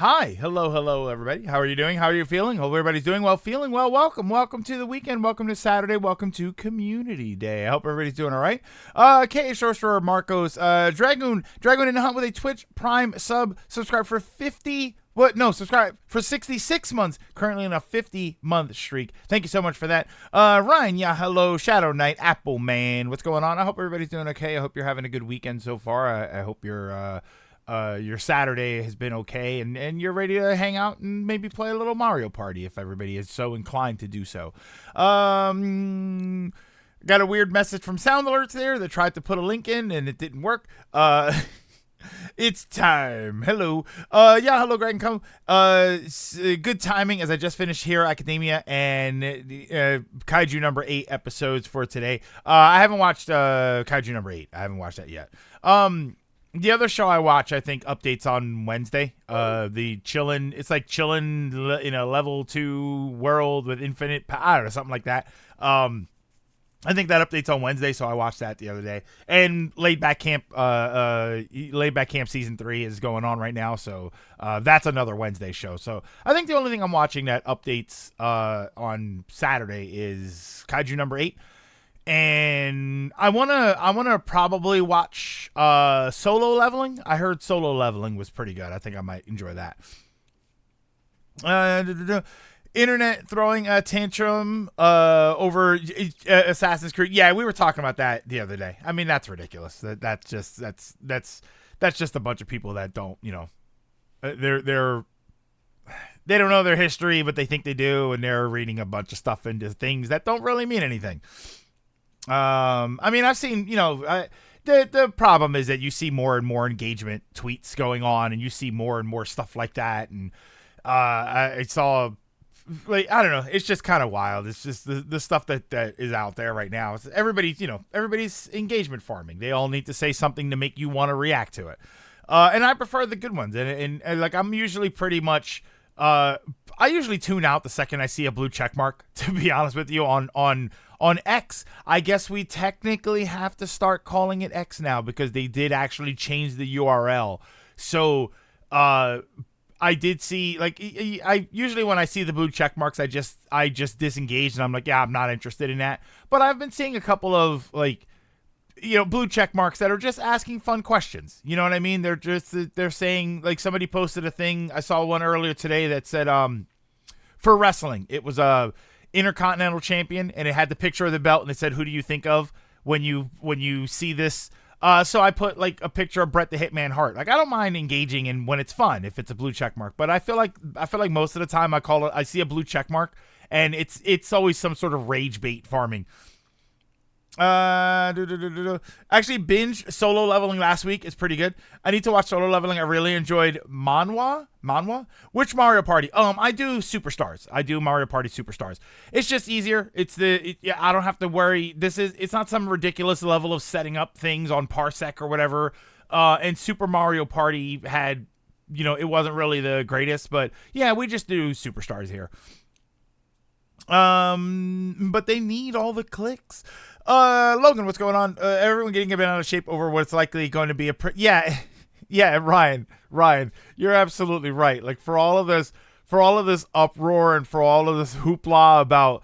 Hi, hello, everybody. How are you doing? How are you feeling? Hope everybody's doing well, feeling well. Welcome to the weekend. Welcome to Saturday. Welcome to Community Day. I hope everybody's doing all right. K. Sorcerer, Marcos, Dragoon in the hunt with a Twitch Prime subscribe for 50. Subscribe for 66 months. Currently in a 50-month streak. Thank you so much for that. Ryan, yeah, hello. Shadow Knight, Apple Man. What's going on? I hope everybody's doing okay. I hope you're having a good weekend so far. I hope your Saturday has been okay and you're ready to hang out and maybe play a little Mario Party if everybody is so inclined to do so. Got a weird message from Sound Alerts there that tried to put a link in and it didn't work. It's time. Hello. Hello, Greg and Co. Good timing as I just finished Hero Academia and Kaiju number 8 episodes for today. I haven't watched Kaiju number 8. I haven't watched that yet. The other show I watch, I think, updates on Wednesday. The it's like chillin' in a level 2 world with infinite power, I don't know, something like that. I think that updates on Wednesday, so I watched that the other day. And Laid Back Camp season 3 is going on right now, so that's another Wednesday show. So I think the only thing I'm watching that updates on Saturday is Kaiju number 8. And I wanna probably watch Solo Leveling. I heard Solo Leveling was pretty good. I think I might enjoy that. Internet throwing a tantrum over Assassin's Creed. Yeah, we were talking about that the other day. I mean, that's ridiculous. That's just a bunch of people that don't, they don't know their history, but they think they do, and they're reading a bunch of stuff into things that don't really mean anything. I mean, I've seen, the problem is that you see more and more engagement tweets going on, and you see more and more stuff like that. And I saw, I don't know, it's just kind of wild. It's just the stuff that is out there right now. It's everybody's engagement farming. They all need to say something to make you want to react to it. And I prefer the good ones. And like, I'm usually pretty much, I usually tune out the second I see a blue check mark, to be honest with you, on X. I guess we technically have to start calling it X now because they did actually change the URL. So I did see, like, I usually when I see the blue check marks, I just disengage and I'm like, yeah, I'm not interested in that. But I've been seeing a couple of, like, blue check marks that are just asking fun questions. You know what I mean? They're saying, like, somebody posted a thing. I saw one earlier today that said, for wrestling, it was a Intercontinental Champion, and it had the picture of the belt, and it said, "Who do you think of when you see this?" So I put, like, a picture of Bret the Hitman Hart. Like, I don't mind engaging in when it's fun if it's a blue check mark, but I feel like most of the time I see a blue check mark, and it's always some sort of rage bait farming. Actually binge Solo Leveling last week. It's pretty good. I need to watch Solo Leveling. I really enjoyed Manhwa. Which Mario Party? I do Superstars. I do Mario Party Superstars. It's just easier. I don't have to worry. It's not some ridiculous level of setting up things on Parsec or whatever. And Super Mario Party had, it wasn't really the greatest, but yeah, we just do Superstars here. But they need all the clicks. Logan, what's going on? Everyone getting a bit out of shape over what's likely going to be yeah, Ryan, you're absolutely right. Like, for all of this uproar and for all of this hoopla about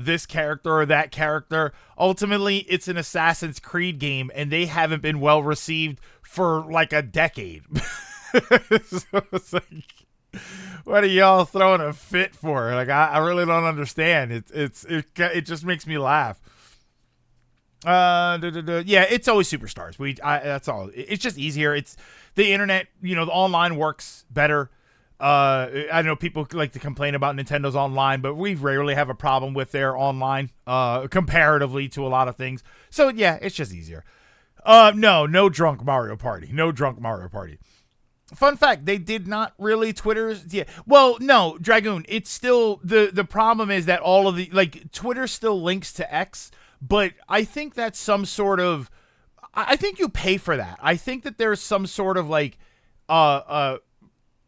this character or that character, ultimately it's an Assassin's Creed game, and they haven't been well received for like a decade. So it's like, what are y'all throwing a fit for? Like, I really don't understand. It just makes me laugh. Yeah, it's always Superstars. That's all. It's just easier. It's the internet. The online works better. I know people like to complain about Nintendo's online, but we rarely have a problem with their online comparatively to a lot of things. So yeah, it's just easier. No drunk Mario Party. No drunk Mario Party. Fun fact, they did not really Twitter's. Yeah. Well, no, Dragoon. It's still the problem is that all of the, like, Twitter still links to X, but I think that's some sort of, I think you pay for that. I think that there's some sort of like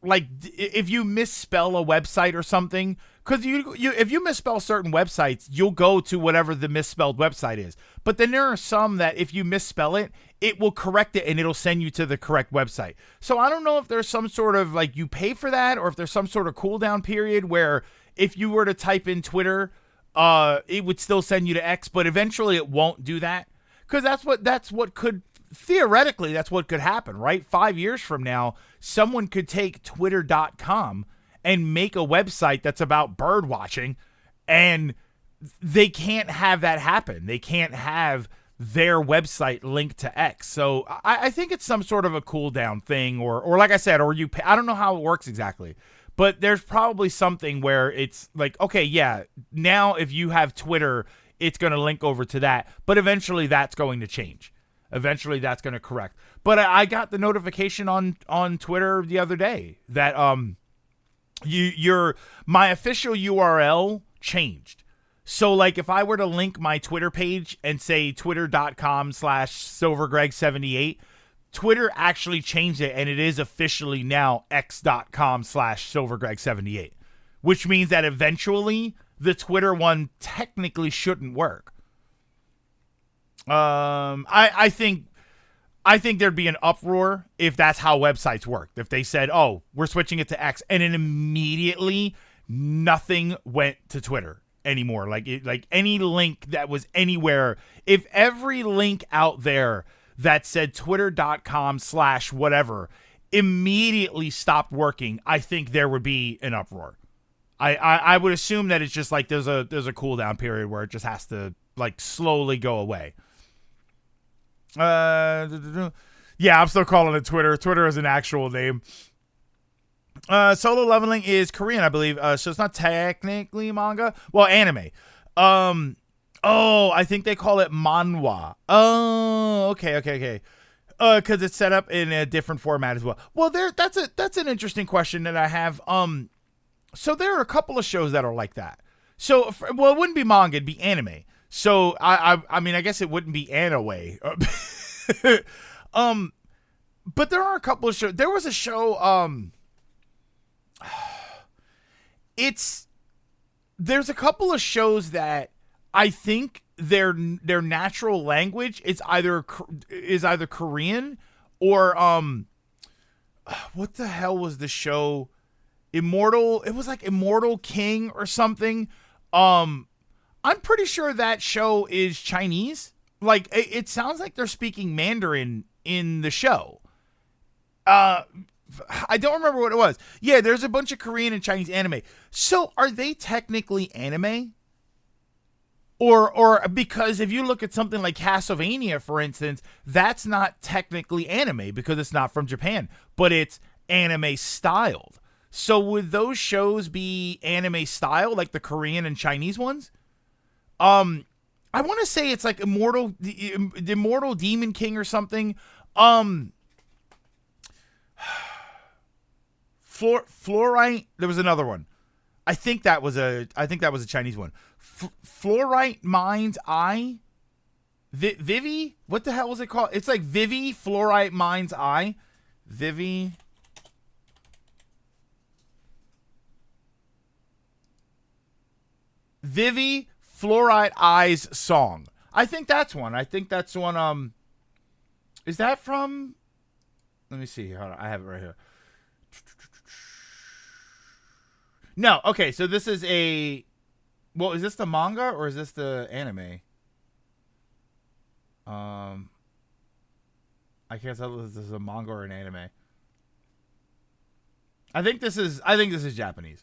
like if you misspell a website or something, because you if you misspell certain websites, you'll go to whatever the misspelled website is. But then there are some that if you misspell it, it will correct it and it'll send you to the correct website. So I don't know if there's some sort of like you pay for that, or if there's some sort of cooldown period where if you were to type in Twitter, it would still send you to X, but eventually it won't do that. Because that's what could theoretically, that's what could happen, right? 5 years from now, someone could take twitter.com and make a website that's about bird watching, and they can't have that happen. They can't have their website linked to X. So I think it's some sort of a cooldown thing, or like I said, or you pay, I don't know how it works exactly, but there's probably something where it's like, okay, yeah, now if you have Twitter, it's going to link over to that, but eventually that's going to change. Eventually that's going to correct. But I got the notification on Twitter the other day that my official URL changed. So like if I were to link my Twitter page and say twitter.com/silvergreg78, Twitter actually changed it, and it is officially now x.com/silvergreg78, which means that eventually the Twitter one technically shouldn't work. I think there'd be an uproar if that's how websites worked. If they said, "Oh, we're switching it to X," and then immediately nothing went to Twitter anymore. Like any link that was anywhere, if every link out there that said twitter.com/whatever immediately stopped working, I think there would be an uproar. I would assume that it's just like there's a cooldown period where it just has to like slowly go away. Yeah, I'm still calling it Twitter. Twitter is an actual name. Solo Leveling is Korean, I believe. So it's not technically manga. Well, anime. I think they call it manhwa. Oh, okay. Because it's set up in a different format as well. Well, that's an interesting question that I have. So there are a couple of shows that are like that. So, it wouldn't be manga, it'd be anime. So I mean, I guess it wouldn't be anime. But there are a couple of shows. There was a show. There's a couple of shows that I think their natural language is either Korean or what the hell was the show? Immortal. It was like Immortal King or something. I'm pretty sure that show is Chinese. Like it sounds like they're speaking Mandarin in the show. I don't remember what it was. Yeah, there's a bunch of Korean and Chinese anime. So are they technically anime? Or because if you look at something like Castlevania, for instance, that's not technically anime because it's not from Japan, but it's anime styled. So would those shows be anime style like the Korean and Chinese ones? I want to say it's like Immortal Demon King or something. Fluorite. There was another one. I think that was a Chinese one. Fluorite Mind's Eye. Vivi. What the hell was it called? It's like Vivi Fluorite Mind's Eye. Vivi Fluorite Eyes Song. I think that's one. Is that from? Let me see. Hold on. I have it right here. No. Okay. So this is a. Well, is this the manga or is this the anime? I can't tell if this is a manga or an anime. I think this is Japanese.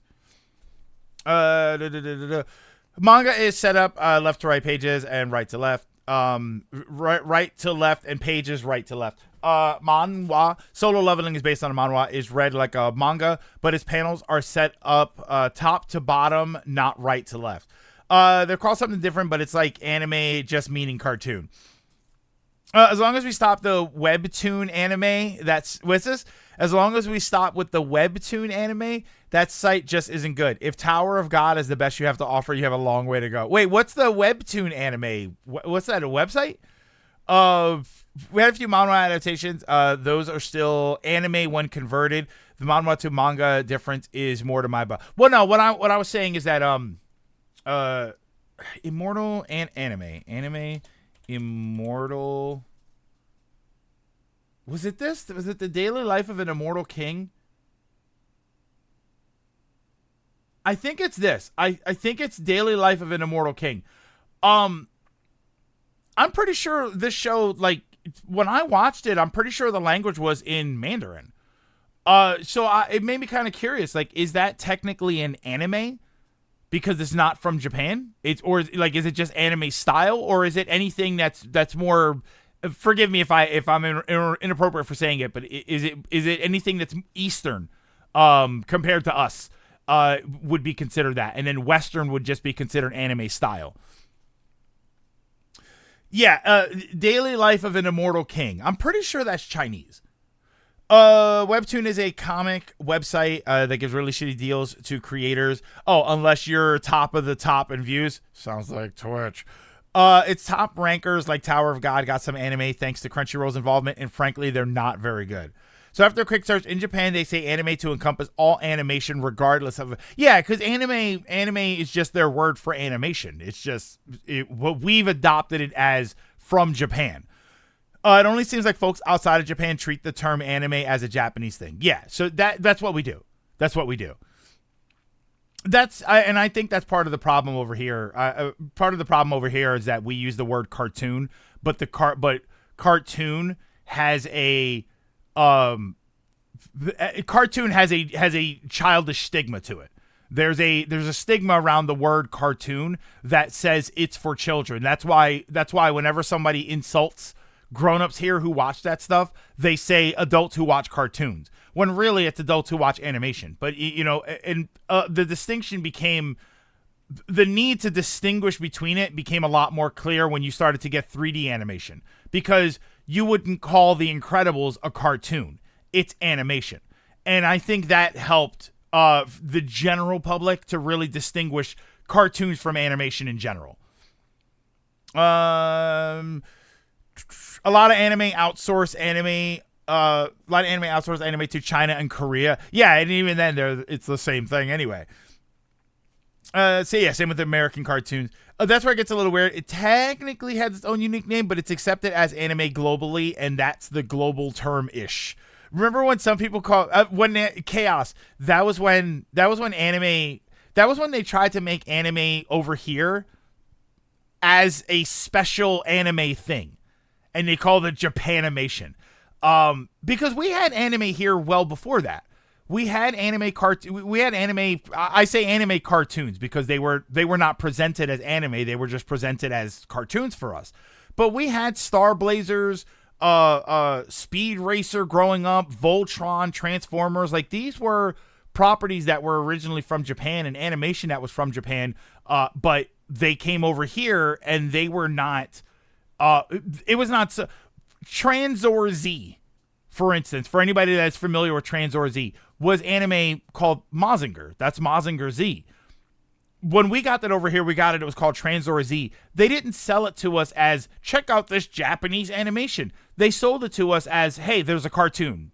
Manga is set up left to right pages and right to left. Right to left and pages right to left. Manhwa. Solo Leveling is based on a manhwa. Is read like a manga, but its panels are set up top to bottom, not right to left. They're called something different, but it's like anime just meaning cartoon. As long as we stop the webtoon anime, what's this? As long as we stop with the webtoon anime, that site just isn't good. If Tower of God is the best you have to offer, you have a long way to go. Wait, what's the webtoon anime? What's that, a website? We had a few manhwa adaptations. Those are still anime when converted. The manhwa to manga difference is more to my well, no, what I was saying is that Immortal and anime Immortal. Was it this? Was it the daily life of an immortal king? I think it's this. I think it's daily life of an immortal king. I'm pretty sure this show, like, when I watched it, I'm pretty sure the language was in Mandarin. It made me kind of curious. Like, is that technically an anime because it's not from Japan? Is it just anime style, or is it anything that's more? Forgive me if I'm inappropriate for saying it, but is it anything that's Eastern, compared to us, would be considered that, and then Western would just be considered anime style. Yeah, Daily Life of an Immortal King. I'm pretty sure that's Chinese. Webtoon is a comic website that gives really shitty deals to creators. Oh, unless you're top of the top in views. Sounds like Twitch. Its top rankers like Tower of God got some anime thanks to Crunchyroll's involvement, and frankly, they're not very good. So after a quick search, in Japan, they say anime to encompass all animation regardless of... Yeah, because anime is just their word for animation. It's just what we've adopted it as from Japan. It only seems like folks outside of Japan treat the term anime as a Japanese thing. Yeah, so that's what we do. That's what we do. And I think that's part of the problem over here. Part of the problem over here is that we use the word cartoon, but cartoon has a... cartoon has a childish stigma to it. There's a stigma around the word cartoon that says it's for children. That's why whenever somebody insults grown-ups here who watch that stuff, they say adults who watch cartoons, when really it's adults who watch animation. But the distinction became... The need to distinguish between it became a lot more clear when you started to get 3D animation, because you wouldn't call The Incredibles a cartoon. It's animation. And I think that helped the general public to really distinguish cartoons from animation in general. A lot of anime outsource anime to China and Korea. Yeah, and even then, it's the same thing anyway. Same with the American cartoons. That's where it gets a little weird. It technically has its own unique name, but it's accepted as anime globally, and that's the global term-ish. Remember when some people call Chaos? That was when anime. That was when they tried to make anime over here as a special anime thing, and they called it Japanimation. Because we had anime here well before that. We had anime We had anime. I say anime cartoons because they were not presented as anime. They were just presented as cartoons for us. But we had Star Blazers, Speed Racer growing up, Voltron, Transformers. Like, these were properties that were originally from Japan and animation that was from Japan. But they came over here and they were not. It was not so. Tranzor Z, for instance, for anybody that's familiar with Tranzor Z, was anime called Mazinger. That's Mazinger Z. When we got that over here, it was called Tranzor Z. They didn't sell it to us as, check out this Japanese animation. They sold it to us as, hey, there's a cartoon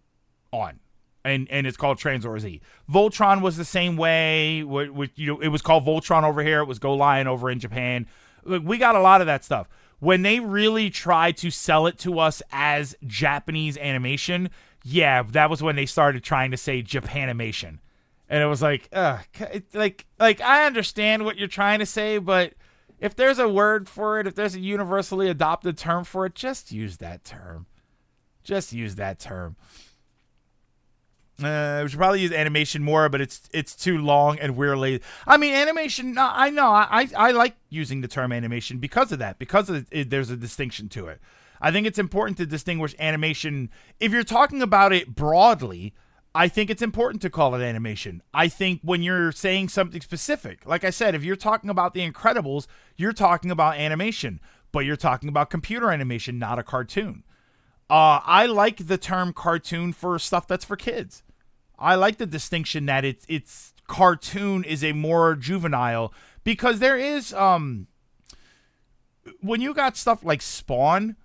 on, and it's called Tranzor Z. Voltron was the same way. It was called Voltron over here. It was Go Lion over in Japan. Look, we got a lot of that stuff. When they really tried to sell it to us as Japanese animation, yeah, that was when they started trying to say Japanimation. And it was like, I understand what you're trying to say, but if there's a word for it, if there's a universally adopted term for it, just use that term. Just use that term. We should probably use animation more, but it's too long and we're lazy. I mean, animation, I know. I like using the term animation because of that, there's a distinction to it. I think it's important to distinguish animation. If you're talking about it broadly, I think it's important to call it animation. I think when you're saying something specific, like I said, if you're talking about The Incredibles, you're talking about animation, but you're talking about computer animation, not a cartoon. I like the term cartoon for stuff that's for kids. I like the distinction that it's cartoon is a more juvenile, because there is when you got stuff like Spawn,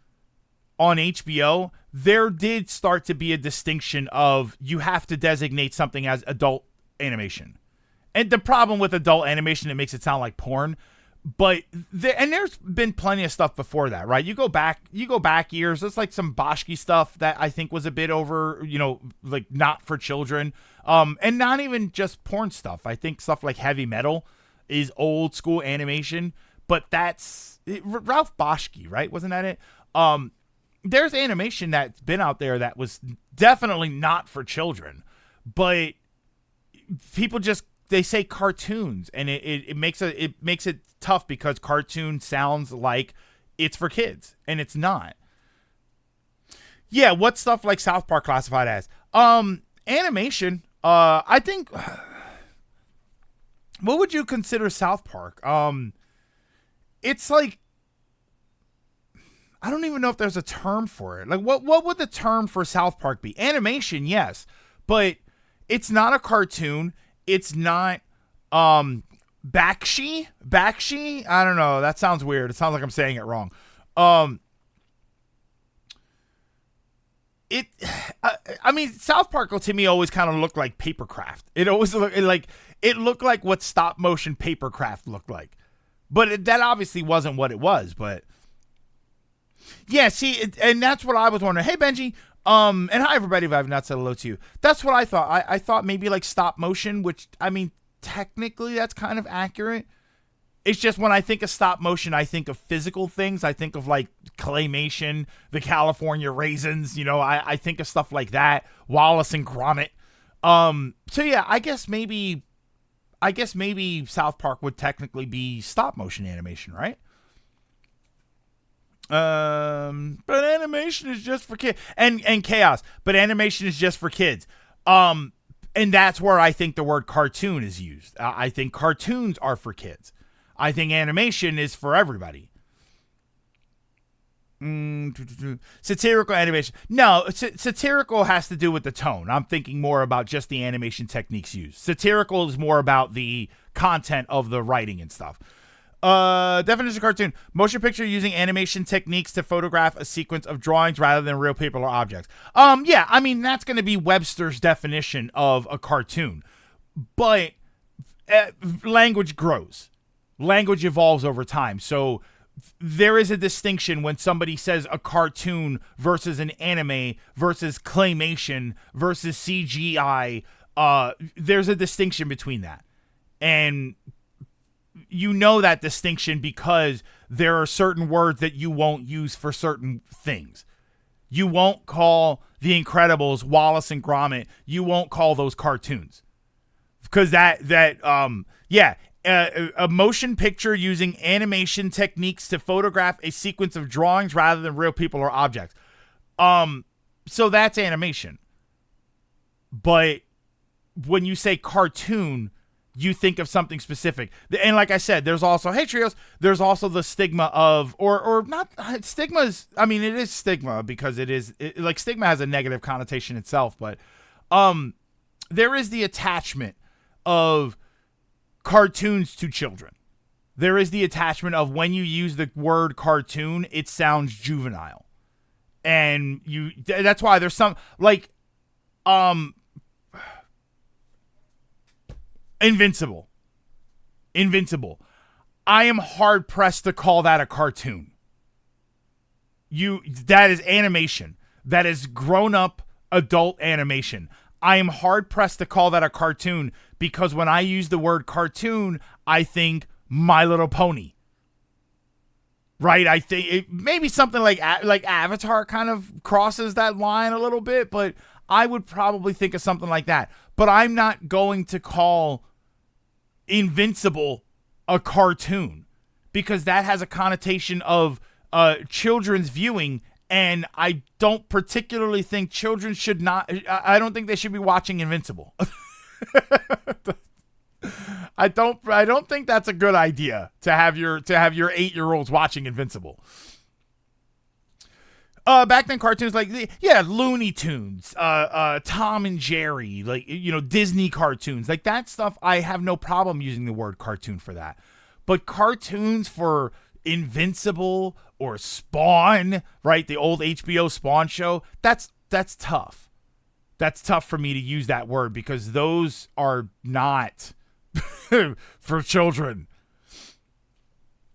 on HBO, there did start to be a distinction of you have to designate something as adult animation. And the problem with adult animation, it makes it sound like porn. But there's been plenty of stuff before that, right? You go back years. There's like some Boschke stuff that I think was a bit over, like not for children. And not even just porn stuff. I think stuff like Heavy Metal is old school animation, but that's Ralph Boschke, right? Wasn't that it? There's animation that's been out there that was definitely not for children, but people just, they say cartoons, and it makes it tough because cartoon sounds like it's for kids, and it's not. Yeah, what stuff like South Park classified as? Animation. I think. What would you consider South Park? It's like, I don't even know if there's a term for it. Like, what would the term for South Park be? Animation, yes, but it's not a cartoon. It's not Bakshi? I don't know. That sounds weird. It sounds like I'm saying it wrong. I mean, South Park to me always kind of looked like papercraft. It always looked like what stop motion papercraft looked like. But that obviously wasn't what it was. But yeah, see, and that's what I was wondering. Hey, Benji. And hi, everybody, if I have not said hello to you. That's what I thought. I thought maybe like stop motion, which, I mean, technically that's kind of accurate. It's just when I think of stop motion, I think of physical things. I think of like Claymation, the California Raisins, I think of stuff like that. Wallace and Gromit. So yeah, I guess maybe South Park would technically be stop motion animation, right? But animation is just for kids, and chaos, but animation is just for kids. And that's where I think the word cartoon is used. I think cartoons are for kids. I think animation is for everybody. Satirical animation. No, satirical has to do with the tone. I'm thinking more about just the animation techniques used. Satirical is more about the content of the writing and stuff. Definition of cartoon: motion picture using animation techniques to photograph a sequence of drawings rather than real people or objects. Yeah, I mean, that's going to be Webster's definition of a cartoon. But language grows. Language evolves over time. So there is a distinction when somebody says a cartoon versus an anime versus claymation versus CGI. There's a distinction between that. And you know that distinction because there are certain words that you won't use for certain things. You won't call The Incredibles Wallace and Gromit. You won't call those cartoons. Because a motion picture using animation techniques to photograph a sequence of drawings rather than real people or objects. So that's animation. But when you say cartoon, you think of something specific. And like I said, there's also, hey Trios, there's also the stigma of, or not, stigma's, I mean, it is stigma because like stigma has a negative connotation itself, but there is the attachment of cartoons to children. There is the attachment of when you use the word cartoon, it sounds juvenile. And that's why there's some, like, Invincible. I am hard pressed to call that a cartoon. That is animation. That is grown up adult animation. I am hard pressed to call that a cartoon because when I use the word cartoon, I think My Little Pony. Right? I think maybe something like Avatar kind of crosses that line a little bit, but I would probably think of something like that. But I'm not going to call Invincible a cartoon because that has a connotation of children's viewing, and I don't particularly think children should not. I don't think they should be watching Invincible. I don't think that's a good idea to have your 8-year-olds watching Invincible. Back then, cartoons like Looney Tunes, Tom and Jerry, Disney cartoons, like that stuff. I have no problem using the word cartoon for that, but cartoons for Invincible or Spawn, right? The old HBO Spawn show. That's tough. That's tough for me to use that word because those are not for children.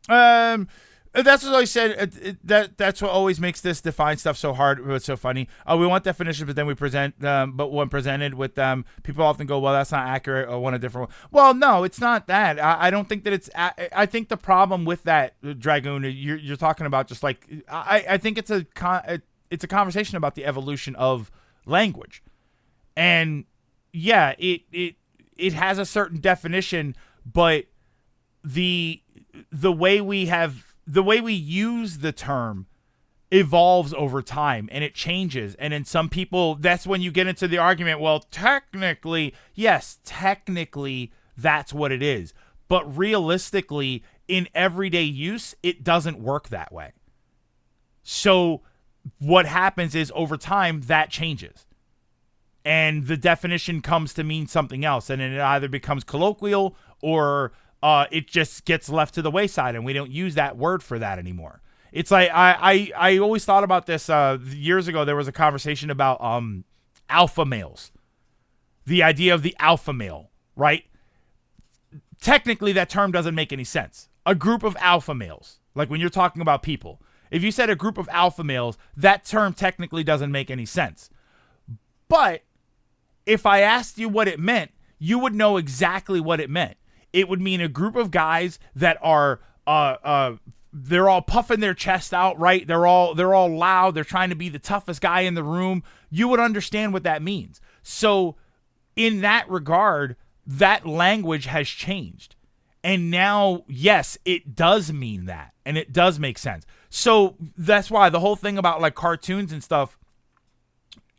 That's what I said. That's what always makes this define stuff so hard. It's so funny. We want definitions, but then we present them. But when presented with them, people often go, "Well, that's not accurate," or "Want a different one." Well, no, it's not that. I don't think that it's. I think the problem with that, Dragoon, you're talking about just like I think it's a conversation about the evolution of language, and yeah, it has a certain definition, but the way we use the term evolves over time and it changes. And in some people, that's when you get into the argument, well, technically, yes, technically that's what it is. But realistically, in everyday use, it doesn't work that way. So what happens is over time that changes. And the definition comes to mean something else. And it either becomes colloquial or it just gets left to the wayside and we don't use that word for that anymore. It's like I always thought about this years ago. There was a conversation about alpha males, the idea of the alpha male, right? Technically, that term doesn't make any sense. A group of alpha males, like when you're talking about people, if you said a group of alpha males, that term technically doesn't make any sense. But if I asked you what it meant, you would know exactly what it meant. It would mean a group of guys that are they're all puffing their chest out, right? They're all loud. They're trying to be the toughest guy in the room. You would understand what that means. So in that regard, that language has changed. And now, yes, it does mean that. And it does make sense. So that's why the whole thing about like cartoons and stuff,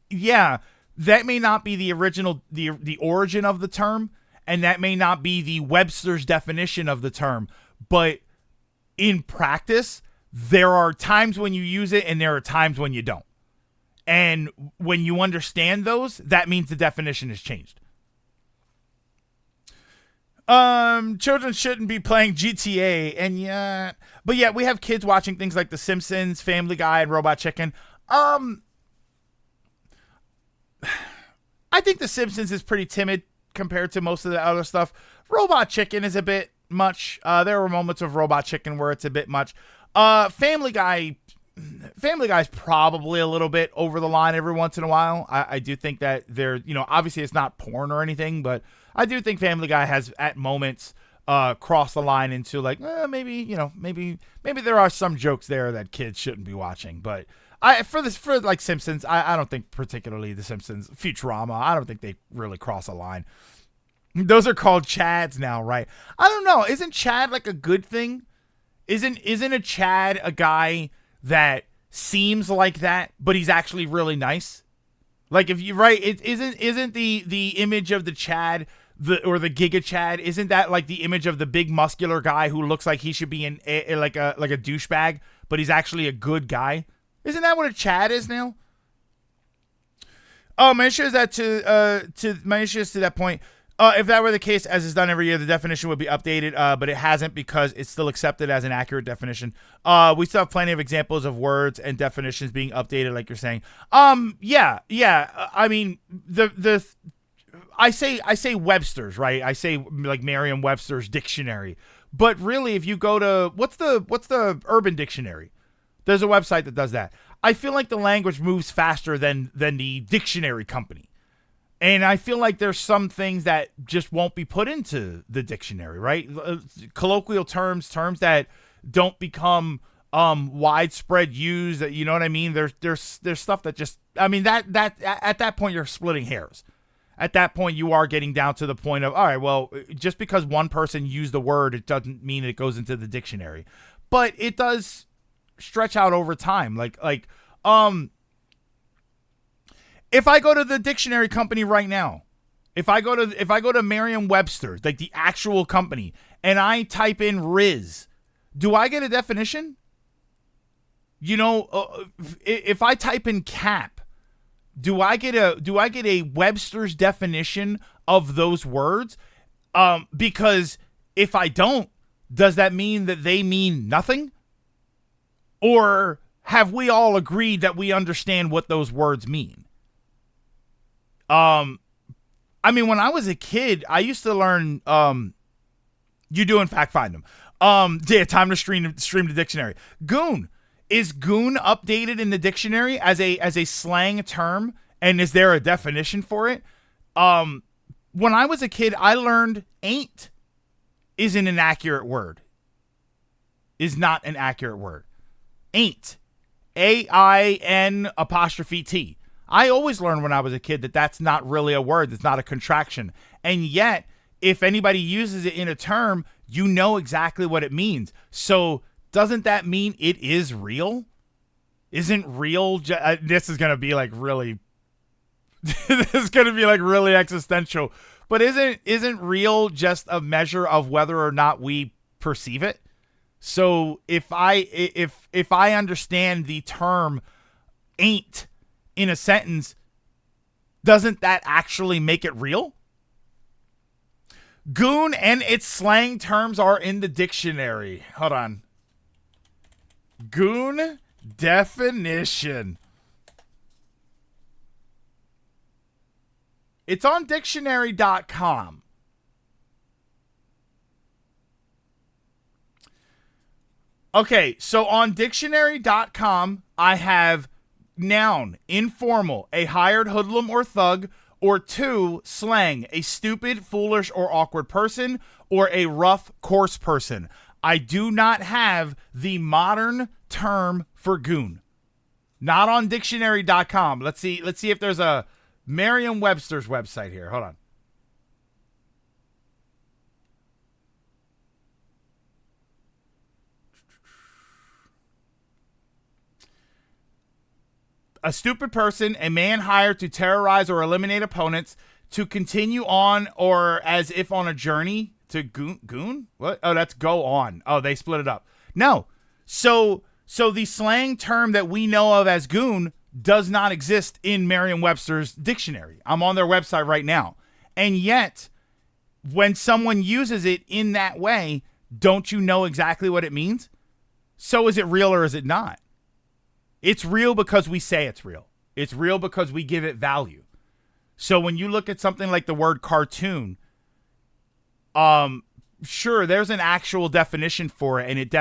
yeah, that may not be the original, the origin of the term. And that may not be the Webster's definition of the term, but in practice, there are times when you use it and there are times when you don't. And when you understand those, that means the definition has changed. Children shouldn't be playing GTA, and yeah, but yeah, we have kids watching things like The Simpsons, Family Guy, and Robot Chicken. I think The Simpsons is pretty timid compared to most of the other stuff. Robot Chicken is a bit much. There were moments of Robot Chicken where it's a bit much. Family Guy's probably a little bit over the line every once in a while. I do think that obviously it's not porn or anything, but I do think Family Guy has at moments crossed the line into like maybe there are some jokes there that kids shouldn't be watching, but for like Simpsons, I don't think particularly The Simpsons, Futurama, I don't think they really cross a line. Those are called Chads now, right? I don't know. Isn't Chad like a good thing? Isn't a Chad a guy that seems like that, but he's actually really nice? Like if you isn't the image of the Chad or the Giga Chad? Isn't that like the image of the big muscular guy who looks like he should be like a douchebag, but he's actually a good guy? Isn't that what a Chad is now? Oh, my issue is that to that point. If that were the case, as is done every year, the definition would be updated, but it hasn't because it's still accepted as an accurate definition. We still have plenty of examples of words and definitions being updated, like you're saying. Yeah. I mean, I say Webster's, right? I say like Merriam-Webster's dictionary, but really, if you go to what's the Urban Dictionary? There's a website that does that. I feel like the language moves faster than the dictionary company. And I feel like there's some things that just won't be put into the dictionary, right? Colloquial terms that don't become widespread use, that, you know what I mean? There's stuff that just, I mean, that at that point you're splitting hairs. At that point you are getting down to the point of, all right, well, just because one person used the word, it doesn't mean it goes into the dictionary. But it does stretch out over time. If I go to the dictionary company right now, if I go to Merriam-Webster, like the actual company, and I type in Riz, do I get a definition? If I type in cap, do I get a Webster's definition of those words? Because if I don't, does that mean that they mean nothing? Or have we all agreed that we understand what those words mean? I mean, when I was a kid, I used to learn, you do in fact find them. Yeah, time to stream the dictionary. Goon. Is goon updated in the dictionary as a slang term? And is there a definition for it? When I was a kid, I learned ain't isn't an accurate word. Is not an accurate word. Ain't. AIN apostrophe T. I always learned when I was a kid that that's not really a word. It's not a contraction. And yet, if anybody uses it in a term, you know exactly what it means. So doesn't that mean it is real? Isn't real? This is going to be like really, this is going to be like really existential. But isn't real just a measure of whether or not we perceive it? So if I understand the term ain't in a sentence, doesn't that actually make it real? Goon and its slang terms are in the dictionary. Hold on. Goon definition. It's on dictionary.com. Okay, so on dictionary.com, I have noun, informal, a hired hoodlum or thug, or 2, slang, a stupid, foolish, or awkward person, or a rough, coarse person. I do not have the modern term for goon. Not on dictionary.com. Let's see if there's a Merriam-Webster's website here. Hold on. A stupid person, a man hired to terrorize or eliminate opponents, to continue on or as if on a journey. To goon? What? Oh, that's go on. Oh, they split it up. No. So the slang term that we know of as goon does not exist in Merriam-Webster's dictionary. I'm on their website right now. And yet, when someone uses it in that way, don't you know exactly what it means? So is it real or is it not? It's real because we say it's real. It's real because we give it value. So when you look at something like the word cartoon, sure, there's an actual definition for it, and it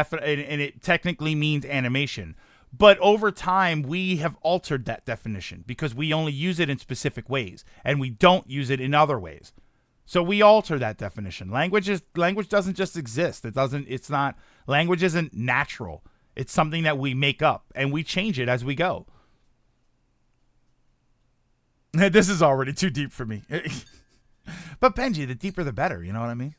technically means animation. But over time, we have altered that definition because we only use it in specific ways, and we don't use it in other ways. So we alter that definition. Language doesn't just exist. Language isn't natural. It's something that we make up, and we change it as we go. This is already too deep for me. But Benji, the deeper the better, you know what I mean?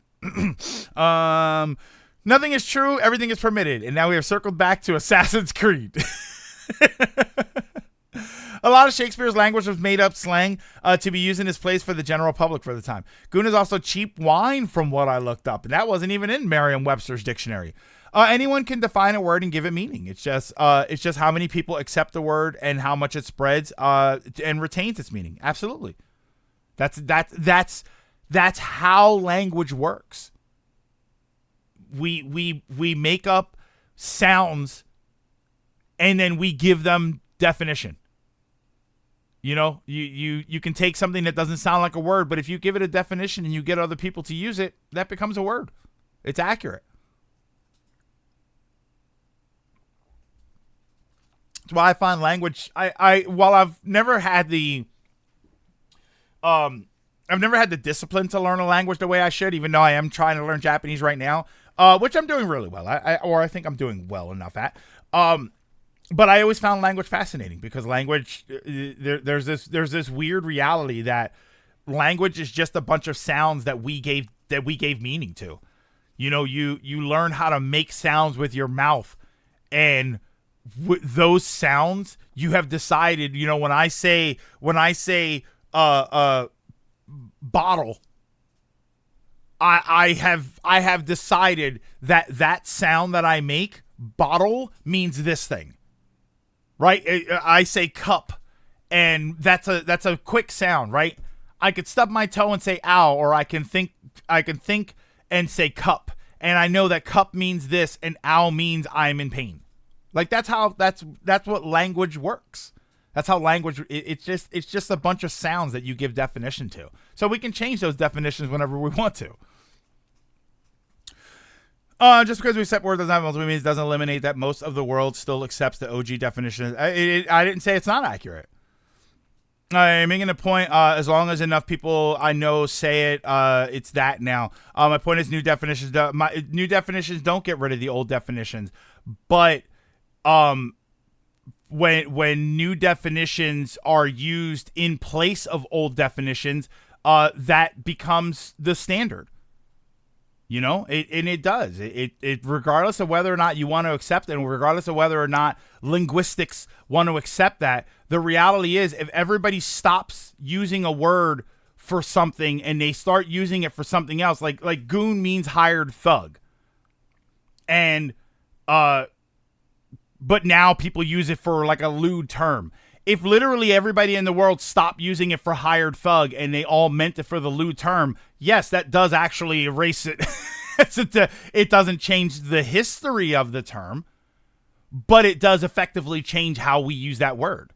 Nothing is true, everything is permitted. And now we have circled back to Assassin's Creed. A lot of Shakespeare's language was made up slang to be used in his plays for the general public for the time. Goon is also cheap wine from what I looked up. And that wasn't even in Merriam-Webster's dictionary. Anyone can define a word and give it meaning. It's just how many people accept the word and how much it spreads and retains its meaning. Absolutely. That's how language works. We make up sounds and then we give them definition. You know, you can take something that doesn't sound like a word, but if you give it a definition and you get other people to use it, that becomes a word. It's accurate. That's why I find language. While I've never had the discipline to learn a language the way I should, even though I am trying to learn Japanese right now, which I'm doing really well. I think I'm doing well enough at. But I always found language fascinating because language, there's this weird reality that language is just a bunch of sounds that we gave meaning to. You know, you learn how to make sounds with your mouth, and those sounds you have decided. You know, when I say bottle, I have decided that sound that I make, bottle, means this thing. Right? I say cup, and that's a quick sound, right? I could stub my toe and say ow, or I can think and say cup, and I know that cup means this and ow means I'm in pain. Like that's what language works. That's how language. It's just a bunch of sounds that you give definition to. So we can change those definitions whenever we want to. Just because we accept word doesn't have multiple meanings doesn't eliminate that most of the world still accepts the OG definition. I didn't say it's not accurate. I'm making a point. As long as enough people I know say it, it's that now. My point is new definitions don't get rid of the old definitions, but when new definitions are used in place of old definitions, that becomes the standard. You know, it does. It regardless of whether or not you want to accept it, and regardless of whether or not linguistics want to accept that, the reality is if everybody stops using a word for something and they start using it for something else, like goon means hired thug. And but now people use it for like a lewd term. If literally everybody in the world stopped using it for hired thug and they all meant it for the lewd term, yes, that does actually erase it. It doesn't change the history of the term, but it does effectively change how we use that word.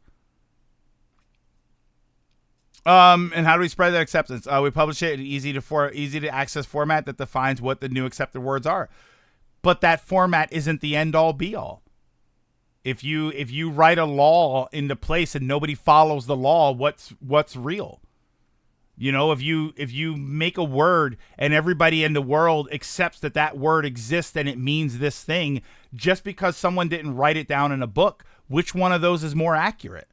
And how do we spread that acceptance? We publish it in easy to access format that defines what the new accepted words are. But that format isn't the end all be all. If you write a law into place and nobody follows the law, what's real? You know, if you make a word and everybody in the world accepts that word exists and it means this thing, just because someone didn't write it down in a book, which one of those is more accurate?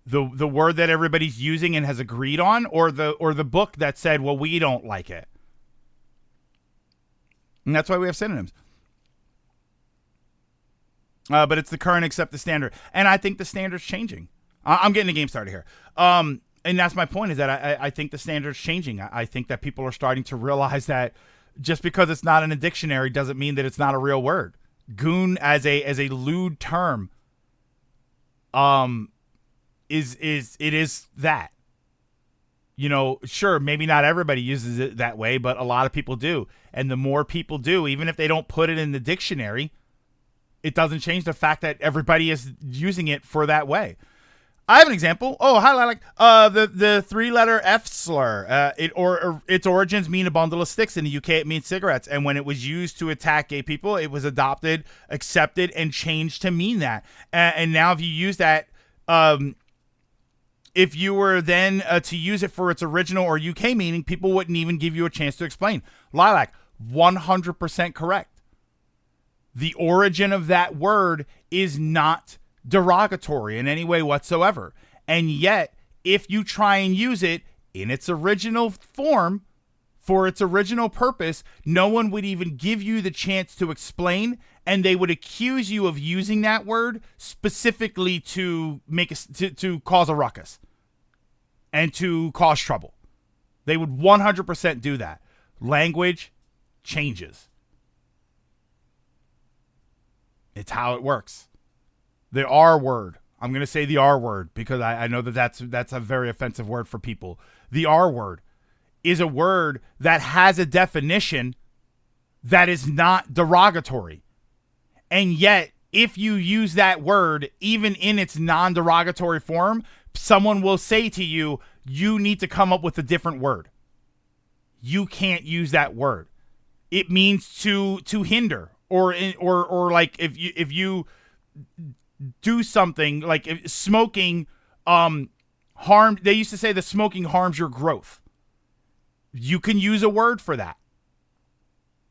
The word that everybody's using and has agreed on, or the book that said, well, we don't like it? And that's why we have synonyms. But it's the current accepted standard. And I think the standard's changing. I'm getting the game started here. And that's my point, is that I think the standard's changing. I think that people are starting to realize that just because it's not in a dictionary doesn't mean that it's not a real word. Goon as a lewd term is that. You know, sure, maybe not everybody uses it that way, but a lot of people do. And the more people do, even if they don't put it in the dictionary, it doesn't change the fact that everybody is using it for that way. I have an example. Oh, highlight the 3-letter F slur. Its origins mean a bundle of sticks. In the UK, it means cigarettes. And when it was used to attack gay people, it was adopted, accepted, and changed to mean that. And now, if you use that, if you were then to use it for its original or UK meaning, people wouldn't even give you a chance to explain. Lilac, 100% correct. The origin of that word is not derogatory in any way whatsoever. And yet, if you try and use it in its original form for its original purpose, no one would even give you the chance to explain, and they would accuse you of using that word specifically to to cause a ruckus and to cause trouble. They would 100% do that. Language changes. It's how it works. The R word. I'm going to say the R word because I know that's a very offensive word for people. The R word is a word that has a definition that is not derogatory. And yet, if you use that word, even in its non-derogatory form, someone will say to you, you need to come up with a different word. You can't use that word. It means to hinder. Or like if you do something like if smoking harm. They used to say that smoking harms your growth. You can use a word for that.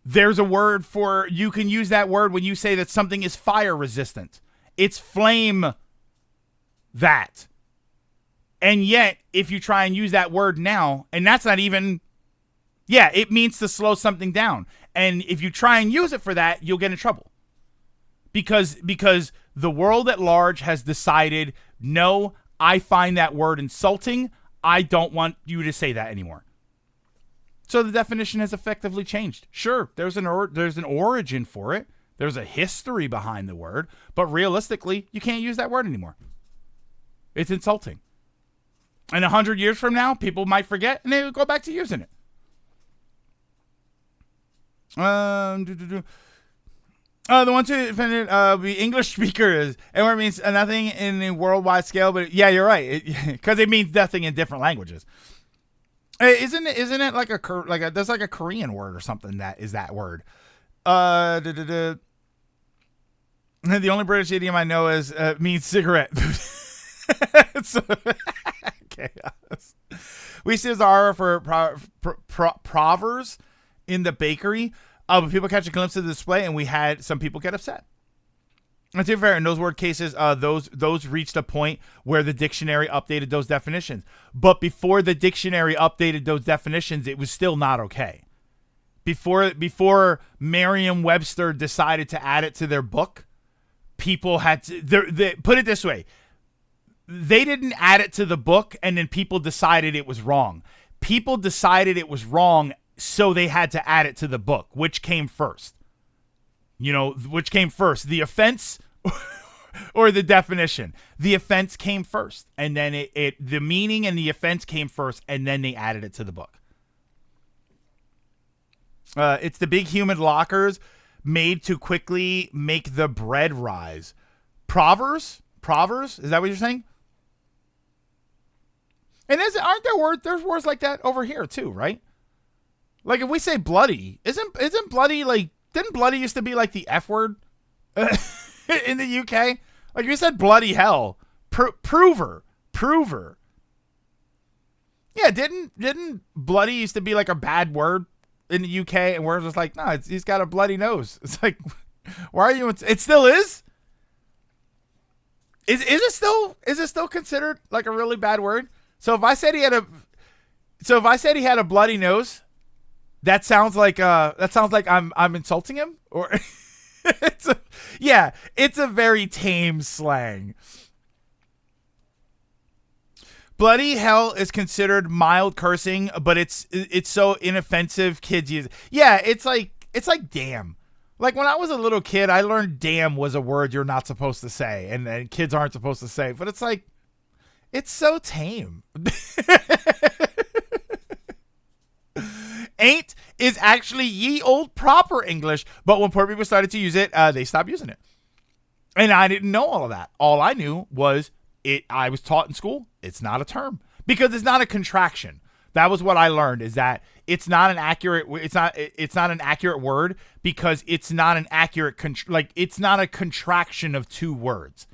There's a word for, you can use that word when you say that something is fire resistant. It's flame that. And yet, if you try and use that word now, and that's not even, yeah, it means to slow something down. And if you try and use it for that, you'll get in trouble. Because the world at large has decided, no, I find that word insulting. I don't want you to say that anymore. So the definition has effectively changed. Sure, there's an origin for it. There's a history behind the word. But realistically, you can't use that word anymore. It's insulting. And 100 years from now, people might forget and they'll go back to using it. The ones who defended the English speakers, and where it means nothing in a worldwide scale. But yeah, you're right, because it means nothing in different languages. Isn't it like there's like a Korean word or something that is that word? The only British idiom I know is means cigarette. So, okay. We see R for provers in the bakery. But people catch a glimpse of the display, and we had some people get upset. And to be fair, in those word cases, those reached a point where the dictionary updated those definitions. But before the dictionary updated those definitions, it was still not okay. Before Merriam-Webster decided to add it to their book, people had to they put it this way. They didn't add it to the book, and then people decided it was wrong. People decided it was wrong, so they had to add it to the book. Which came first? Which came first? The offense or the definition? The offense came first, and then the meaning and the offense came first, and then they added it to the book. It's the big humid lockers made to quickly make the bread rise. Provers? Is that what you're saying? And aren't there words? There's words like that over here too, right? Like if we say bloody, isn't bloody like? Didn't bloody used to be like the F word in the UK? Like you said, bloody hell, prover. Yeah, didn't bloody used to be like a bad word in the UK, and we're just like, no, he's got a bloody nose. It's like, why are you? It still is. Is it still considered like a really bad word? So if I said he had a bloody nose, that sounds like I'm insulting him, or it's a very tame slang. Bloody hell is considered mild cursing, but it's so inoffensive kids use it. Yeah, it's like damn. Like when I was a little kid, I learned damn was a word you're not supposed to say, and kids aren't supposed to say. But it's like, it's so tame. Ain't is actually ye old proper English, but when poor people started to use it, they stopped using it. And I didn't know all of that. All I knew was I was taught in school, it's not a term because it's not a contraction. That was what I learned, is that it's not an accurate word because it's not an accurate it's not a contraction of two words.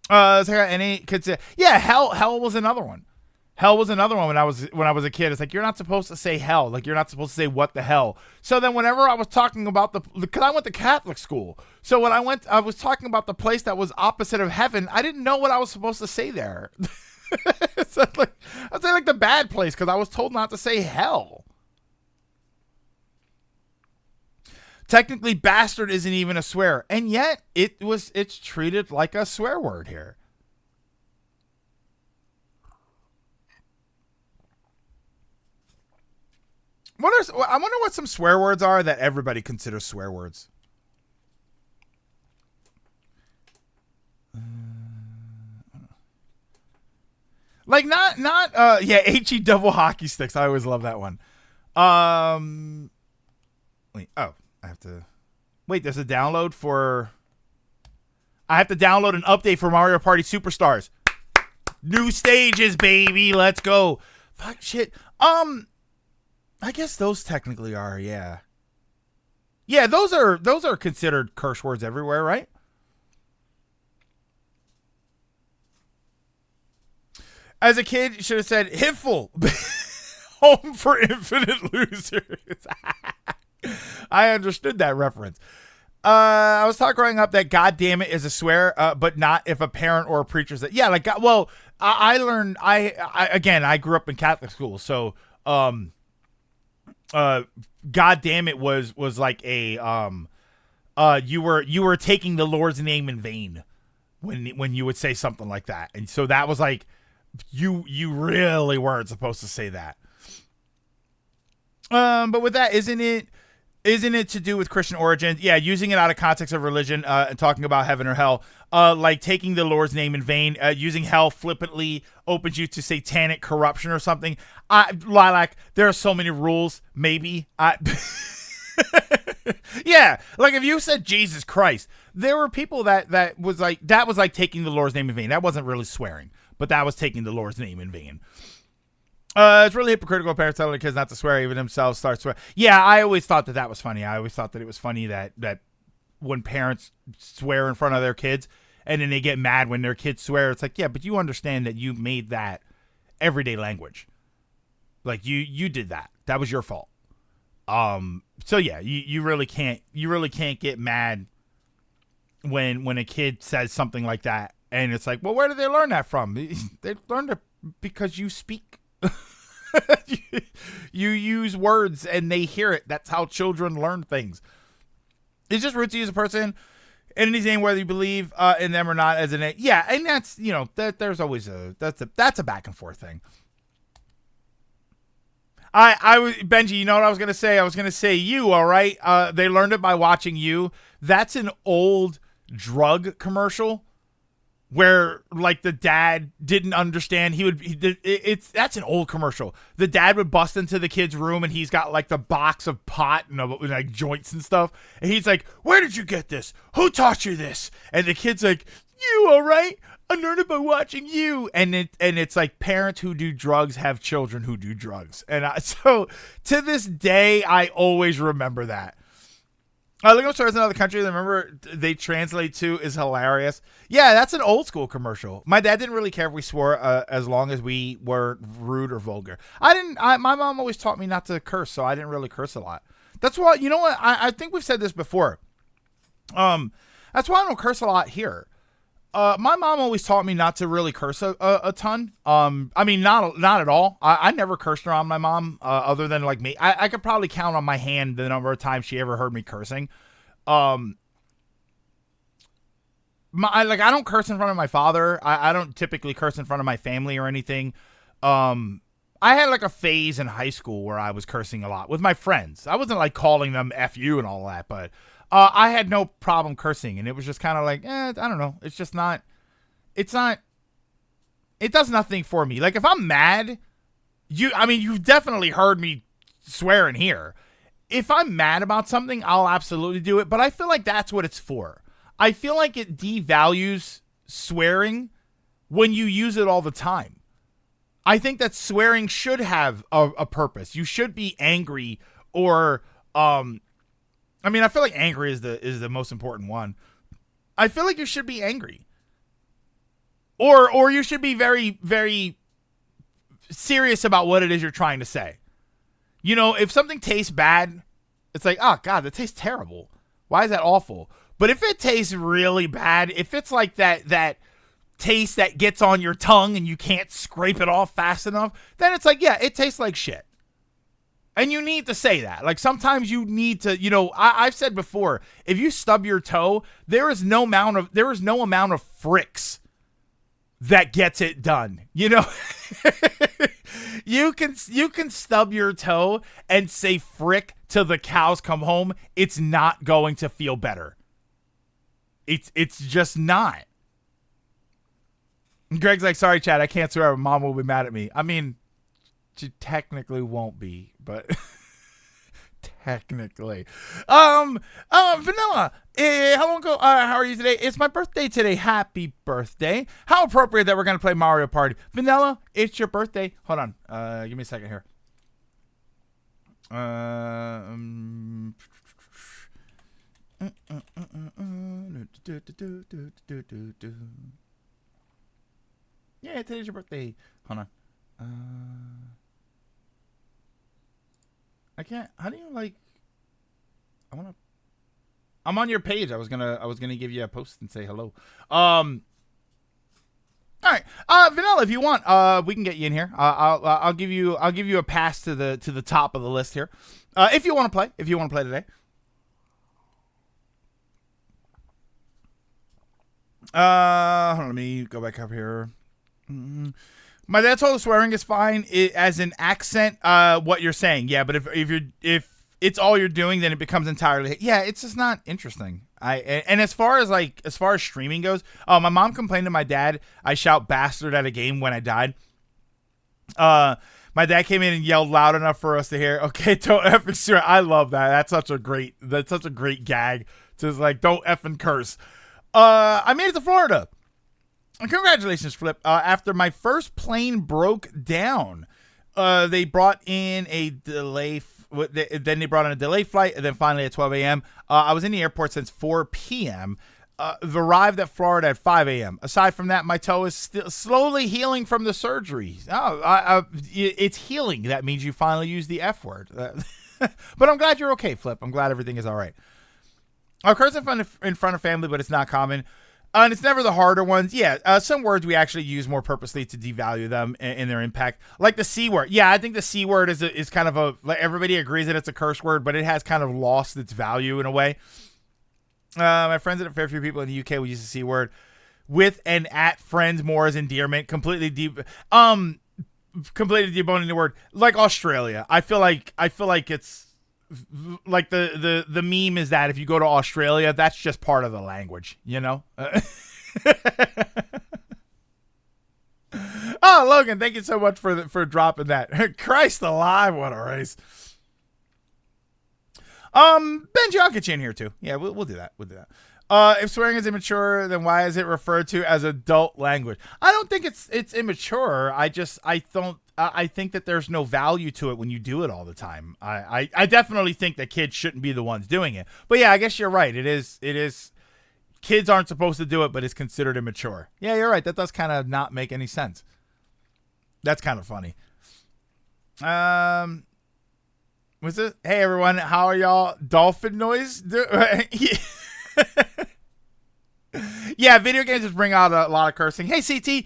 Any kids say, yeah, hell was another one. Hell was another one when I was a kid. It's like, you're not supposed to say hell. Like, you're not supposed to say what the hell. So then whenever I was talking about because I went to Catholic school. So when I was talking about the place that was opposite of heaven, I didn't know what I was supposed to say there. So I'd say like the bad place because I was told not to say hell. Technically, bastard isn't even a swear, and yet it's treated like a swear word here. I wonder what some swear words are that everybody considers swear words. Like not HE double hockey sticks. I always love that one. Wait, I have to wait, there's a download for I have to download an update for Mario Party Superstars. New stages, baby. Let's go. Fuck shit. I guess those technically are, yeah. Yeah, those are considered curse words everywhere, right? As a kid, you should have said Hiffle. Home for infinite losers. I understood that reference. I was taught growing up that God damn it is a swear, but not if a parent or a preacher said, yeah, like, well, I learned, I grew up in Catholic school, so, God damn it was like a, you were taking the Lord's name in vain when you would say something like that. And so that was like, you really weren't supposed to say that. But with that, isn't it to do with Christian origins? Yeah, using it out of context of religion, and talking about heaven or hell, like taking the Lord's name in vain, using hell flippantly opens you to satanic corruption or something. Lilac, there are so many rules. Maybe Yeah, like if you said Jesus Christ, there were people that was like taking the Lord's name in vain. That wasn't really swearing, but that was taking the Lord's name in vain. It's really hypocritical. Parents telling their kids not to swear, even themselves start swearing. Yeah, I always thought that was funny. I always thought that it was funny that when parents swear in front of their kids, and then they get mad when their kids swear. It's like, yeah, but you understand that you made that everyday language. Like you did that. That was your fault. So yeah, you really can't get mad when a kid says something like that, and it's like, well, where did they learn that from? They learned it because you speak. You use words and they hear it. That's how children learn things. It's just rude to use a person in any name, whether you believe in them or not, as a name. Yeah, and that's, there's always that's a back and forth thing. I was Benji. You know what I was gonna say? I was gonna say you. All right. They learned it by watching you. That's an old drug commercial where like the dad didn't understand. That's an old commercial. The dad would bust into the kid's room and he's got like the box of pot and like joints and stuff. And he's like, "Where did you get this? Who taught you this?" And the kid's like, "You, all right? I learned it by watching you." And it's like parents who do drugs have children who do drugs. And so to this day, I always remember that. Looking up stores in another country, remember they translate to is hilarious. Yeah, that's an old school commercial. My dad didn't really care if we swore as long as we were rude or vulgar. My mom always taught me not to curse, so I didn't really curse a lot. That's why, you know what? I think we've said this before. That's why I don't curse a lot here. My mom always taught me not to really curse a ton. I mean, not at all. I never cursed around my mom, other than like me. I could probably count on my hand the number of times she ever heard me cursing. I don't curse in front of my father. I don't typically curse in front of my family or anything. I had like a phase in high school where I was cursing a lot with my friends. I wasn't like calling them F you and all that, but I had no problem cursing, and it was just kind of like, I don't know. It does nothing for me. Like if I'm mad, you've definitely heard me swear in here. If I'm mad about something, I'll absolutely do it, but I feel like that's what it's for. I feel like it devalues swearing when you use it all the time. I think that swearing should have a purpose. You should be angry or, I feel like angry is the most important one. I feel like you should be angry. Or you should be very, very serious about what it is you're trying to say. If something tastes bad, it's like, oh, God, that tastes terrible. Why is that awful? But if it tastes really bad, if it's like that taste that gets on your tongue and you can't scrape it off fast enough, then it's like, yeah, it tastes like shit. And you need to say that. Like sometimes you need to, I've said before, if you stub your toe, there is no amount of fricks that gets it done. You can stub your toe and say frick till the cows come home. It's not going to feel better. It's just not. Greg's like, sorry, Chad, I can't swear. Mom will be mad at me. I mean, she technically won't be, but technically. Vanilla, how are you today? It's my birthday today. Happy birthday. How appropriate that we're going to play Mario Party. Vanilla, it's your birthday. Hold on. Give me a second here. Yeah, today's your birthday. Hold on. I can't. How do you like? I'm on your page. I was gonna give you a post and say hello. All right, Vanilla, if you want, we can get you in here. I'll give you a pass to the top of the list here. If you want to play today. Hold on, let me go back up here. My dad told us swearing is fine as an accent. What you're saying, yeah, but if it's all you're doing, then it becomes entirely, yeah, it's just not interesting. And as far as streaming goes, my mom complained to my dad I shout bastard at a game when I died. My dad came in and yelled loud enough for us to hear. Okay, don't effing swear. I love that. That's such a great gag. Just like, don't effing curse. I made it to Florida. Congratulations, Flip. After my first plane broke down, they brought in a delay. Then they brought in a delay flight, and then finally at 12 a.m. I was in the airport since 4 p.m. Arrived at Florida at 5 a.m. Aside from that, my toe is still slowly healing from the surgery. It's healing. That means you finally used the F word. But I'm glad you're okay, Flip. I'm glad everything is all right. Occurs in front of family, but it's not common. And it's never the harder ones. Yeah, some words we actually use more purposely to devalue them in their impact. Like the C word. Yeah, I think the C word is kind of like everybody agrees that it's a curse word, but it has kind of lost its value in a way. My friends and a fair few people in the UK will use the C word with and at friends more as endearment. Completely deboning the word. Like Australia. I feel like it's like the meme is that if you go to Australia, that's just part of the language, you know? Oh, Logan, thank you so much for dropping that. Christ alive, what a race. Benji, I'll get you in here too. Yeah, we'll do that. We'll do that. If swearing is immature, then why is it referred to as adult language? I don't think it's immature. I think that there's no value to it when you do it all the time. I definitely think that kids shouldn't be the ones doing it. But yeah, I guess you're right. It is. Kids aren't supposed to do it, but it's considered immature. Yeah, you're right. That does kind of not make any sense. That's kind of funny. Was it? Hey everyone, how are y'all? Dolphin noise? Yeah, video games just bring out a lot of cursing. Hey CT,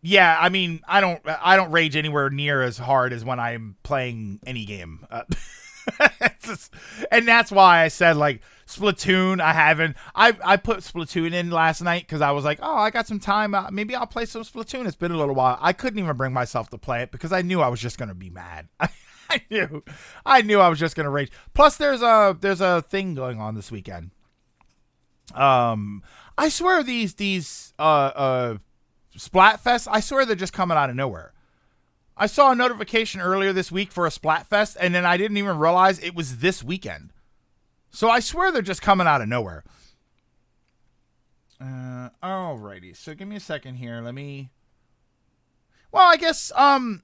yeah, I mean, I don't rage anywhere near as hard as when I'm playing any game. And that's why I said like Splatoon. I put Splatoon in last night because I was like, oh, I got some time. Maybe I'll play some Splatoon. It's been a little while. I couldn't even bring myself to play it because I knew I was just gonna be mad. I knew I was just gonna rage. Plus, there's a thing going on this weekend. I swear these Splatfest, I swear they're just coming out of nowhere. I saw a notification earlier this week for a Splatfest, and then I didn't even realize it was this weekend. So I swear they're just coming out of nowhere. Alrighty. So give me a second here. Well, I guess, all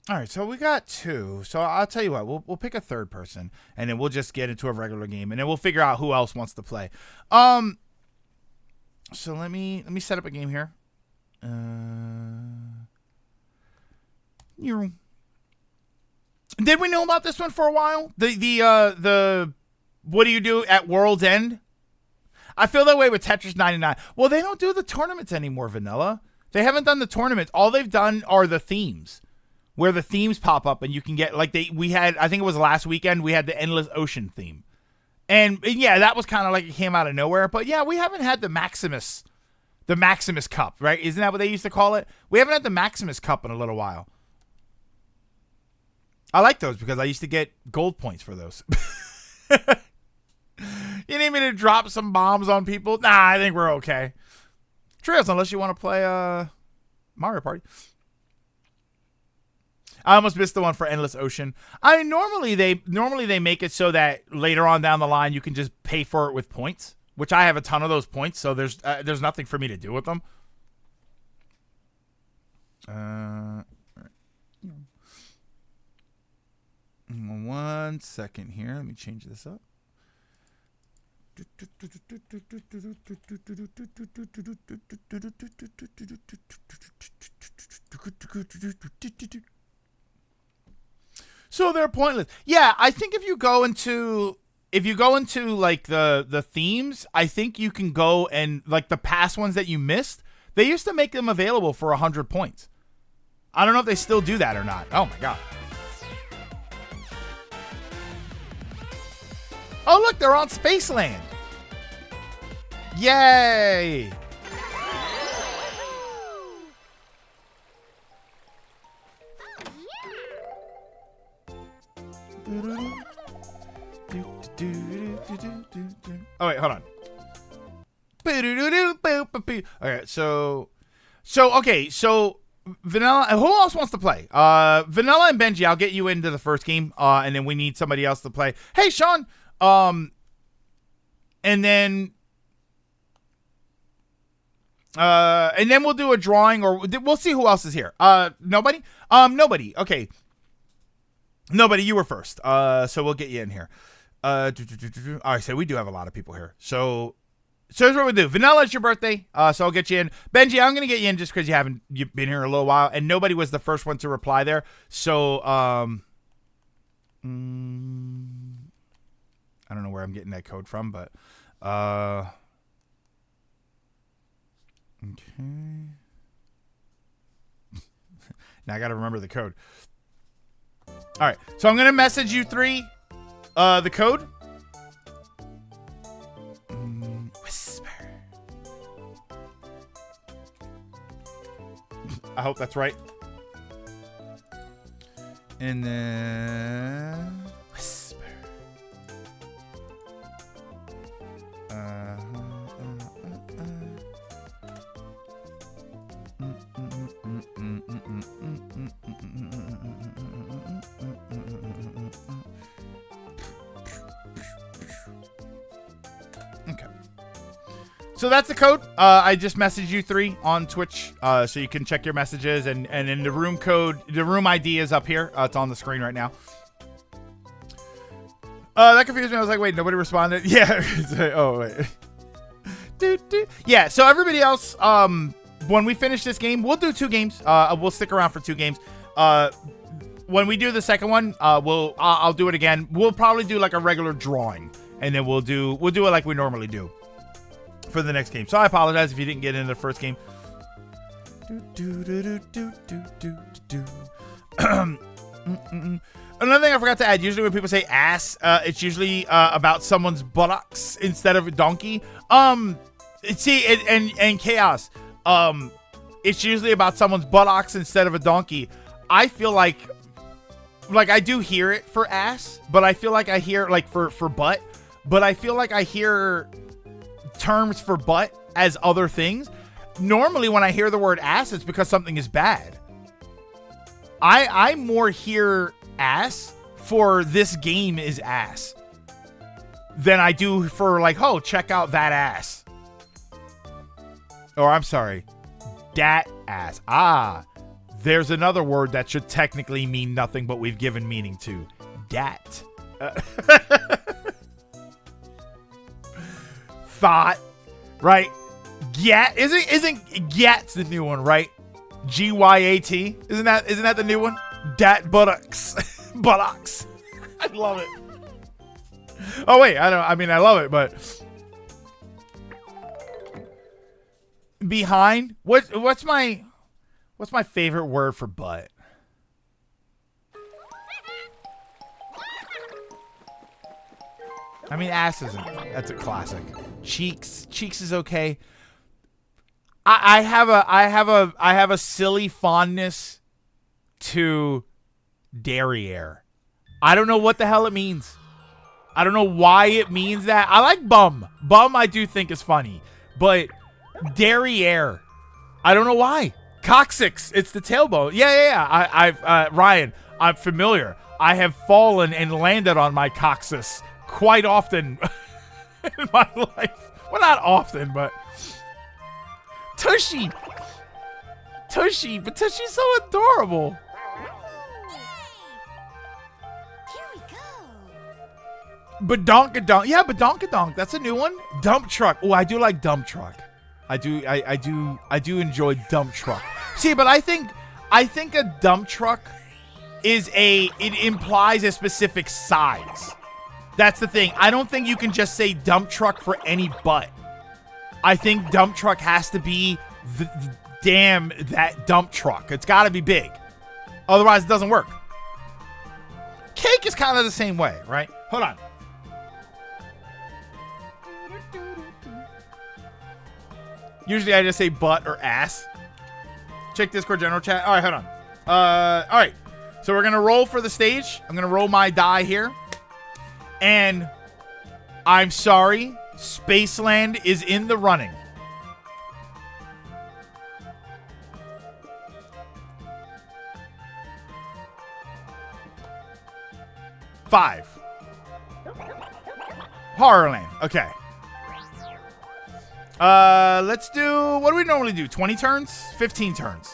right, so we got two. So I'll tell you what, we'll pick a third person, and then we'll just get into a regular game, and then we'll figure out who else wants to play. So let me set up a game here. Did we know about this one for a while? The what do you do at World's End? I feel that way with Tetris 99. Well, they don't do the tournaments anymore, Vanilla. They haven't done the tournaments. All they've done are the themes, where the themes pop up and you can get like we had, I think it was last weekend, we had the Endless Ocean theme. And yeah, that was kind of like it came out of nowhere. But yeah, we haven't had the Maximus Cup, right? Isn't that what they used to call it? We haven't had the Maximus Cup in a little while. I like those because I used to get gold points for those. You need me to drop some bombs on people? Nah, I think we're okay. Trails, unless you want to play Mario Party. I almost missed the one for Endless Ocean. Normally they make it so that later on down the line you can just pay for it with points, which I have a ton of those points, so there's nothing for me to do with them. One second here. Let me change this up. So they're pointless. Yeah, I think if you go into like the themes, I think you can go and like the past ones that you missed, they used to make them available for 100 points. I don't know if they still do that or not. Oh my god. Oh look, they're on Spaceland. Yay! Oh wait, hold on. Okay, so Vanilla. Who else wants to play? Vanilla and Benji. I'll get you into the first game. And then we need somebody else to play. Hey, Sean. And then we'll do a drawing, or we'll see who else is here. Nobody. Nobody. Okay. Nobody. You were first. So we'll get you in here. All right. So we do have a lot of people here. So here's what we do. Vanilla, it's your birthday, so I'll get you in. Benji, I'm gonna get you in just because you've been here a little while, and nobody was the first one to reply there. So I don't know where I'm getting that code from, but okay. Now I gotta remember the code. All right, so I'm gonna message you three the code. I hope that's right. And then whisper. Okay. So that's the code. I just messaged you three on Twitch, so you can check your messages, and then the room code, the room ID is up here. It's on the screen right now. That confused me. I was like, wait, nobody responded. Yeah. Oh wait. Yeah. So everybody else, when we finish this game, we'll do 2 games. We'll stick around for 2 games. When we do the second one, I'll do it again. We'll probably do like a regular drawing, and then we'll do it like we normally do for the next game. So I apologize if you didn't get into the first game. Another thing I forgot to add, usually when people say ass, it's usually about someone's buttocks instead of a donkey. See, and chaos, it's usually about someone's buttocks instead of a donkey. I feel like I do hear it for ass, but I feel like I hear like for butt, but I feel like I hear terms for butt as other things. Normally when I hear the word ass, it's because something is bad. I more hear ass for this game is ass than I do for like, oh, check out that ass. Or I'm sorry, dat ass. Ah, there's another word that should technically mean nothing, but we've given meaning to. Dat. Thought, right? Gyat isn't Gyat's the new one, right? Gyat, isn't that the new one? Dat buttocks. Buttocks. I love it. Oh wait, I love it, but behind, what's my favorite word for butt? I mean, ass isn't. That's a classic. Cheeks is okay. I have a silly fondness to derriere. I don't know what the hell it means. I don't know why it means that. I like bum. Bum I do think is funny, but derriere, I don't know why. Coccyx, it's the tailbone. Yeah. Ryan, I'm familiar. I have fallen and landed on my coccyx quite often in my life. Well, not often, but Tushy, but Tushy's so adorable. Badonkadonk. Yeah, Badonkadonk. That's a new one. Dump truck. Oh, I do like dump truck. I do enjoy dump truck. See, but I think a dump truck it implies a specific size. That's the thing. I don't think you can just say dump truck for any butt. I think dump truck has to be that dump truck. It's got to be big. Otherwise, it doesn't work. Cake is kind of the same way, right? Hold on. Usually I just say butt or ass. Check Discord general chat. All right, hold on. All right. So we're going to roll for the stage. I'm going to roll my die here. And I'm sorry, Spaceland is in the running. 5. Horrorland. Okay. Let's do, what do we normally do? 20 turns? 15 turns.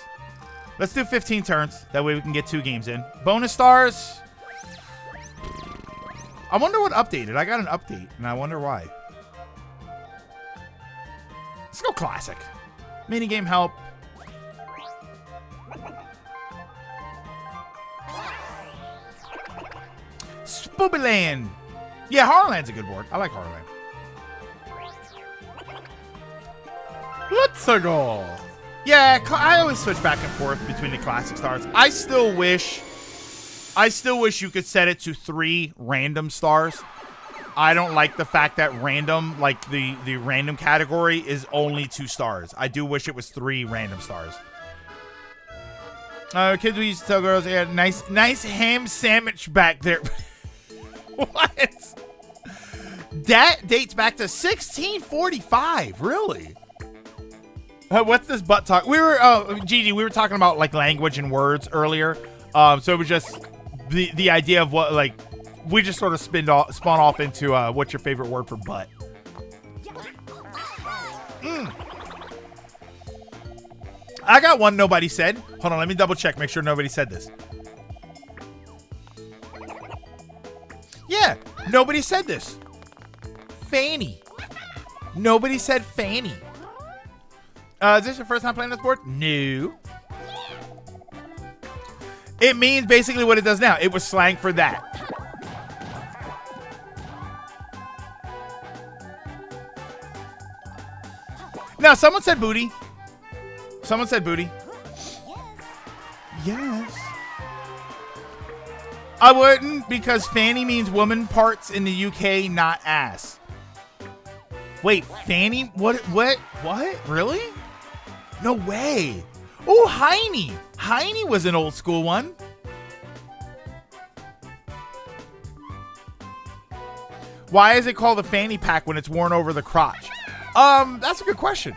Let's do 15 turns. That way we can get 2 games in. Bonus stars. I wonder what updated. I got an update, and I wonder why. Let's go classic. Minigame help. Spoobyland. Yeah, Horrorland's a good board. I like Horrorland. Let's go. Yeah, I always switch back and forth between the classic stars. I still wish you could set it to 3 random stars. I don't like the fact that random, like the random category, is only 2 stars. I do wish it was 3 random stars. Kids, we used to tell girls, yeah, nice ham sandwich back there. What? That dates back to 1645. Really? What's this butt talk? We were, Gigi, we were talking about like language and words earlier. So it was just the idea of what, like, we just sort of spawn off into what's your favorite word for butt. I got one nobody said. Hold on, let me double check, make sure nobody said this. Yeah, nobody said this. Fanny. Nobody said fanny. Is this your first time playing this board? No. It means basically what it does now. It was slang for that. Now, someone said booty. Someone said booty. Yes. I wouldn't, because fanny means woman parts in the UK, not ass. Wait, fanny? What? Really? No way. Oh, Heine. Heine was an old school one. Why is it called a fanny pack when it's worn over the crotch? That's a good question.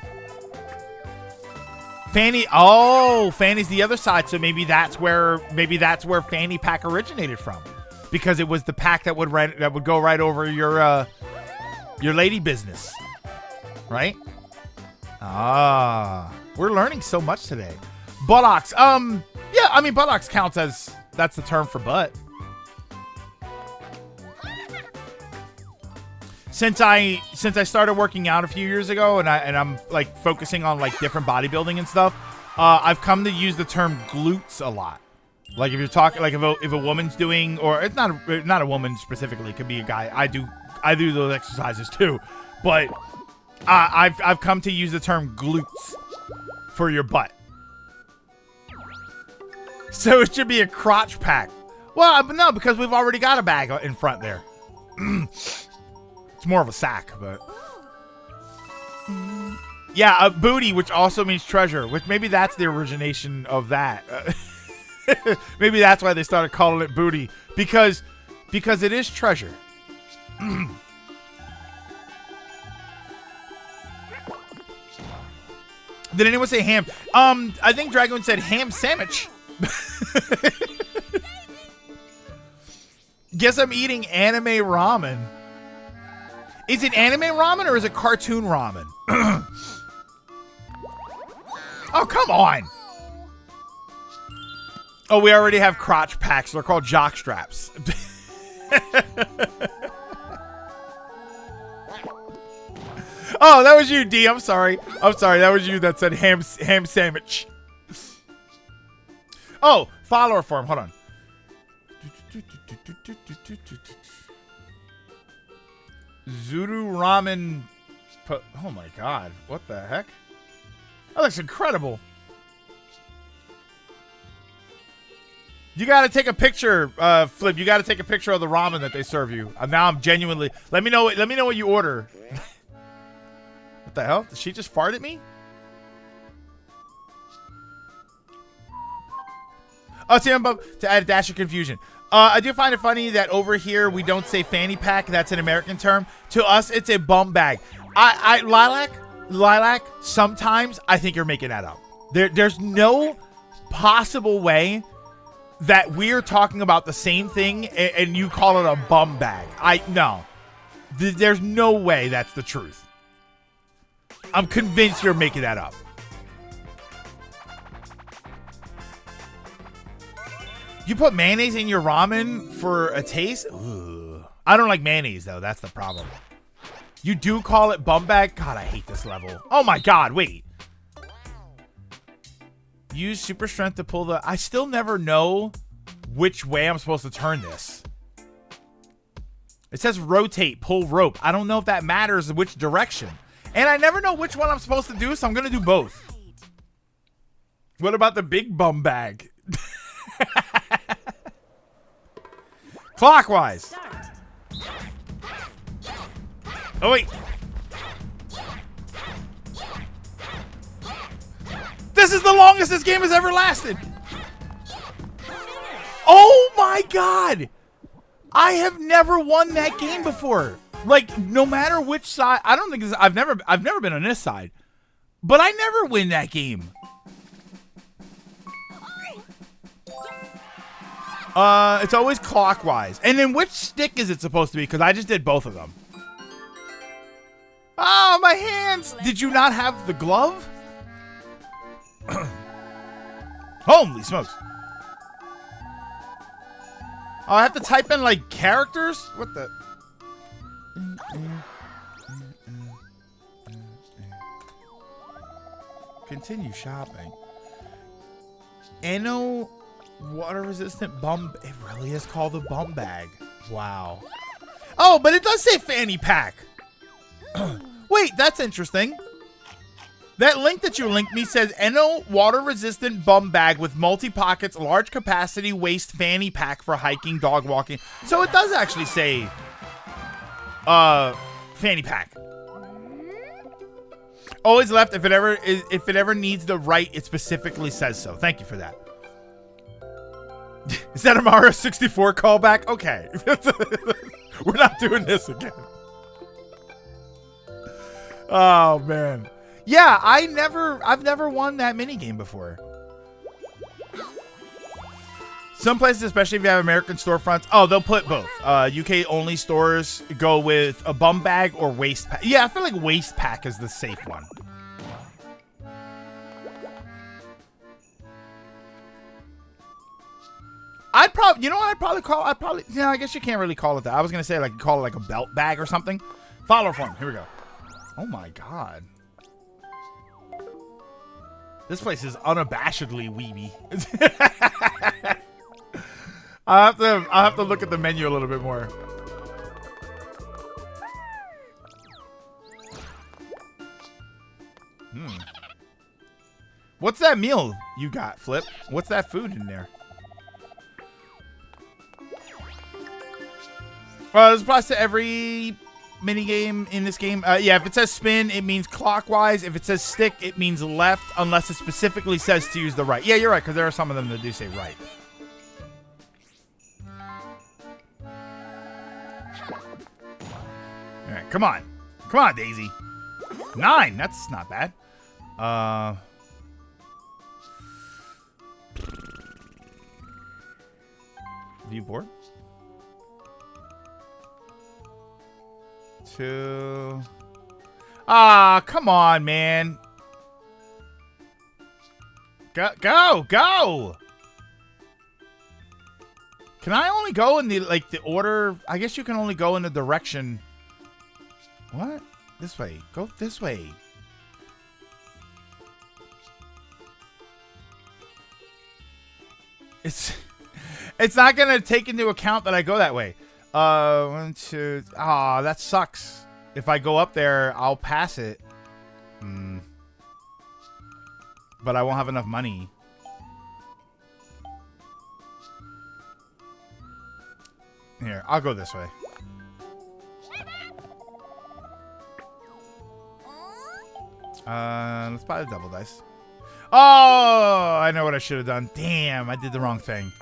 Fanny, oh, fanny's the other side, so maybe that's where fanny pack originated from, because it was the pack that would go right over your lady business, right? Ah, we're learning so much today. Buttocks, yeah, I mean buttocks counts as, that's the term for butt. Since I started working out a few years ago, and I'm like focusing on like different bodybuilding and stuff, I've come to use the term glutes a lot. Like if you're talking, like if a woman's doing, or it's not a woman specifically, it could be a guy. I do those exercises too, but I've come to use the term glutes for your butt. So it should be a crotch pack. Well, no, because we've already got a bag in front there. It's more of a sack, but yeah, a booty, which also means treasure, which maybe that's the origination of that. Maybe that's why they started calling it booty, because it is treasure. Did anyone say ham? I think Dragon said ham sandwich. Guess I'm eating anime ramen. Is it anime ramen or is it cartoon ramen? Oh, come on. Oh, we already have crotch packs. They're called jock straps. Oh, that was you, D. I'm sorry. That was you that said ham sandwich. Oh, follower form. Hold on. Zuru ramen. Oh my god. What the heck? That looks incredible. You gotta take a picture, Flip. You gotta take a picture of the ramen that they serve you. Now I'm genuinely. Let me know what you order. What the hell? Did she just fart at me? Oh, see, I'm about to add a dash of confusion. I do find it funny that over here we don't say fanny pack. That's an American term. To us, it's a bum bag. Lilac. Sometimes I think you're making that up. There's no possible way that we're talking about the same thing and you call it a bum bag. No. There's no way that's the truth. I'm convinced you're making that up. You put mayonnaise in your ramen for a taste? Ugh. I don't like mayonnaise, though. That's the problem. You do call it bum bag? God, I hate this level. Oh, my God. Wait. Use super strength to pull the... I still never know which way I'm supposed to turn this. It says rotate, pull rope. I don't know if that matters which direction. And I never know which one I'm supposed to do, so I'm going to do both. What about the big bum bag? Clockwise. Oh, wait. This is the longest this game has ever lasted. Oh, my God. I have never won that game before. Like, no matter which side. I don't think this, I've never been on this side. But I never win that game. It's always clockwise. And then which stick is it supposed to be? Because I just did both of them. Oh, my hands. Did you not have the glove? Holy smokes. Oh, I have to type in, like, characters? What the? Continue shopping. Eno water resistant bum. It really is called a bum bag. Wow. Oh, but it does say fanny pack. Wait, that's interesting. That link that you linked me says Eno water resistant bum bag with multi pockets, large capacity waist fanny pack for hiking, dog walking. So it does actually say fanny pack. Always left if it ever needs the right, it specifically says so. Thank you for that. Is that a Mario 64 callback? Okay. We're not doing this again. Oh man. Yeah, I've never won that minigame before. Some places, especially if you have American storefronts, oh, they'll put both. UK only stores go with a bum bag or waist pack. Yeah, I feel like waist pack is the safe one. I'd probably, you know what I'd probably call? I guess you can't really call it that. I was going to say, like, call it like a belt bag or something. Follow form. Here we go. Oh my God. This place is unabashedly weeby. I'll have to look at the menu a little bit more. What's that meal you got, Flip? What's that food in there? This applies to every minigame in this game. Yeah, if it says spin, it means clockwise. If it says stick, it means left, unless it specifically says to use the right. Yeah, you're right, because there are some of them that do say right. All right, come on. Come on, Daisy. 9, that's not bad. Are you bored? 2. Ah, come on, man. Go! Can I only go in the, like, the order? I guess you can only go in the direction. What? This way. Go this way. It's not gonna take into account that I go that way. 1, 2. Ah, that sucks. If I go up there, I'll pass it. But I won't have enough money. Here, I'll go this way. Let's buy the double dice. Oh, I know what I should have done. Damn, I did the wrong thing.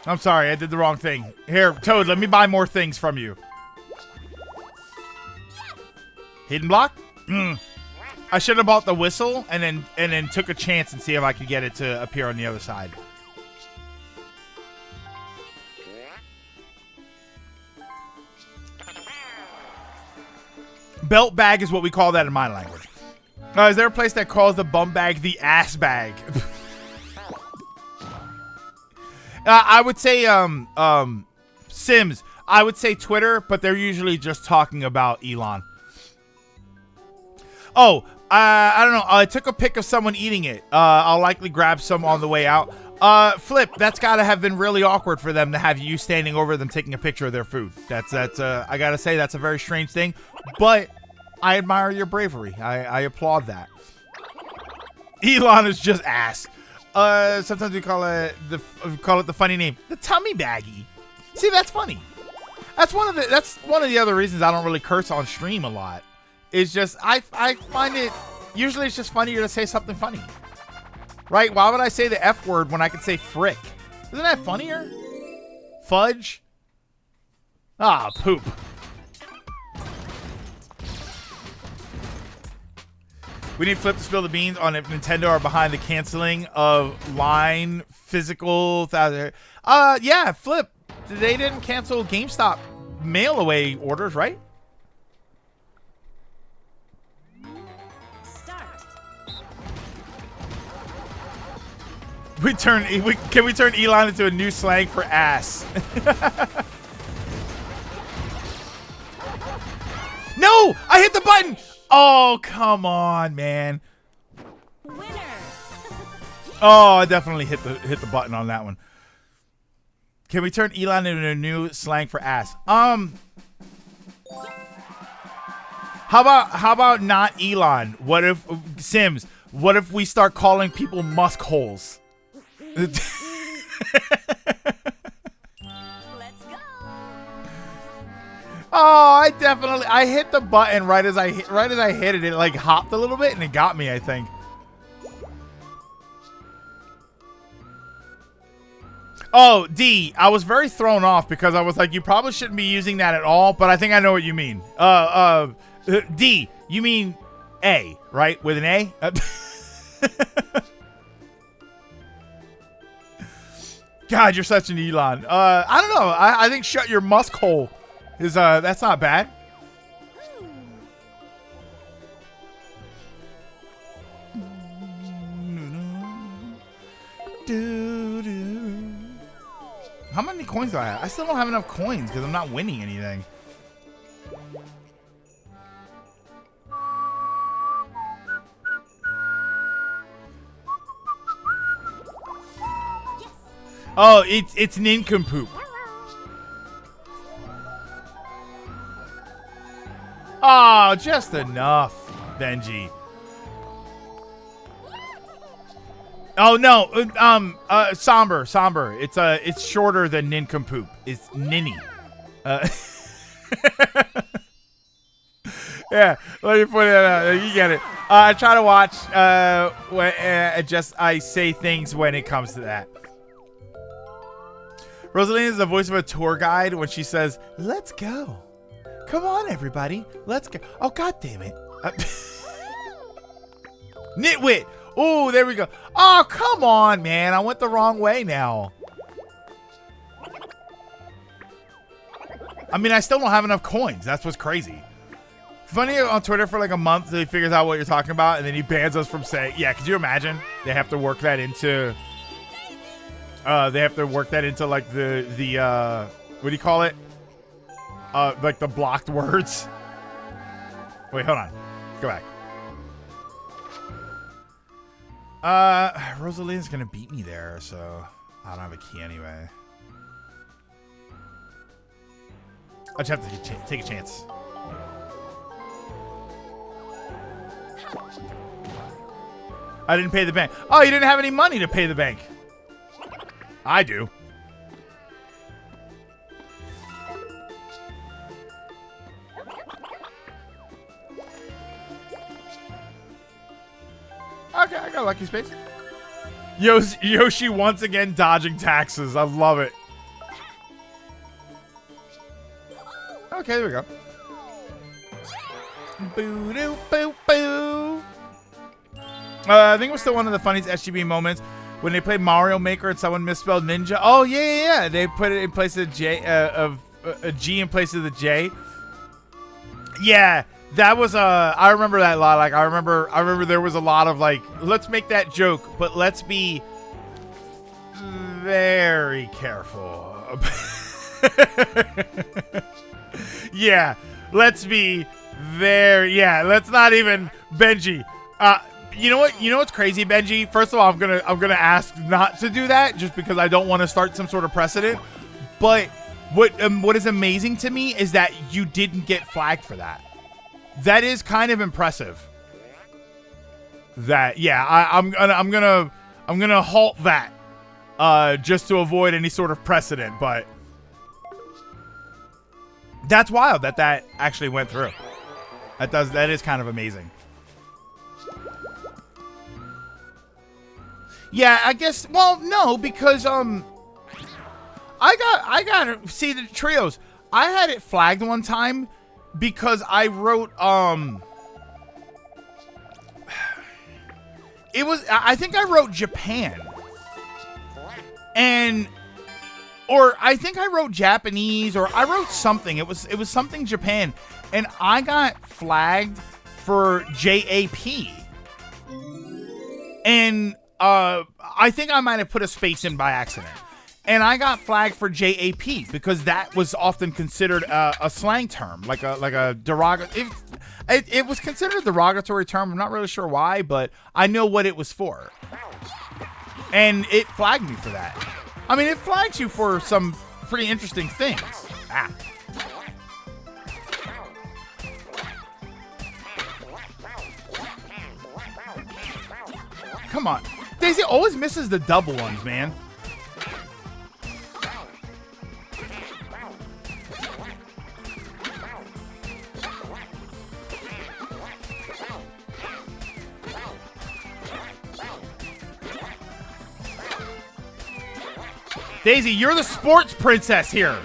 I'm sorry, I did the wrong thing. Here, Toad, let me buy more things from you. Hidden block? I should have bought the whistle and then took a chance and see if I could get it to appear on the other side. Belt bag is what we call that in my language. Is there a place that calls the bum bag the ass bag? I would say Sims. I would say Twitter, but they're usually just talking about Elon. Oh, I don't know. I took a pic of someone eating it. I'll likely grab some on the way out. Flip, that's gotta have been really awkward for them to have you standing over them taking a picture of their food. That's I gotta say that's a very strange thing, but I admire your bravery. I applaud that. Elon is just ass. Sometimes we call it the funny name, the tummy baggie. See, that's funny. That's one of the other reasons I don't really curse on stream a lot. It's just I find it usually it's just funnier to say something funny. Right? Why would I say the F word when I could say frick? Isn't that funnier? Fudge? Ah, poop. We need Flip to spill the beans on if Nintendo are behind the canceling of line physical thousand. Yeah, Flip. They didn't cancel GameStop mail away orders, right? Can we turn Elon into a new slang for ass? No! I hit the button! Oh, come on, man. Winner. Oh, I definitely hit the button on that one. Can we turn Elon into a new slang for ass? How about not Elon? What if Sims? What if we start calling people musk holes? Let's go. Oh, I hit the button right as I hit it. It like hopped a little bit and it got me, I think. Oh, D, I was very thrown off because I was like, you probably shouldn't be using that at all, but I think I know what you mean. D, you mean A, right? With an A? God, you're such an Elon. I don't know. I think shut your musk hole is that's not bad. How many coins do I have? I still don't have enough coins because I'm not winning anything. Oh, it's nincompoop. Oh, just enough, Benji. Oh no, somber. It's shorter than nincompoop. It's ninny. Yeah, let me point it out. You get it. I try to watch. I say things when it comes to that. Rosalina is the voice of a tour guide when she says, "Let's go. Come on, everybody. Let's go." Oh, God damn it. Nitwit. Oh, there we go. Oh, come on, man. I went the wrong way now. I mean, I still don't have enough coins. That's what's crazy. Funny on Twitter for like a month, he figures out what you're talking about, and then he bans us from saying, yeah, could you imagine? They have to work that into... like the what do you call it? Like the blocked words. Wait, hold on. Go back. Rosalina's gonna beat me there, so I don't have a key anyway. I just have to take a chance. I didn't pay the bank. Oh, you didn't have any money to pay the bank. I do. Okay, I got lucky space. Yoshi once again dodging taxes. I love it. Okay, there we go. Boo doo boo boo. I think it was still one of the funniest SGB moments when they played Mario Maker and someone misspelled ninja. Oh yeah. They put it in place of J of a G in place of the J. Yeah, That was I remember that a lot. Like I remember there was a lot of like, let's make that joke, but let's be very careful. Yeah, let's be very, yeah, let's not even Benji. You know what? You know what's crazy, Benji? First of all, I'm gonna ask not to do that just because I don't want to start some sort of precedent. But what is amazing to me is that you didn't get flagged for that. That is kind of impressive. That, yeah, I'm gonna halt that just to avoid any sort of precedent. But that's wild that actually went through. That is kind of amazing. Yeah, I guess. Well, no, because I got see the trios. I had it flagged one time because I wrote it was, I think I wrote Japan, or I think I wrote Japanese, or I wrote something. It was something Japan, and I got flagged for JAP, and I think I might have put a space in by accident, and I got flagged for JAP because that was often considered a slang term, like a derogatory. It was considered a derogatory term. I'm not really sure why, but I know what it was for, and it flagged me for that. I mean, it flags you for some pretty interesting things. Come on. Daisy always misses the double ones, man. Daisy, you're the sports princess here.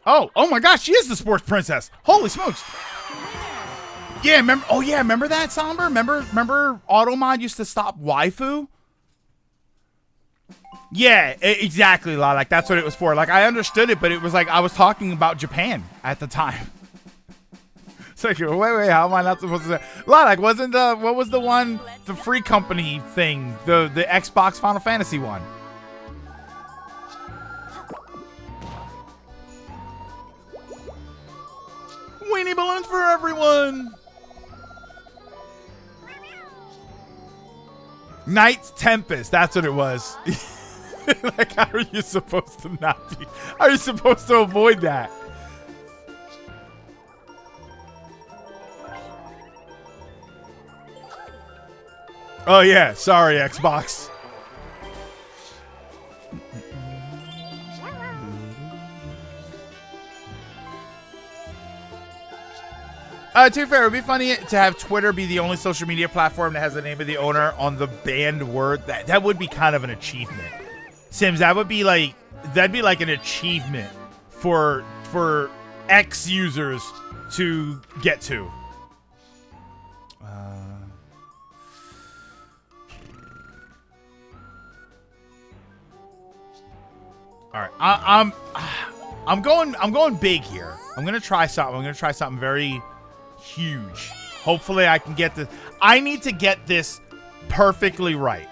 Oh my gosh, she is the sports princess. Holy smokes. Yeah, remember that, Somber? Remember Automod used to stop waifu? Yeah, exactly, like that's what it was for. Like I understood it, but it was like I was talking about Japan at the time. It's like, wait, how am I not supposed to say? Like, wasn't what was the one, the Free Company thing, the Xbox Final Fantasy one? Weenie balloons for everyone. Knight's Tempest, that's what it was. Like, how are you supposed to not be? How are you supposed to avoid that? Oh yeah, sorry Xbox. To be fair, it would be funny to have Twitter be the only social media platform that has the name of the owner on the banned word. That would be kind of an achievement. Sims, that'd be like an achievement for X users to get to. All right, I'm going big here. I'm gonna try something. I'm gonna try something very huge. Hopefully, I can get this. I need to get this perfectly right.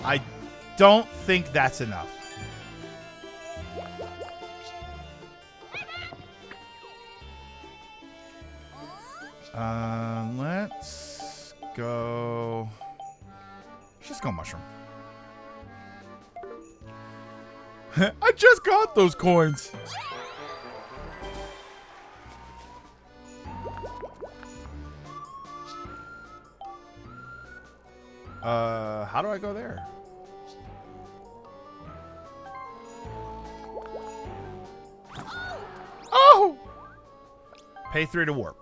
I don't think that's enough. Let's go. Let's just go mushroom. I just got those coins. How do I go there? Oh! Pay 3 to warp.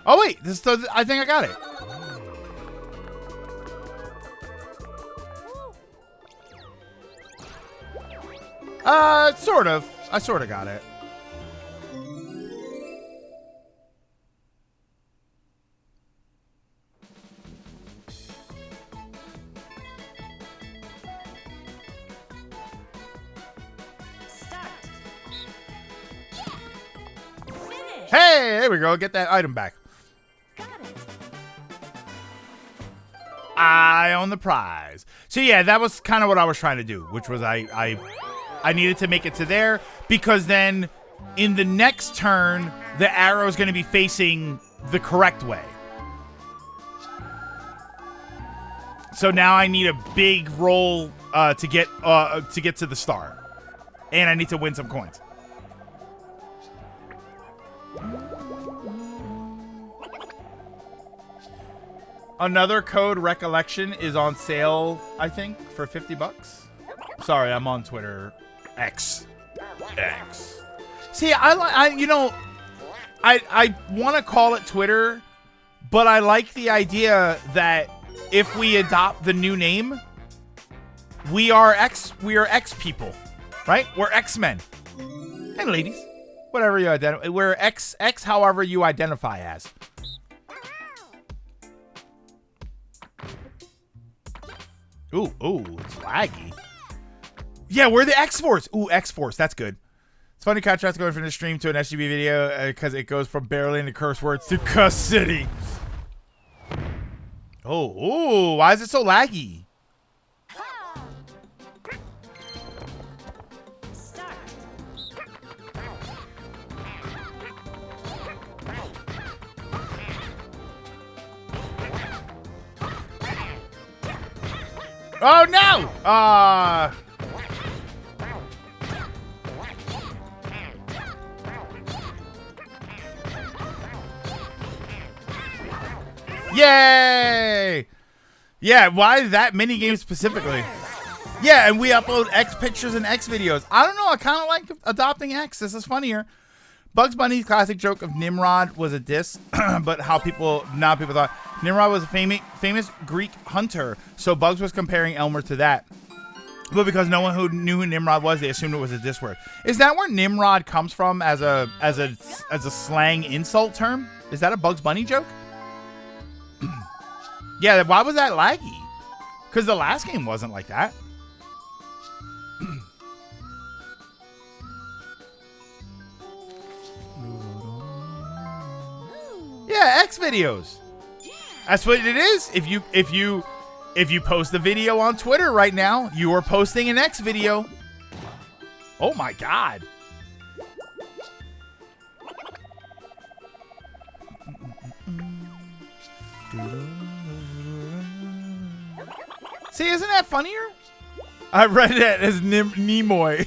Oh wait, I think I got it. Sort of. I sort of got it. Hey, there we go. Get that item back. Got it. I own the prize. So yeah, that was kind of what I was trying to do, which was I needed to make it to there because then in the next turn, the arrow is going to be facing the correct way. So now I need a big roll to get to the star, and I need to win some coins. Another code recollection is on sale, I think, for $50. Sorry, I'm on Twitter. X. See, I want to call it Twitter, but I like the idea that if we adopt the new name, we are X people, right? We're X-Men and ladies, whatever you identify. We're X, however you identify as. Ooh, it's laggy. Yeah, we're the X-Force. Ooh, X-Force, that's good. It's funny contrast going from the stream to an SGB video because it goes from barely into curse words to cuss city. Oh, why is it so laggy? Start. Oh no! Yay! Yeah, why that mini game specifically? Yeah, and we upload X pictures and X videos. I don't know, I kind of like adopting X. This is funnier. Bugs Bunny's classic joke of Nimrod was a diss, but people thought Nimrod was a famous Greek hunter, so Bugs was comparing Elmer to that. But because no one who knew who Nimrod was, they assumed it was a diss word. Is that where Nimrod comes from as a slang insult term? Is that a Bugs Bunny joke? Yeah, why was that laggy? Because the last game wasn't like that. Yeah, X videos. That's what it is. If you post the video on Twitter right now, you are posting an X video. Oh my god. See, isn't that funnier? I read it as Nimoy.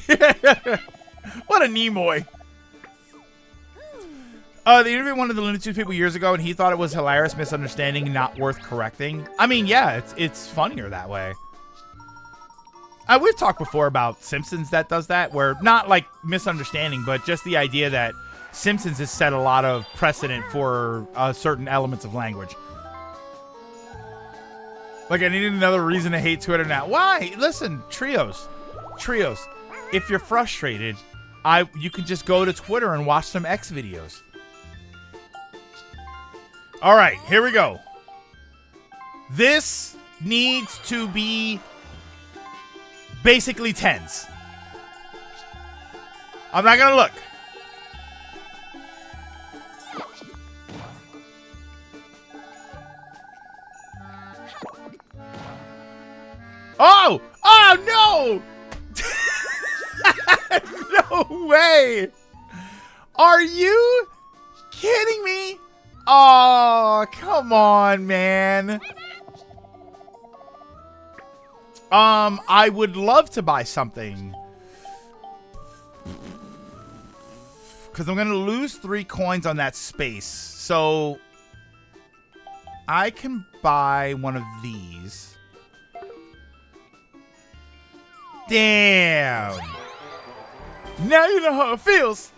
What a Nimoy. The interview one of the Looney Tunes people years ago, and he thought it was hilarious misunderstanding, not worth correcting. I mean, yeah, it's funnier that way. We've talked before about Simpsons that does that, where not like misunderstanding, but just the idea that Simpsons has set a lot of precedent for certain elements of language. Like, I needed another reason to hate Twitter now. Why? Listen, Trios. If you're frustrated, you can just go to Twitter and watch some X videos. All right, here we go. This needs to be basically tens. I'm not gonna look. Oh no! No way! Are you kidding me? Oh, come on, man. I would love to buy something. Because I'm going to lose 3 coins on that space. So I can buy one of these. Damn. Now you know how it feels.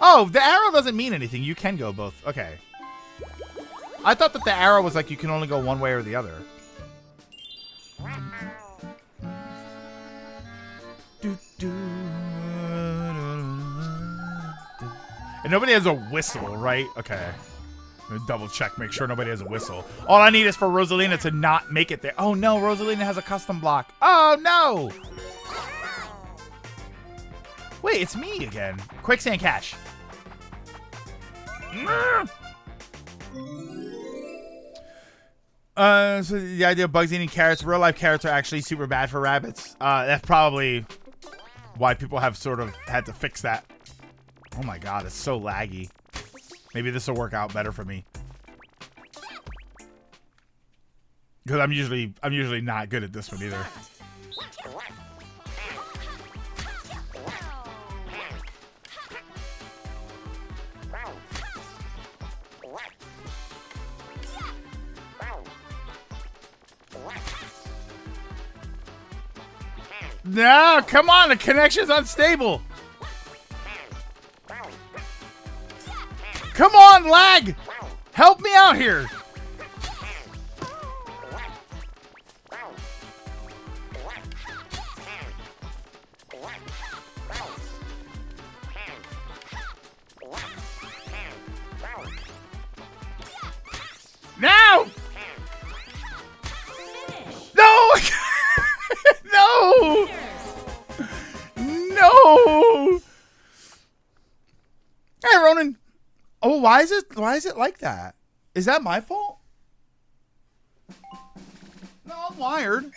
Oh, the arrow doesn't mean anything. You can go both. Okay. I thought that the arrow was like you can only go one way or the other. And nobody has a whistle, right? Okay. I'm gonna double check, make sure nobody has a whistle. All I need is for Rosalina to not make it there. Oh no, Rosalina has a custom block. Oh no! Wait, it's me again. Quicksand Cash. So the idea of bugs eating carrots, real life carrots are actually super bad for rabbits. That's probably why people have sort of had to fix that. Oh my god, it's so laggy. Maybe this will work out better for me. Because I'm usually not good at this one either. No, come on, the connection's unstable. Come on, lag! Help me out here! Now! No! No! No! Hey, Ronan. Oh, why is it like that? Is that my fault? No, I'm wired.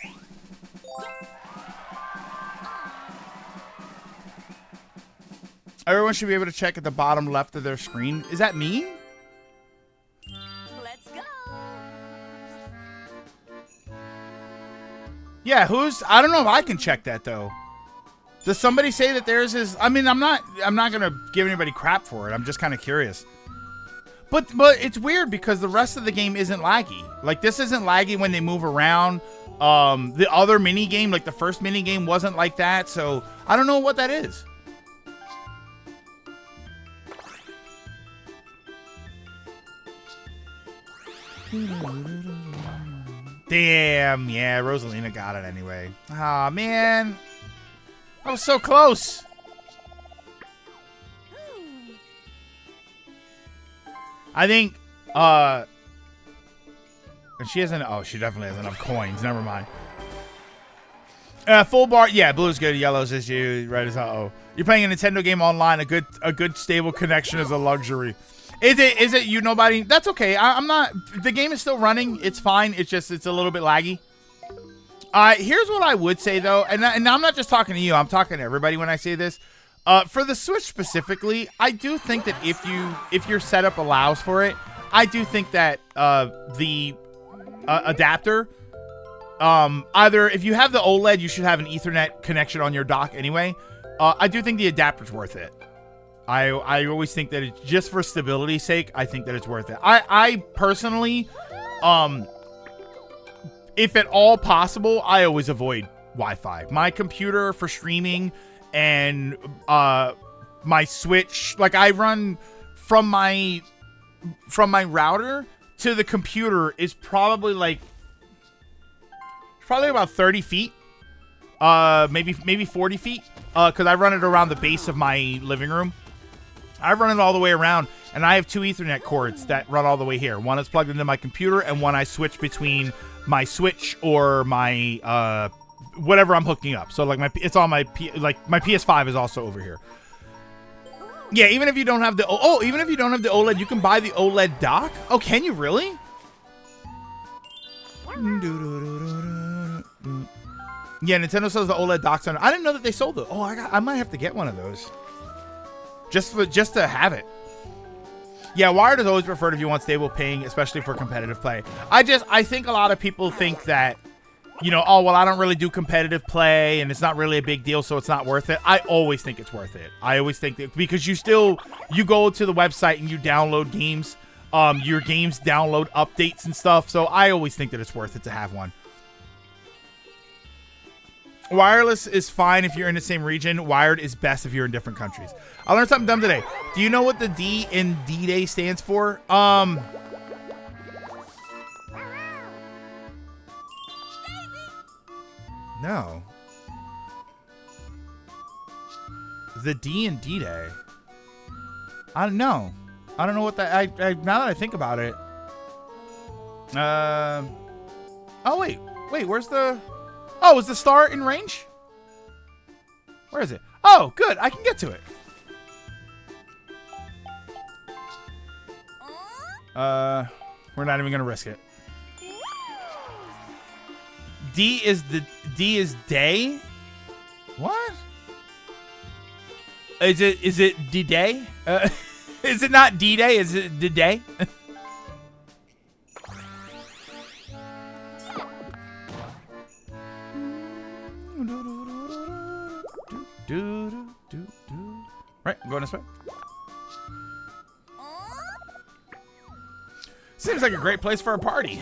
Everyone should be able to check at the bottom left of their screen. Is that me? Let's go. Yeah, I don't know if I can check that though. Does somebody say that theirs is? I mean, I'm not gonna give anybody crap for it. I'm just kind of curious. But it's weird because the rest of the game isn't laggy. Like this isn't laggy when they move around. The other mini game, like the first mini game, wasn't like that. So I don't know what that is. Damn, yeah, Rosalina got it anyway. Aw, man. I was so close. I think, and she hasn't, oh, she definitely has enough coins. Never mind. Full bar, yeah, blue's good, yellow's is you, red is uh-oh. You're playing a Nintendo game online, a good stable connection is a luxury. Is it you nobody? That's okay. I'm not, the game is still running. It's fine. It's just, it's a little bit laggy. Here's what I would say though, and I'm not just talking to you, I'm talking to everybody when I say this. For the Switch specifically, I do think that if your setup allows for it, I do think that the adapter, either if you have the OLED, you should have an Ethernet connection on your dock anyway. I do think the adapter's worth it. I always think that it's just for stability's sake. I think that it's worth it. I personally, if at all possible, I always avoid Wi-Fi. My computer for streaming and my Switch, like I run from my router to the computer is probably about 30 feet, maybe 40 feet, because I run it around the base of my living room. I run it all the way around, and I have 2 Ethernet cords that run all the way here. One is plugged into my computer, and one I switch between my Switch or my whatever I'm hooking up. So like my PS5 is also over here. Yeah, even if you don't have the OLED, you can buy the OLED dock. Oh, can you really? Yeah, Nintendo sells the OLED docks on. I didn't know that they sold it. Oh, I might have to get one of those. Just to have it. Yeah, wired is always preferred if you want stable ping, especially for competitive play. I think a lot of people think that, you know, oh, well, I don't really do competitive play and it's not really a big deal, so it's not worth it. I always think it's worth it. I always think that because you go to the website and you download games, your games download updates and stuff. So I always think that it's worth it to have one. Wireless is fine if you're in the same region. Wired is best if you're in different countries. I learned something dumb today. Do you know what the D in D-Day stands for? No. The D and D-Day. I don't know. I don't know what that. I now that I think about it. Oh wait. Where's the? Oh, is the star in range? Where is it? Oh, good. I can get to it. We're not even gonna risk it. D is day. What? Is it D-Day? Is it not D-Day? Is it D-Day? Right, I'm going this way. Seems like a great place for a party.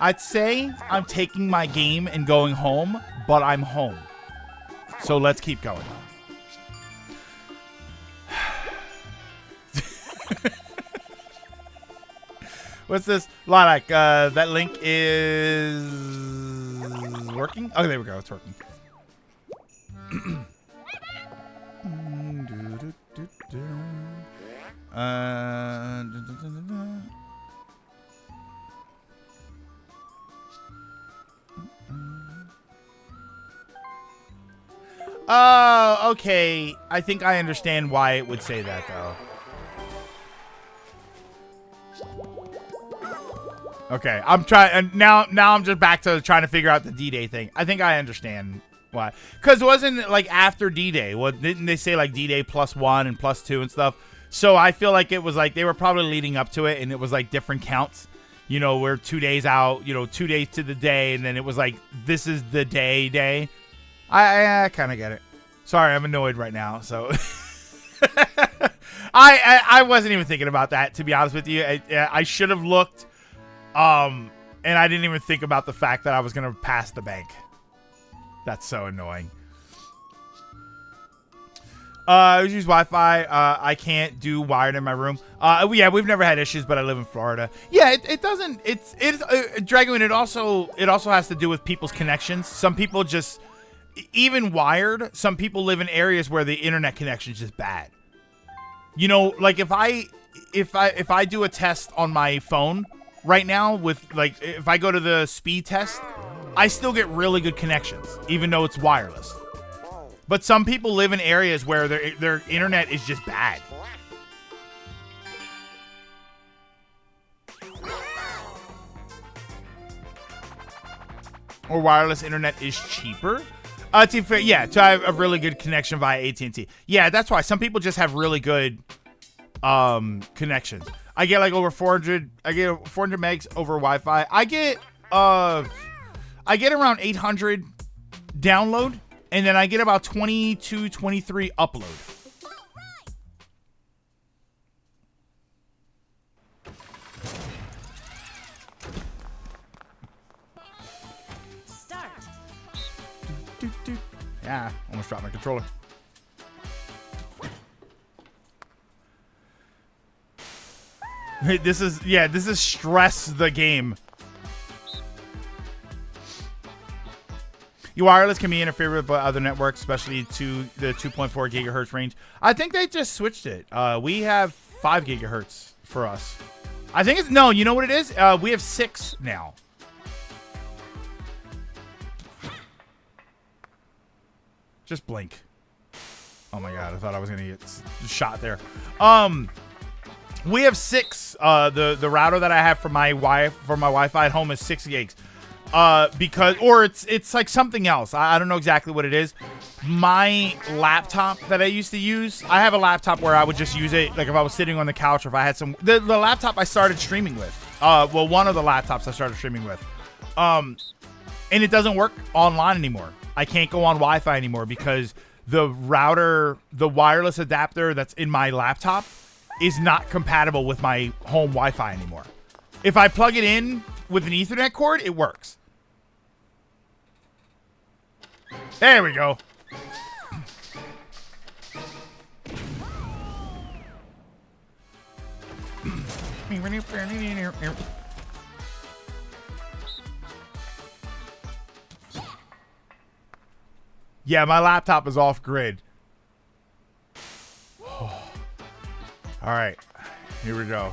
I'd say I'm taking my game and going home, but I'm home. So let's keep going. What's this? Lilac, that link is working? Oh, there we go. It's working. Oh, okay. I think I understand why it would say that, though. Okay, I'm trying, and now I'm just back to trying to figure out the D-Day thing. I think I understand why. Because wasn't it like after D-Day? What, didn't they say like D-Day +1 and +2 and stuff? So I feel like it was like they were probably leading up to it, and it was like different counts. You know, we're 2 days out, you know, 2 days to the day, and then it was like, this is the day. I kind of get it. Sorry, I'm annoyed right now, so... I wasn't even thinking about that, to be honest with you. I should have looked, and I didn't even think about the fact that I was going to pass the bank. That's so annoying. I use Wi-Fi. I can't do wired in my room. Yeah, we've never had issues, but I live in Florida. Yeah, it doesn't. It's Dragon. It also has to do with people's connections. Some people just, even wired. Some people live in areas where the internet connection is just bad. You know, like if I do a test on my phone right now with like if I go to the speed test, I still get really good connections, even though it's wireless. But some people live in areas where their internet is just bad. Or wireless internet is cheaper. To have a really good connection via AT&T. Yeah, that's why some people just have really good connections. I get like over 400. I get 400 megs over Wi-Fi. I get around 800 download. And then I get about 22, 23 upload. Start. Yeah, almost dropped my controller. This is stress the game. Wireless can be interfered with by other networks, especially to the 2.4 gigahertz range. I think they just switched it. We have 5 gigahertz for us. I think it's, no, you know what it is? We have 6 now. Just blink. Oh my god, I thought I was gonna get shot there. We have 6. The router that I have for my Wi-Fi at home is 6 gigs. Because it's like something else. I don't know exactly what it is. My laptop that I used to use, I have a laptop where I would just use it like if I was sitting on the couch or if I had some. The laptop I started streaming with. Well, one of the laptops I started streaming with. And it doesn't work online anymore. I can't go on Wi-Fi anymore because the router, the wireless adapter that's in my laptop is not compatible with my home Wi-Fi anymore. If I plug it in with an Ethernet cord, it works. There we go. Yeah, my laptop is off grid. All right, here we go.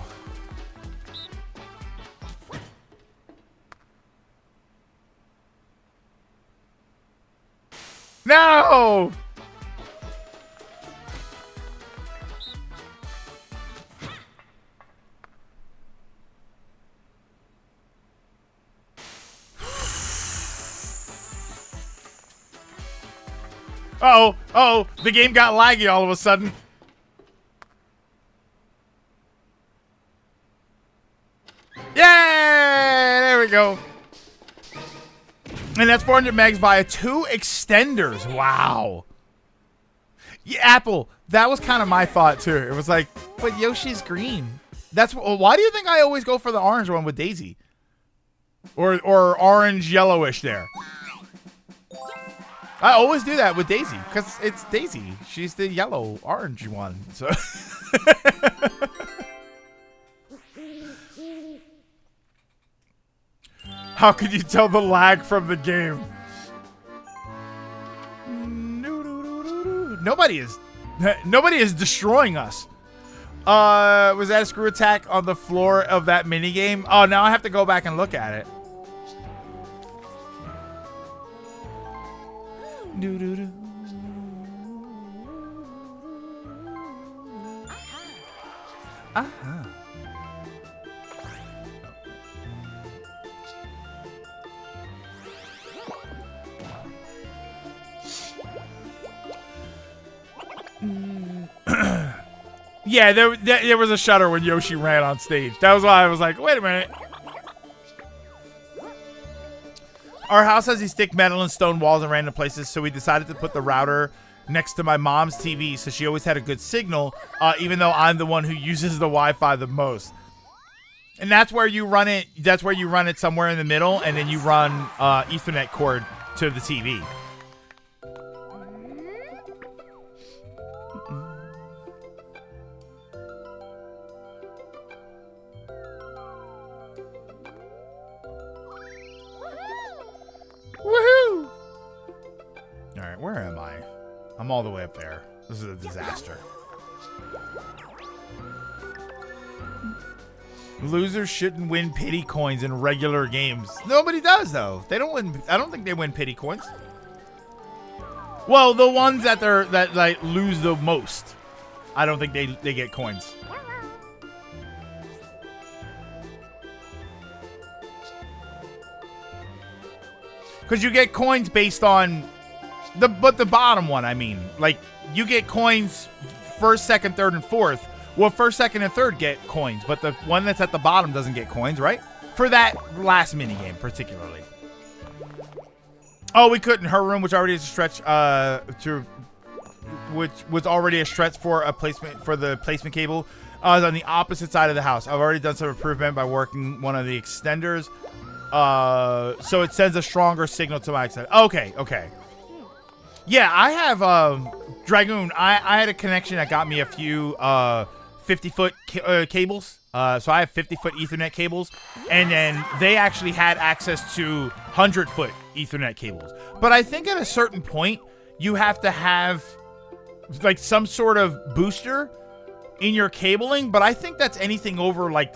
No! Oh, the game got laggy all of a sudden. Yeah, there we go. And that's 400 megs via 2 extenders. Wow. Yeah, Apple, that was kind of my thought too. It was like, but Yoshi's green. Why do you think I always go for the orange one with Daisy? Or orange yellowish there. I always do that with Daisy because it's Daisy. She's the yellow orange one. So how could you tell the lag from the game? Nobody is destroying us. Was that a screw attack on the floor of that minigame? Oh, now I have to go back and look at it. Yeah, there was a shudder when Yoshi ran on stage. That was why I was like, wait a minute. Our house has these thick metal and stone walls in random places, so we decided to put the router next to my mom's TV so she always had a good signal, even though I'm the one who uses the Wi-Fi the most. And that's where you run it. That's where you run it somewhere in the middle, and then you run Ethernet cord to the TV. Woohoo! All right, where am I? I'm all the way up there. This is a disaster. Losers shouldn't win pity coins in regular games. Nobody does, though. They don't win. I don't think they win pity coins. Well, the ones that like lose the most, I don't think they get coins. Because you get coins based on the bottom one, I mean. Like, you get coins first, second, third, and fourth. Well, first, second, and third get coins, but the one that's at the bottom doesn't get coins, right? For that last minigame, particularly. Oh, we couldn't. Her room, which already is a stretch, which was already a stretch for a placement for the placement cable, is on the opposite side of the house. I've already done some improvement by working one of the extenders. So it sends a stronger signal to my extender. Okay. Yeah, I have Dragoon. I had a connection that got me a few 50-foot cables. So I have 50-foot Ethernet cables, and then they actually had access to 100-foot Ethernet cables. But I think at a certain point, you have to have like some sort of booster in your cabling. But I think that's anything over like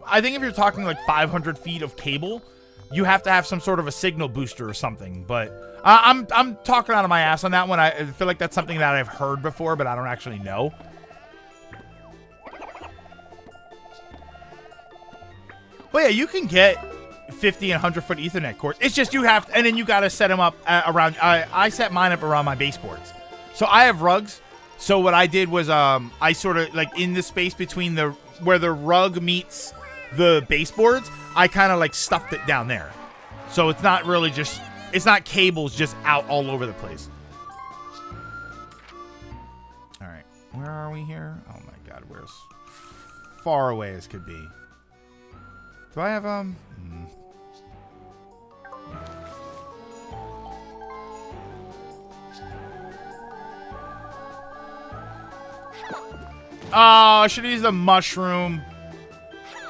I think if you're talking like 500 feet of cable, you have to have some sort of a signal booster or something. But I'm talking out of my ass on that one. I feel like that's something that I've heard before, but I don't actually know. But yeah, you can get 50 and 100 foot Ethernet cords. It's just you have, and then you got to set them up around. I set mine up around my baseboards. So I have rugs. So what I did was I sort of like in the space between where the rug meets the baseboards, I kind of like stuffed it down there. So it's not really just, it's not cables just out all over the place. All right, where are we here? Oh my God, we're as far away as could be. Do I have Oh, I should have used the mushroom.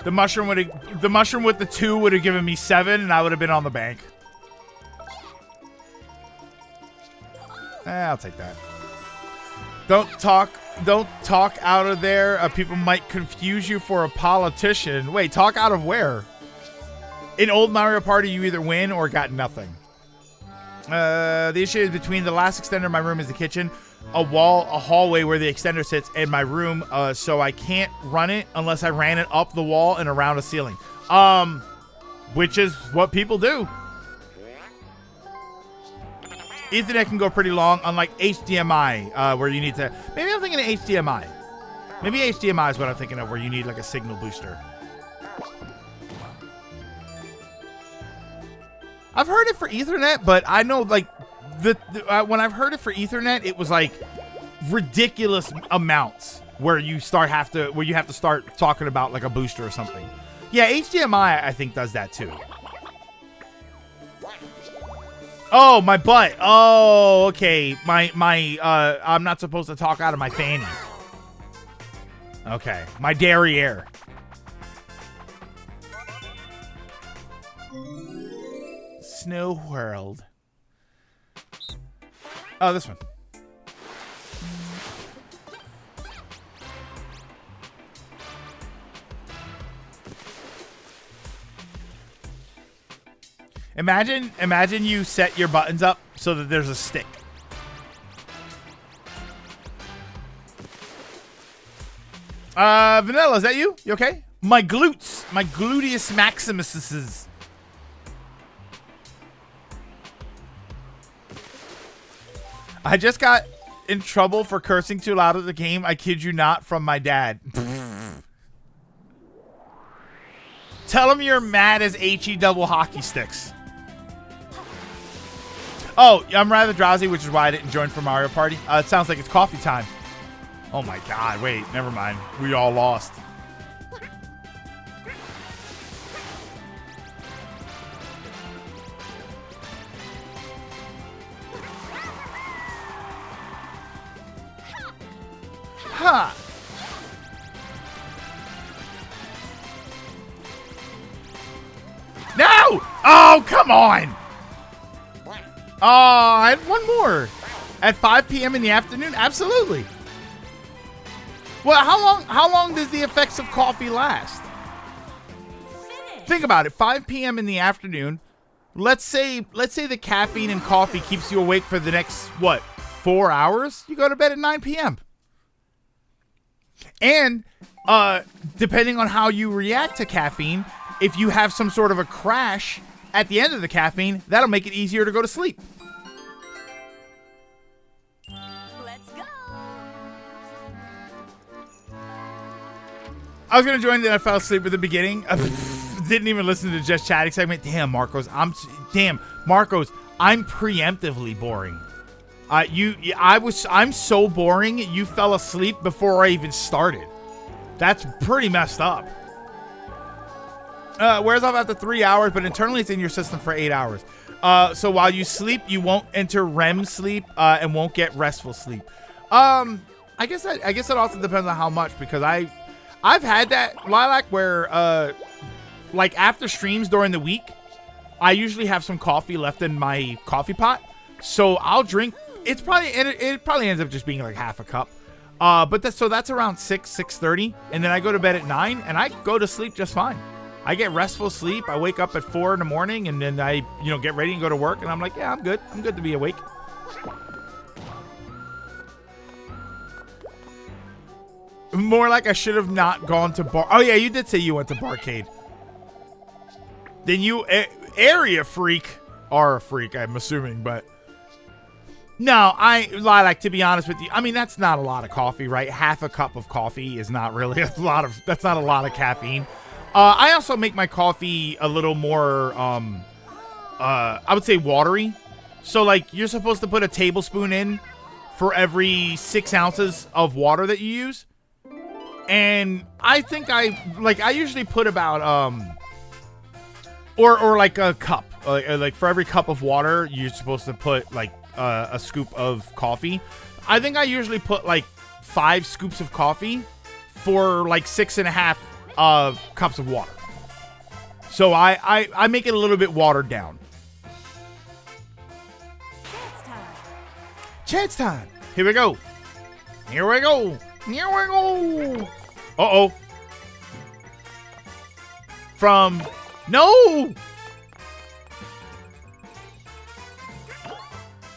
The mushroom with the 2 would have given me 7, and I would have been on the bank. I'll take that. Don't talk out of there. People might confuse you for a politician. Wait, talk out of where? In old Mario Party, you either win or got nothing. The issue is between the last extender in my room is the kitchen, a hallway where the extender sits, and my room, so I can't run it unless I ran it up the wall and around a ceiling. Which is what people do. Ethernet can go pretty long, unlike HDMI, where you need to... Maybe I'm thinking of HDMI. Maybe HDMI is what I'm thinking of, where you need like a signal booster. I've heard it for Ethernet, but I know like when I've heard it for Ethernet, it was like ridiculous amounts where you have to start talking about like a booster or something. Yeah, HDMI I think does that too. Oh, my butt. Oh, okay. I'm not supposed to talk out of my fanny. Okay, my derriere. Snow World. Oh, this one. Imagine you set your buttons up so that there's a stick. Vanilla, is that you? You okay? My glutes, my gluteus maximuses. I just got in trouble for cursing too loud at the game. I kid you not, from my dad. Tell him you're mad as HE double hockey sticks. Oh, I'm rather drowsy, which is why I didn't join for Mario Party. It sounds like it's coffee time. Oh my God, wait, never mind. We all lost. Huh. No! Oh, come on! Oh, I had one more. At 5 p.m. in the afternoon? Absolutely. Well, how long does the effects of coffee last? Think about it. 5 p.m. in the afternoon. Let's say the caffeine and coffee keeps you awake for the next, what, 4 hours? You go to bed at 9 p.m. And depending on how you react to caffeine, if you have some sort of a crash at the end of the caffeine, that'll make it easier to go to sleep. Let's go. I was going to join, then I fell asleep at the beginning. Didn't even listen to the Just Chatting segment. Damn, Marcos. I'm preemptively boring. I'm so boring, you fell asleep before I even started. That's pretty messed up. Wears off after 3 hours, but internally it's in your system for 8 hours. So while you sleep, you won't enter REM sleep and won't get restful sleep. I guess it also depends on how much, because I've had that, Lilac, where like after streams during the week, I usually have some coffee left in my coffee pot, so I'll drink. It probably ends up just being like half a cup. But that's around 6:30, and then I go to bed at 9, and I go to sleep just fine. I get restful sleep. I wake up at 4 in the morning, and then I, get ready and go to work. And I'm like, yeah, I'm good. I'm good to be awake. More like I should have not gone to bar. Oh yeah, you did say you went to Barcade. Then you area freak are a freak, I'm assuming, but no, Lilac, to be honest with you, I mean, that's not a lot of coffee, right? Half a cup of coffee is not really that's not a lot of caffeine. I also make my coffee a little more, I would say watery. So like you're supposed to put a tablespoon in for every 6 ounces of water that you use. And I think I usually put about, or like a cup, like for every cup of water, you're supposed to put like a scoop of coffee. I think I usually put like 5 scoops of coffee for like 6.5 cups of water. So I make it a little bit watered down. Chance time. Here we go. Here we go. Here we go. Uh-oh. From... No!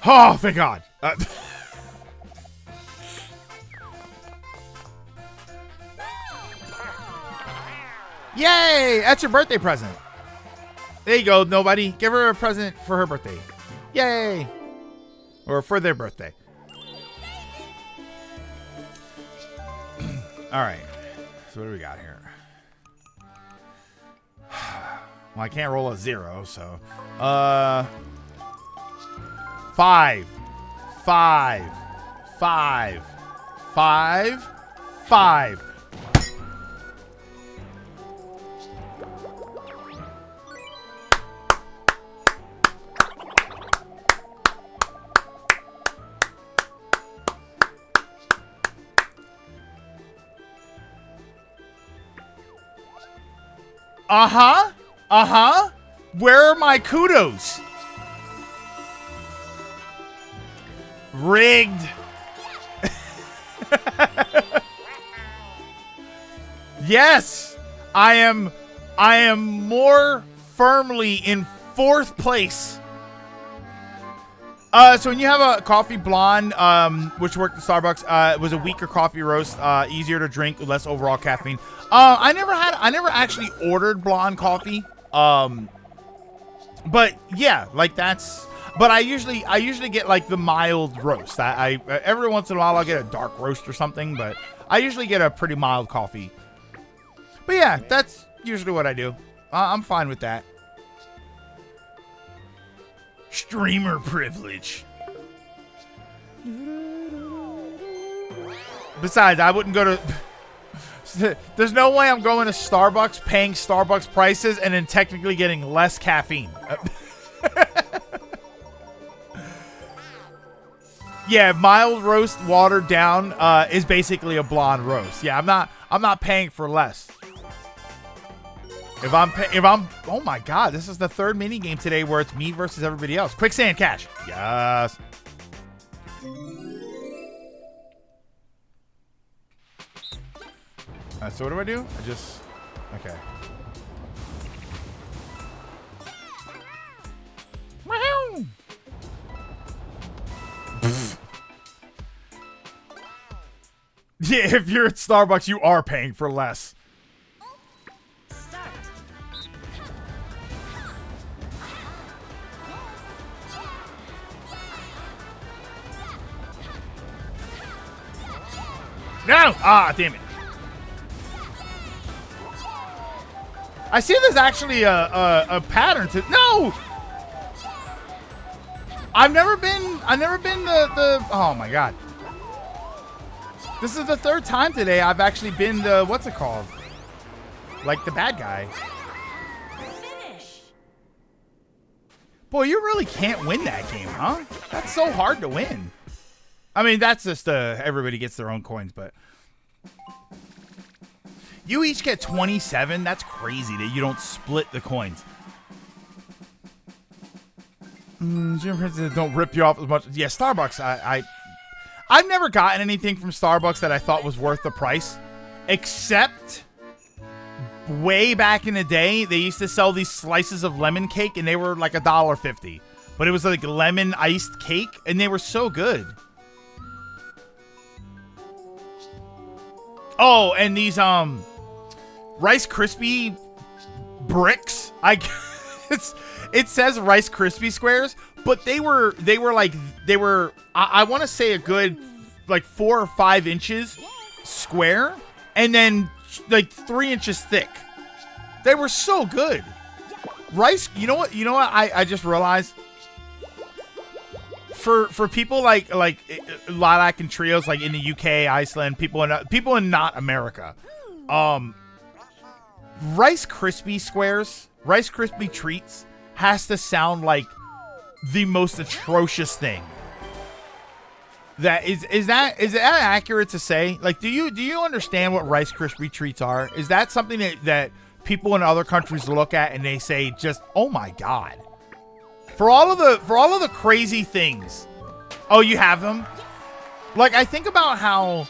Oh, thank God. Yay! That's your birthday present. There you go, nobody. Give her a present for her birthday. Yay! Or for their birthday. All right. So what do we got here? Well, I can't roll a 0, so 5, 5, 5, 5, 5. Uh-huh. Uh-huh. Where are my kudos? Rigged. Yes. I am more firmly in 4th place. So when you have a coffee blonde, which worked at Starbucks, it was a weaker coffee roast, easier to drink, less overall caffeine. I never actually ordered blonde coffee. But yeah, like that's, but I usually get like the mild roast. I every once in a while I'll get a dark roast or something, but I usually get a pretty mild coffee. But yeah, that's usually what I do. I'm fine with that. Streamer privilege. Besides, I wouldn't go to... There's no way I'm going to Starbucks, paying Starbucks prices, and then technically getting less caffeine. Yeah, mild roast watered down is basically a blonde roast. Yeah, I'm not paying for less. If I'm oh my God, this is the 3rd mini game today where it's me versus everybody else. Quicksand Cash. Yes. So what do I do? I just okay. Wow. Yeah, if you're at Starbucks, you are paying for less. No! Ah, damn it. I see there's actually a pattern to... No! I've never been the... Oh, my God. This is the 3rd time today I've actually been the... What's it called? Like the bad guy. Finish. Boy, you really can't win that game, huh? That's so hard to win. I mean, that's just everybody gets their own coins, but you each get 27. That's crazy that you don't split the coins. Jim Prince don't rip you off as much. Yeah, Starbucks. I've never gotten anything from Starbucks that I thought was worth the price, except way back in the day, they used to sell these slices of lemon cake, and they were like $1.50. But it was like lemon iced cake, and they were so good. Oh, and these Rice Krispie bricks. It says Rice Krispie squares, but they were I want to say a good like 4 or 5 inches square, and then like 3 inches thick. They were so good. Rice, you know what I just realized? For people like Lilac and Trios, like in the UK, Iceland, people in not America, Rice Krispie squares, Rice Krispie treats has to sound like the most atrocious thing. That is that accurate to say? Like, do you understand what Rice Krispie treats are? Is that something that people in other countries look at and they say, just, oh my god? For all of the crazy things. Oh, you have them? Like, I think about how,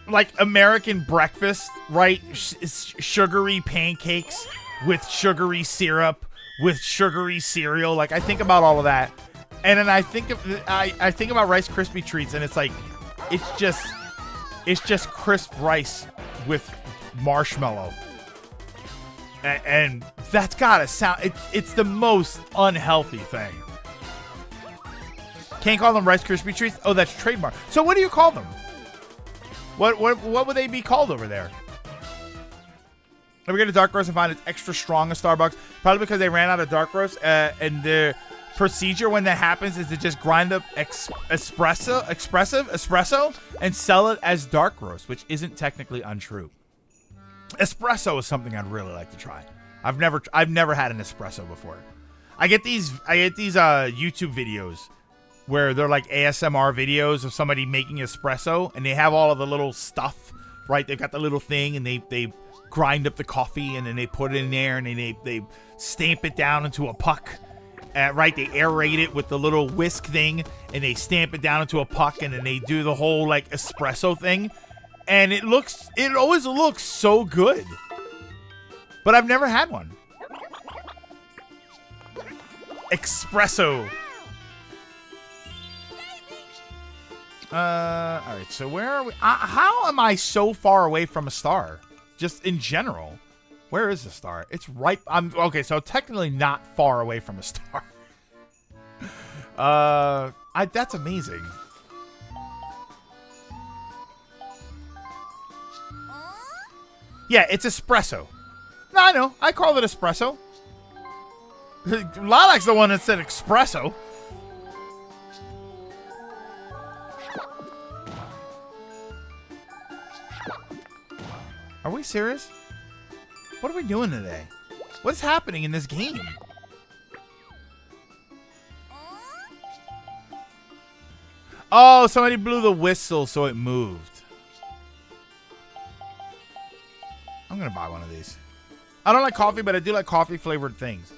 like, American breakfast, right? Sugary pancakes with sugary syrup, with sugary cereal. Like, I think about all of that. And then I think about Rice Krispie treats, and it's like, it's just crisp rice with marshmallow. And that's gotta sound, it's the most unhealthy thing. Can't call them Rice Krispie treats? Oh, that's trademark. So what do you call them? What would they be called over there? Let me get a dark roast and find it's extra strong at Starbucks. Probably because they ran out of dark roast, and the procedure when that happens is to just grind up espresso and sell it as dark roast, which isn't technically untrue. Espresso is something I'd really like to try. I've never had an espresso before. I get these YouTube videos where they're like ASMR videos of somebody making espresso, and they have all of the little stuff, right? They've got the little thing, and they grind up the coffee, and then they put it in there, and then they stamp it down into a puck. Right, they aerate it with the little whisk thing, and they stamp it down into a puck, and then they do the whole like espresso thing, and it always looks so good. But I've never had one. Espresso. All right. So where are we? How am I so far away from a star? Just in general. Where is the star? It's right. Okay. So technically not far away from a star. That's amazing. Yeah, it's espresso. No, I know. I called it espresso. Lilac's the one that said espresso. Are we serious? What are we doing today? What's happening in this game? Oh, somebody blew the whistle so it moved. I'm going to buy one of these. I don't like coffee, but I do like coffee-flavored things.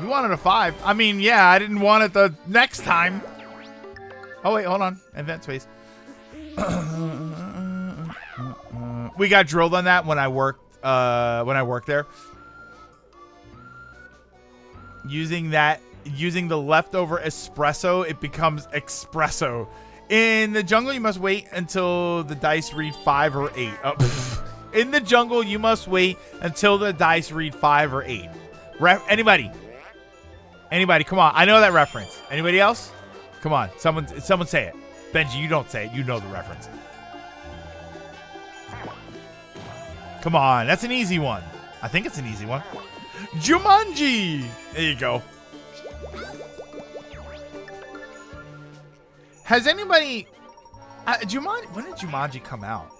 You wanted a 5. I mean, yeah, I didn't want it the next time. Oh, wait, hold on. Event space. We got drilled on that when I worked there. Using the leftover espresso, it becomes espresso. In the jungle, you must wait until the dice read 5 or 8. Oh, in the jungle, you must wait until the dice read 5 or 8. Anybody, come on. I know that reference. Anybody else? Come on. Someone say it. Benji, you don't say it. You know the reference. Come on. That's an easy one. I think it's an easy one. Jumanji. There you go. Has anybody... Jumanji... When did Jumanji come out?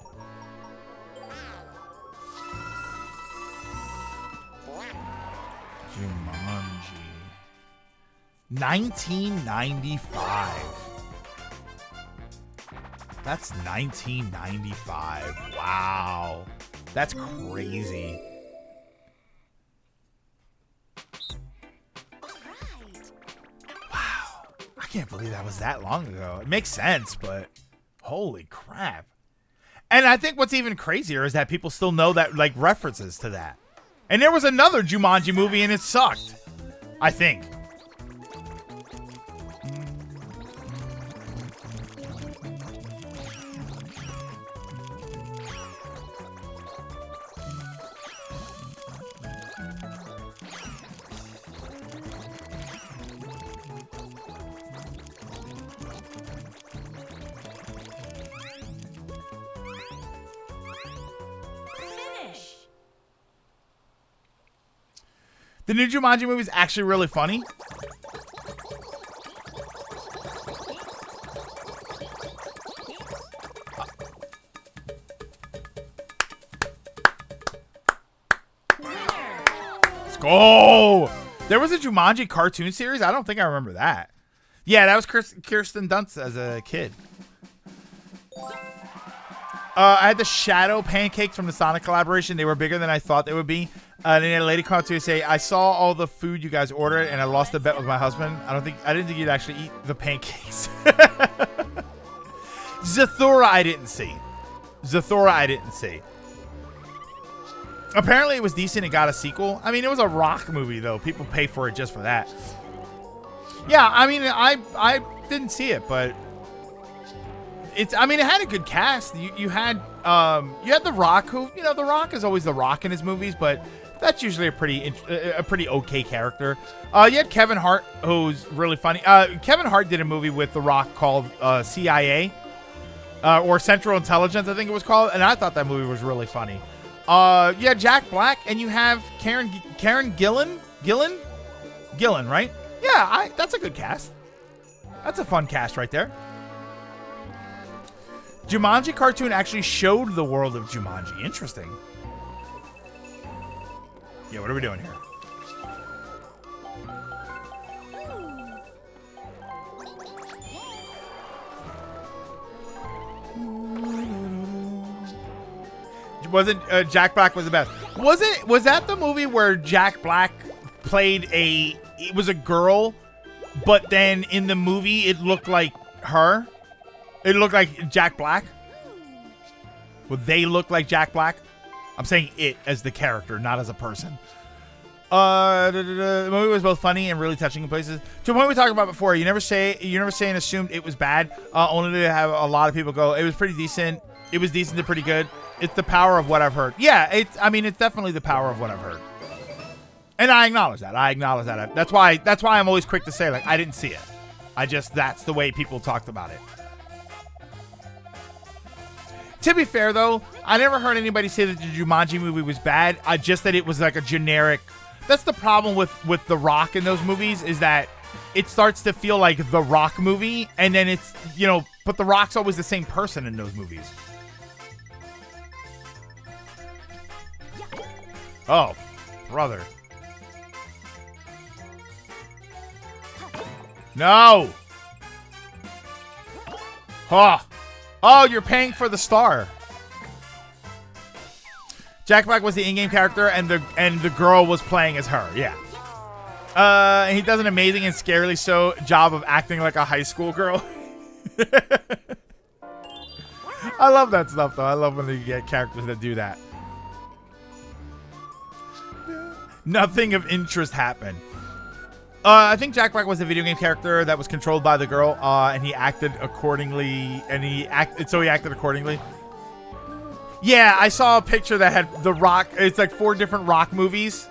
Jumanji. 1995. That's 1995. Wow. That's crazy. Wow. I can't believe that was that long ago. It makes sense, but holy crap. And I think what's even crazier is that people still know that, like, references to that. And there was another Jumanji movie and it sucked, I think. Finish. The new Jumanji movie is actually really funny. Let's go. There was a Jumanji cartoon series. I don't think I remember that. Yeah, that was Kirsten Dunst as a kid. I had the Shadow pancakes from the Sonic collaboration. They were bigger than I thought they would be. And then a lady called to say, "I saw all the food you guys ordered, and I lost the bet with my husband. I didn't think you'd actually eat the pancakes." Zathura, I didn't see. Apparently, it was decent. It got a sequel. I mean, it was a rock movie, though. People pay for it just for that. Yeah, I mean, I didn't see it, but it had a good cast. You had The Rock, who, you know, The Rock is always The Rock in his movies, but that's usually a pretty okay character. You had Kevin Hart, who's really funny. Kevin Hart did a movie with The Rock called CIA, or Central Intelligence, I think it was called, and I thought that movie was really funny. You had Jack Black, and you have Karen Gillan, right? Yeah, that's a good cast. That's a fun cast right there. Jumanji cartoon actually showed the world of Jumanji. Interesting. Yeah, what are we doing here? Wasn't Jack Black was the best? Was that the movie where Jack Black played it was a girl, but then in the movie it looked like her? It looked like Jack Black? Would they look like Jack Black? I'm saying it as the character, not as a person. The movie was both funny and really touching in places. To a point we talked about before, you never say and assumed it was bad, only to have a lot of people go, it was pretty decent. It was decent to pretty good. It's the power of what I've heard. Yeah, it's definitely the power of what I've heard. And I acknowledge that. That's why I'm always quick to say, like, I didn't see it. That's the way people talked about it. To be fair, though, I never heard anybody say that the Jumanji movie was bad. Just that it was like a generic. That's the problem with The Rock in those movies, is that it starts to feel like The Rock movie, and then it's, but The Rock's always the same person in those movies. Oh, brother. No. Oh, you're paying for the star. Jack Black was the in-game character, and the girl was playing as her. Yeah. And he does an amazing and scarily so job of acting like a high school girl. I love that stuff, though. I love when you get characters that do that. Nothing of interest happened. I think Jack Black was a video game character that was controlled by the girl, and he acted accordingly. So he acted accordingly. Yeah, I saw a picture that had The Rock. It's like 4 different Rock movies,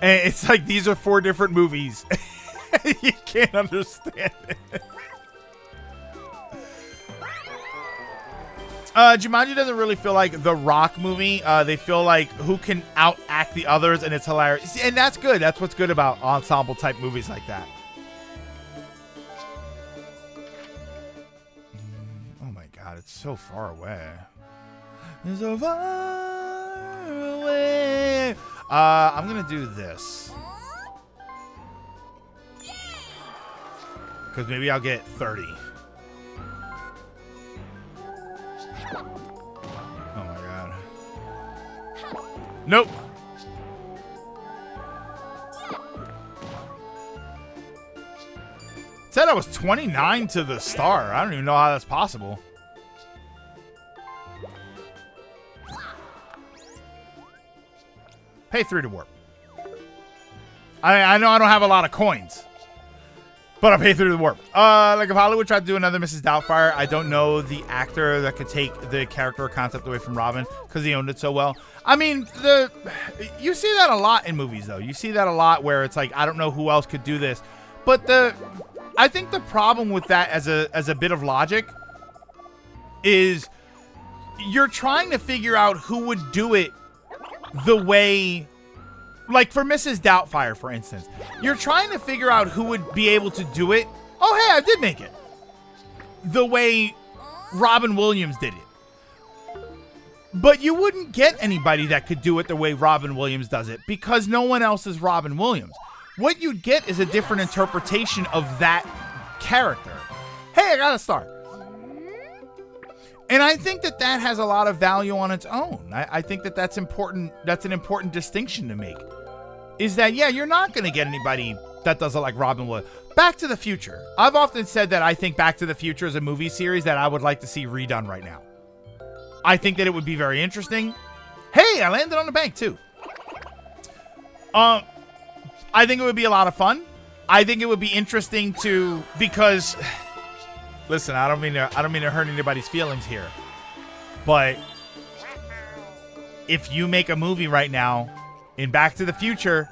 and it's like these are 4 different movies. You can't understand it. Jumanji doesn't really feel like The Rock movie. They feel like who can outact the others, and it's hilarious. And that's good. That's what's good about ensemble type movies like that. Oh my god, it's so far away. It's so far away. I'm gonna do this. Because maybe I'll get 30. Oh my god. Nope. It said I was 29 to the star. I don't even know how that's possible. Pay 3 to warp. I know I don't have a lot of coins, but I'll pay 3 to warp. Like if Hollywood tried to do another Mrs. Doubtfire, I don't know the actor that could take the character or concept away from Robin because he owned it so well. I mean, you see that a lot in movies, though. You see that a lot where it's like, I don't know who else could do this. But I think the problem with that as a bit of logic is you're trying to figure out who would do it the way, like for Mrs. Doubtfire, for instance, you're trying to figure out who would be able to do it. Oh, hey, I did make it. The way Robin Williams did it. But you wouldn't get anybody that could do it the way Robin Williams does it because no one else is Robin Williams. What you'd get is a different interpretation of that character. Hey, I got a star. And I think that has a lot of value on its own. I think that's important. That's an important distinction to make. Is that, yeah, you're not going to get anybody that does it like Robin Williams. Back to the Future. I've often said that I think Back to the Future is a movie series that I would like to see redone right now. I think that it would be very interesting. Hey, I landed on the bank too. I think it would be a lot of fun. I think it would be interesting because listen, I don't mean to hurt anybody's feelings here. But if you make a movie right now in Back to the Future,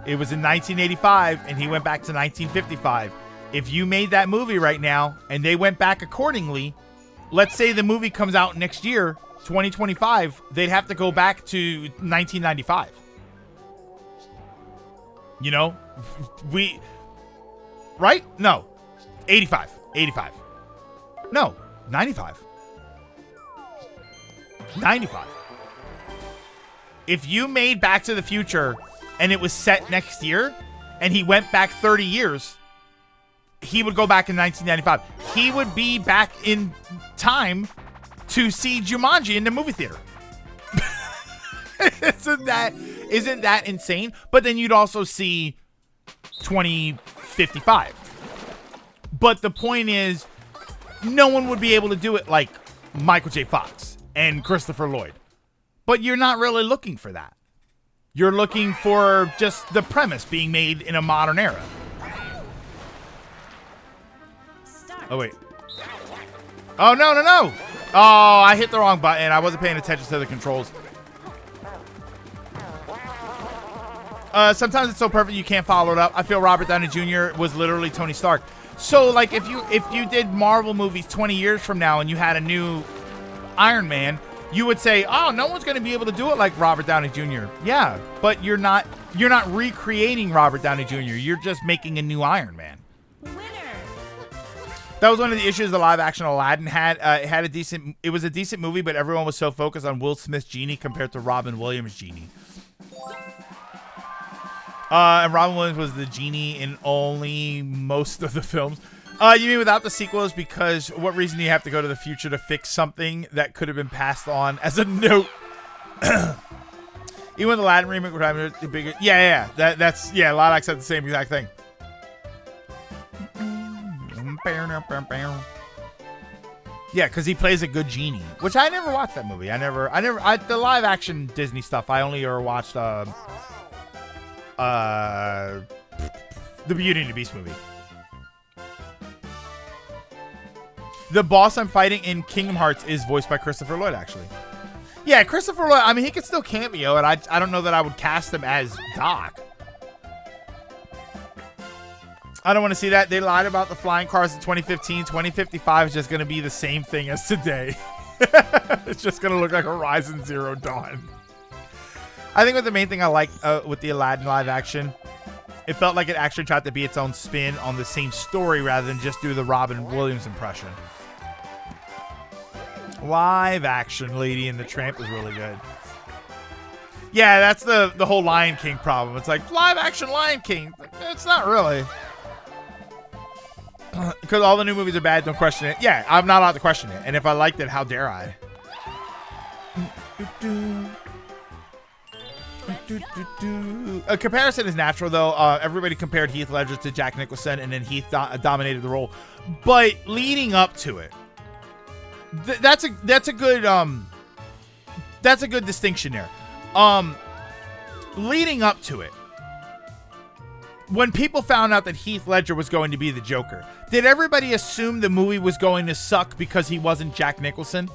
it was in 1985 and he went back to 1955. If you made that movie right now and they went back accordingly, let's say the movie comes out next year, 2025, they'd have to go back to 1995. You know, right? No, 85. No, 95. If you made Back to the Future and it was set next year and he went back 30 years, he would go back in 1995. He would be back in time to see Jumanji in the movie theater. Isn't that insane? But then you'd also see 2055. But the point is, no one would be able to do it like Michael J. Fox and Christopher Lloyd. But you're not really looking for that. You're looking for just the premise being made in a modern era. Oh, wait. Oh, no. Oh, I hit the wrong button. I wasn't paying attention to the controls. Sometimes it's so perfect you can't follow it up. I feel Robert Downey Jr. was literally Tony Stark. So, like, if you did Marvel movies 20 years from now and you had a new Iron Man, you would say, oh, no one's going to be able to do it like Robert Downey Jr. Yeah, but you're not recreating Robert Downey Jr. You're just making a new Iron Man. Winner. That was one of the issues the live-action Aladdin had. It was a decent movie, but everyone was so focused on Will Smith's genie compared to Robin Williams' genie. And Robin Williams was the genie in only most of the films. You mean without the sequels? Because what reason do you have to go to the future to fix something that could have been passed on as a note? Even with the Aladdin remake, we're having a bigger. Yeah. That's Lilac said the same exact thing. Yeah, because he plays a good genie, which I never watched that movie. The live action Disney stuff. I only ever watched the Beauty and the Beast movie. The boss I'm fighting in Kingdom Hearts is voiced by Christopher Lloyd, actually. Yeah, Christopher Lloyd. I mean, he could still cameo, and I don't know that I would cast him as Doc. I don't want to see that. They lied about the flying cars in 2015. 2055 is just going to be the same thing as today. It's just going to look like Horizon Zero Dawn. I think what the main thing I like with the Aladdin live action, it felt like it actually tried to be its own spin on the same story rather than just do the Robin Williams impression. Live action Lady and the Tramp was really good. Yeah, that's the whole Lion King problem. It's like, live action Lion King. It's not really. Because all the new movies are bad, don't question it. Yeah, I'm not allowed to question it. And if I liked it, how dare I? A comparison is natural, though. Everybody compared Heath Ledger to Jack Nicholson, and then Heath dominated the role. But leading up to it, that's a good distinction there. leading up to it, when people found out that Heath Ledger was going to be the Joker, did everybody assume the movie was going to suck because he wasn't Jack Nicholson?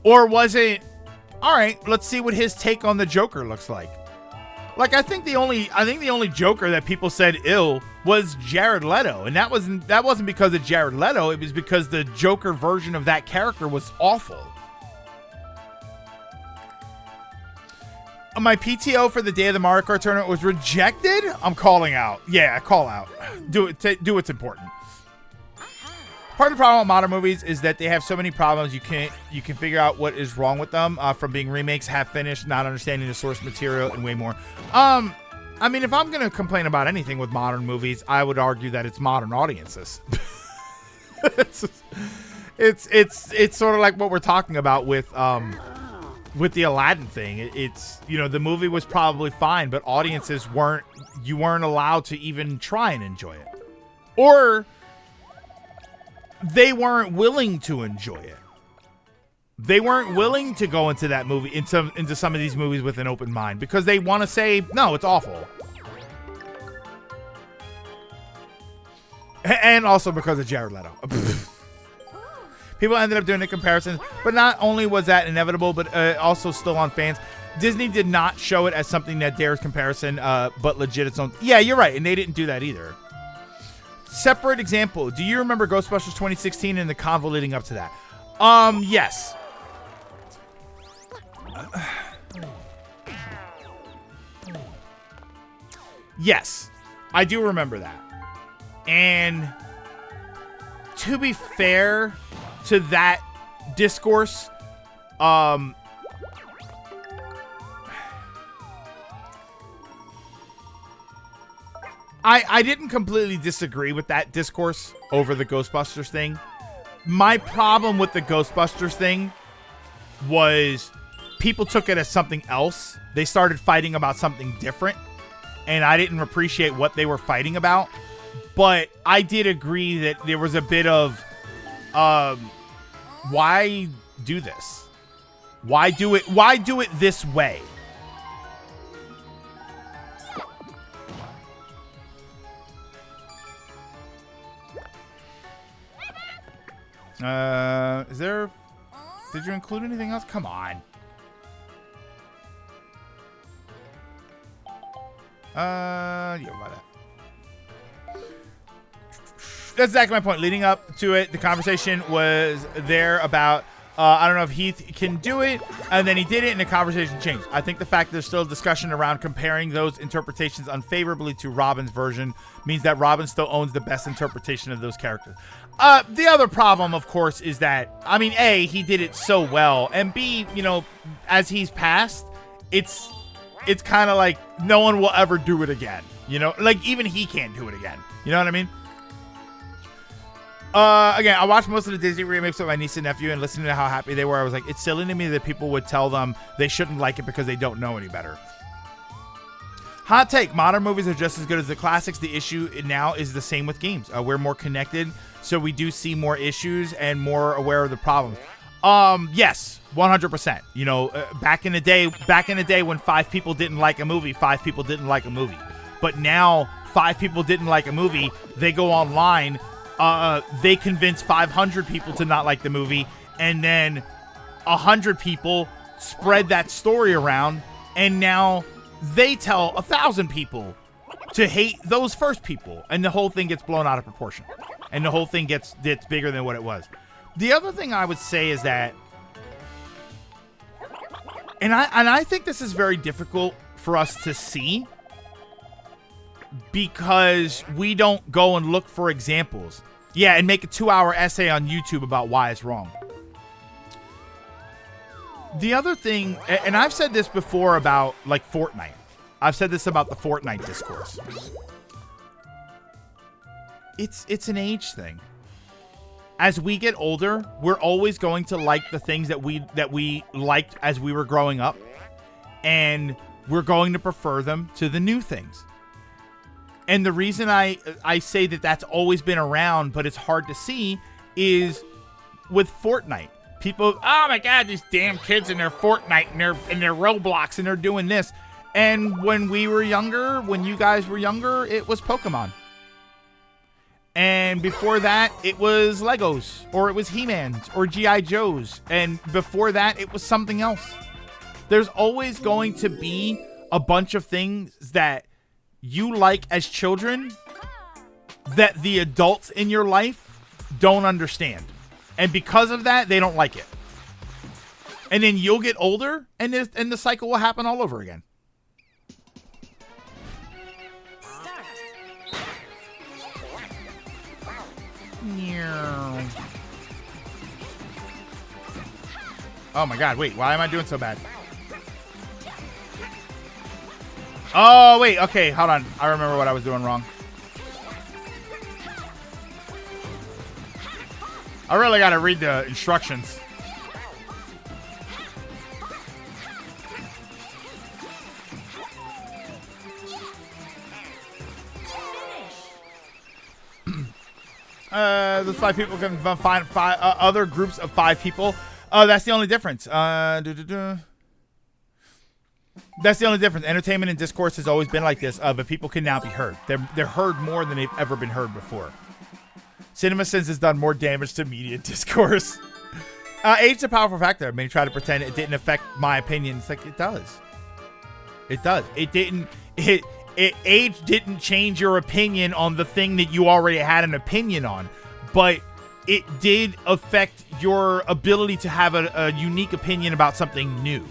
Or was it, all right, let's see what his take on the Joker looks like? Like, I think the only Joker that people said ill was Jared Leto, and that wasn't because of Jared Leto. It was because the Joker version of that character was awful. My PTO for the day of the Mario Kart tournament was rejected. I'm calling out. Yeah, call out. Do what's important. Part of the problem with modern movies is that they have so many problems you can figure out what is wrong with them, from being remakes, half finished, not understanding the source material, and way more. I mean, if I'm gonna complain about anything with modern movies, I would argue that it's modern audiences. it's sort of like what we're talking about with the Aladdin thing. It's, you know, the movie was probably fine, but audiences weren't allowed to even try and enjoy it, or they weren't willing to enjoy it. They weren't willing to go into that movie, into some of these movies with an open mind, because they want to say, no, it's awful. And also because of Jared Leto. People ended up doing the comparisons, but not only was that inevitable, but also still on fans. Disney did not show it as something that dares comparison, but legit its own. Yeah, you're right, and they didn't do that either. Separate example. Do you remember Ghostbusters 2016 and the convo leading up to that? Yes. Yes, I do remember that. And to be fair to that discourse, I didn't completely disagree with that discourse over the Ghostbusters thing. My problem with the Ghostbusters thing was people took it as something else. They started fighting about something different, and I didn't appreciate what they were fighting about. But I did agree that there was a bit of, why do this? Why do it? Why do it this way? Did you include anything else? Come on. Yeah, about that. That's exactly my point. Leading up to it, the conversation was there about, I don't know if Heath can do it, and then he did it, and the conversation changed. I think the fact there's still discussion around comparing those interpretations unfavorably to Robin's version means that Robin still owns the best interpretation of those characters. The other problem, of course, is that, I mean, A, he did it so well, and B, you know, as he's passed, it's kind of like no one will ever do it again. You know, like even he can't do it again. You know what I mean? Again, I watched most of the Disney remakes with my niece and nephew, and listening to how happy they were, I was like, it's silly to me that people would tell them they shouldn't like it because they don't know any better. Hot take, modern movies are just as good as the classics. The issue now is the same with games. We're more connected, so we do see more issues and more aware of the problems. Yes, 100%. You know, back in the day when 5 people didn't like a movie, 5 people didn't like a movie. But now 5 people didn't like a movie, they go online, they convince 500 people to not like the movie, and then 100 people spread that story around, and now they tell 1,000 people to hate those first people, and the whole thing gets blown out of proportion, and the whole thing gets bigger than what it was. The other thing I would say is that, and I think this is very difficult for us to see, because we don't go and look for examples. Yeah, and make a 2-hour essay on YouTube about why it's wrong. The other thing, and I've said this before about, like, Fortnite. I've said this about the Fortnite discourse. It's an age thing. As we get older, we're always going to like the things that we liked as we were growing up, and we're going to prefer them to the new things. And the reason I say that that's always been around, but it's hard to see, is with Fortnite. People, oh my God, these damn kids in their Fortnite and their Roblox, and they're doing this. And when we were younger, when you guys were younger, it was Pokemon. And before that, it was Legos, or it was He-Mans, or G.I. Joes. And before that, it was something else. There's always going to be a bunch of things that you like as children that the adults in your life don't understand. And because of that, they don't like it. And then you'll get older, and the cycle will happen all over again. Oh my god, wait, why am I doing so bad? Oh, wait, okay, hold on. I remember what I was doing wrong. I really gotta read the instructions. The 5 people can find other groups of 5 people. That's the only difference. That's the only difference. Entertainment and discourse has always been like this, but people can now be heard. They're heard more than they've ever been heard before. CinemaSins has done more damage to media discourse. Age is a powerful factor. I mean, try to pretend it didn't affect my opinion. It's like, it does. It does. It didn't. Age didn't change your opinion on the thing that you already had an opinion on, but it did affect your ability to have a unique opinion about something new.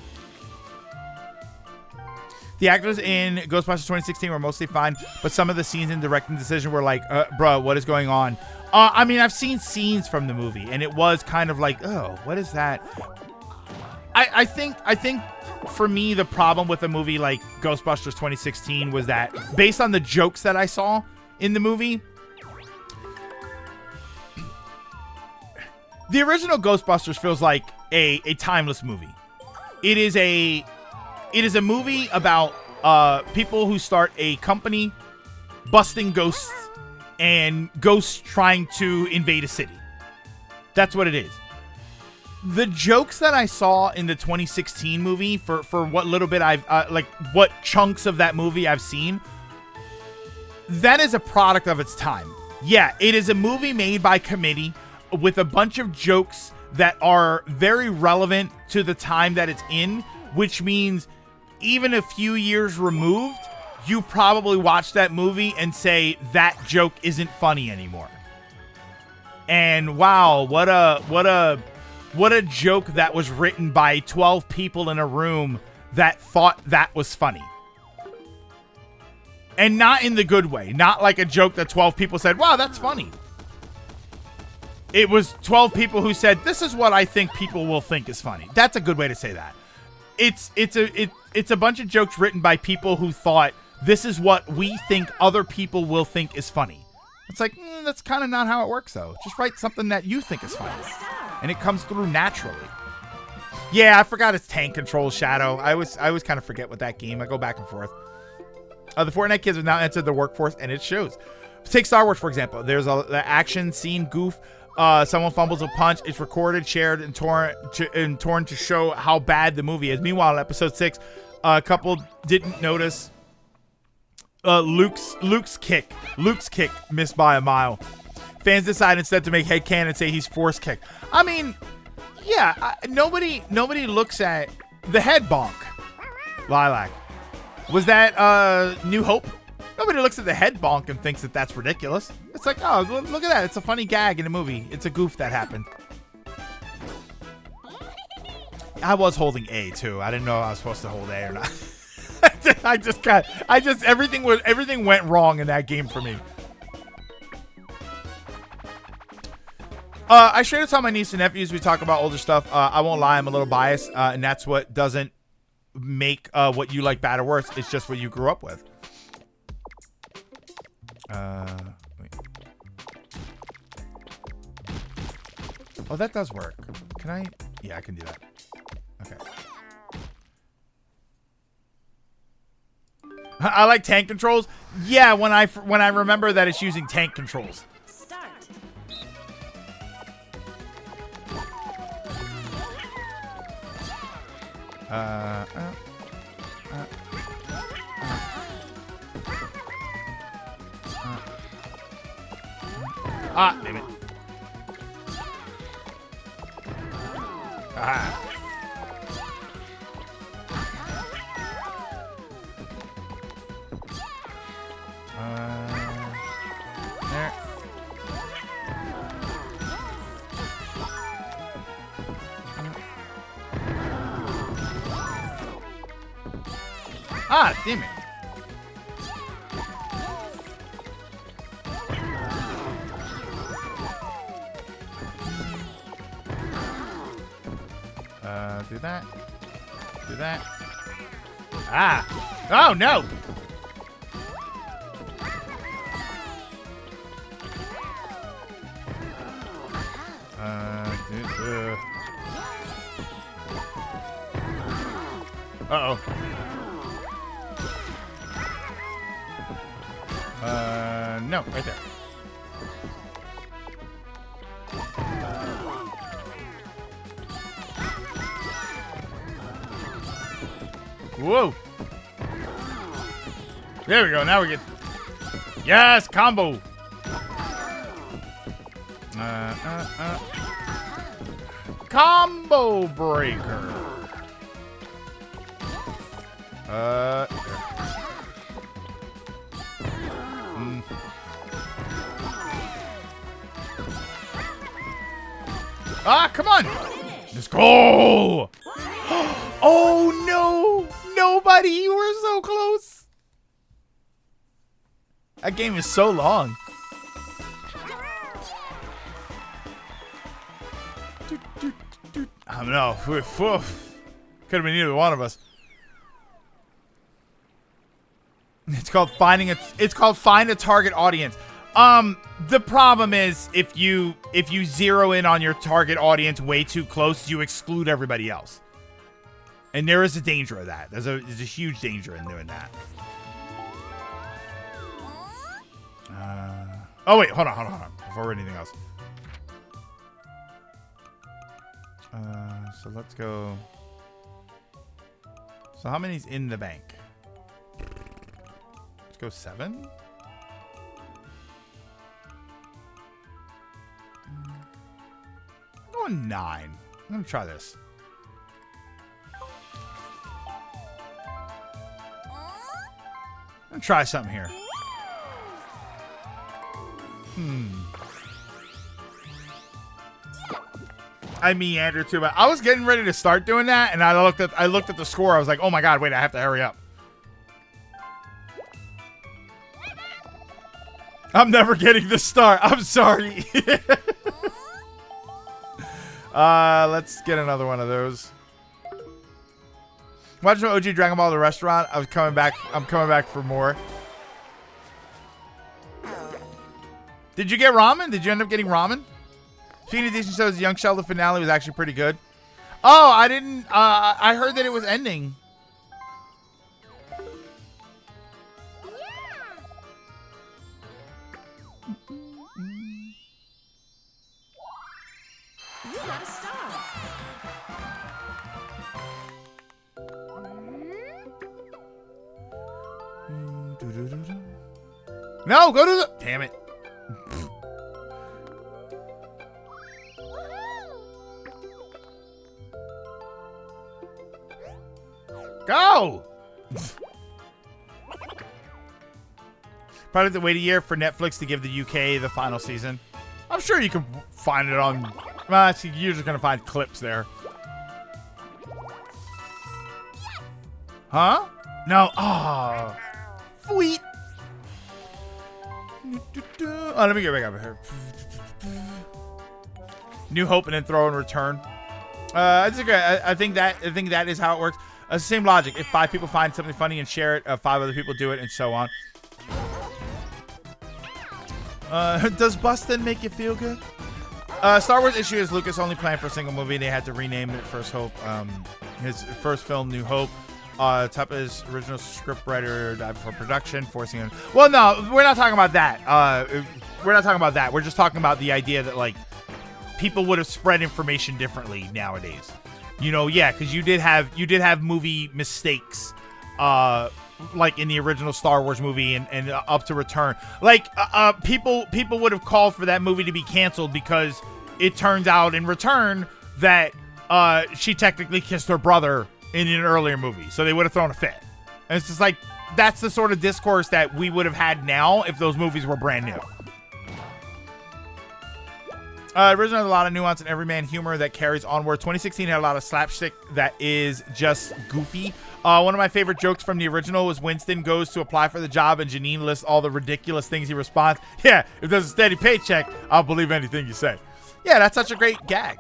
The actors in Ghostbusters 2016 were mostly fine, but some of the scenes in directing decision were like, bro, what is going on? I mean, I've seen scenes from the movie, and it was kind of like, oh, what is that? I think for me, the problem with a movie like Ghostbusters 2016 was that based on the jokes that I saw in the movie, the original Ghostbusters feels like a timeless movie. It is a movie about people who start a company busting ghosts and ghosts trying to invade a city. That's what it is. The jokes that I saw in the 2016 movie, for what little bit I've what chunks of that movie I've seen, that is a product of its time. Yeah, it is a movie made by committee with a bunch of jokes that are very relevant to the time that it's in, which means even a few years removed, you probably watch that movie and say that joke isn't funny anymore. And wow, what a joke that was written by 12 people in a room that thought that was funny. And not in the good way. Not like a joke that 12 people said, wow, that's funny. It was 12 people who said, this is what I think people will think is funny. That's a good way to say that. It's a bunch of jokes written by people who thought, this is what we think other people will think is funny. It's like, that's kind of not how it works, though. Just write something that you think is funny. And it comes through naturally. Yeah, I forgot it's tank control, Shadow. I always kind of forget with that game. I go back and forth. The Fortnite kids have now entered the workforce, and it shows. Take Star Wars, for example. There's the action scene goof. Someone fumbles a punch. It's recorded, shared, and torn to show how bad the movie is. Meanwhile, in episode 6, a couple didn't notice Luke's kick missed by a mile. Fans decide instead to make headcanon and say he's force kicked. I mean, yeah, nobody looks at the head bonk. Lilac. Was that New Hope? Nobody looks at the head bonk and thinks that that's ridiculous. It's like, oh, look at that. It's a funny gag in a movie. It's a goof that happened. I was holding A too. I didn't know I was supposed to hold A or not. Everything went wrong in that game for me. I share this on my niece and nephews. We talk about older stuff. I won't lie, I'm a little biased, and that's what doesn't make what you like bad or worse. It's just what you grew up with. Wait. Oh, that does work. Can I? Yeah, I can do that. Okay. I like tank controls. Yeah, when I remember that it's using tank controls. Start. Ah, damn it. Ah. There. Ah, damn it. Do that. Do that. Ah. Oh, no. Uh-oh. No, right there. Whoa. There we go. Now we get... Yes, combo. Combo breaker. Ah, come on. Let's go. Oh, no. Nobody. You were so close. That game is so long. I don't know. Could have been either one of us. It's called find a target audience. The problem is if you zero in on your target audience way too close, you exclude everybody else. And there is a danger of that. There's a huge danger in doing that. Oh wait, hold on. Before anything else. So let's go. So how many's in the bank? Let's go 7. I'm going 9. I'm gonna try this. I'm gonna try something here. I meandered too much. I was getting ready to start doing that, and I looked at the score. I was like, oh my god, wait, I have to hurry up. I'm never getting the start. I'm sorry. Let's get another one of those. Watching OG Dragon Ball the restaurant. I'm coming back for more. Did you get ramen? Did you end up getting ramen? Speaking of Disney shows, Young Sheldon finale was actually pretty good. Oh, I didn't. I heard that it was ending. You got a star. No, go to the. Damn it. Go! Probably have to wait a year for Netflix to give the UK the final season. I'm sure you can find it on... Well, you're just going to find clips there. Huh? No. Oh. Sweet. Oh, let me get back up here. New Hope and then throw in return. That's okay. I think that is how it works. It's the same logic. If 5 people find something funny and share it, 5 other people do it, and so on. Does Bustin' make you feel good? Star Wars issue is Lucas only planned for a single movie. They had to rename it First Hope. His first film, New Hope. Tuppa's original scriptwriter died before production, forcing him. Well, no, we're not talking about that. We're not talking about that. We're just talking about the idea that like people would have spread information differently nowadays. You know, yeah, because you did have movie mistakes like in the original Star Wars movie and up to Return. Like people would have called for that movie to be canceled because it turns out in Return that she technically kissed her brother in an earlier movie, so they would have thrown a fit. And it's just like, that's the sort of discourse that we would have had now if those movies were brand new. Originally had a lot of nuance and everyman humor that carries onward. 2016 had a lot of slapstick that is just goofy. One of my favorite jokes from the original was Winston goes to apply for the job and Janine lists all the ridiculous things he responds. Yeah, if there's a steady paycheck, I'll believe anything you say. Yeah, that's such a great gag.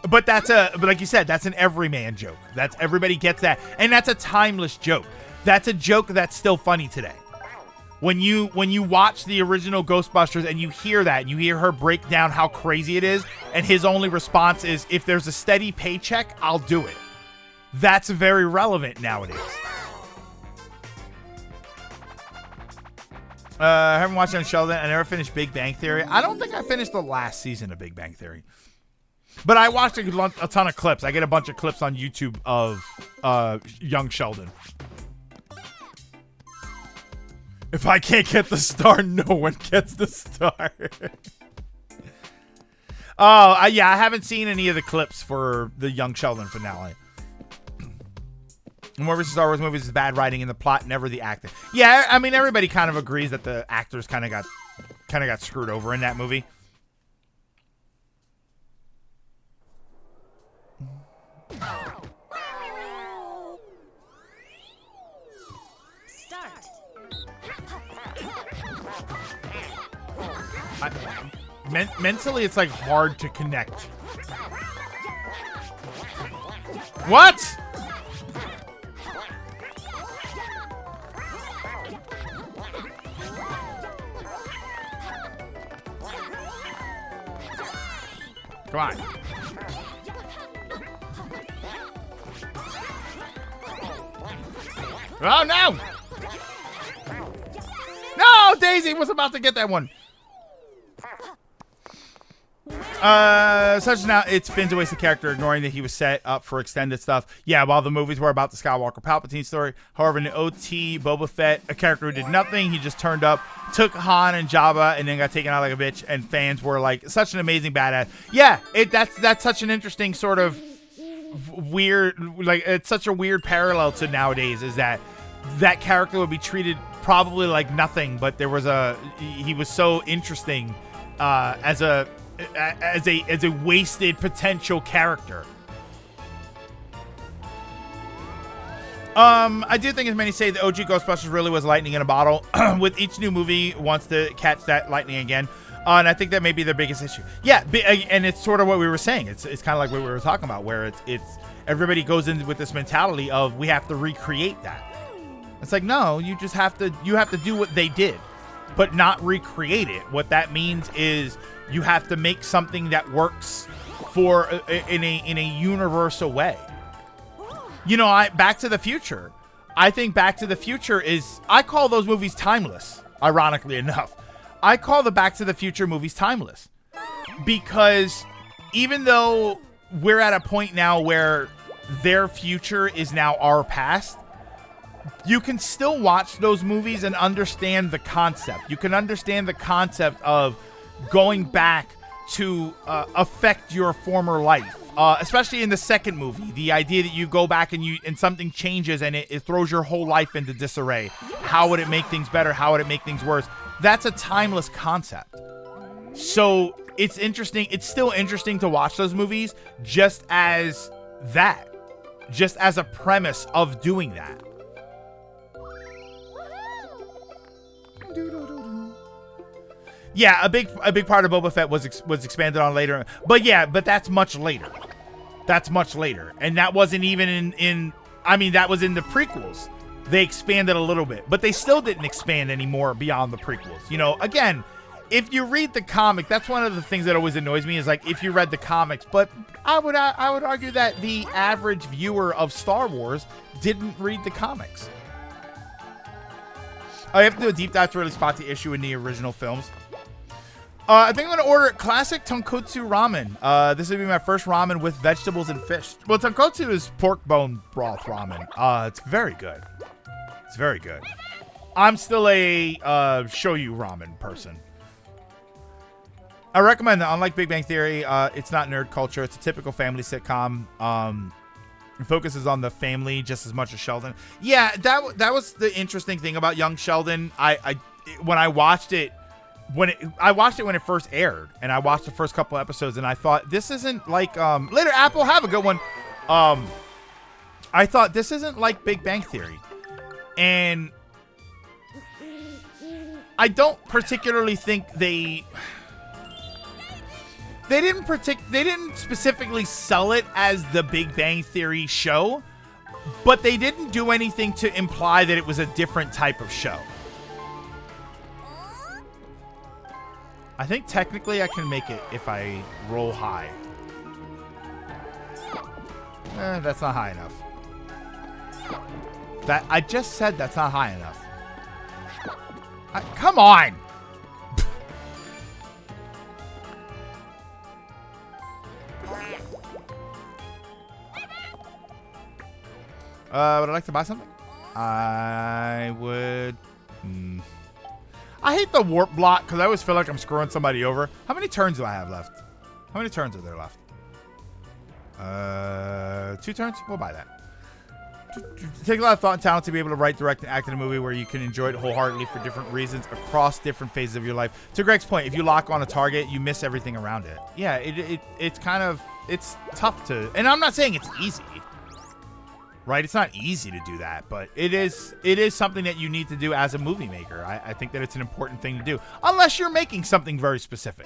But but like you said, that's an everyman joke. That's, everybody gets that. And that's a timeless joke. That's a joke that's still funny today. When you watch the original Ghostbusters and you hear that, and you hear her break down how crazy it is, and his only response is, if there's a steady paycheck, I'll do it. That's very relevant nowadays. I haven't watched it on Sheldon. I never finished Big Bang Theory. I don't think I finished the last season of Big Bang Theory. But I watched a ton of clips. I get a bunch of clips on YouTube of young Sheldon. If I can't get the star, no one gets the star. Yeah, I haven't seen any of the clips for the Young Sheldon finale. More recent Star Wars movies is bad writing in the plot, never the acting. Yeah, I mean, everybody kind of agrees that the actors kind of got screwed over in that movie. Mentally, it's like hard to connect. What? Come on. Oh, no! No, Daisy was about to get that one. Such now, it's Finn's a wasted character, ignoring that he was set up for extended stuff. Yeah, while the movies were about the Skywalker Palpatine story. However, in the OT, Boba Fett, a character who did nothing, he just turned up, took Han and Jabba, and then got taken out like a bitch, and fans were like, such an amazing badass. Yeah, that's such an interesting sort of weird, like, it's such a weird parallel to nowadays, is that character would be treated probably like nothing, but he was so interesting as a wasted potential character. I do think, as many say, the OG Ghostbusters really was lightning in a bottle. With each new movie wants to catch that lightning again, and I think that may be their biggest issue. Yeah, and it's sort of what we were saying. It's kind of like what we were talking about, where it's everybody goes in with this mentality of we have to recreate that. It's like, no, you have to do what they did, but not recreate it. What that means is you have to make something that works in a universal way. You know, Back to the Future. I think Back to the Future I call those movies timeless, ironically enough. I call the Back to the Future movies timeless. Because even though we're at a point now where their future is now our past, you can still watch those movies and understand the concept. You can understand the concept of going back to affect your former life, especially in the second movie. The idea that you go back and something changes and it throws your whole life into disarray. How would it make things better? How would it make things worse? That's a timeless concept. So it's interesting. It's still interesting to watch those movies just as a premise of doing that. Yeah, a big part of Boba Fett was expanded on later, but that's much later. And that wasn't even that was in the prequels. They expanded a little bit, but they still didn't expand any more beyond the prequels. You know, again, if you read the comic, that's one of the things that always annoys me, is like, if you read the comics, but I would argue that the average viewer of Star Wars didn't read the comics. I have to do a deep dive to really spot the issue in the original films. I think I'm going to order classic tonkotsu ramen. This would be my first ramen with vegetables and fish. Well, tonkotsu is pork bone broth ramen. It's very good. It's very good. I'm still a shoyu ramen person. I recommend that. Unlike Big Bang Theory, it's not nerd culture. It's a typical family sitcom. It focuses on the family just as much as Sheldon. Yeah, that was the interesting thing about Young Sheldon. When I watched it when it first aired, and I watched the first couple episodes, and I thought this isn't like later Apple, have a good one. I thought this isn't like Big Bang Theory, and I don't particularly think they didn't specifically sell it as the Big Bang Theory show, but they didn't do anything to imply that it was a different type of show. I think technically I can make it if I roll high. That's not high enough. That I just said that's not high enough. Come on! Would I like to buy something? I would... I hate the warp block because I always feel like I'm screwing somebody over. How many turns do I have left? How many turns are there left? 2 turns? We'll buy that. Take a lot of thought and talent to be able to write, direct, and act in a movie where you can enjoy it wholeheartedly for different reasons across different phases of your life. To Greg's point, if you lock on a target, you miss everything around it. Yeah, it's kind of... It's tough to... And I'm not saying it's easy. Right? It's not easy to do that, but it is something that you need to do as a movie maker. I think that it's an important thing to do, unless you're making something very specific.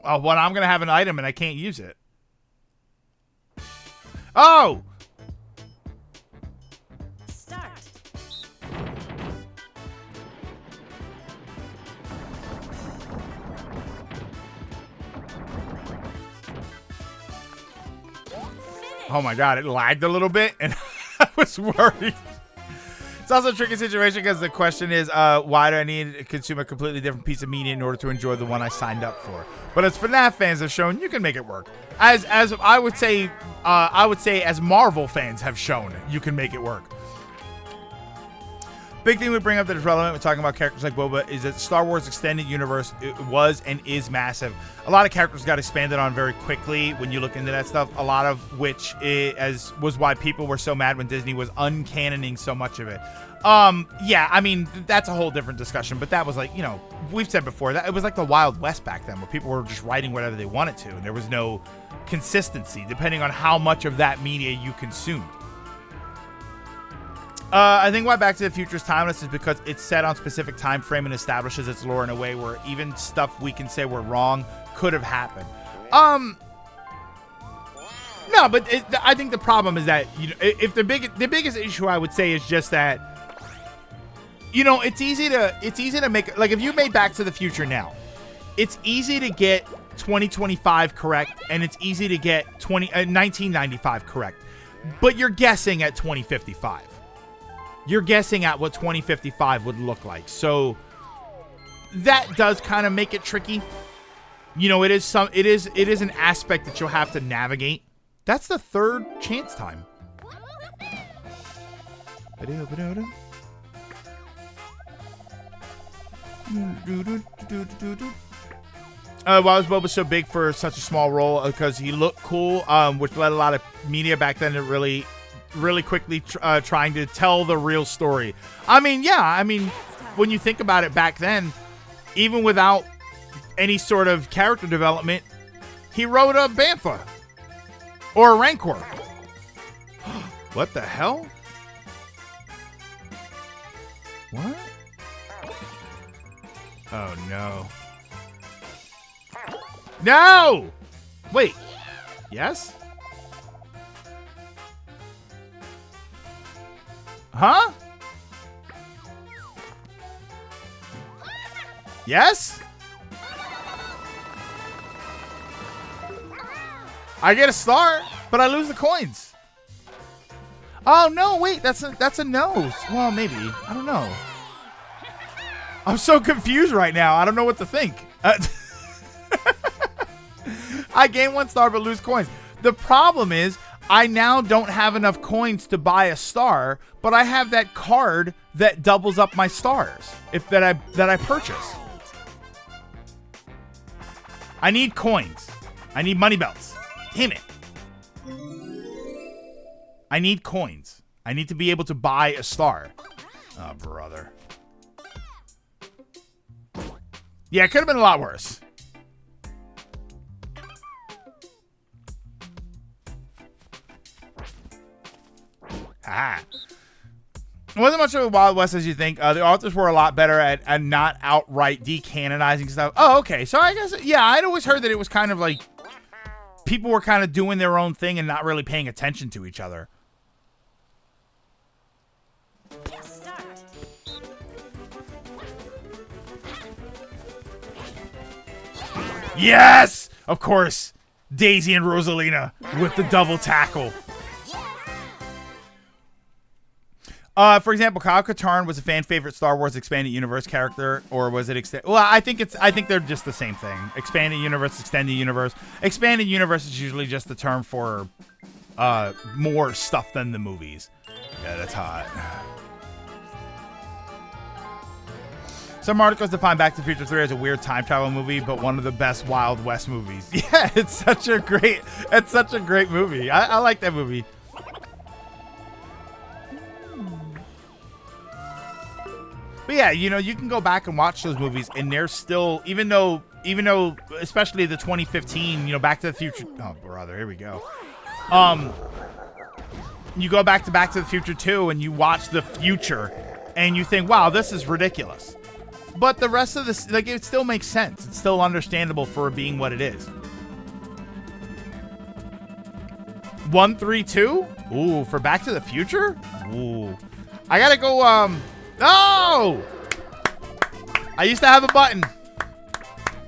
Oh, well, I'm going to have an item and I can't use it. Oh! Oh my god, it lagged a little bit, and I was worried. It's also a tricky situation because the question is, why do I need to consume a completely different piece of media in order to enjoy the one I signed up for? But as FNAF fans have shown, you can make it work. As I would say, as Marvel fans have shown, you can make it work. Big thing we bring up that is relevant when talking about characters like Boba is that the Star Wars extended universe was and is massive. A lot of characters got expanded on very quickly when you look into that stuff, a lot of which was why people were so mad when Disney was uncanoning so much of it. Yeah, I mean, that's a whole different discussion, but that was like, you know, we've said before, that it was like the Wild West back then where people were just writing whatever they wanted to, and there was no consistency depending on how much of that media you consumed. I think why Back to the Future is timeless is because it's set on specific time frame and establishes its lore in a way where even stuff we can say we're wrong could have happened. No, but I think the problem is that, you know, if the biggest issue I would say is just that, you know, it's easy to make, like, if you made Back to the Future now, it's easy to get 2025 correct and it's easy to get 1995 correct, but you're guessing at 2055. You're guessing at what 2055 would look like. So that does kind of make it tricky. You know, it is an aspect that you'll have to navigate. That's the third chance time. Why was Boba so big for such a small role? Because he looked cool, which led a lot of media back then to really quickly trying to tell the real story. I mean, yeah, I mean, when you think about it back then, even without any sort of character development, he rode a Bantha or a Rancor. What the hell? What? Oh, no. No! Wait. Yes? Huh? Yes? I get a star, but I lose the coins. Oh no, wait, that's a no. Well, maybe. I don't know. I'm so confused right now. I don't know what to think. I gain 1 star but lose coins. The problem is I now don't have enough coins to buy a star, but I have that card that doubles up my stars that I purchase. I need coins. I need money belts. Damn it. I need coins. I need to be able to buy a star. Oh, brother. Yeah, it could have been a lot worse. Ah. It wasn't much of a Wild West as you think. The authors were a lot better at not outright decanonizing stuff. Oh, okay. So I guess, yeah, I'd always heard that it was kind of like people were kind of doing their own thing and not really paying attention to each other. Start. Yes! Of course. Daisy and Rosalina with the double tackle. For example, Kyle Katarn was a fan favorite Star Wars expanded universe character, or was it well, I think they're just the same thing. Expanded universe, extended universe. Expanded universe is usually just the term for more stuff than the movies. Yeah, that's hot. Some articles define Back to the Future 3 as a weird time travel movie, but one of the best Wild West movies. Yeah, it's such a great movie. I like that movie. But yeah, you know, you can go back and watch those movies, and they're still, even though, especially the 2015, you know, Back to the Future. Oh, brother, here we go. You go back to the Future 2, and you watch the future, and you think, wow, this is ridiculous. But the rest of this, like, it still makes sense. It's still understandable for being what it is. 132? Ooh, for Back to the Future? Ooh. I gotta go, No! I used to have a button.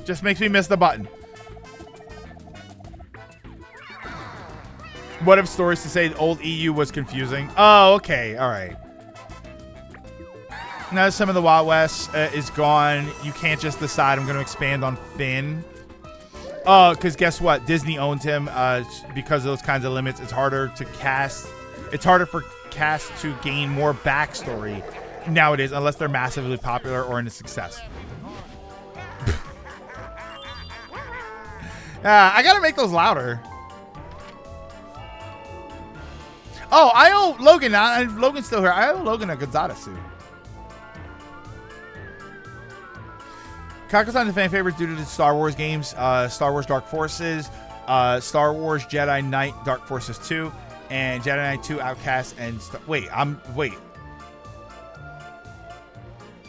Just makes me miss the button. What if stories to say the old EU was confusing? Oh, okay. All right. Now some of the Wild West is gone. You can't just decide I'm going to expand on Finn. Oh, because guess what? Disney owns him. Because of those kinds of limits, it's harder to cast. It's harder for cast to gain more backstory nowadays, unless they're massively popular or in a success. I gotta make those louder. Oh, I owe Logan. Logan's still here. I owe Logan a Gonzaga suit. Kako's-san is a fan favorite due to the Star Wars games, Star Wars Dark Forces, Star Wars Jedi Knight Dark Forces 2, and Jedi Knight 2 Outcast, and wait.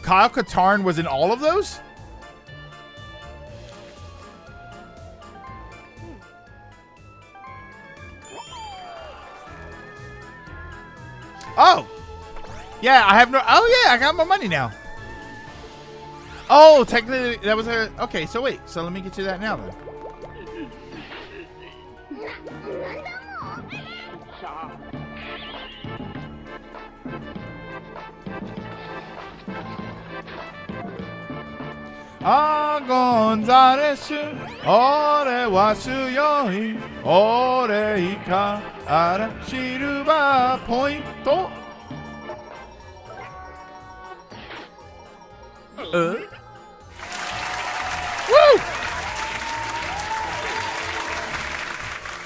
Kyle Katarn was in all of those? Oh. Yeah, I have no... Oh, yeah, I got my money now. Oh, technically, that was a... Okay, so wait. So let me get you that now, then. Ah, Gonzales, ore wa tsuyoi, ore ika ara silver point. Woo!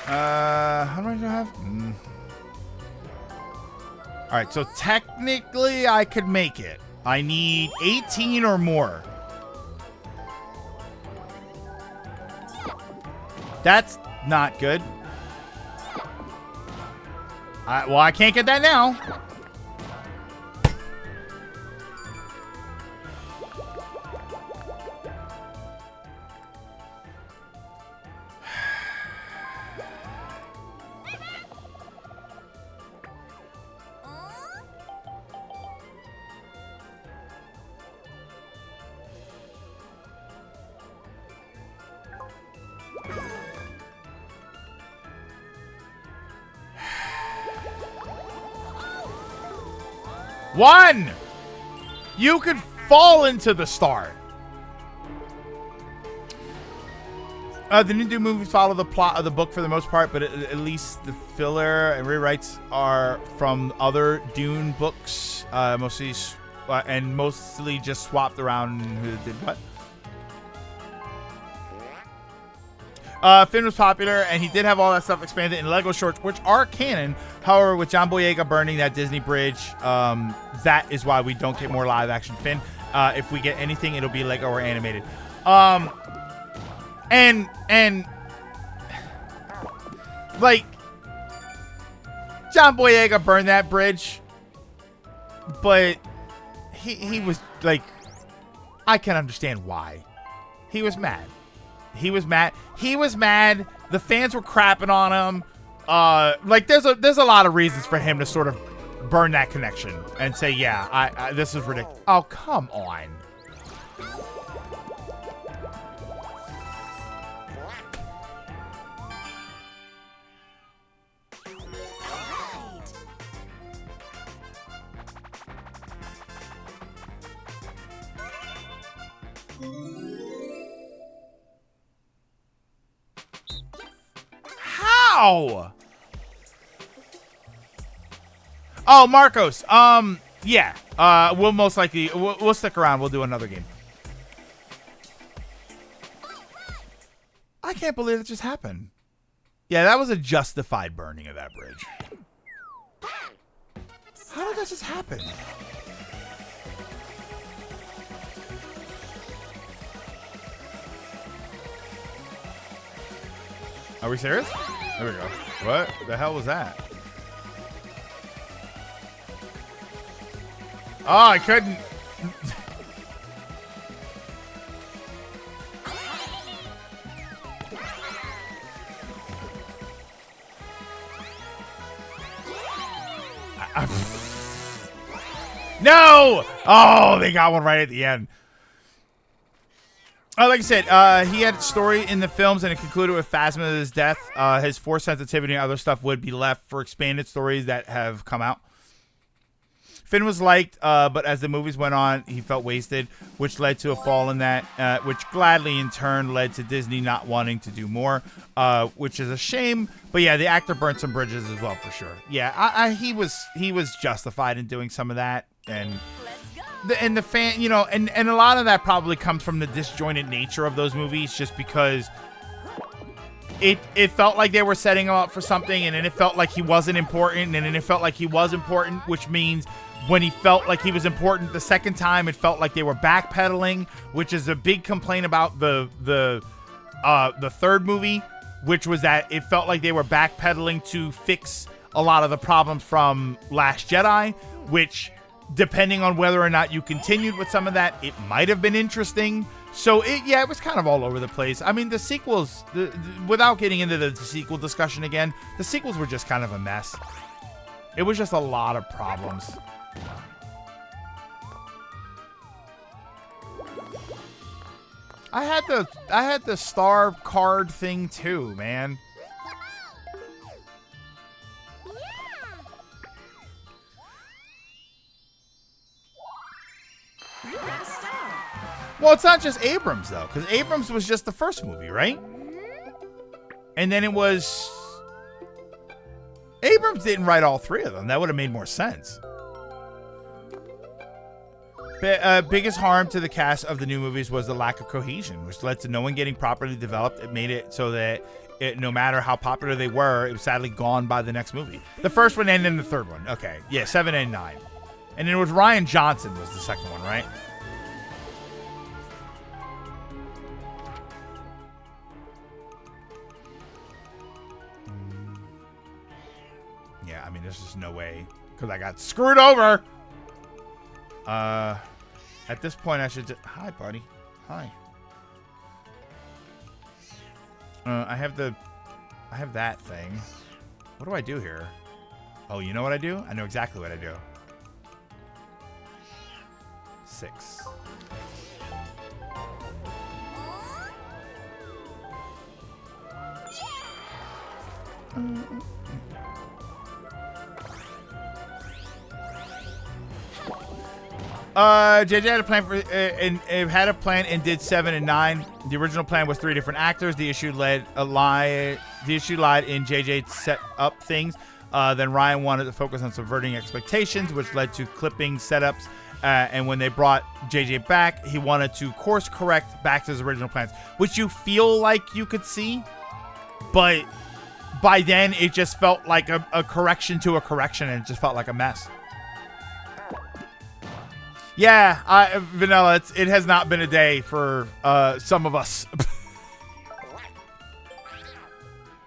How do I have? All right, so technically I could make it. I need 18 or more. That's not good. Well, I can't get that now. 1. You could fall into the star. The new Dune movies follow the plot of the book for the most part, but at least the filler and rewrites are from other Dune books, mostly just swapped around who did what. Finn was popular, and he did have all that stuff expanded in Lego shorts, which are canon. However, with John Boyega burning that Disney bridge, that is why we don't get more live-action Finn. If we get anything, it'll be Lego or animated. And like John Boyega burned that bridge, but he was like, I can understand why. He was mad. He was mad. The fans were crapping on him. Like there's a lot of reasons for him to sort of burn that connection and say, yeah, I this is ridiculous. Oh, come on. How? Oh, Marcos. Yeah. We'll most likely we'll stick around. We'll do another game. I can't believe it just happened. Yeah, that was a justified burning of that bridge. How did that just happen? Are we serious? There we go. What the hell was that? Oh, I couldn't. No! Oh, they got one right at the end. Like I said, he had a story in the films, and it concluded with Phasma's death. His force sensitivity and other stuff would be left for expanded stories that have come out. Finn was liked, but as the movies went on, he felt wasted, which led to a fall in that, which gladly in turn led to Disney not wanting to do more, which is a shame. But yeah, the actor burnt some bridges as well, for sure. Yeah, he was justified in doing some of that, and the fan, you know, and a lot of that probably comes from the disjointed nature of those movies, just because it felt like they were setting him up for something, and then it felt like he wasn't important, and then it felt like he was important, which means when he felt like he was important the second time, it felt like they were backpedaling, which is a big complaint about the third movie, which was that it felt like they were backpedaling to fix a lot of the problems from Last Jedi, which, depending on whether or not you continued with some of that, it might have been interesting. So it was kind of all over the place. I mean, the sequels, without getting into the sequel discussion again, the sequels were just kind of a mess. It was just a lot of problems. I had the star card thing too, man. Well, it's not just Abrams, though, because Abrams was just the first movie, right? And then it was... Abrams didn't write all three of them. That would have made more sense. Biggest harm to the cast of the new movies was the lack of cohesion, which led to no one getting properly developed. It made it so that no matter how popular they were, it was sadly gone by the next movie. The first one and then the third one. Okay, yeah, 7 and 9. And then it was Rian Johnson was the second one, right? Yeah, I mean, there's just no way, because I got screwed over. At this point, I should just... Hi, buddy. Hi. I have that thing. What do I do here? Oh, you know what I do? I know exactly what I do. 6. JJ had a plan for and it had a plan and did 7 and 9. The original plan was 3 different actors. The issue lied in JJ set up things. Then Ryan wanted to focus on subverting expectations, which led to clipping setups. And when they brought JJ back, he wanted to course correct back to his original plans, which you feel like you could see, but by then it just felt like a correction to a correction, and it just felt like a mess. Yeah, Vanilla, it has not been a day for some of us.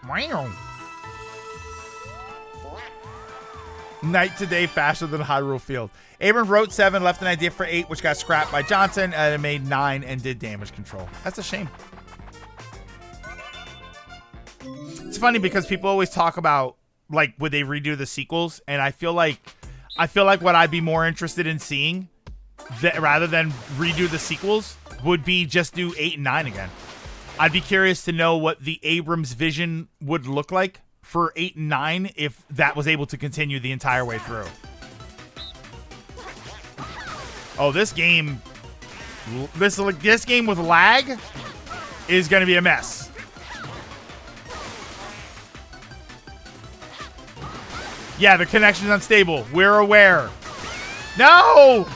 Wow. Night to day faster than Hyrule Field. Abrams wrote 7, left an idea for 8, which got scrapped by Johnson, and it made 9 and did damage control. That's a shame. It's funny because people always talk about, like, would they redo the sequels, and I feel like what I'd be more interested in seeing, rather than redo the sequels, would be just do 8 and 9 again. I'd be curious to know what the Abrams vision would look like for 8 and 9 if that was able to continue the entire way through. Oh, this game with lag is going to be a mess. Yeah, the connection's unstable. We're aware. No!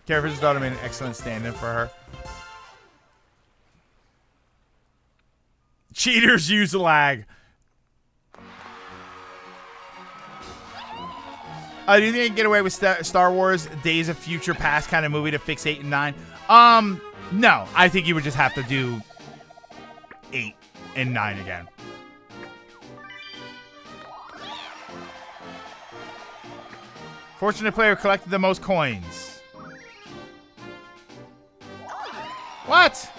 Careful's daughter made an excellent stand-in for her. Cheaters use lag. Do you think I can get away with Star Wars Days of Future Past kind of movie to fix 8 and 9? No. I think you would just have to do 8 and 9 again. Fortunate player collected the most coins. What?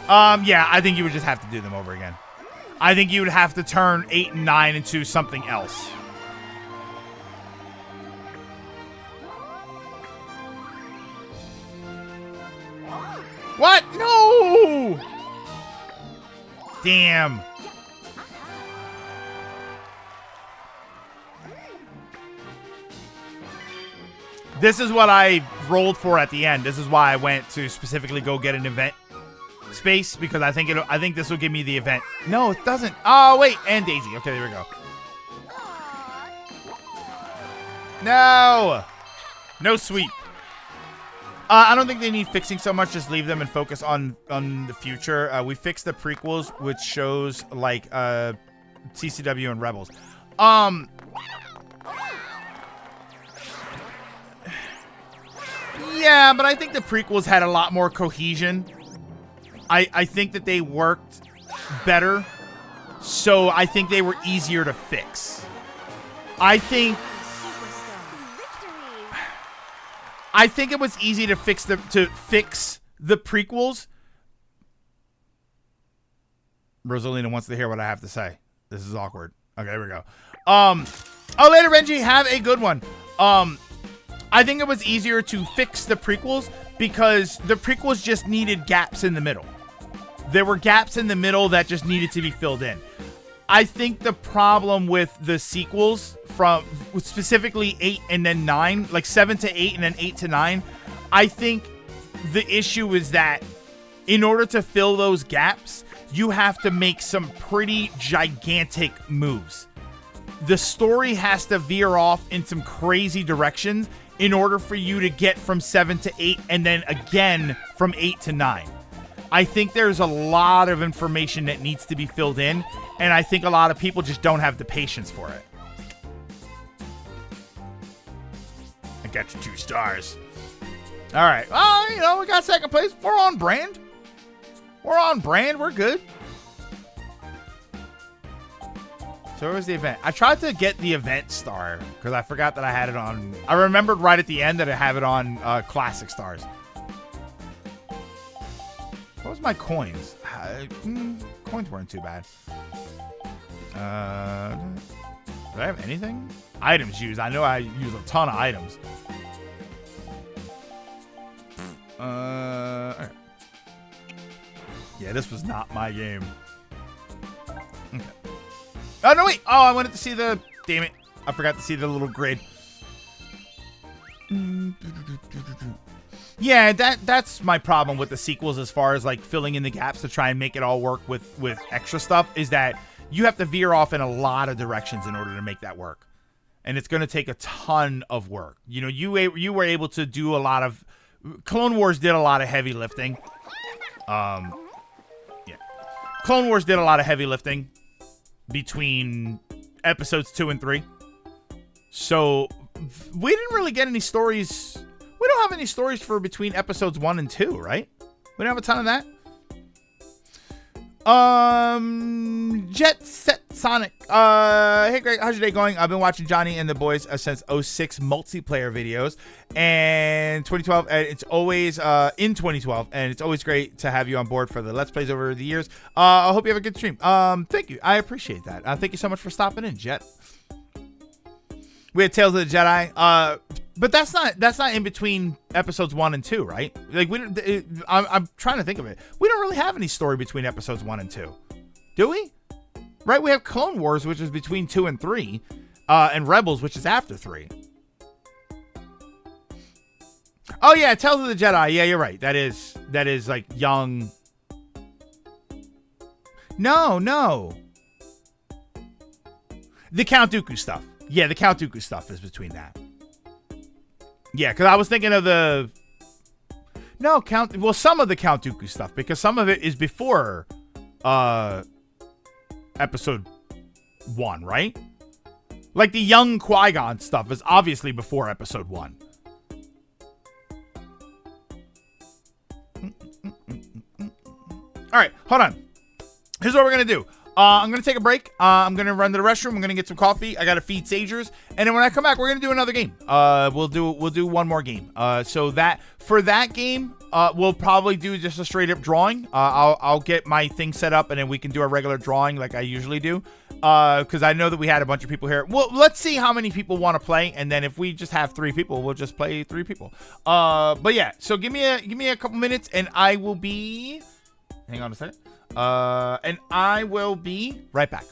Yeah, I think you would just have to do them over again. I think you would have to turn 8 and 9 into something else. What? No! Damn. This is what I rolled for at the end. This is why I went to specifically go get an event space, because I think this will give me the event. No, it doesn't. Oh, wait. And Daisy. Okay, there we go. No. No sweep. I don't think they need fixing so much. Just leave them and focus on the future. We fixed the prequels, which shows like CCW and Rebels. Yeah, but I think the prequels had a lot more cohesion. I think that they worked better, so I think they were easier to fix. I think it was easy to fix the prequels. Rosalina wants to hear what I have to say. This is awkward. Okay, here we go. Oh, later, Benji. Have a good one. I think it was easier to fix the prequels because the prequels just needed gaps in the middle. There were gaps in the middle that just needed to be filled in. I think the problem with the sequels, from specifically 8 and then 9, like 7 to 8 and then 8 to 9, I think the issue is that in order to fill those gaps, you have to make some pretty gigantic moves. The story has to veer off in some crazy directions in order for you to get from 7 to 8 and then again from 8 to 9. I think there's a lot of information that needs to be filled in, and I think a lot of people just don't have the patience for it. I got you 2 stars. All right. We got second place. We're on brand. We're good. So where was the event? I tried to get the event star because I forgot that I had it on. I remembered right at the end that I have it on classic stars. What was my coins? Coins weren't too bad. Did I have anything? Items used. I know I used a ton of items. Okay. Yeah, this was not my game. Okay. Oh, no, wait. Oh, I wanted to see the... Damn it. I forgot to see the little grid. Yeah, that's my problem with the sequels as far as like filling in the gaps to try and make it all work with extra stuff, is that you have to veer off in a lot of directions in order to make that work. And it's going to take a ton of work. You know, you were able to do a lot of... Clone Wars did a lot of heavy lifting. Yeah. Clone Wars did a lot of heavy lifting between episodes 2 and 3. So we didn't really get any stories. We don't have any stories for between episodes 1 and 2, right? We don't have a ton of that. Jet Set Sonic. Hey Greg, how's your day going? I've been watching Johnny and the Boys since 06 multiplayer videos and 2012. And it's always in 2012, and it's always great to have you on board for the Let's Plays over the years. I hope you have a good stream. Thank you. I appreciate that. Thank you so much for stopping in, Jet. We had Tales of the Jedi. But that's not in between episodes 1 and 2, right? Like I'm trying to think of it. We don't really have any story between episodes 1 and 2, do we? Right? We have Clone Wars, which is between 2 and 3, and Rebels, which is after 3. Oh yeah, Tales of the Jedi. Yeah, you're right. That is like young. No. The Count Dooku stuff. Yeah, the Count Dooku stuff is between that. Yeah, because I was thinking of the... No, some of the Count Dooku stuff, because some of it is before episode 1, right? Like the young Qui-Gon stuff is obviously before episode 1. All right, hold on. Here's what we're going to do. I'm going to take a break. I'm going to run to the restroom. I'm going to get some coffee. I got to feed Sagers. And then when I come back, we're going to do another game. We'll do one more game. So that for that game, we'll probably do just a straight up drawing. I'll get my thing set up, and then we can do a regular drawing like I usually do. Because I know that we had a bunch of people here. Well, let's see how many people want to play, and then if we just have 3 people, we'll just play 3 people. But yeah, so give me a couple minutes, and I will be... Hang on a second. And I will be right back.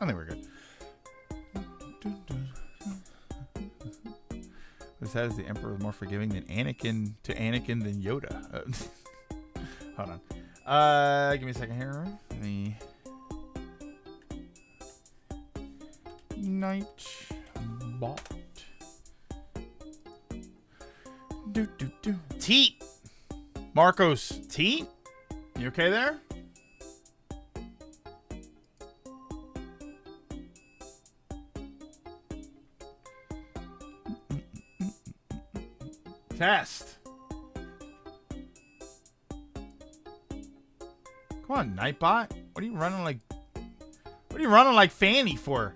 I think we're good. This says the Emperor is more forgiving than Anakin than Yoda. Hold on. Give me a second here. Let me... Nightbot. Teat. Marcos. Teat? You okay there? Test. Come on, Nightbot. What are you running like? What are you running like Fanny for?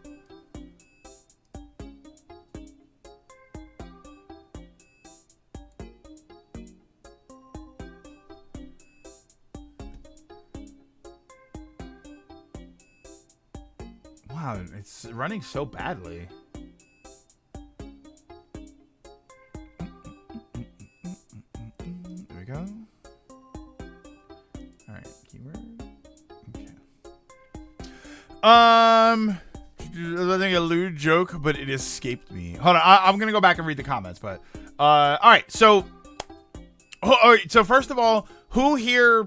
Wow, it's running so badly. There we go. All right, keyword. Okay. I think a lewd joke, but it escaped me. Hold on, I'm gonna go back and read the comments. But all right, so first of all, who here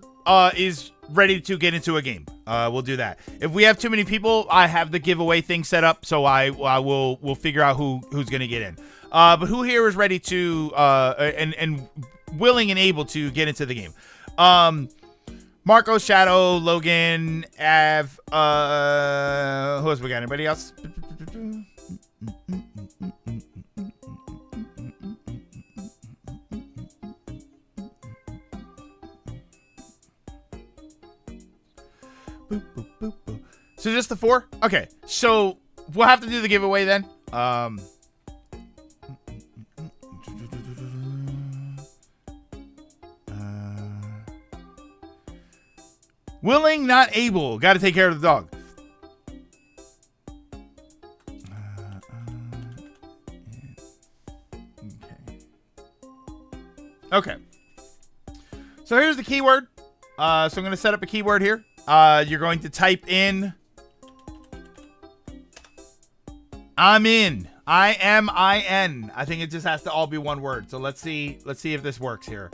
is ready to get into a game? We'll do that. If we have too many people, I have the giveaway thing set up, so we'll figure out who's gonna get in. But who here is ready to and willing and able to get into the game? Marco, Shadow, Logan, Av, who else we got? Anybody else? So just the 4? Okay, so we'll have to do the giveaway then. Willing, not able. Got to take care of the dog. Okay. So here's the keyword. So I'm going to set up a keyword here. You're going to type in I'm in. I-M-I-N. I think it just has to all be one word. So let's see if this works here.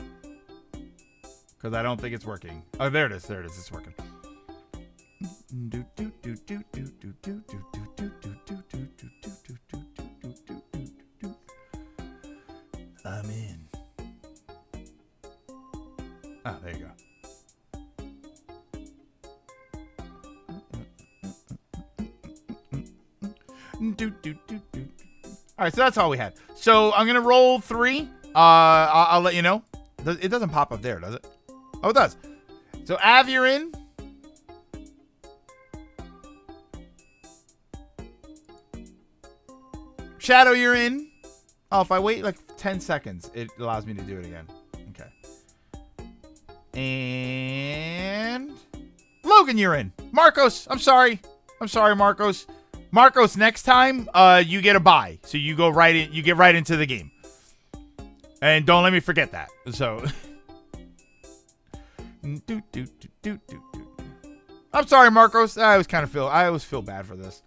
Because I don't think it's working. Oh, there it is. There it is. It's working. I'm in. Ah, there you go. All right, so that's all we had. So I'm gonna roll 3. I'll let you know. It doesn't pop up there, does it? Oh, it does. So Av, you're in. Shadow, you're in. Oh, if I wait like 10 seconds, it allows me to do it again. Okay. And Logan, you're in. Marcos, I'm sorry, Marcos. Marcos, next time, you get a bye, so you go right in. You get right into the game, and don't let me forget that. So, I'm sorry, Marcos. I always feel bad for this.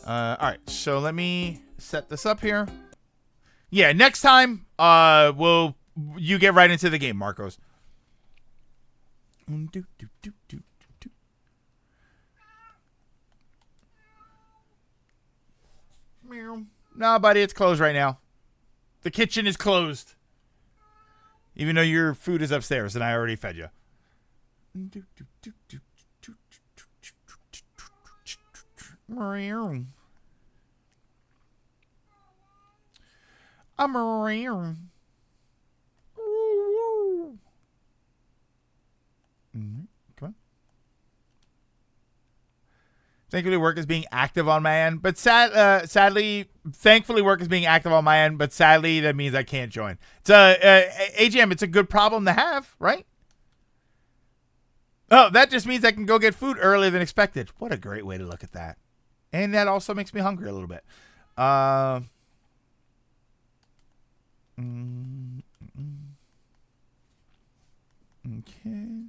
All right, so let me set this up here. Yeah, next time, you get right into the game, Marcos. No, buddy, it's closed right now. The kitchen is closed. Even though your food is upstairs and I already fed you. I'm around. Come on. Thankfully, work is being active on my end, but thankfully, work is being active on my end, but sadly, that means I can't join. It's AGM. It's a good problem to have, right? Oh, that just means I can go get food earlier than expected. What a great way to look at that, and that also makes me hungry a little bit. Okay.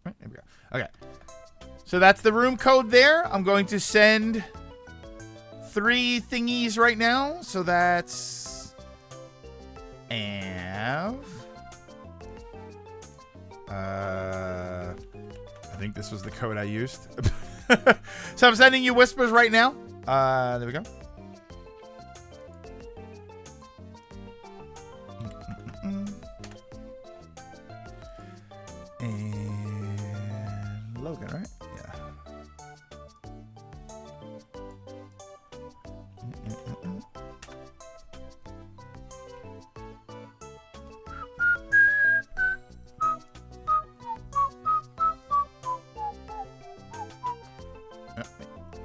Right, there we go. Okay. So that's the room code there. I'm going to send 3 thingies right now. So that's Av. I think this was the code I used. So I'm sending you whispers right now. There we go. And Logan, right? Yeah.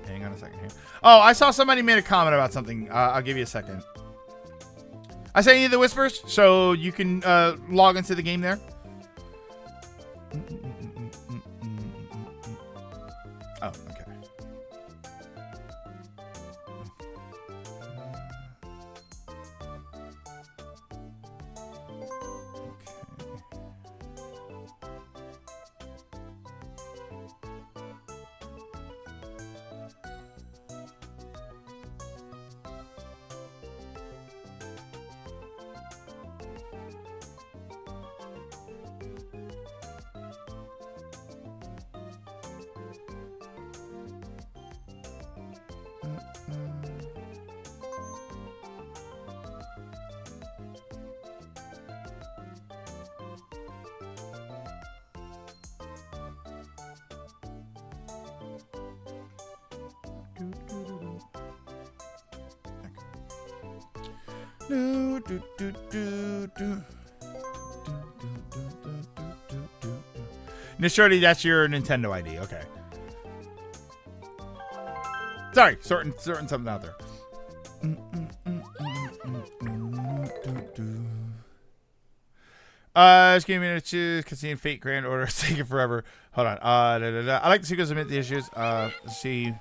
Hang on a second here. Oh, I saw somebody made a comment about something. I'll give you a second. I sent you the whispers, so you can log into the game there. Oh, okay. Nishorty, that's your Nintendo ID. Okay. Sorry, sorting something out there. Just give me a minute to choose. Casino Fate Grand Order. It's taking forever. Hold on. I like the sequels admit the issues. Let's see.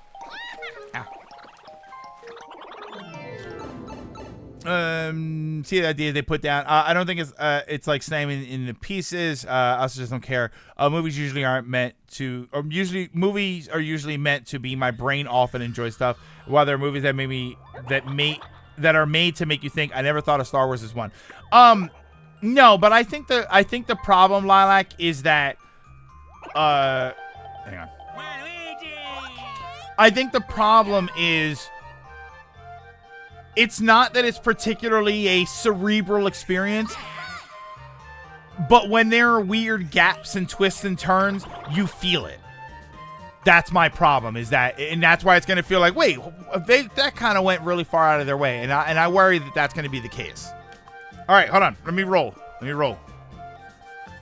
See the idea they put down. I don't think it's like slamming in the pieces. I also just don't care. Movies usually aren't meant to, or movies are usually meant to be my brain off and enjoy stuff. While there are movies that that are made to make you think. I never thought of Star Wars as one. No, but I think the problem, Lilac, is that hang on. I think the problem is it's not that it's particularly a cerebral experience, but when there are weird gaps and twists and turns, you feel it. That's my problem, is that, and that's why it's going to feel like, wait, that kind of went really far out of their way, and I worry that that's going to be the case. All right, hold on. Let me roll.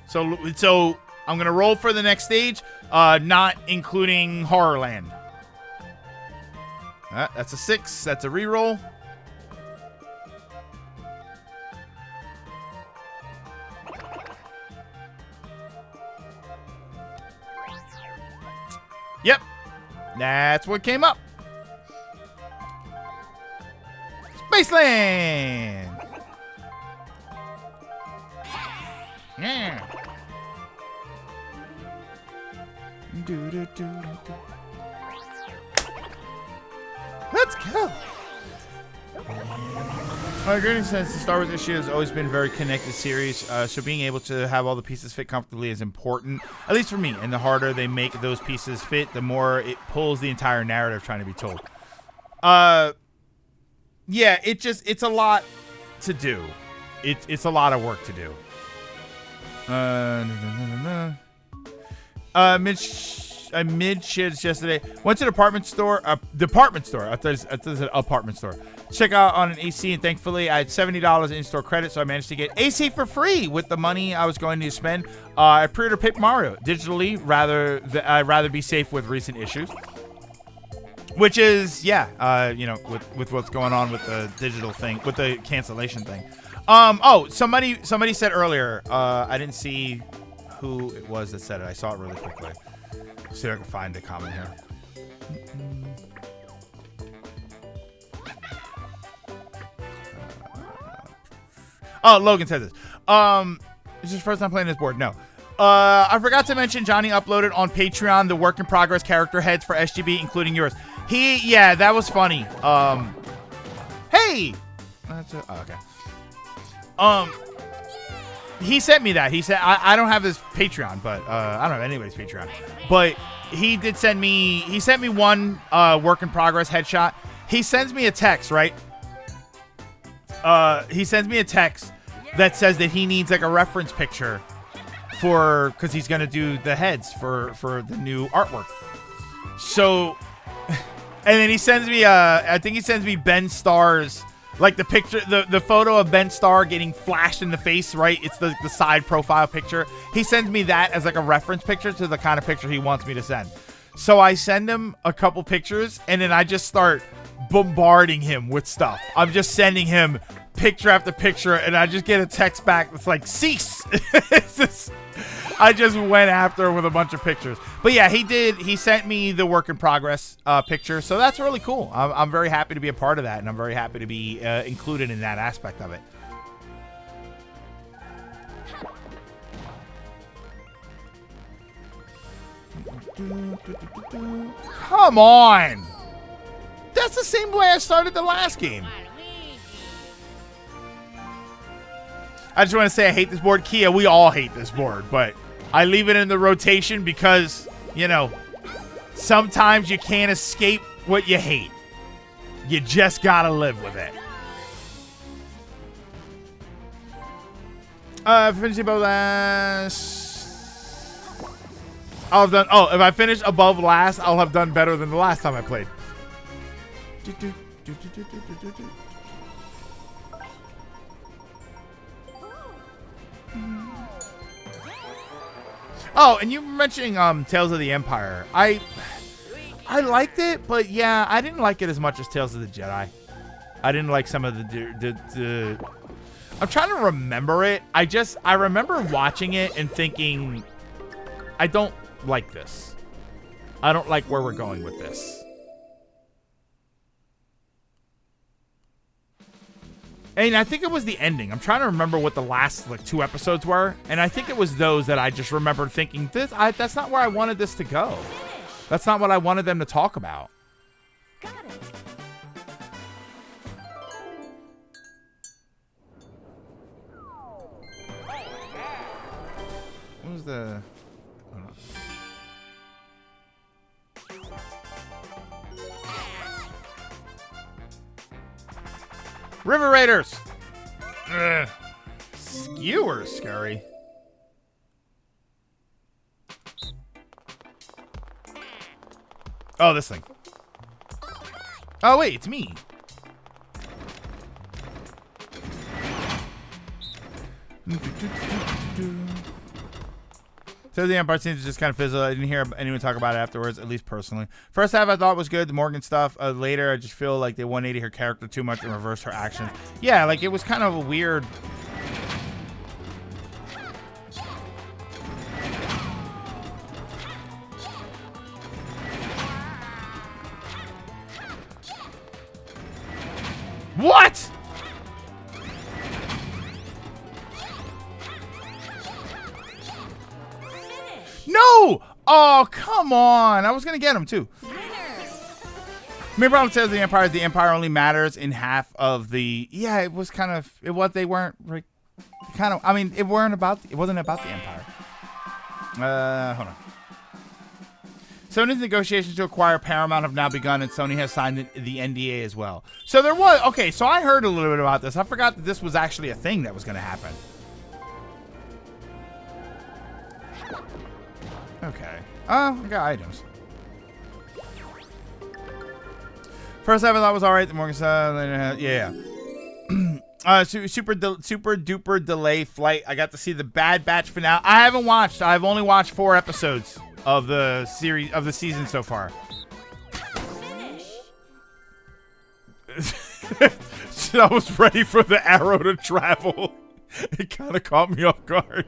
So I'm going to roll for the next stage, not including Horrorland. That's a 6. That's a reroll. Yep, that's what came up. Spaceland. Yeah. Let's go. Greetings, since the Star Wars issue has always been a very connected series, so being able to have all the pieces fit comfortably is important, at least for me. And the harder they make those pieces fit, the more it pulls the entire narrative trying to be told. Yeah, it's a lot to do. It's a lot of work to do. Mid-shiz yesterday. Went to the department store. I thought it was an apartment store. Check out on an AC, and thankfully I had $70 in-store credit, so I managed to get AC for free with the money I was going to spend. I pre-ordered Paper Mario digitally. I'd rather be safe with recent issues. Which is, yeah, with what's going on with the digital thing, with the cancellation thing. Somebody said earlier, I didn't see who it was that said it. I saw it really quickly. See if I can find the comment here. Oh, Logan says this. This is your first time playing this board. No. I forgot to mention Johnny uploaded on Patreon the work in progress character heads for SGB, including yours. Yeah, that was funny. Hey. Okay. He sent me that. He said I don't have his Patreon, but I don't have anybody's Patreon. But he did send me. He sent me one work in progress headshot. He sends me a text, right? He sends me a text that says that he needs like a reference picture because he's gonna do the heads for the new artwork. So, and then he sends me I think he sends me Ben Starr's. Like the picture, the photo of Ben Starr getting flashed in the face, right? It's the side profile picture. He sends me that as like a reference picture to the kind of picture he wants me to send. So I send him a couple pictures, and then I just start bombarding him with stuff. I'm just sending him picture after picture, and I just get a text back that's like, cease. I just went after him with a bunch of pictures. But yeah, he sent me the work in progress picture. So that's really cool. I'm very happy to be a part of that. And I'm very happy to be included in that aspect of it. Come on. That's the same way I started the last game. I just want to say I hate this board. Kia, we all hate this board, but I leave it in the rotation because, you know, sometimes you can't escape what you hate. You just gotta live with it. Finishing above last. I'll have done. Oh, if I finish above last, I'll have done better than the last time I played. Oh, and you were mentioning Tales of the Empire. I liked it, but yeah, I didn't like it as much as Tales of the Jedi. I didn't like some of the I'm trying to remember it. I remember watching it and thinking, I don't like this. I don't like where we're going with this. And I think it was the ending. I'm trying to remember what the last like 2 episodes were, and I think it was those that I just remembered thinking, that's not where I wanted this to go. That's not what I wanted them to talk about. Got it. What was the... River Raiders! Ugh. Skewers, scary. Oh, this thing. Oh, wait, it's me. So the Empire seems to just kind of fizzle. I didn't hear anyone talk about it afterwards, at least personally. First half I thought was good, the Morgan stuff. Later, I just feel like they 180 her character too much and reverse her actions. Yeah, like it was kind of a weird... What? No! Oh, come on. I was going to get him, too. Main problem says the Empire only matters in half of the... Yeah, it was kind of... They weren't... Like, kind of... I mean, it wasn't about the Empire. Hold on. Sony's negotiations to acquire Paramount have now begun, and Sony has signed the NDA as well. So there was... Okay, so I heard a little bit about this. I forgot that this was actually a thing that was going to happen. Okay. Oh, I got items. First half I thought was alright. The Morgan side, yeah. Super duper delay flight. I got to see the Bad Batch finale. I haven't watched. I've only watched 4 episodes of the series of the season so far. So I was ready for the arrow to travel. It kind of caught me off guard.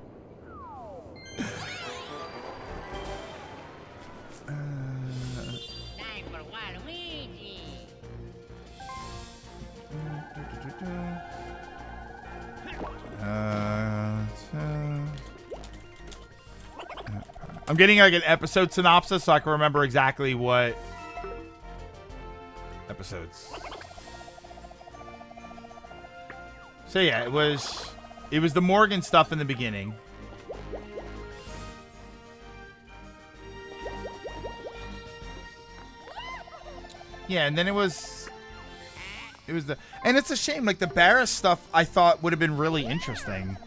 I'm getting like an episode synopsis so I can remember exactly what episodes. So yeah, it was the Morgan stuff in the beginning. Yeah, and then it was and it's a shame, like the Barris stuff I thought would have been really interesting.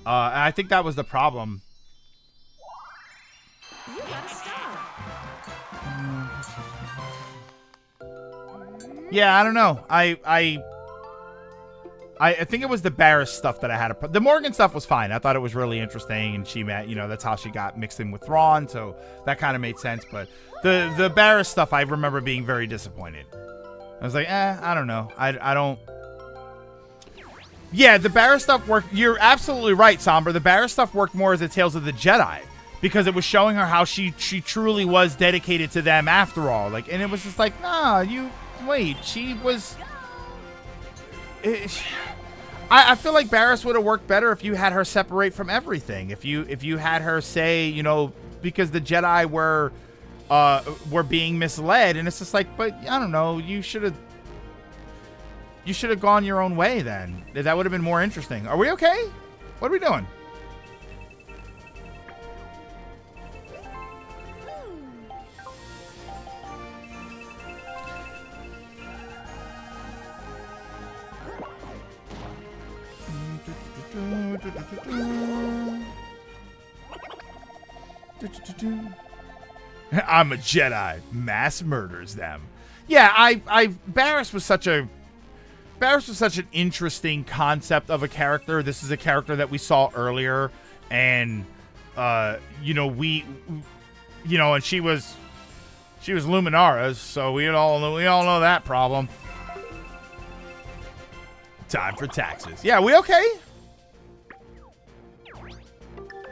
And I think that was the problem. You got a star. Yeah, I don't know. I think it was the Barris stuff that I had. The Morgan stuff was fine. I thought it was really interesting, and she met, that's how she got mixed in with Thrawn, so that kind of made sense. But the Barris stuff, I remember being very disappointed. I was like, I don't know. I don't. Yeah, the Barris stuff worked. You're absolutely right, Somber. The Barris stuff worked more as a Tales of the Jedi because it was showing her how she truly was dedicated to them after all. Like, and it was just like, nah, wait, she was. I feel like Barris would have worked better if you had her separate from everything. If you had her say, because the Jedi were being misled, and it's just like, but I don't know, you should have gone your own way then. That would have been more interesting. Are we okay? What are we doing? I'm a Jedi. Mass murders them. Yeah, Barris was such an interesting concept of a character. This is a character that we saw earlier, and and she was Luminara's, so we all know that problem. Time for taxes. Yeah, we okay?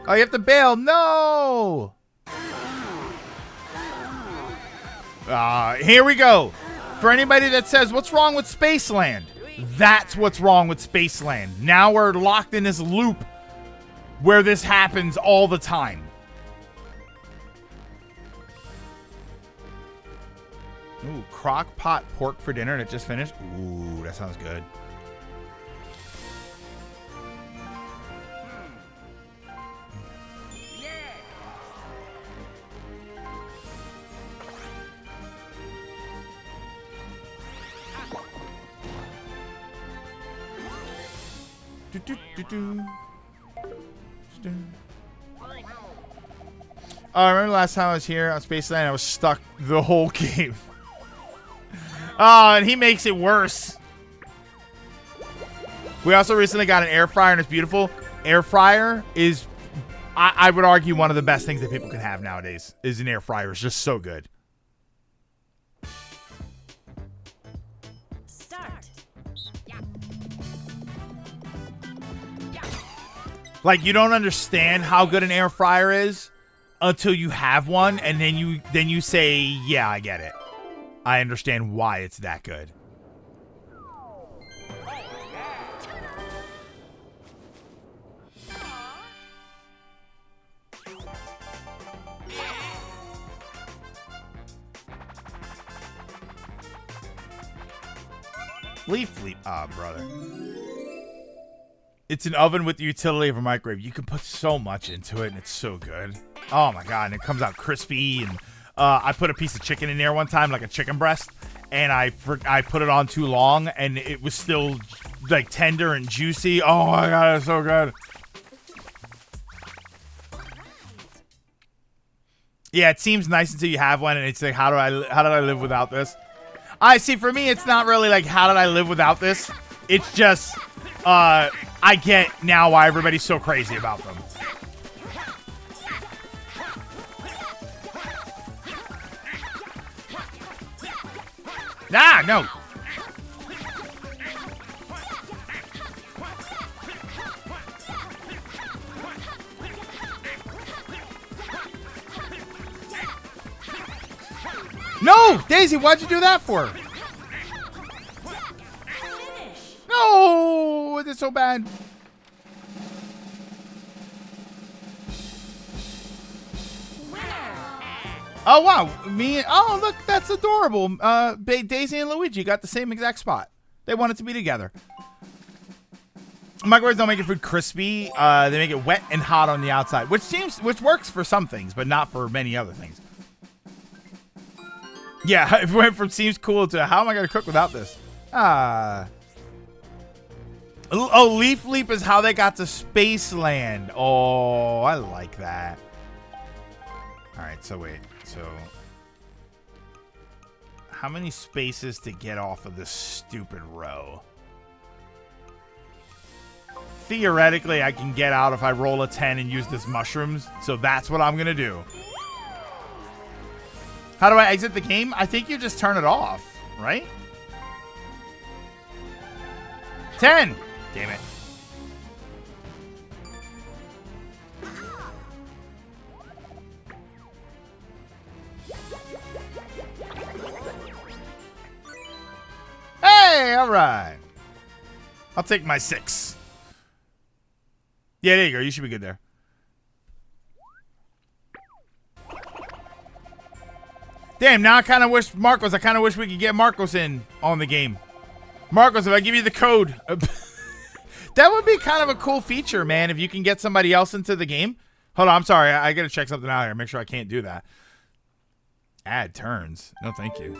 Oh, you have to bail. No. Here we go. For anybody that says, what's wrong with Spaceland? That's what's wrong with Spaceland. Now we're locked in this loop where this happens all the time. Ooh, crock pot pork for dinner that just finished. Ooh, that sounds good. I remember last time I was here on Spaceland, I was stuck the whole game. Oh, and he makes it worse. We also recently got an air fryer, and it's beautiful. Air fryer is, I would argue, one of the best things that people can have nowadays. Is an air fryer. It's just so good. Like, you don't understand how good an air fryer is until you have one, and then you say, yeah, I get it. I understand why it's that good. Leaf Fleet. Ah, brother. It's an oven with the utility of a microwave. You can put so much into it, and it's so good. Oh, my God. And it comes out crispy. And I put a piece of chicken in there one time, like a chicken breast, and I put it on too long, and it was still, like, tender and juicy. Oh, my God. It's so good. Yeah, it seems nice until you have one, and it's like, how did I live without this? I see, for me, it's not really like, how did I live without this? It's just, I get now why everybody's so crazy about them. Nah, no. No! Daisy, why'd you do that for? No! It's so bad. Oh wow, oh look, that's adorable. Daisy and Luigi got the same exact spot. They wanted to be together. Microwaves don't make your food crispy. They make it wet and hot on the outside, which works for some things, but not for many other things. Yeah, it went from seems cool to how am I gonna cook without this? Oh, Leaf Leap is how they got to Spaceland. Oh, I like that. All right, so wait. So, how many spaces to get off of this stupid row? Theoretically, I can get out if I roll a 10 and use this mushrooms. So that's what I'm going to do. How do I exit the game? I think you just turn it off, right? 10. Damn it. Hey, all right. I'll take my 6. Yeah, there you go. You should be good there. Damn, now I kind of wish Marcos, I kind of wish we could get Marcos in on the game. Marcos, if I give you the code, that would be kind of a cool feature, man, if you can get somebody else into the game. Hold on, I'm sorry. I got to check something out here. Make sure I can't do that. Add turns. No, thank you.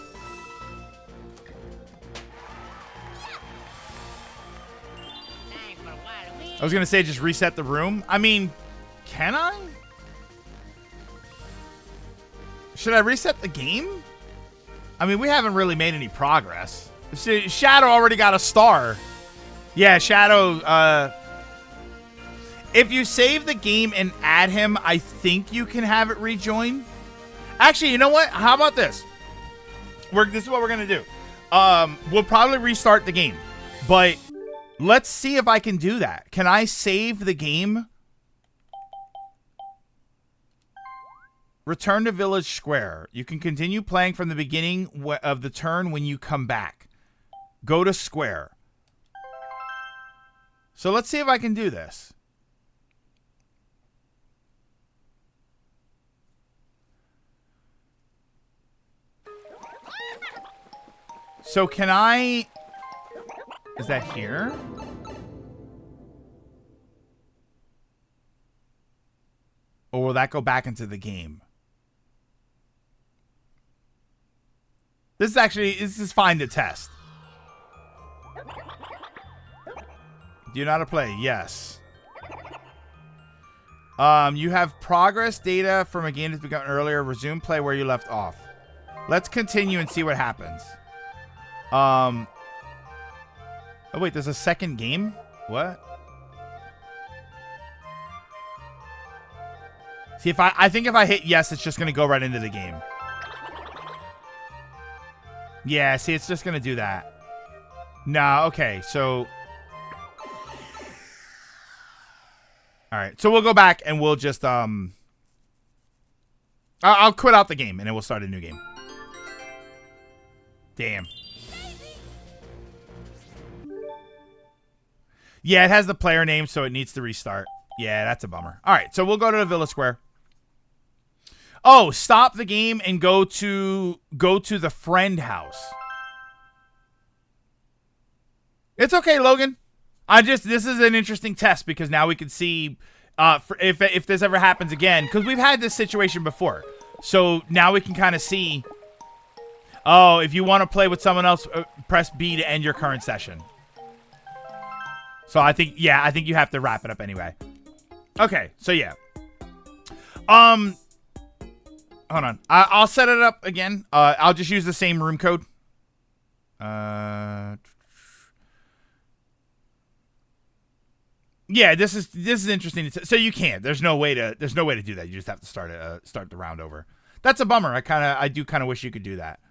I was going to say just reset the room. I mean, can I? Should I reset the game? I mean, we haven't really made any progress. See, Shadow already got a star. Yeah, Shadow, if you save the game and add him, I think you can have it rejoin. Actually, you know what? How about this? This is what we're going to do. We'll probably restart the game, but let's see if I can do that. Can I save the game? Return to Village Square. You can continue playing from the beginning of the turn when you come back. Go to Square. So let's see if I can do this. So can I... Is that here? Or will that go back into the game? This is fine to test. Do you know how to play? Yes. You have progress data from a game that's begun earlier. Resume play where you left off. Let's continue and see what happens. Oh wait, there's a second game? What? See, I think if I hit yes, it's just gonna go right into the game. Yeah, see, it's just gonna do that. Nah, okay, so... Alright, so we'll go back and we'll just, I'll quit out the game and then we'll start a new game. Damn. Yeah, it has the player name, so it needs to restart. Yeah, that's a bummer. Alright, so we'll go to the Villa Square. Oh, stop the game and go to the friend house. It's okay, Logan. This is an interesting test because now we can see if this ever happens again, because we've had this situation before. So now we can kind of see. Oh, if you want to play with someone else, press B to end your current session. So I think you have to wrap it up anyway. Okay, so yeah. Hold on. I'll set it up again. I'll just use the same room code. Yeah, this is interesting. So you can't. There's no way to do that. You just have to start the round over. That's a bummer. I do kind of wish you could do that.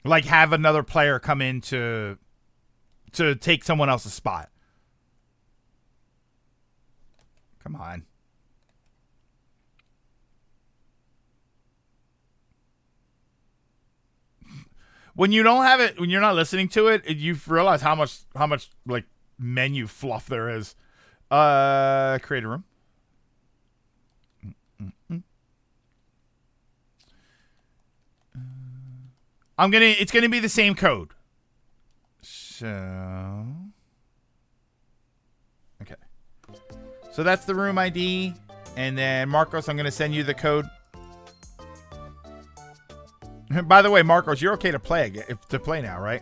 Like have another player come in to take someone else's spot. Come on. When you don't have it, when you're not listening to it, you realize how much like menu fluff there is. Create a room. It's gonna be the same code. So okay. So that's the room ID. And then Marcos, I'm gonna send you the code. By the way, Marcos, you're okay to play now, right?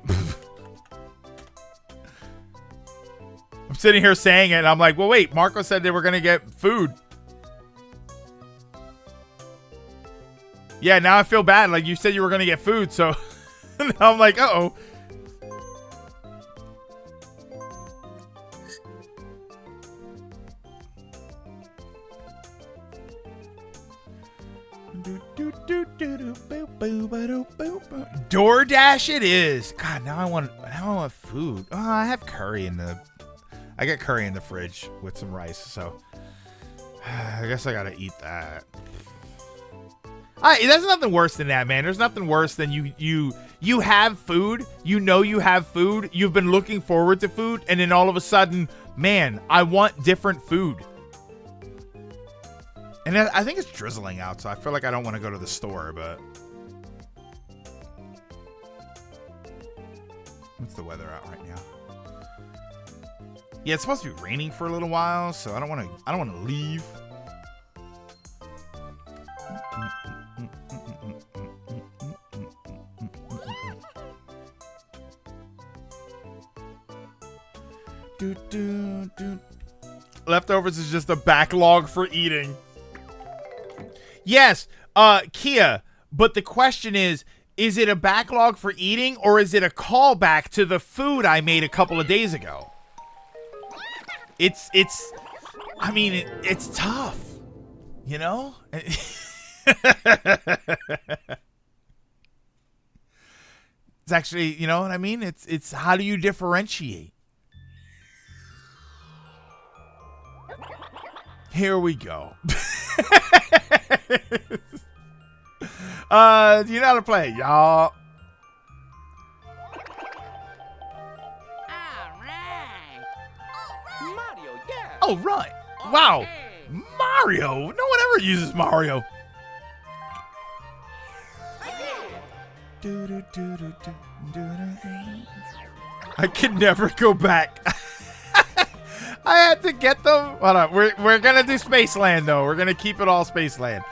I'm sitting here saying it, and I'm like, well, wait, Marcos said they were gonna get food. Yeah, now I feel bad. Like, you said you were gonna get food, so now I'm like, uh-oh. DoorDash it is. God, now I want food. Oh, I have curry I got curry in the fridge with some rice, so I guess I gotta eat that. There's nothing worse than that, man. There's nothing worse than you have food, you have food, you've been looking forward to food, and then all of a sudden, man, I want different food. And I think it's drizzling out, so I feel like I don't want to go to the store, but what's the weather out right now? Yeah, it's supposed to be raining for a little while, so I don't want to leave. Leftovers is just a backlog for eating. Yes, Kia, but the question is it a backlog for eating, or is it a callback to the food I made a couple of days ago? It's tough, you know? It's actually, you know what I mean? It's how do you differentiate? Here we go. You know how to play, y'all. Mario, yeah. Oh, right. Wow. Mario. No one ever uses Mario. I can never go back. I had to get them. Hold on. We're gonna do Spaceland though. We're gonna keep it all Spaceland.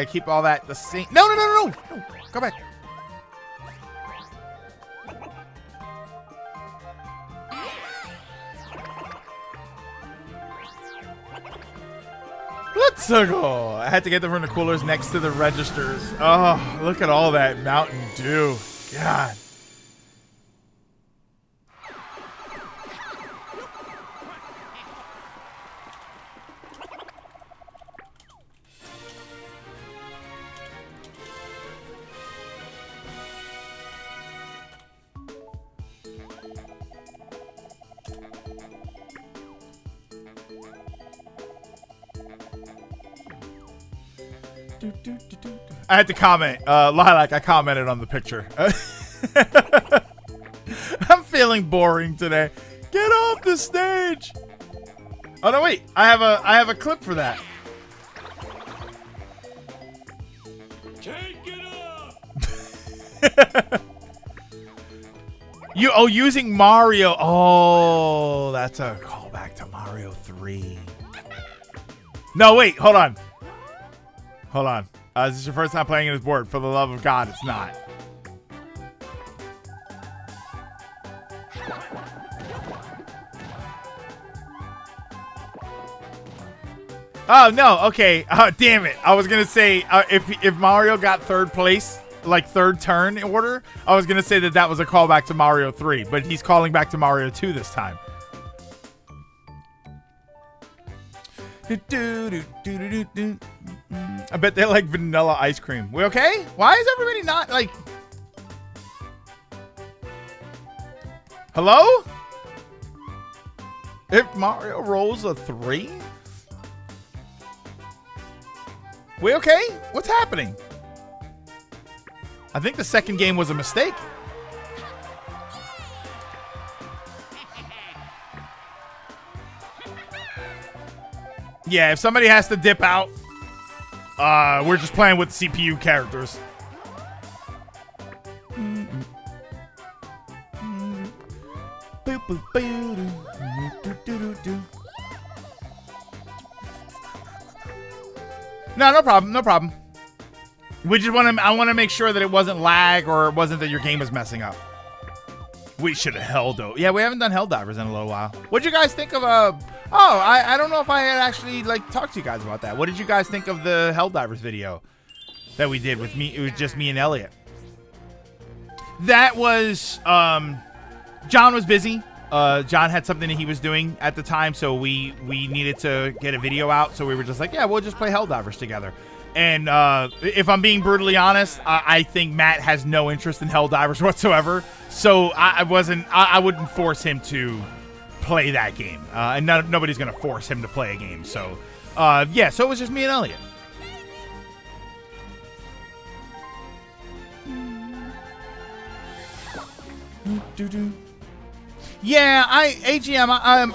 Keep all that the same. No. Go back. Let's go. I had to get them from the coolers next to the registers. Oh, look at all that Mountain Dew. God. I had to comment. Lilac, I commented on the picture. I'm feeling boring today. Get off the stage. Oh no, wait. I have a clip for that. Take it up. Using Mario. Oh, that's a callback to Mario 3. No, wait, hold on. This is your first time playing this board. For the love of God, it's not. Oh, no. Okay. Damn it. I was going to say, if Mario got third place, like third turn in order, I was going to say that was a callback to Mario 3. But he's calling back to Mario 2 this time. I bet they like vanilla ice cream. We okay? Why is everybody not like... Hello? If Mario rolls a 3? We okay? What's happening? I think the second game was a mistake. Yeah, if somebody has to dip out, we're just playing with CPU characters. No problem. No problem. We just I want to make sure that it wasn't lag or it wasn't that your game was messing up. We should have Helldivers. Yeah, we haven't done Helldivers in a little while. What'd you guys think of I don't know if I had actually like talked to you guys about that. What did you guys think of the Helldivers video that we did with me? It was just me and Elliot. That was John was busy. John had something that he was doing at the time, so we needed to get a video out. So we were just like, yeah, we'll just play Helldivers together. And if I'm being brutally honest, I think Matt has no interest in Helldivers whatsoever. So I wouldn't force him to play that game. And nobody's going to force him to play a game. So, yeah, so it was just me and Elliot. Yeah, AGM,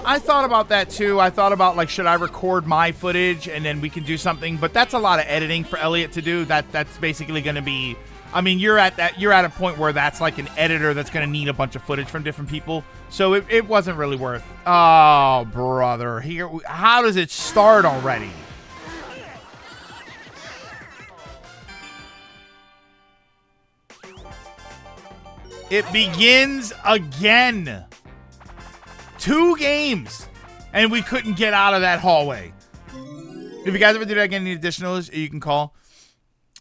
I thought about that too. I thought about like, should I record my footage and then we can do something? But that's a lot of editing for Elliot to do. That's basically going to be. I mean, you're at a point where that's like an editor that's going to need a bunch of footage from different people. So it wasn't really worth. Oh, brother, here. How does it start already? It begins again. 2 games, and we couldn't get out of that hallway. If you guys ever do that again, any additionals, you can call.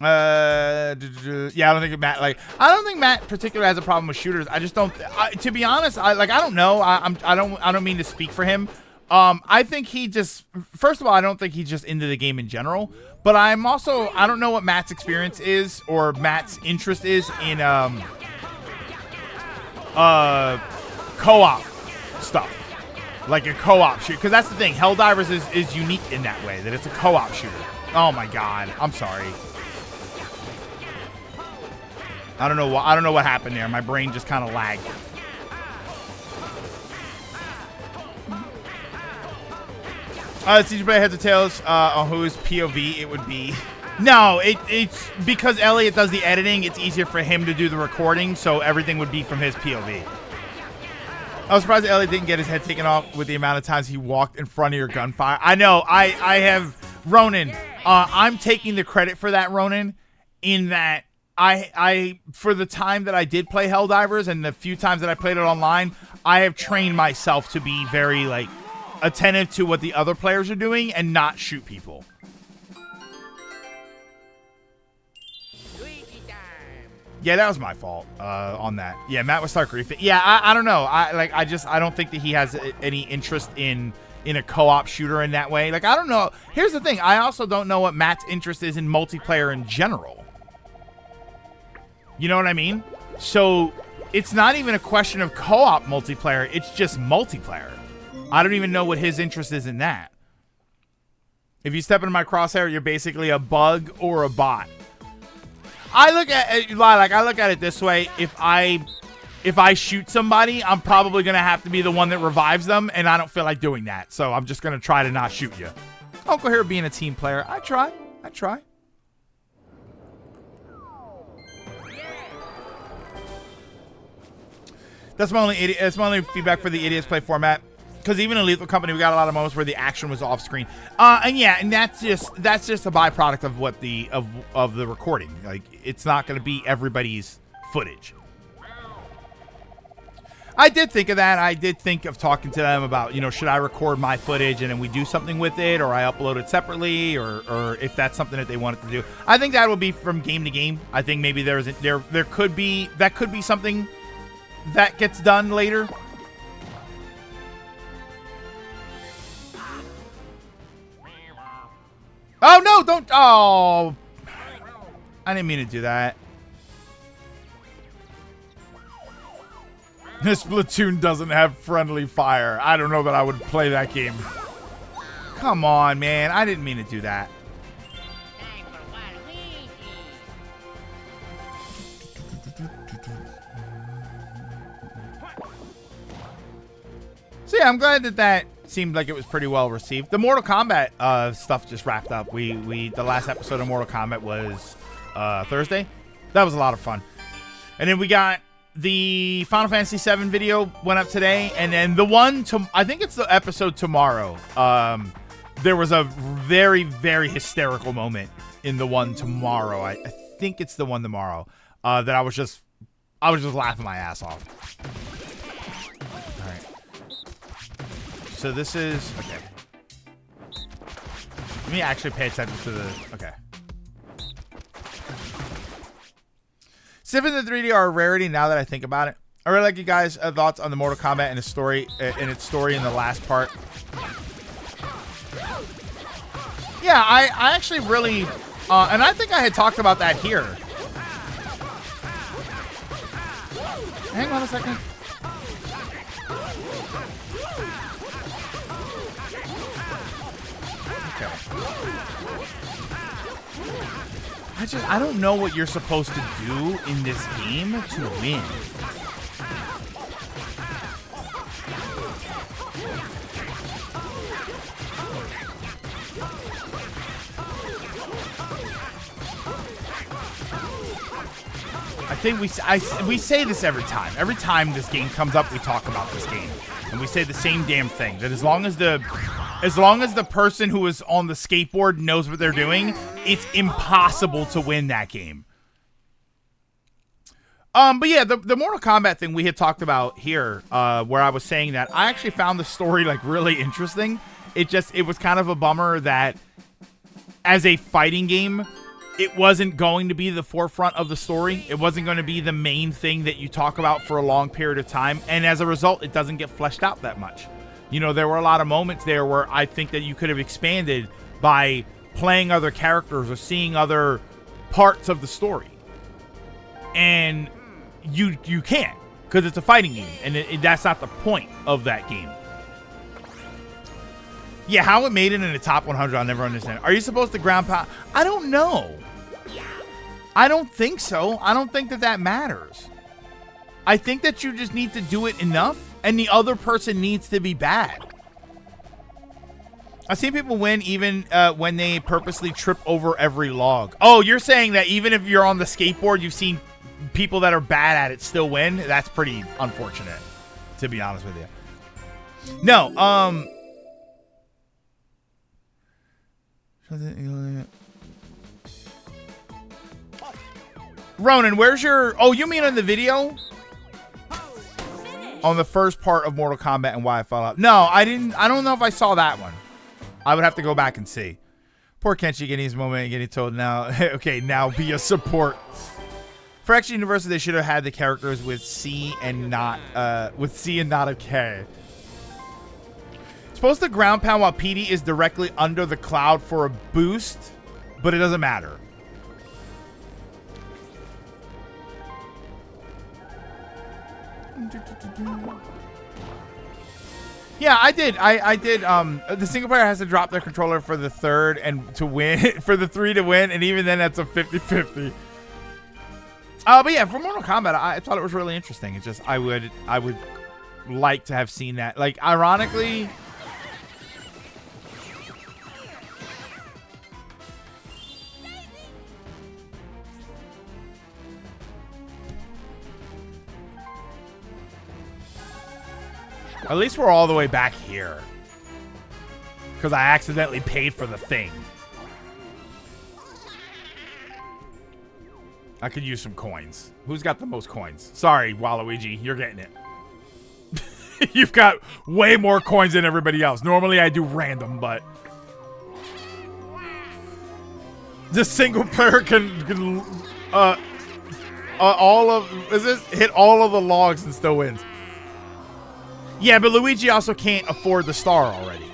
Yeah, I don't think Matt particularly has a problem with shooters. I just don't. To be honest, I don't know. I don't mean to speak for him. I think he just. First of all, I don't think he's just into the game in general. But I don't know what Matt's experience is or Matt's interest is in co-op stuff, like a co-op shoot, because that's the thing. Helldivers is unique in that way, that it's a co-op shooter. Oh my god, I'm sorry. I don't know what happened there. My brain just kind of lagged. Did you play heads or tails on whose POV it would be? No, it's because Elliot does the editing. It's easier for him to do the recording, so everything would be from his POV. I was surprised Elliot didn't get his head taken off with the amount of times he walked in front of your gunfire. I know. I have Ronan. I'm taking the credit for that, Ronan, in that I for the time that I did play Helldivers and the few times that I played it online, I have trained myself to be very like attentive to what the other players are doing and not shoot people. Yeah, that was my fault on that. Yeah, Matt was start griefing. Yeah, I don't know. I don't think that he has any interest in a co-op shooter in that way. Like, I don't know. Here's the thing. I also don't know what Matt's interest is in multiplayer in general. You know what I mean? So it's not even a question of co-op multiplayer. It's just multiplayer. I don't even know what his interest is in that. If you step into my crosshair, you're basically a bug or a bot. I look at it this way. If I shoot somebody, I'm probably going to have to be the one that revives them, and I don't feel like doing that. So I'm just going to try to not shoot you. Uncle here being a team player. I try. That's my only feedback for the Idiots Play format. Because even in Lethal Company, we got a lot of moments where the action was off screen, and that's just a byproduct of what of the recording. Like, it's not going to be everybody's footage. I did think of that. I did think of talking to them about, should I record my footage and then we do something with it, or I upload it separately, or if that's something that they wanted to do. I think that will be from game to game. I think maybe there could be something that gets done later. Oh, no, don't. Oh, I didn't mean to do that. This Splatoon doesn't have friendly fire. I don't know that I would play that game. Come on, man. I didn't mean to do that. So, yeah, I'm glad that seemed like it was pretty well received. The Mortal Kombat stuff just wrapped up. The last episode of Mortal Kombat was Thursday. That was a lot of fun. And then we got the Final Fantasy VII video went up today, and then the one I think it's the episode tomorrow. There was a very, very hysterical moment in the one tomorrow. I think it's the one tomorrow that I was just laughing my ass off. All right. So this is okay. Let me actually pay attention to the okay. Civ and the 3D are a rarity now that I think about it. I really like you guys' thoughts on the Mortal Kombat and its story in the last part. Yeah, I actually really, and I think I had talked about that here. Hang on a second. Okay. I don't know what you're supposed to do in this game to win. I think we say this every time. Every time this game comes up, we talk about this game, and we say the same damn thing. That as long as the person who is on the skateboard knows what they're doing, it's impossible to win that game. But yeah, the Mortal Kombat thing we had talked about here, where I was saying that I actually found the story like really interesting. It was kind of a bummer that as a fighting game, it wasn't going to be the forefront of the story. It wasn't going to be the main thing that you talk about for a long period of time. And as a result, it doesn't get fleshed out that much. You know, there were a lot of moments there where I think that you could have expanded by playing other characters or seeing other parts of the story. And you can't, because it's a fighting game. And that's not the point of that game. Yeah, how it made it in the top 100, I'll never understand. Are you supposed to ground pound? I don't know. I don't think so. I don't think that matters. I think that you just need to do it enough, and the other person needs to be bad. I've seen people win even when they purposely trip over every log. Oh, you're saying that even if you're on the skateboard, you've seen people that are bad at it still win? That's pretty unfortunate, to be honest with you. No, Ronan, where's your... Oh, you mean on the video? On the first part of Mortal Kombat and why I fell out. No, I didn't. I don't know if I saw that one. I would have to go back and see. Poor Kenshi getting his moment and getting told now, okay, now be a support. For X University, they should have had the characters with C and not a K. Supposed to ground pound while PD is directly under the cloud for a boost, but it doesn't matter. Yeah, I did. I did. The single player has to drop their controller for the third and to win, for the 3 to win, and even then that's a 50-50. But yeah, for Mortal Kombat, I thought it was really interesting. It's just I would like to have seen that. Like, ironically, at least we're all the way back here. Because I accidentally paid for the thing. I could use some coins. Who's got the most coins? Sorry, Waluigi, you're getting it. You've got way more coins than everybody else. Normally I do random, but... This single player can hit all of the logs and still wins. Yeah, but Luigi also can't afford the star already.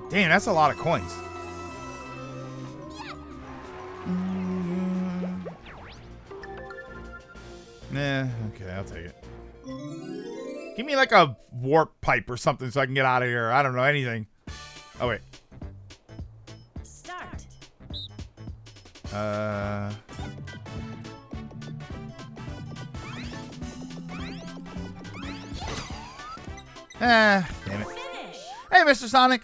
Damn, that's a lot of coins. Nah, okay, I'll take it. Give me like a warp pipe or something so I can get out of here. I don't know, anything. Oh, wait. Start. Damn it. Finish. Hey, Mr. Sonic.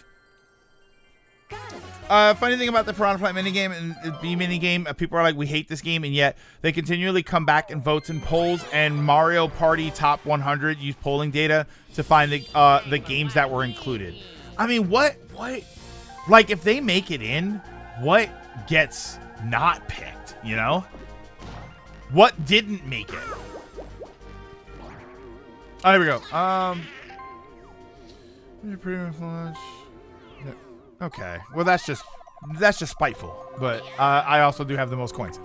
Got Funny thing about the Piranha Plant minigame and the B minigame, people are like, we hate this game, and yet they continually come back and votes and polls, and Mario Party Top 100 use polling data to find the games that were included. I mean, what, like, if they make it in, what gets not picked, you know? What didn't make it? Oh, here we go. Pretty much. Okay. Well, that's just spiteful. But I also do have the most coins.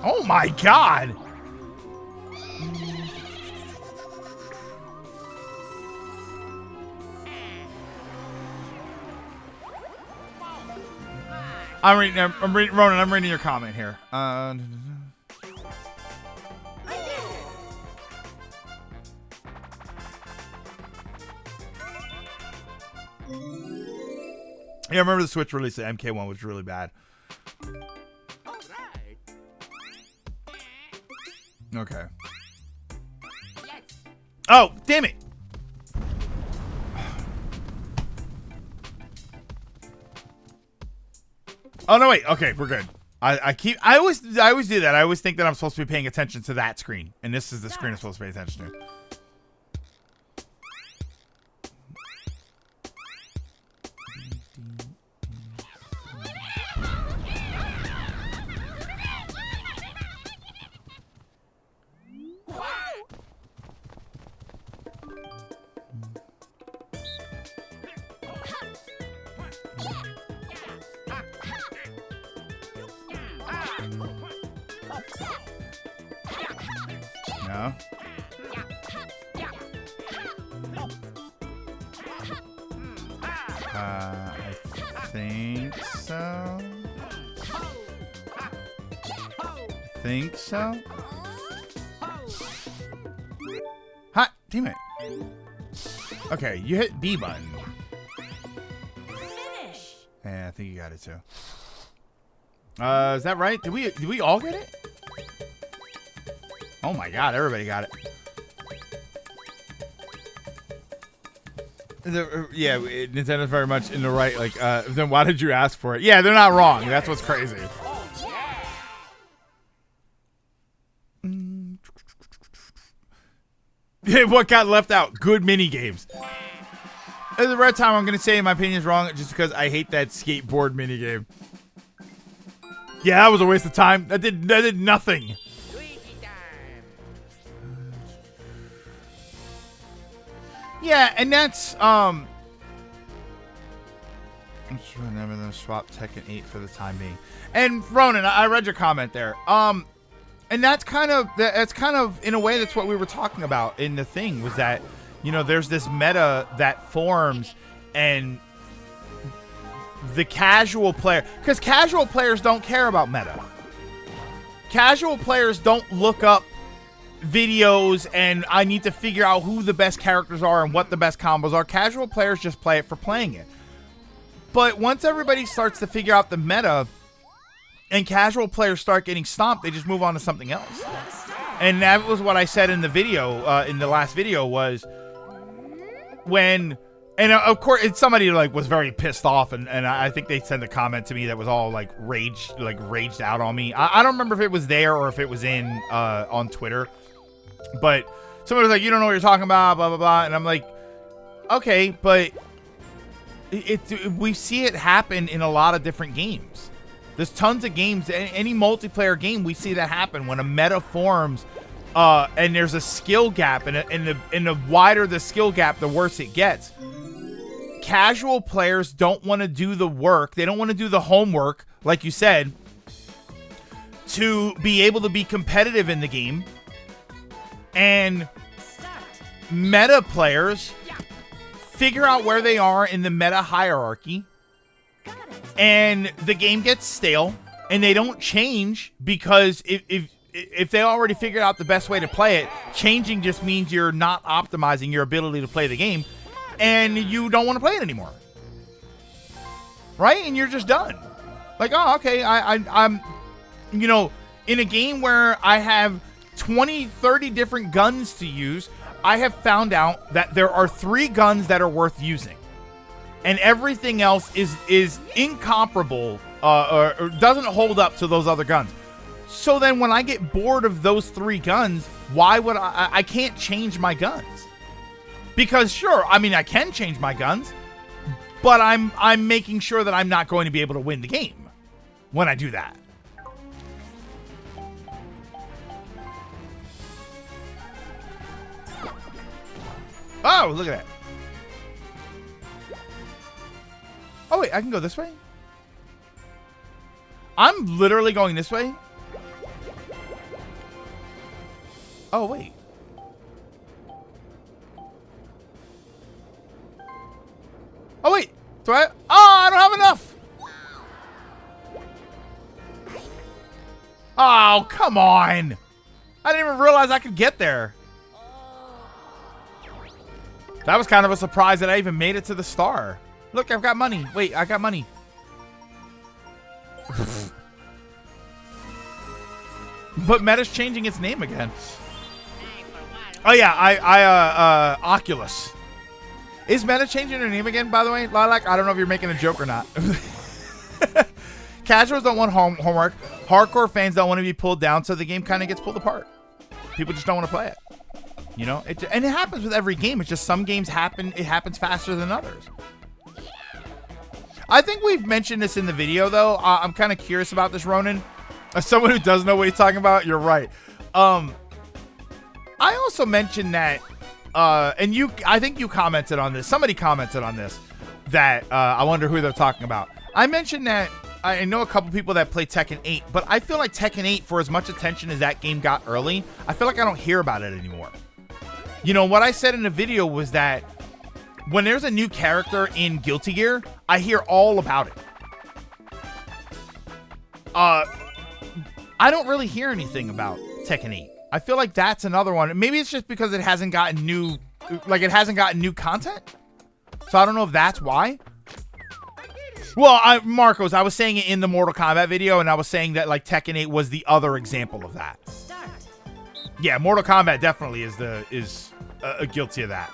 Oh my God! I'm reading, Ronan, I'm reading your comment here. Yeah, I remember the Switch release of MK1 was really bad. Okay. Oh, damn it! Oh no, wait. Okay, we're good. I always do that. I always think that I'm supposed to be paying attention to that screen, and this is the screen I'm supposed to pay attention to. No. I think so. Hot, damn it. Okay, you hit B button. Finish. Yeah, I think you got it too. Is that right? Did we all get it? Oh my God, everybody got it. Yeah, Nintendo's very much in the right. Like, then why did you ask for it? Yeah, they're not wrong. That's what's crazy. What got left out? Good mini games. At the right time, I'm gonna say my opinion is wrong just because I hate that skateboard mini game. Yeah, that was a waste of time. That did nothing. Yeah, and that's I'm just remember them swap Tekken 8 for the time being. And Ronan, I read your comment there. And that's kind of in a way that's what we were talking about in the thing, was that, you know, there's this meta that forms, and the casual player, because casual players don't care about meta. Casual players don't look up videos and I need to figure out who the best characters are and what the best combos are. Casual players just play it for playing it. But once everybody starts to figure out the meta and casual players start getting stomped, they just move on to something else. And that was what I said in the video, in the last video, was when, and of course, it's somebody like was very pissed off, and I think they sent a comment to me that was all like raged out on me. I don't remember if it was there or if it was in on Twitter, but somebody was like, "You don't know what you're talking about," blah blah blah, and I'm like, okay, but we see it happen in a lot of different games. There's tons of games, any multiplayer game, we see that happen when a meta forms, and there's a skill gap, and the wider the skill gap, the worse it gets. Casual players don't want to do the work. They don't want to do the homework, like you said, to be able to be competitive in the game. And meta players figure out where they are in the meta hierarchy, and the game gets stale, and they don't change, because if they already figured out the best way to play it, changing just means you're not optimizing your ability to play the game, and you don't want to play it anymore, right? And you're just done. Like, oh, okay, I'm, you know, in a game where I have 20, 30 different guns to use, I have found out that there are 3 guns that are worth using. And everything else is incomparable or doesn't hold up to those other guns. So then when I get bored of those 3 guns, why would I can't change my guns? Because sure, I mean, I can change my guns, but I'm making sure that I'm not going to be able to win the game when I do that. Oh, look at that. Oh, wait, I can go this way? I'm literally going this way? Oh, wait. Oh, wait. Do I? Oh, I don't have enough. Oh, come on. I didn't even realize I could get there. That was kind of a surprise that I even made it to the star. Look, I've got money. Wait, I got money. But Meta's changing its name again. Oh yeah, Oculus. Is Meta changing their name again, by the way? Lilac, I don't know if you're making a joke or not. Casuals don't want homework. Hardcore fans don't want to be pulled down, so the game kind of gets pulled apart. People just don't want to play it. You know? And it happens with every game. It's just some games it happens faster than others. I think we've mentioned this in the video, though. I'm kind of curious about this, Ronan. As someone who does know what he's talking about, you're right. I also mentioned that, and I think you commented on this. Somebody commented on this, that I wonder who they're talking about. I mentioned that I know a couple people that play Tekken 8, but I feel like Tekken 8, for as much attention as that game got early, I feel like I don't hear about it anymore. You know, what I said in the video was that when there's a new character in Guilty Gear, I hear all about it. I don't really hear anything about Tekken 8. I feel like that's another one. Maybe it's just because it hasn't gotten new content. So I don't know if that's why. Well, Marcos, I was saying it in the Mortal Kombat video, and I was saying that like Tekken 8 was the other example of that. Start. Yeah, Mortal Kombat definitely is guilty of that.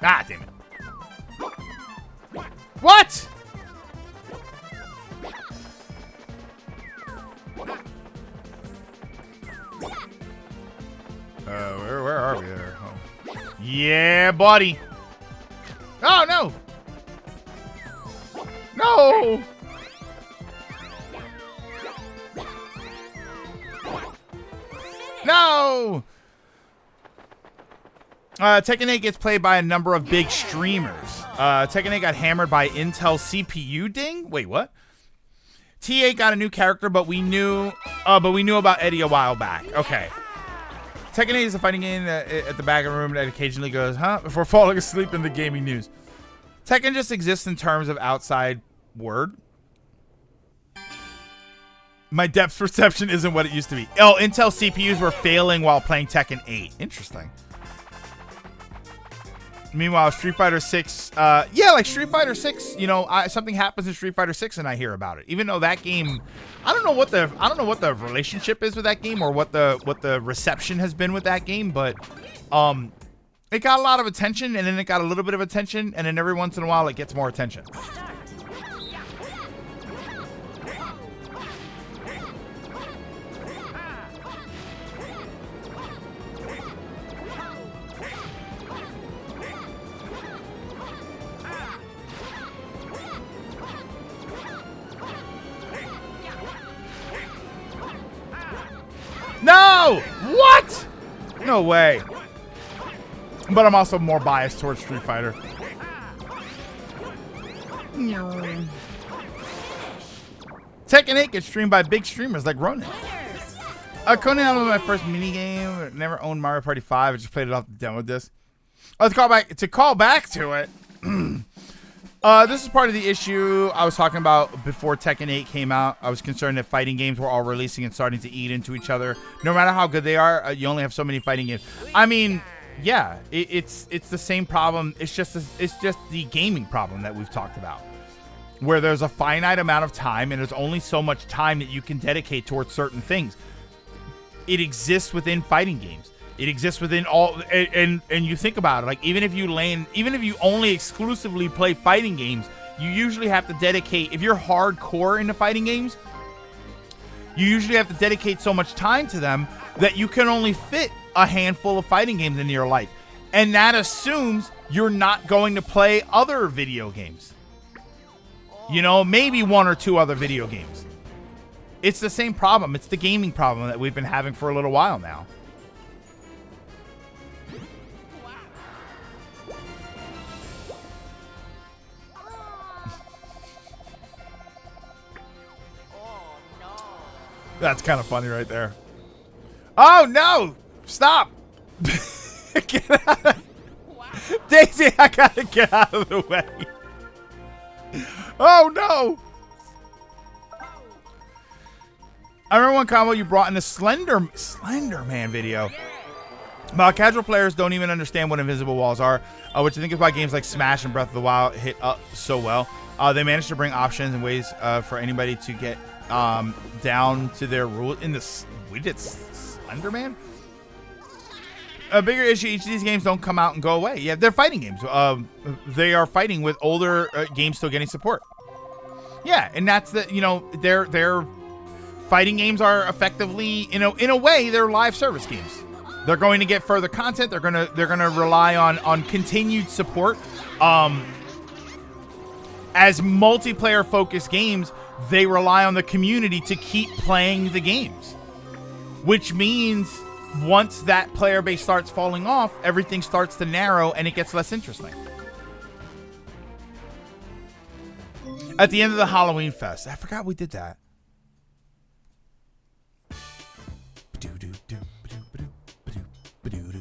Ah, damn it. What? Where are we there? Oh. Yeah, buddy. Oh, no. No. No. Tekken 8 gets played by a number of big streamers. Tekken 8 got hammered by Intel CPU ding. Wait, what? T8 got a new character, but we knew about Eddie a while back. Okay. Tekken 8 is a fighting game at the back of the room that occasionally goes, huh? Before falling asleep in the gaming news. Tekken just exists in terms of outside word. My depth perception isn't what it used to be. Oh, Intel CPUs were failing while playing Tekken 8. Interesting. Meanwhile, Street Fighter 6, yeah, like Street Fighter 6, you know, something happens in Street Fighter 6 and I hear about it. Even though that game, I don't know what the relationship is with that game or what the reception has been with that game, but it got a lot of attention and then it got a little bit of attention and then every once in a while it gets more attention. No! What? No way. But I'm also more biased towards Street Fighter. Tekken 8 gets streamed by big streamers like Ronan. Conan was my first minigame. Never owned Mario Party 5. I just played it off the demo disc. To call back to it. This is part of the issue I was talking about before Tekken 8 came out. I was concerned that fighting games were all releasing and starting to eat into each other. No matter how good they are, you only have so many fighting games. I mean, yeah, it's the same problem. It's just the gaming problem that we've talked about, where there's a finite amount of time and there's only so much time that you can dedicate towards certain things. it exists within fighting games. It exists within all, and you think about it, like even if you only exclusively play fighting games, you usually have to dedicate, if you're hardcore into fighting games, you usually have to dedicate so much time to them that you can only fit a handful of fighting games into your life. And that assumes you're not going to play other video games. You know, maybe one or two other video games. It's the same problem. It's the gaming problem that we've been having for a little while now. That's kind of funny right there. Oh, no! Stop! Get out. Daisy, I gotta get out of the way. Oh, no! I remember one combo you brought in the Slender Man video. Casual players don't even understand what invisible walls are, which I think is why games like Smash and Breath of the Wild hit up so well. They managed to bring options and ways for anybody to get down to their rule in this. We did Slender Man. A bigger issue: each of these games don't come out and go away. Yeah, they're fighting games. They are fighting with older games still getting support. Yeah, and that's the their fighting games are effectively in a way they're live service games. They're going to get further content. They're gonna rely on continued support. As multiplayer focused games, they rely on the community to keep playing the games, which means once that player base starts falling off, everything starts to narrow and it gets less interesting. At the end of the Halloween Fest, I forgot we did that.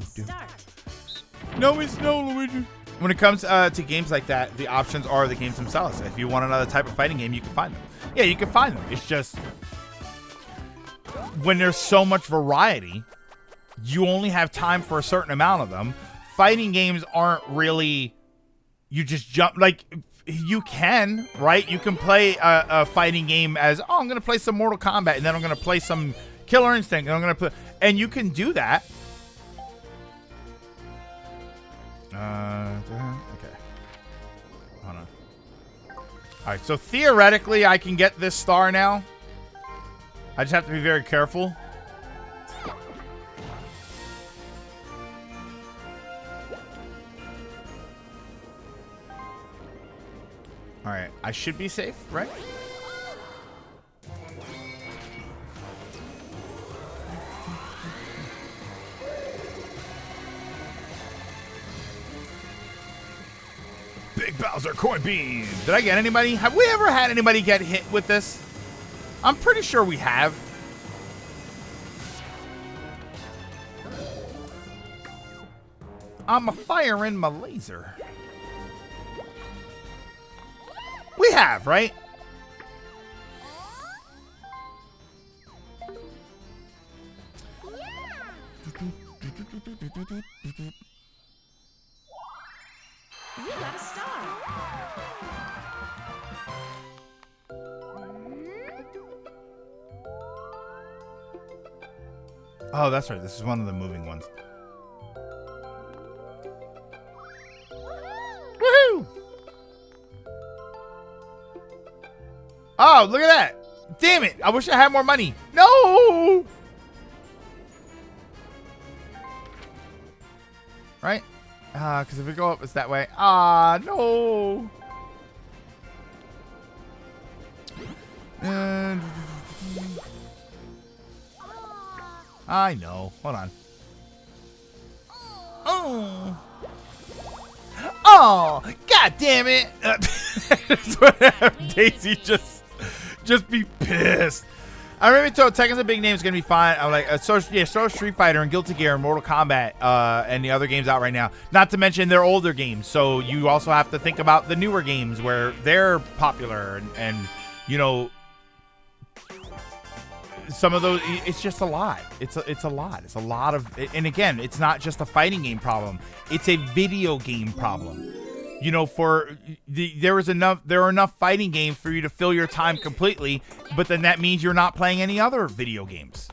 Start. No, it's no, Luigi. When it comes to games like that, the options are the games themselves. If you want another type of fighting game, you can find them. Yeah, you can find them. It's just when there's so much variety, you only have time for a certain amount of them. Fighting games aren't really, you just jump, like, you can, right? You can play a fighting game as, oh, I'm going to play some Mortal Kombat, and then I'm going to play some Killer Instinct, and I'm going to play, and you can do that. Okay. Hold on. Alright, so theoretically, I can get this star now. I just have to be very careful. Alright, I should be safe, right? Big Bowser coin beam. Did I get anybody? Have we ever had anybody get hit with this? I'm pretty sure we have. I'm firing my laser. We have, right? You got a star. Oh, that's right. This is one of the moving ones. Woohoo! Oh, look at that. Damn it. I wish I had more money. No! Right? Because if we go up, it's that way. No. I know. Hold on. Oh, god damn it. Daisy just be pissed. I remember told Tekken's a big name. It's going to be fine. I'm like, so Street Fighter and Guilty Gear and Mortal Kombat and the other games out right now. Not to mention their older games. So you also have to think about the newer games where they're popular and you know, some of those. It's just a lot. It's a lot. It's a lot of. And again, it's not just a fighting game problem. It's a video game problem. You know, there are enough fighting games for you to fill your time completely, but then that means you're not playing any other video games.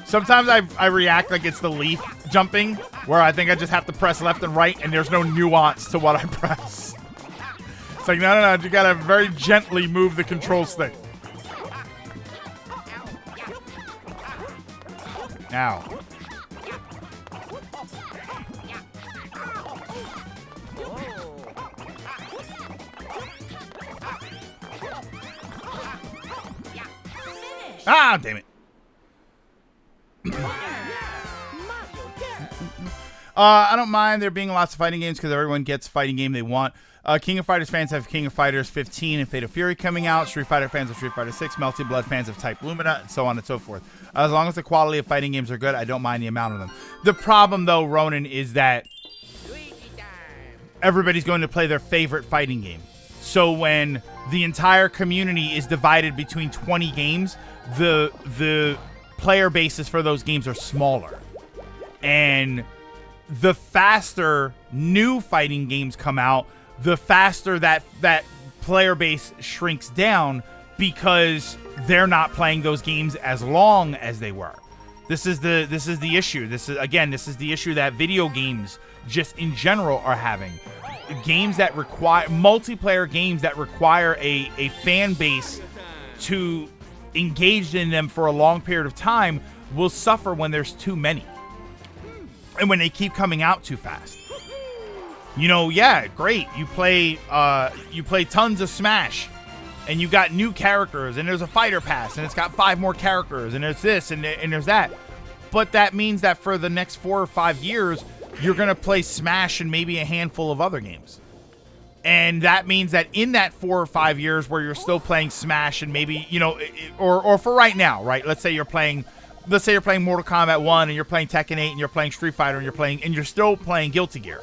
Sometimes I react like it's the leaf jumping, where I think I just have to press left and right, and there's no nuance to what I press. It's like, no, you gotta very gently move the control stick. Now. Ah, damn it. I don't mind there being lots of fighting games because everyone gets fighting game they want. King of Fighters fans have King of Fighters 15 and Fate of Fury coming out. Street Fighter fans have Street Fighter 6. Melty Blood fans have Type Lumina, and so on and so forth. As long as the quality of fighting games are good, I don't mind the amount of them. The problem, though, Ronan, is that everybody's going to play their favorite fighting game. So when the entire community is divided between 20 games, the player bases for those games are smaller. And the faster new fighting games come out, the faster that player base shrinks down because they're not playing those games as long as they were. This is the issue. This is the issue that video games just in general are having. Games that require multiplayer games that require a fan base to engage in them for a long period of time will suffer when there's too many. And when they keep coming out too fast. You know, yeah, great. You play tons of Smash, and you got new characters, and there's a fighter pass, and it's got 5 more characters, and there's this, and there's that. But that means that for the next 4 or 5 years, you're going to play Smash and maybe a handful of other games. And that means that in that 4 or 5 years where you're still playing Smash and maybe, you know, or for right now, right? Let's say you're playing Mortal Kombat 1 and you're playing Tekken 8 and you're playing Street Fighter and you're still playing Guilty Gear.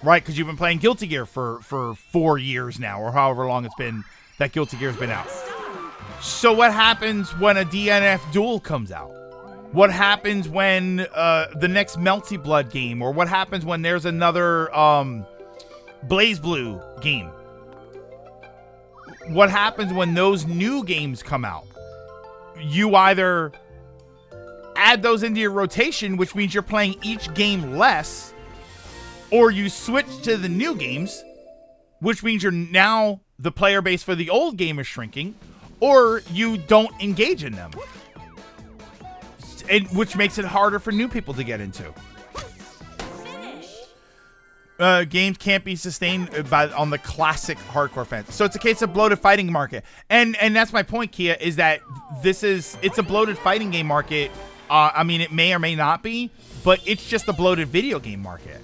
Right, because you've been playing Guilty Gear for 4 years now, or however long it's been that Guilty Gear's been out. So what happens when a DNF Duel comes out? What happens when the next Melty Blood game, or what happens when there's another BlazBlue game? What happens when those new games come out? You either add those into your rotation, which means you're playing each game less, or you switch to the new games, which means you're now the player base for the old game is shrinking, or you don't engage in them, which makes it harder for new people to get into. Games can't be sustained on the classic hardcore fans. So it's a case of bloated fighting market, and that's my point, Kia, is that it's a bloated fighting game market. I mean, it may or may not be, but it's just a bloated video game market.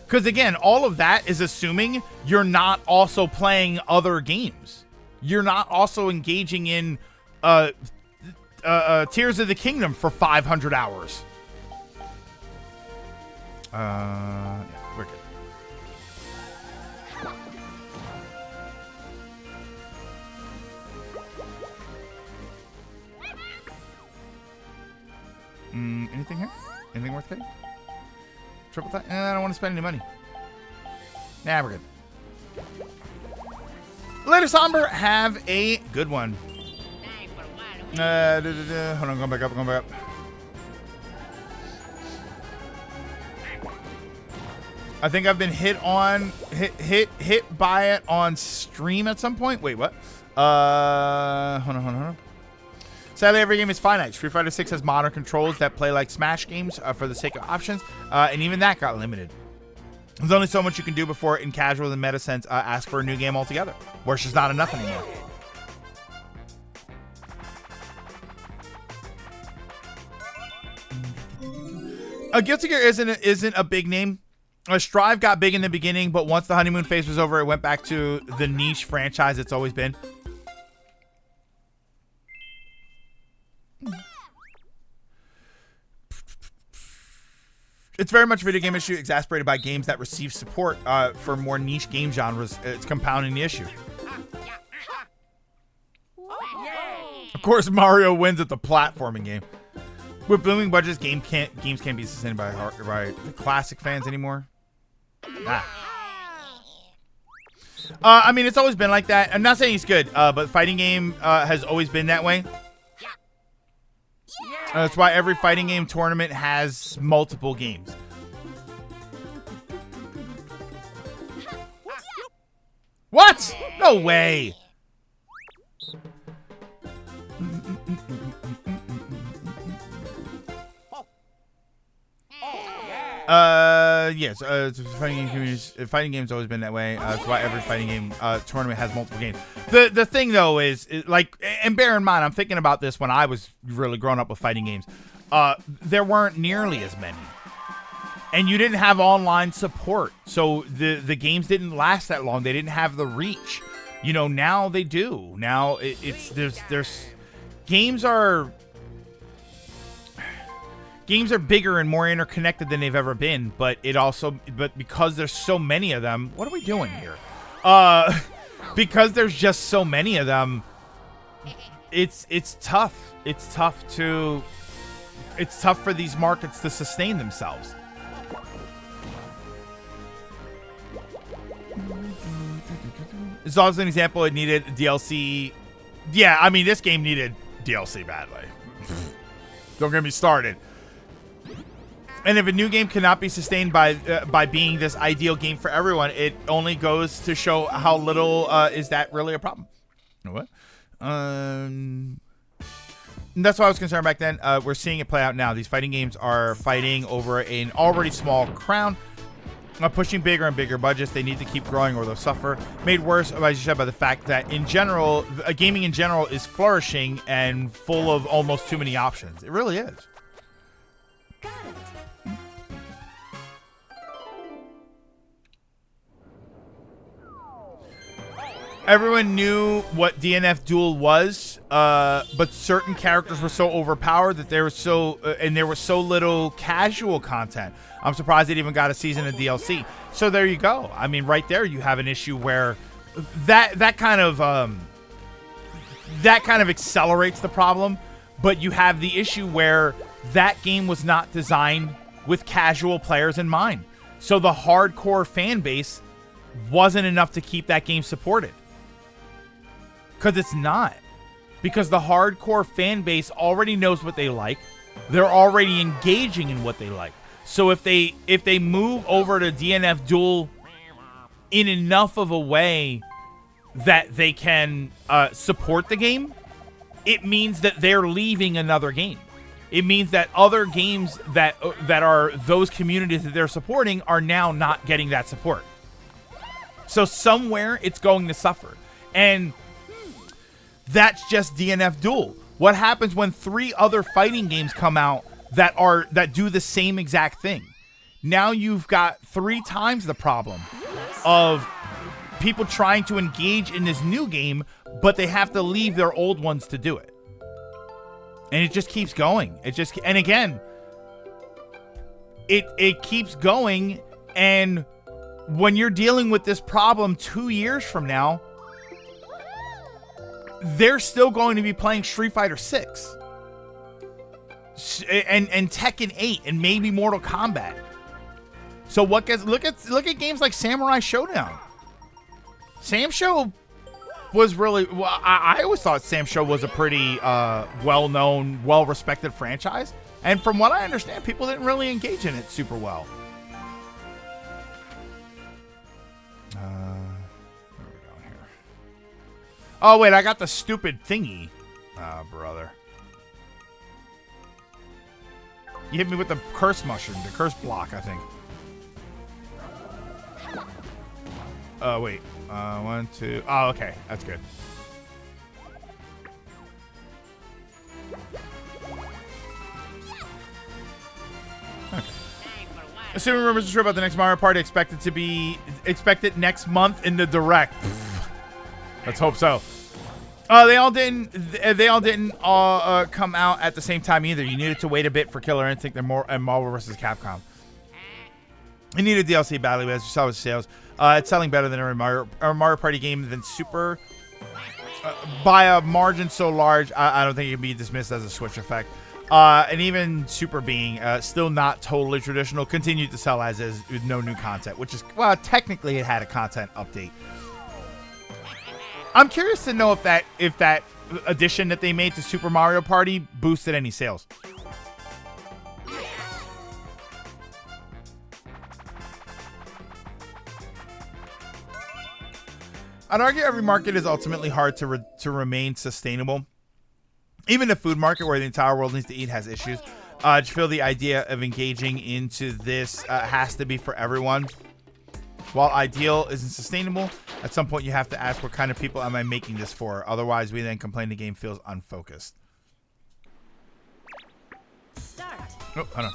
Because, again, all of that is assuming you're not also playing other games. You're not also engaging in Tears of the Kingdom for 500 hours. Yeah, we're good. Anything here? Anything worth getting? Triple time? I don't want to spend any money. Nah, we're good. Later, Somber. Have a good one. Hold on, going back up. I think I've been hit by it on stream at some point. Wait, what? Hold on. Sadly, every game is finite. Street Fighter 6 has modern controls that play like Smash games for the sake of options, and even that got limited. There's only so much you can do before, in casual and meta sense, ask for a new game altogether, where it's just not enough anymore. Guilty Gear isn't a big name. Strive got big in the beginning, but once the honeymoon phase was over, it went back to the niche franchise it's always been. It's very much a video game issue exasperated by games that receive support for more niche game genres. It's compounding the issue. Of course, Mario wins at the platforming game. With booming budgets, games can't be sustained by the classic fans anymore. Nah. I mean, it's always been like that. I'm not saying it's good, but fighting game has always been that way. That's why every fighting game tournament has multiple games. What? No way. Yes. Fighting games always been that way. That's why every fighting game tournament has multiple games. The thing though is like, and bear in mind, I'm thinking about this when I was really growing up with fighting games. There weren't nearly as many, and you didn't have online support, so the games didn't last that long. They didn't have the reach. You know, now they do. Now there's games are bigger and more interconnected than they've ever been, but because there's so many of them, what are we doing here? Because there's just so many of them, it's tough. It's tough for these markets to sustain themselves. As long as an example, it needed DLC. Yeah, I mean, this game needed DLC badly. Don't get me started. And if a new game cannot be sustained by being this ideal game for everyone, it only goes to show how little is that really a problem. What? And that's why I was concerned back then. We're seeing it play out now. These fighting games are fighting over an already small crown, pushing bigger and bigger budgets. They need to keep growing or they'll suffer. Made worse, as you said, by the fact that in general, gaming in general is flourishing and full of almost too many options. It really is. Got it. Everyone knew what DNF Duel was, but certain characters were so overpowered that there was so little casual content. I'm surprised it even got a season of DLC. So there you go. I mean, right there you have an issue where that kind of accelerates the problem, but you have the issue where that game was not designed with casual players in mind. So the hardcore fan base wasn't enough to keep that game supported. Because it's not. Because the hardcore fan base already knows what they like. They're already engaging in what they like. So if they move over to DNF Duel in enough of a way that they can support the game, it means that they're leaving another game. It means that other games that are those communities that they're supporting are now not getting that support. So somewhere it's going to suffer. And that's just DNF Duel. What happens when 3 other fighting games come out that do the same exact thing? Now you've got 3 times the problem of people trying to engage in this new game, but they have to leave their old ones to do it. And it just keeps going. And again, it keeps going, and when you're dealing with this problem 2 years from now, they're still going to be playing Street Fighter 6 and Tekken 8 and maybe Mortal Kombat. So look at games like Samurai Showdown. Sam Show was really I always thought Sam Show was a pretty well-known, well-respected franchise, and from what I understand, people didn't really engage in it super well. Oh, wait, I got the stupid thingy. Oh, brother. You hit me with the curse mushroom, the curse block, I think. Wait. 1, 2. Oh, okay. That's good. Okay. Assuming rumors are true about the next Mario Party, expect it next month in the Direct. Let's hope so. They all didn't come out at the same time either. You needed to wait a bit for Killer Instinct and Marvel vs. Capcom. It needed DLC badly, as you saw with sales. It's selling better than a Mario Party game than Super by a margin so large. I don't think it can be dismissed as a Switch effect. And even Super being still not totally traditional, continued to sell as is with no new content, which is, well, technically it had a content update. I'm curious to know if that addition that they made to Super Mario Party boosted any sales. I'd argue every market is ultimately hard to remain sustainable. Even the food market, where the entire world needs to eat, has issues. Do you feel the idea of engaging into this has to be for everyone? While ideal isn't sustainable, at some point you have to ask, what kind of people am I making this for? Otherwise, we then complain the game feels unfocused. Start. Oh, hold on.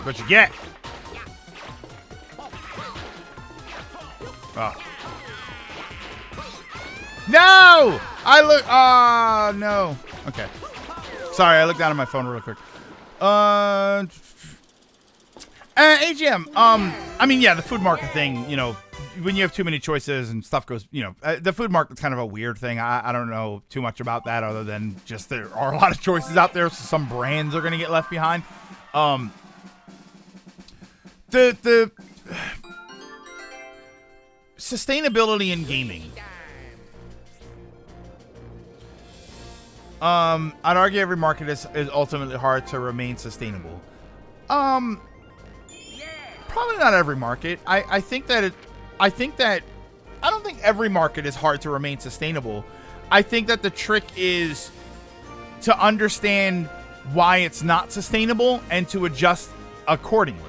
What you get? Oh. No! I look. Oh, no. Okay. Sorry, I looked down at my phone real quick. AGM. I mean, yeah, the food market thing, you know, when you have too many choices and stuff goes, you know, the food market's kind of a weird thing. I don't know too much about that other than just there are a lot of choices out there, so some brands are going to get left behind. The sustainability in gaming. I'd argue every market is ultimately hard to remain sustainable. Probably not every market. I think that I don't think every market is hard to remain sustainable. I think that the trick is to understand why it's not sustainable and to adjust accordingly.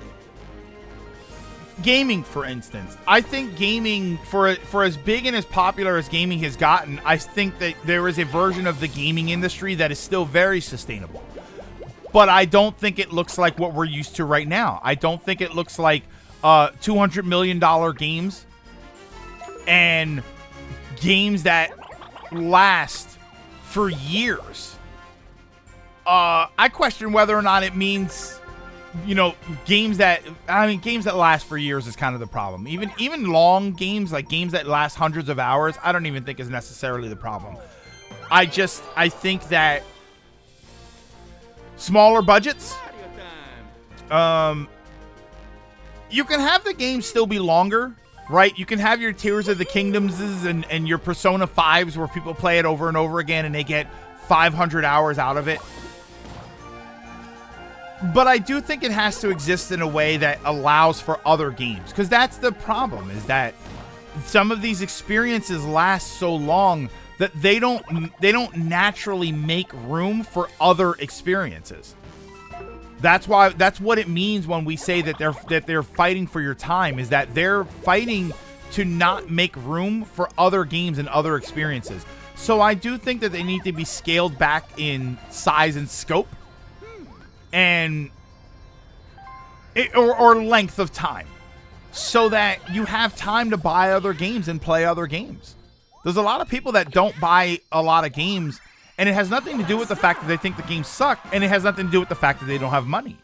Gaming, for instance, I think gaming, for as big and as popular as gaming has gotten, I think that there is a version of the gaming industry that is still very sustainable. But I don't think it looks like what we're used to right now. I don't think it looks like $200 million games and games that last for years. I question whether or not it means, you know, games that last for years is kind of the problem. Even long games, like games that last hundreds of hours, I don't even think is necessarily the problem. I think that smaller budgets, you can have the game still be longer, right? You can have your Tears of the Kingdoms and your Persona 5s where people play it over and over again and they get 500 hours out of it. But I do think it has to exist in a way that allows for other games, because that's the problem, is that some of these experiences last so long that they don't naturally make room for other experiences. That's what it means when we say that they're fighting for your time, is that they're fighting to not make room for other games and other experiences. So I do think that they need to be scaled back in size and scope, and or length of time, so that you have time to buy other games and play other games. There's a lot of people that don't buy a lot of games, and it has nothing to do with the fact that they think the games suck, and it has nothing to do with the fact that they don't have money.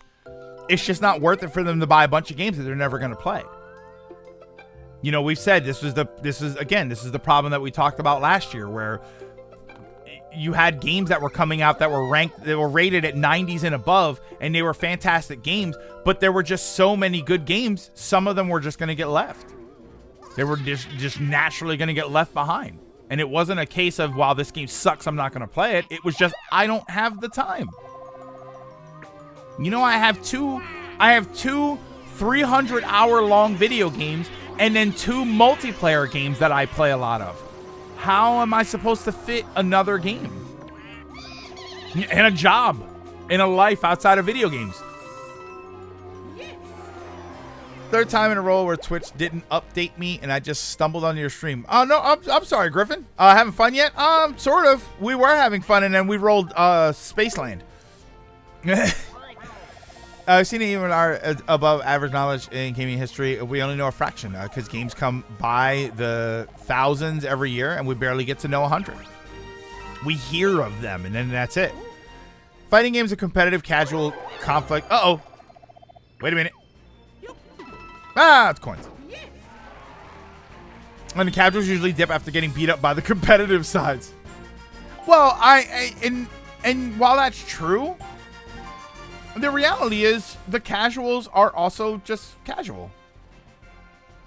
It's just not worth it for them to buy a bunch of games that they're never going to play. You know, we've said this is the problem that we talked about last year, where you had games that were coming out that were rated at 90s and above, and they were fantastic games, but there were just so many good games, some of them were just going to get left. They were just naturally going to get left behind. And it wasn't a case of, wow, this game sucks, I'm not going to play it. It was just, I don't have the time. You know, I have two 300-hour-long video games and then 2 multiplayer games that I play a lot of. How am I supposed to fit another game? And a job. And a life outside of video games. Third time in a row where Twitch didn't update me and I just stumbled onto your stream. Oh, no, I'm sorry, Griffin. Having fun yet? Sort of. We were having fun, and then we rolled Spaceland. I've seen even our above average knowledge in gaming history. We only know a fraction, because games come by the thousands every year, and we barely get to know 100. We hear of them, and then that's it. Fighting games are competitive, casual, conflict. Uh-oh. Wait a minute. Ah, it's coins. And the casuals usually dip after getting beat up by the competitive sides. Well, and while that's true, the reality is the casuals are also just casual.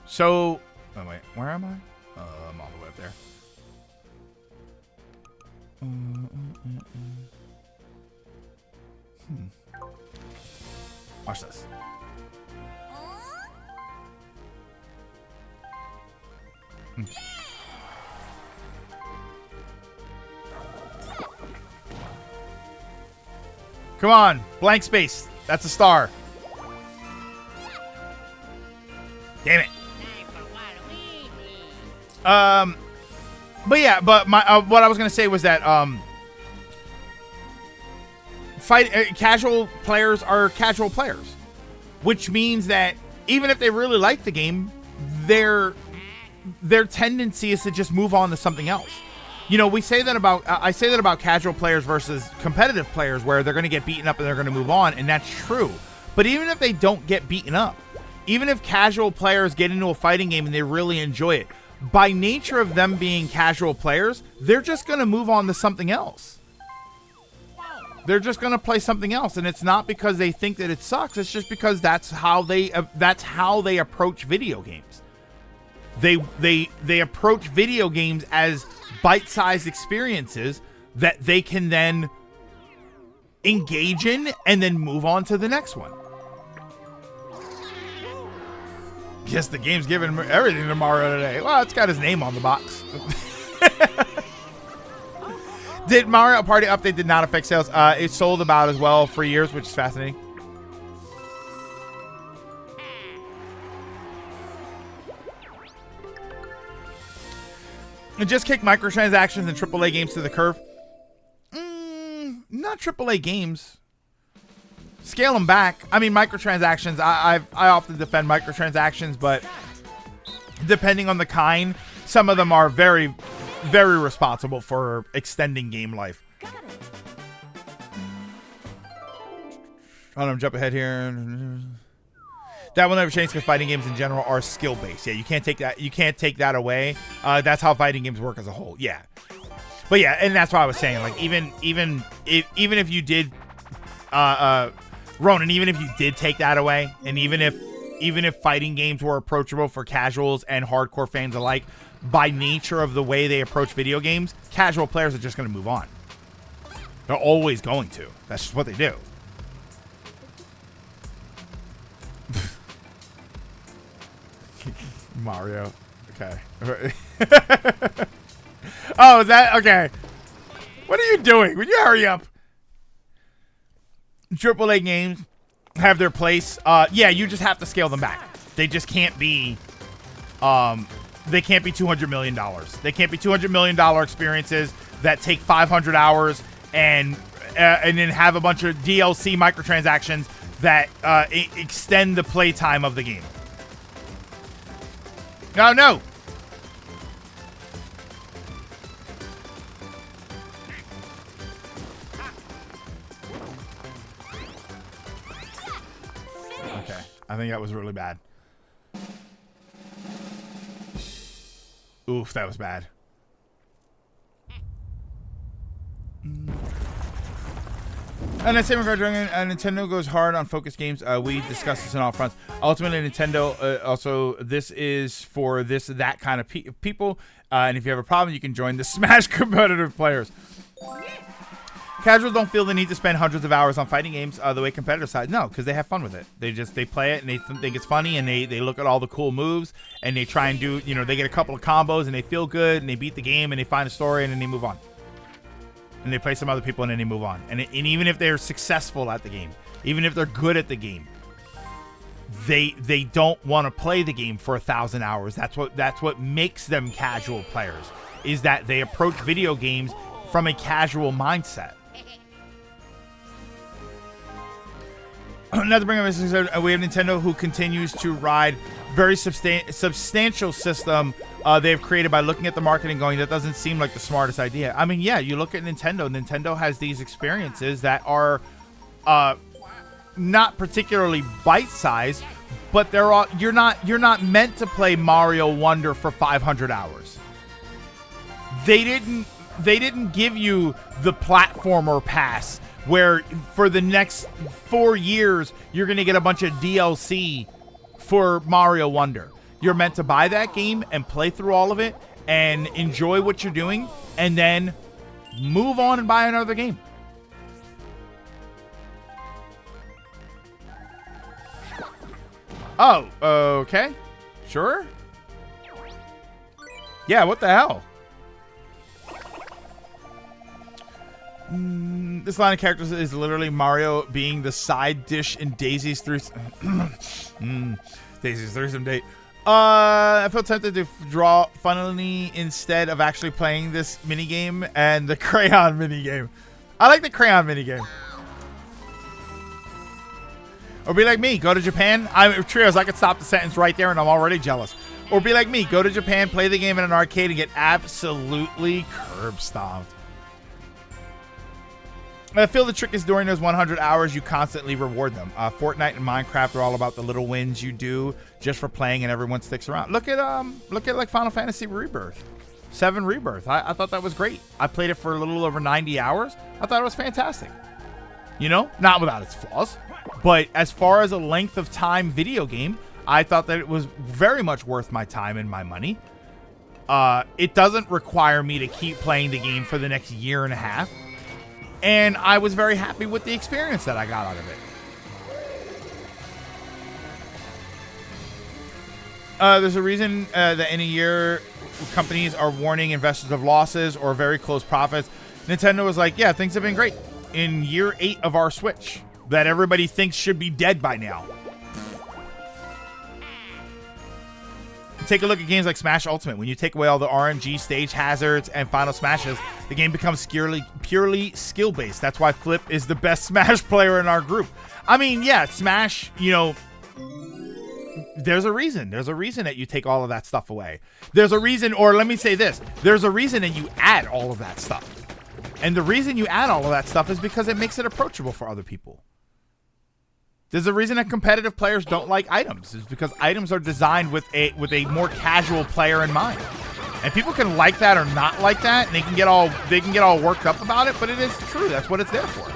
So, oh wait, where am I? I'm all the way up there. Watch this. Come on, blank space. That's a star. Damn it. But yeah, but my what I was gonna say was that casual players are casual players, which means that even if they really like the game, their tendency is to just move on to something else. You know, we say that about I say that about casual players versus competitive players, where they're going to get beaten up and they're going to move on, and that's true. But even if they don't get beaten up, even if casual players get into a fighting game and they really enjoy it, by nature of them being casual players, they're just going to move on to something else. They're just going to play something else, and it's not because they think that it sucks. It's just because that's how they approach video games. They approach video games as bite-sized experiences that they can then engage in and then move on to the next one. Yes, the game's giving everything to Mario today. Well, it's got his name on the box. Did Mario Party update did not affect sales? It sold about as well for years, which is fascinating. And just kick microtransactions and AAA games to the curb. Not AAA games. Scale them back. I mean, microtransactions. I often defend microtransactions, but depending on the kind, some of them are very, very responsible for extending game life. I'm jump ahead here. That will never change because fighting games in general are skill based. Yeah, you can't take that. You can't take that away. That's how fighting games work as a whole. Yeah, but yeah, and that's what I was saying. Like even if you did, Ronan, even if you did take that away, and even if fighting games were approachable for casuals and hardcore fans alike, by nature of the way they approach video games, casual players are just going to move on. They're always going to. That's just what they do. Mario. Okay. Oh, is that okay? What are you doing? Would you hurry up? AAA games have their place. Yeah, you just have to scale them back. They just can't be they can't be $200 million. They can't be $200 million experiences that take 500 hours and then have a bunch of DLC microtransactions that extend the playtime of the game. Oh, no. Okay. I think that was really bad. Oof, that was bad. And the same regard, Nintendo goes hard on focus games. We discussed this in all fronts. Ultimately, Nintendo also, this is for that kind of people. And if you have a problem, you can join the Smash competitive players. Casuals don't feel the need to spend hundreds of hours on fighting games the way competitive side. No, because they have fun with it. They play it and they think it's funny, and they look at all the cool moves and they try and do, they get a couple of combos and they feel good and they beat the game and they find a story and then they move on. And they play some other people and then they move on. And even if they're successful at the game, even if they're good at the game, they don't want to play the game for 1,000 hours. That's what makes them casual players, is that they approach video games from a casual mindset. Not to bring up, we have Nintendo, who continues to ride very substantial system they've created by looking at the market and going, that doesn't seem like the smartest idea. I mean, yeah, you look at Nintendo. Nintendo has these experiences that are not particularly bite-sized, but they're all, you're not meant to play Mario Wonder for 500 hours. They didn't give you the platformer pass where for the next 4 years you're going to get a bunch of DLC for Mario Wonder. You're meant to buy that game and play through all of it and enjoy what you're doing, and then Move on and buy another game. Oh, okay. Sure. Yeah, what the hell? This line of characters is literally Mario being the side dish in Daisy's threesome. Daisy's threesome date. I felt tempted to draw funnily instead of actually playing this minigame and the crayon minigame. I like the crayon minigame. Or be like me, go to Japan. Trios, I could stop the sentence right there and I'm already jealous. Or be like me, go to Japan, play the game in an arcade and get absolutely curb stomped. I feel the trick is during those 100 hours, you constantly reward them. Fortnite and Minecraft are all about the little wins you do just for playing, and everyone sticks around. Look at like Final Fantasy Rebirth, 7 Rebirth. I thought that was great. I played it for a little over 90 hours. I thought it was fantastic. You know, not without its flaws, but as far as a length of time video game, I thought that it was very much worth my time and my money. It doesn't require me to keep playing the game for the next year and a half. And I was very happy with the experience that I got out of it. There's a reason that in a year companies are warning investors of losses or very close profits. Nintendo was like, yeah, things have been great. In year 8 of our Switch that everybody thinks should be dead by now. Take a look at games like Smash Ultimate. When you take away all the RNG, stage hazards, and final smashes, the game becomes purely skill-based. That's why Flip is the best Smash player in our group. I mean, yeah, Smash, you know, there's a reason. There's a reason that you take all of that stuff away. There's a reason, or let me say this. There's a reason that you add all of that stuff. And the reason you add all of that stuff is because it makes it approachable for other people. There's a reason that competitive players don't like items. It's because items are designed with a more casual player in mind. And people can like that or not like that, and they can get all worked up about it, but it is true. That's what it's there for.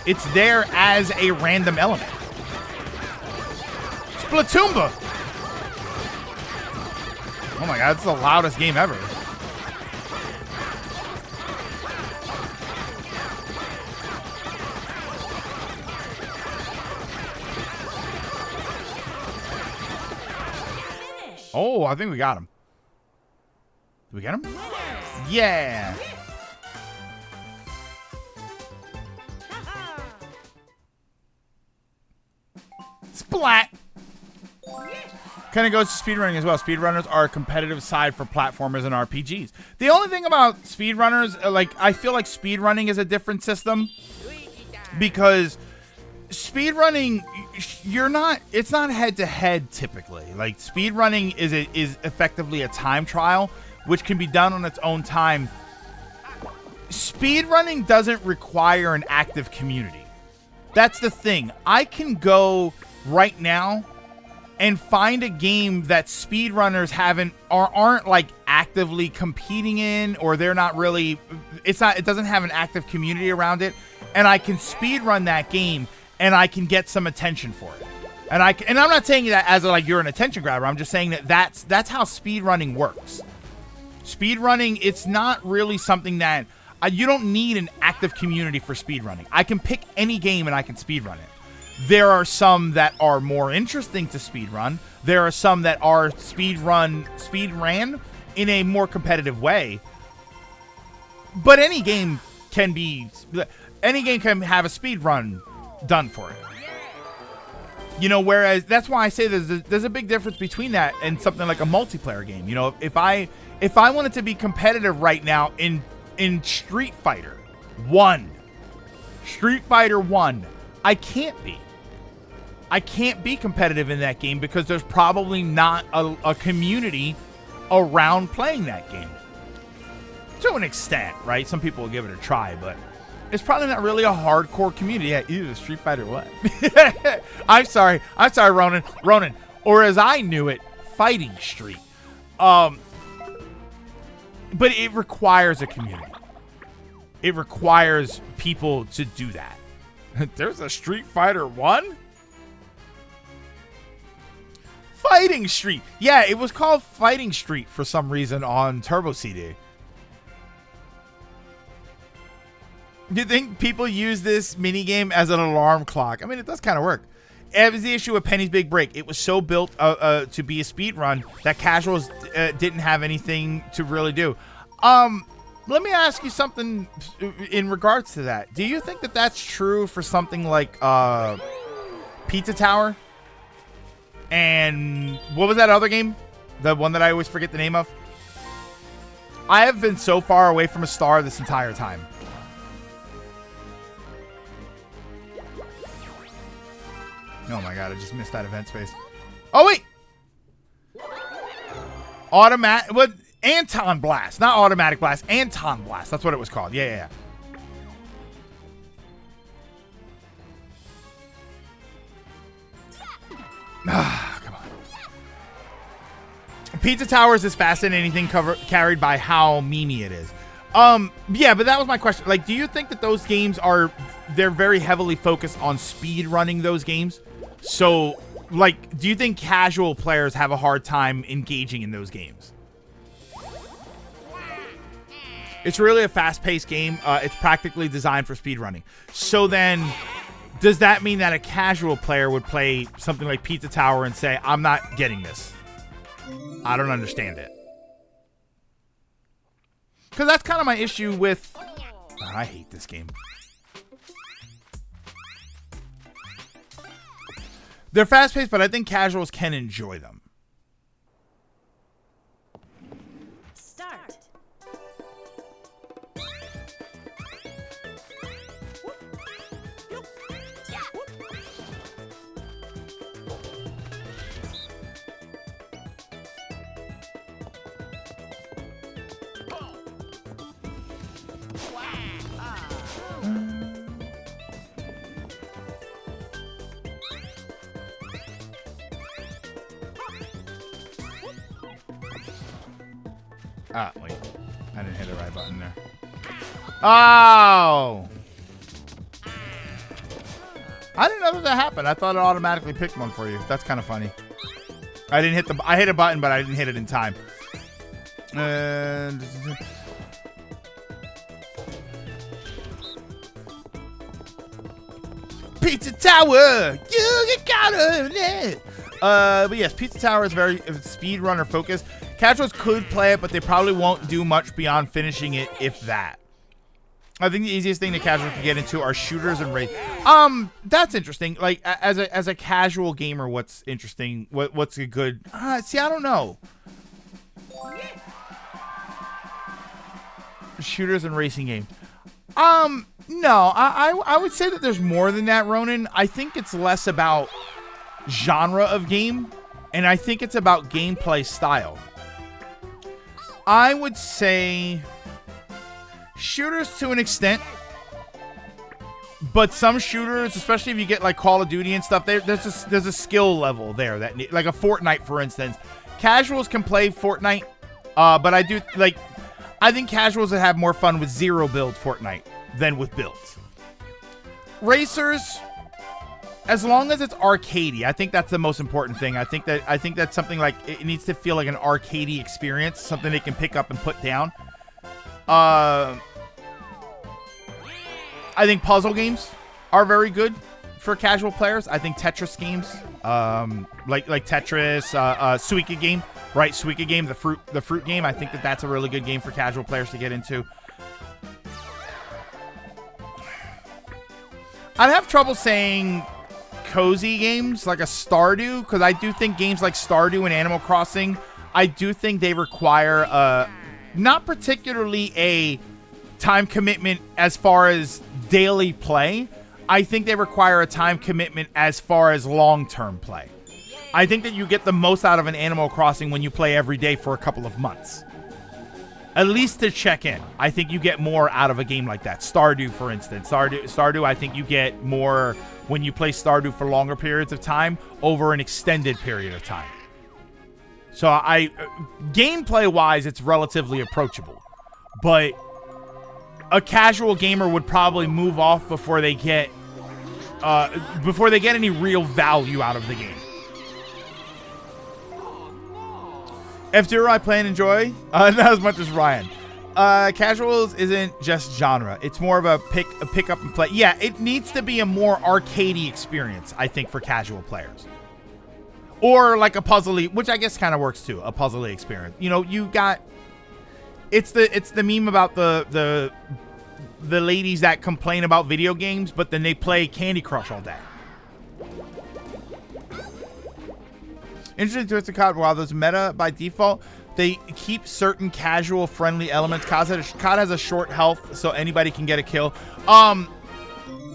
It's there as a random element. Splatoomba! Oh my god, it's the loudest game ever. Oh, I think we got him. Did we get him? Yeah. Splat. Kind of goes to speedrunning as well. Speedrunners are a competitive side for platformers and RPGs. The only thing about speedrunners, like, I feel like speedrunning is a different system because speedrunning, it's not head to head typically. Like, speedrunning is effectively a time trial, which can be done on its own time. Speedrunning doesn't require an active community. That's the thing. I can go right now and find a game that speedrunners aren't like actively competing in, or they're not really, it doesn't have an active community around it, and I can speedrun that game and I can get some attention for it. And I'm not saying that as like you're an attention grabber. I'm just saying that's how speedrunning works. Speedrunning, it's not really something that you don't need an active community for speedrunning. I can pick any game and I can speedrun it. There are some that are more interesting to speedrun. There are some that are speedran in a more competitive way. But any game can have a speedrun done for it. You know, whereas that's why I say there's a big difference between that and something like a multiplayer game. You know, if I wanted to be competitive right now in Street Fighter 1, I can't be. I can't be competitive in that game because there's probably not a community around playing that game. To an extent, right? Some people will give it a try, but it's probably not really a hardcore community. Yeah, either Street Fighter what? I'm sorry, Ronan. Or as I knew it, Fighting Street. But it requires a community. It requires people to do that. There's a Street Fighter 1? Fighting Street. Yeah, it was called Fighting Street for some reason on Turbo CD. Do you think people use this mini game as an alarm clock? I mean, it does kind of work. It was the issue with Penny's Big Break. It was so built to be a speed run that casuals didn't have anything to really do. Let me ask you something in regards to that. Do you think that that's true for something like Pizza Tower? And what was that other game? The one that I always forget the name of? I have been so far away from a star this entire time. Oh my god, I just missed that event space. Oh wait! What? Anton Blast. Not Automatic Blast. Anton Blast. That's what it was called. Yeah. Come on. Pizza Towers is faster than anything carried by how memey it is. Yeah, but that was my question. Like, do you think that those games they're very heavily focused on speed running those games? So, like, do you think casual players have a hard time engaging in those games? It's really a fast-paced game. It's practically designed for speedrunning. So then, does that mean that a casual player would play something like Pizza Tower and say, I'm not getting this? I don't understand it. Because that's kind of my issue with... Oh, I hate this game. They're fast-paced, but I think casuals can enjoy them. Start. Ah, wait. I didn't hit the right button there. Oh! I didn't know that happened. I thought it automatically picked one for you. That's kind of funny. I hit a button, but I didn't hit it in time. And... Pizza Tower! You got it! But yes, Pizza Tower is very speedrunner focused. Casuals could play it, but they probably won't do much beyond finishing it, if that. I think the easiest thing that casuals can get into are shooters and raid. That's interesting. Like, as a casual gamer, what's interesting? What's a good... see, I don't know. Shooters and racing game. No, I would say that there's more than that, Ronan. I think it's less about genre of game, and I think it's about gameplay style. I would say shooters to an extent, but some shooters, especially if you get like Call of Duty and stuff, there's a skill level there that, like a Fortnite, for instance. Casuals can play Fortnite, but I think casuals would have more fun with zero build Fortnite than with builds. Racers, as long as it's arcadey, I think that's the most important thing. I think that's something like it needs to feel like an arcadey experience, something they can pick up and put down. I think puzzle games are very good for casual players. I think Tetris games, like Tetris, Suika game, right? Suika game, the fruit game. I think that's a really good game for casual players to get into. I'd have trouble saying cozy games like a Stardew, because I do think games like Stardew and Animal Crossing, I do think they require not particularly a time commitment as far as daily play. I think they require a time commitment as far as long-term play. I think that you get the most out of an Animal Crossing when you play every day for a couple of months. At least to check in. I think you get more out of a game like that. Stardew, for instance. Stardew, I think you get more when you play Stardew for longer periods of time over an extended period of time. So gameplay-wise, it's relatively approachable. But a casual gamer would probably move off before they get any real value out of the game. F-Zero, I play and enjoy. Not as much as Ryan. casuals isn't just genre. It's more of a pick up and play. Yeah, it needs to be a more arcadey experience, I think, for casual players. Or like a puzzly, which I guess kind of works too, a puzzly experience. You know, you got it's the meme about the ladies that complain about video games, but then they play Candy Crush all day. Interesting twist of COD. While there's meta by default, they keep certain casual friendly elements. COD has a short health, so anybody can get a kill.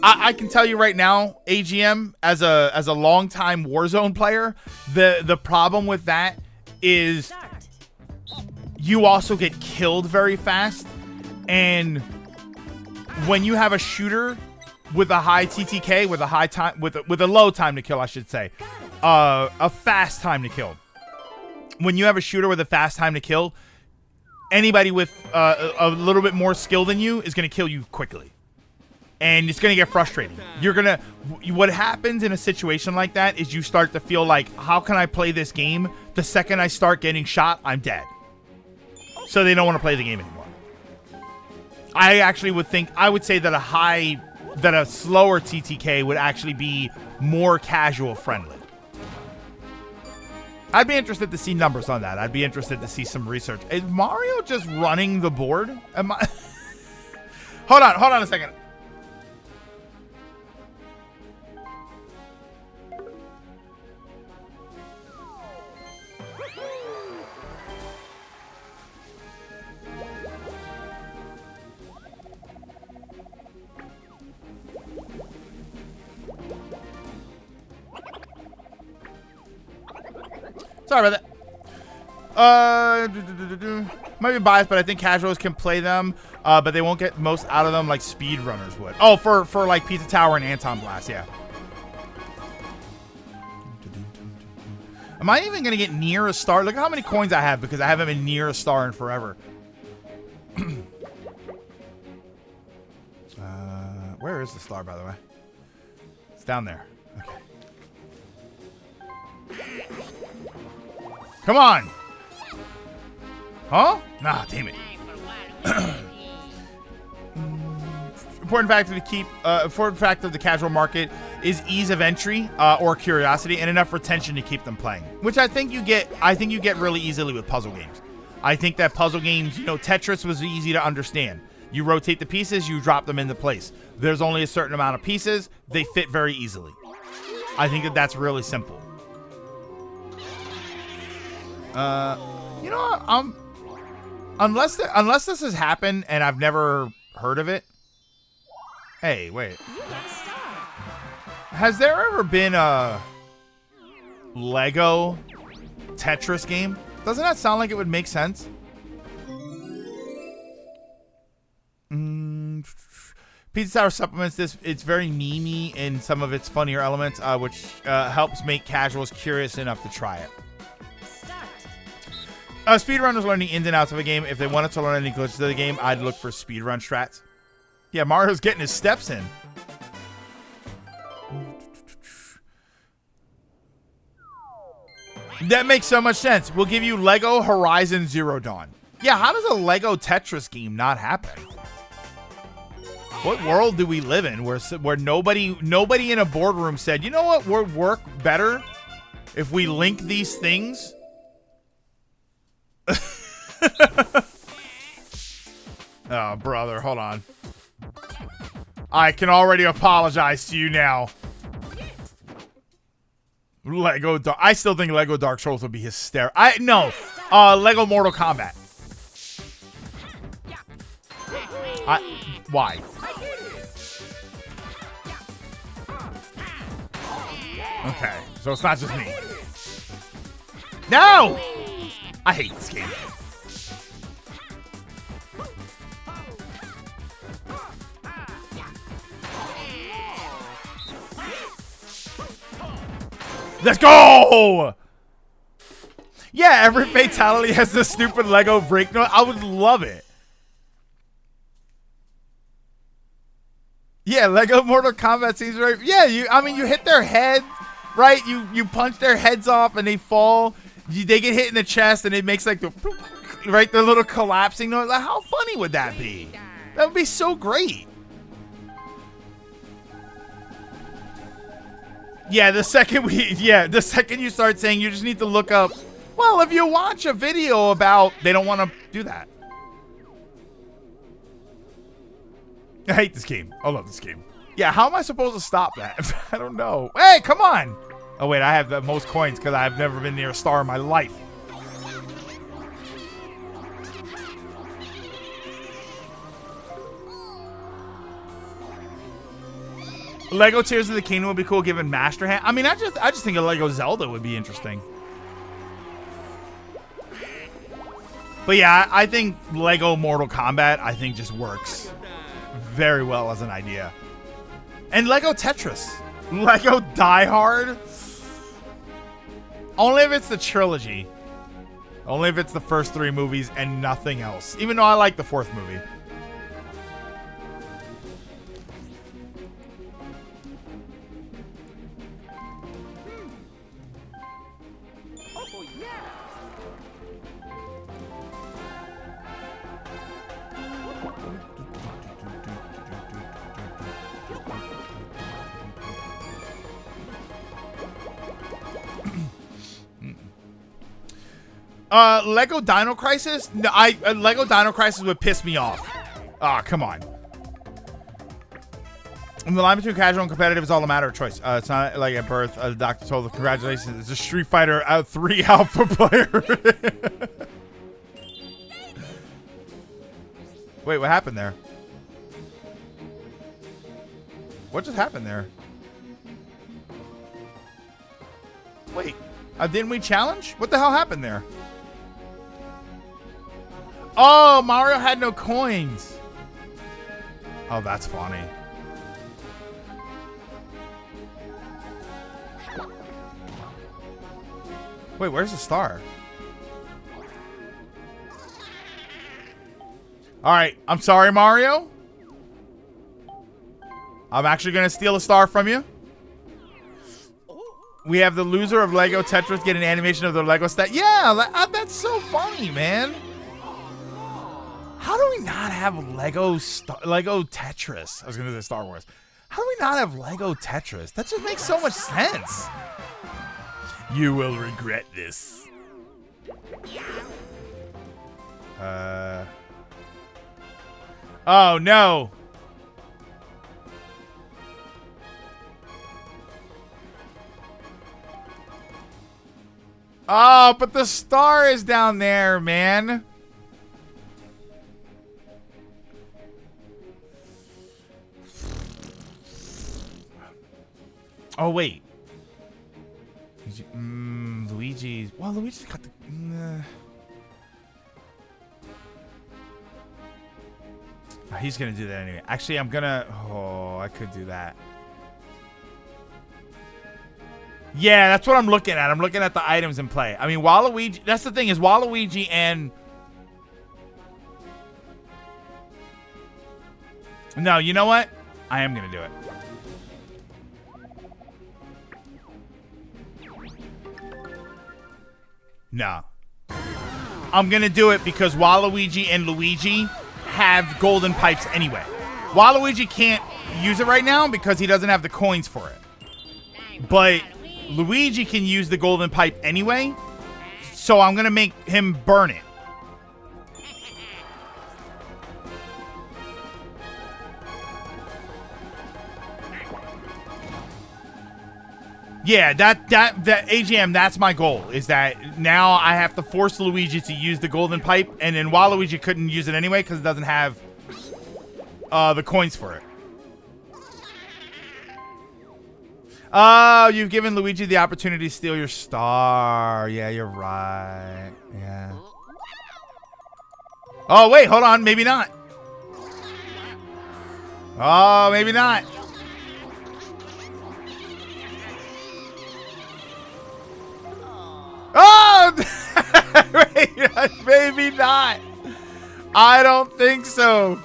I can tell you right now, AGM, as a longtime Warzone player, the problem with that is Start. you also get killed very fast, and when you have a shooter with a high TTK, with a high time, with a low time to kill, I should say, a fast time to kill. When you have a shooter with a fast time to kill, anybody with a little bit more skill than you is going to kill you quickly. And it's going to get frustrating. What happens in a situation like that is you start to feel like, how can I play this game? The second I start getting shot, I'm dead. So they don't want to play the game anymore. I would say that a slower TTK would actually be more casual friendly. I'd be interested to see numbers on that. I'd be interested to see some research. Is Mario just running the board? Am I? Hold on a second. Sorry about that. Might be biased, but I think casuals can play them, but they won't get most out of them like speedrunners would. Oh, for like Pizza Tower and Anton Blast, yeah. Am I even gonna get near a star? Look at how many coins I have because I haven't been near a star in forever. Where is the star, by the way? It's down there. Okay. Come on! Huh? Nah, damn it. Important fact of the casual market is ease of entry or curiosity and enough retention to keep them playing, which I think you get really easily with puzzle games. I think that puzzle games, Tetris was easy to understand. You rotate the pieces, you drop them into place. There's only a certain amount of pieces, they fit very easily. I think that that's really simple. Unless this has happened and I've never heard of it. Hey, wait. You got a star. Has there ever been a Lego Tetris game? Doesn't that sound like it would make sense? Pizza Tower supplements this. It's very memey in some of its funnier elements, which helps make casuals curious enough to try it. Speedrunners learning ins and outs of a game. If they wanted to learn any glitches of the game, I'd look for speedrun strats. Yeah, Mario's getting his steps in. That makes so much sense. We'll give you Lego Horizon Zero Dawn. Yeah, how does a Lego Tetris game not happen? What world do we live in where nobody in a boardroom said, you know what would work better if we link these things? Oh, brother, hold on. I can already apologize to you now. I still think Lego Dark Souls would be hysterical. Lego Mortal Kombat. Why? Okay, so it's not just me. No! I hate this game. Let's go! Yeah, every fatality has this stupid Lego break note. I would love it. Yeah, Lego Mortal Kombat seems right. Yeah, you hit their head, right? You punch their heads off and they fall. They get hit in the chest and it makes like the right, the little collapsing noise. Like, how funny would that be? That would be so great. Yeah, the second you start saying you just need to look up, well, if you watch a video about, they don't want to do that. I hate this game. I love this game. Yeah, how am I supposed to stop that? I don't know. Hey, come on. Oh, wait, I have the most coins because I've never been near a star in my life. Lego Tears of the Kingdom would be cool given Master Hand. I mean, I just think a Lego Zelda would be interesting. But yeah, I think Lego Mortal Kombat, I think, just works very well as an idea. And Lego Tetris. Lego Die Hard. Only if it's the trilogy. Only if it's the first 3 movies and nothing else. Even though I like the 4th movie. Oh, yeah. Lego Dino Crisis? No, Lego Dino Crisis would piss me off. Ah, come on. And the line between casual and competitive is all a matter of choice. It's not like at birth, the doctor told her, congratulations, it's a Street Fighter 3 alpha player. Wait, what happened there? What just happened there? Wait, didn't we challenge? What the hell happened there? Oh, Mario had no coins. Oh, that's funny. Wait, where's the star? All right, I'm sorry, Mario. I'm actually going to steal a star from you. We have the loser of Lego Tetris get an animation of their Lego stat. Yeah, that's so funny, man. How do we not have Lego Tetris? I was going to say Star Wars. How do we not have Lego Tetris? That just makes so much sense. You will regret this. Oh, no. Oh, but the star is down there, man. Oh, wait. Luigi. Well, Luigi's got the... Oh, he's going to do that anyway. Actually, I'm going to... Oh, I could do that. Yeah, that's what I'm looking at. I'm looking at the items in play. I mean, Waluigi... That's the thing is Waluigi and... No, you know what? I am going to do it. No. I'm going to do it because Waluigi and Luigi have golden pipes anyway. Waluigi can't use it right now because he doesn't have the coins for it. But Luigi can use the golden pipe anyway. So I'm going to make him burn it. Yeah, that AGM, that's my goal, is that now I have to force Luigi to use the golden pipe, and then Waluigi couldn't use it anyway because it doesn't have the coins for it. Oh, you've given Luigi the opportunity to steal your star. Yeah, you're right. Yeah. Oh, wait, hold on. Maybe not. Oh, maybe not. Oh! Wait, maybe not. I don't think so.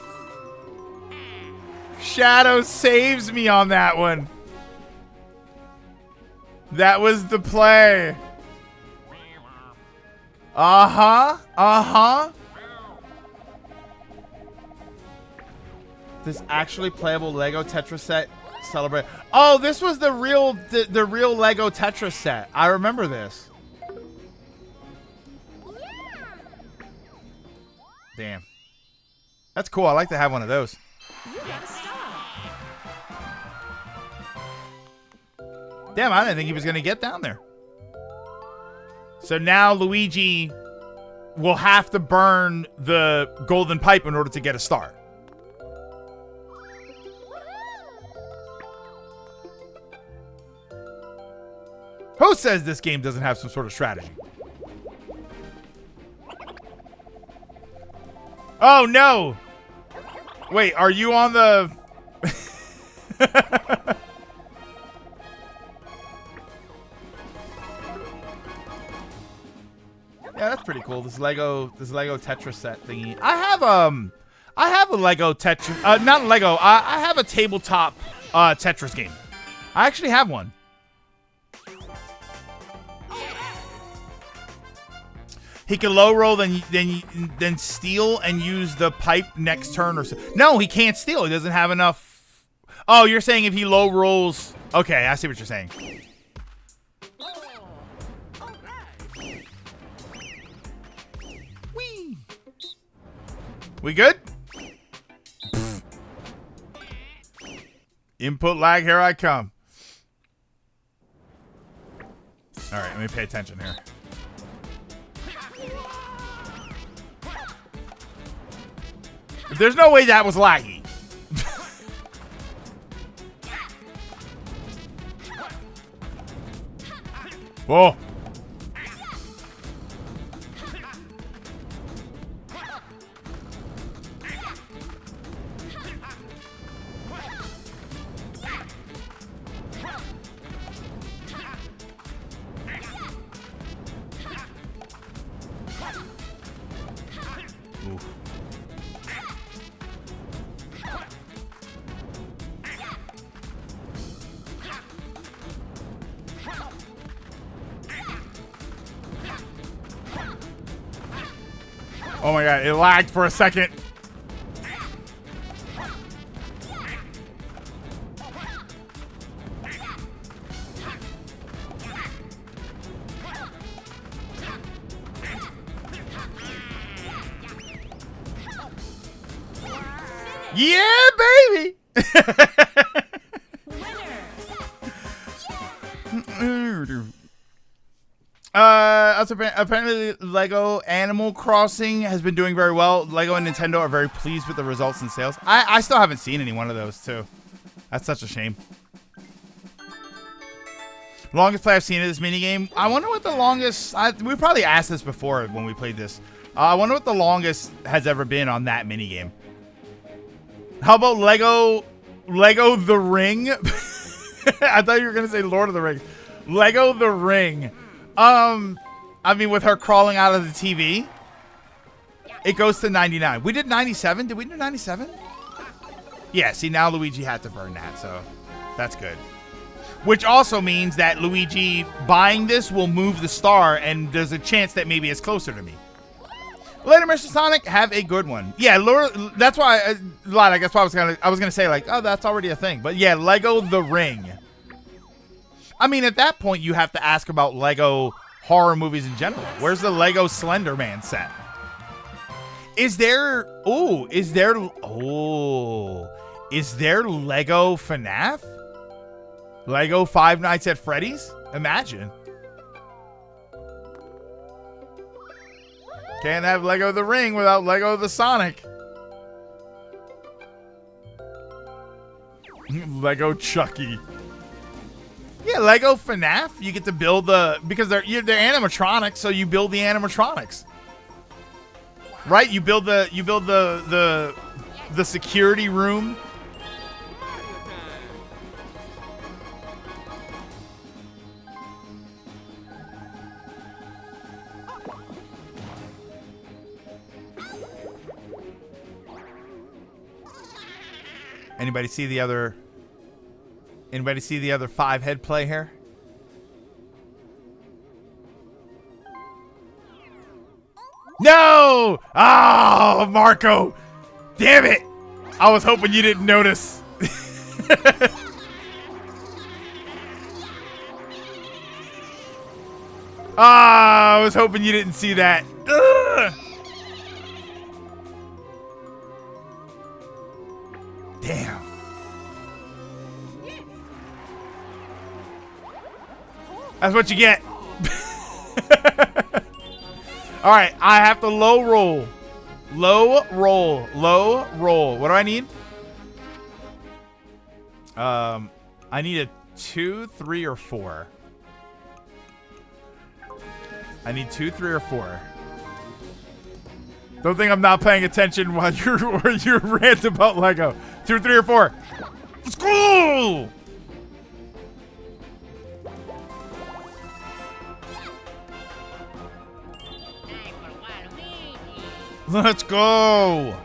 Shadow saves me on that one. That was the play. Uh-huh. This actually playable Lego Tetris set celebrate. Oh, this was the real Lego Tetris set. I remember this. Damn. That's cool. I like to have one of those. You got a star. Damn, I didn't think he was going to get down there. So now Luigi will have to burn the golden pipe in order to get a star. Who says this game doesn't have some sort of strategy? Oh, no. Wait, are you on the... Yeah, that's pretty cool. This Lego Tetris set thingy. I have a Lego Tetris, not Lego. I have a tabletop Tetris game. I actually have one. He can low roll, then steal and use the pipe next turn or so. No, he can't steal. He doesn't have enough. Oh, you're saying if he low rolls. Okay, I see what you're saying. Whee. We good? Input lag, here I come. All right, let me pay attention here. There's no way that was laggy. Whoa. Oof. Oh my god, it lagged for a second. Yeah, baby. Apparently Lego Animal Crossing has been doing very well. Lego and Nintendo are very pleased with the results and sales. I still haven't seen any one of those too. That's such a shame. Longest play I've seen of this minigame. I wonder what the longest... we probably asked this before when we played this. I wonder what the longest has ever been on that minigame. How about Lego The Ring? I thought you were going to say Lord of the Rings. Lego The Ring. I mean, with her crawling out of the TV, it goes to 99. We did 97. Did we do 97? Yeah, see, now Luigi had to burn that, so that's good. Which also means that Luigi buying this will move the star, and there's a chance that maybe it's closer to me. Later, Mr. Sonic, have a good one. Yeah, that's why, I guess why I was gonna say, like, oh, that's already a thing. But yeah, Lego The Ring. I mean, at that point, you have to ask about Lego horror movies in general. Where's the Lego Slender Man set? Is there Lego FNAF? Lego Five Nights at Freddy's? Imagine. Can't have Lego The Ring without Lego The Sonic. Lego Chucky. Yeah, Lego FNAF. You get to build because they're animatronics, so you build the animatronics. Right? You build the security room. Anybody see the other 5-head play here? No! Oh, Marco! Damn it! I was hoping you didn't notice. I was hoping you didn't see that. Ugh. Damn. That's what you get. All right, I have to low roll. Low roll. Low roll. What do I need? I need a 2, 3, or 4. I need 2, 3, or 4. Don't think I'm not paying attention while you're rant about Lego. 2, 3, or 4. Let's go! Let's go!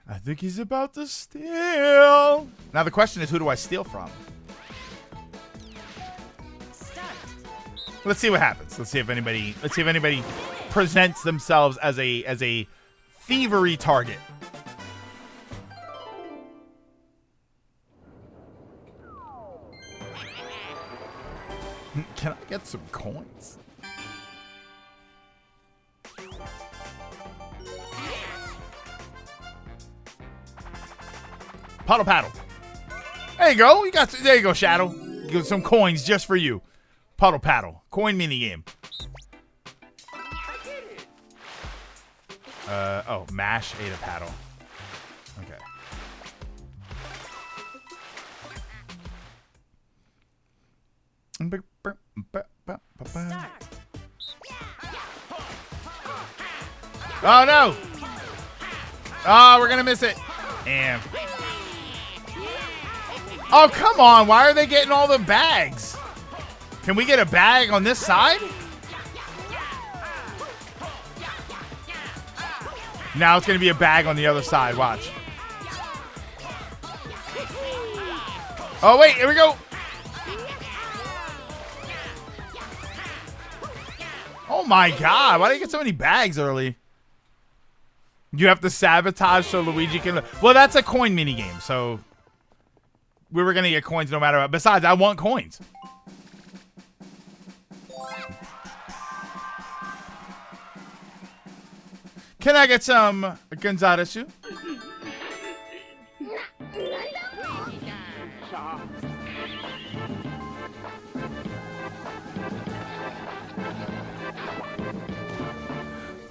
I think he's about to steal. Now the question is, who do I steal from? Start. Let's see what happens. Let's see if anybody presents themselves as a thievery target. Can I get some coins? Puddle paddle. There you go. There you go, Shadow. You got some coins just for you. Puddle paddle. Coin mini game. Oh, mash ate a paddle. Okay. Start. Oh no! Oh, we're gonna miss it. Damn. Oh, come on. Why are they getting all the bags? Can we get a bag on this side? Now it's going to be a bag on the other side. Watch. Oh, wait. Here we go. Oh, my God. Why did you get so many bags early? You have to sabotage so Luigi can... Well, that's a coin minigame, so... We were going to get coins no matter what. Besides, I want coins. Can I get some Gonzalesu?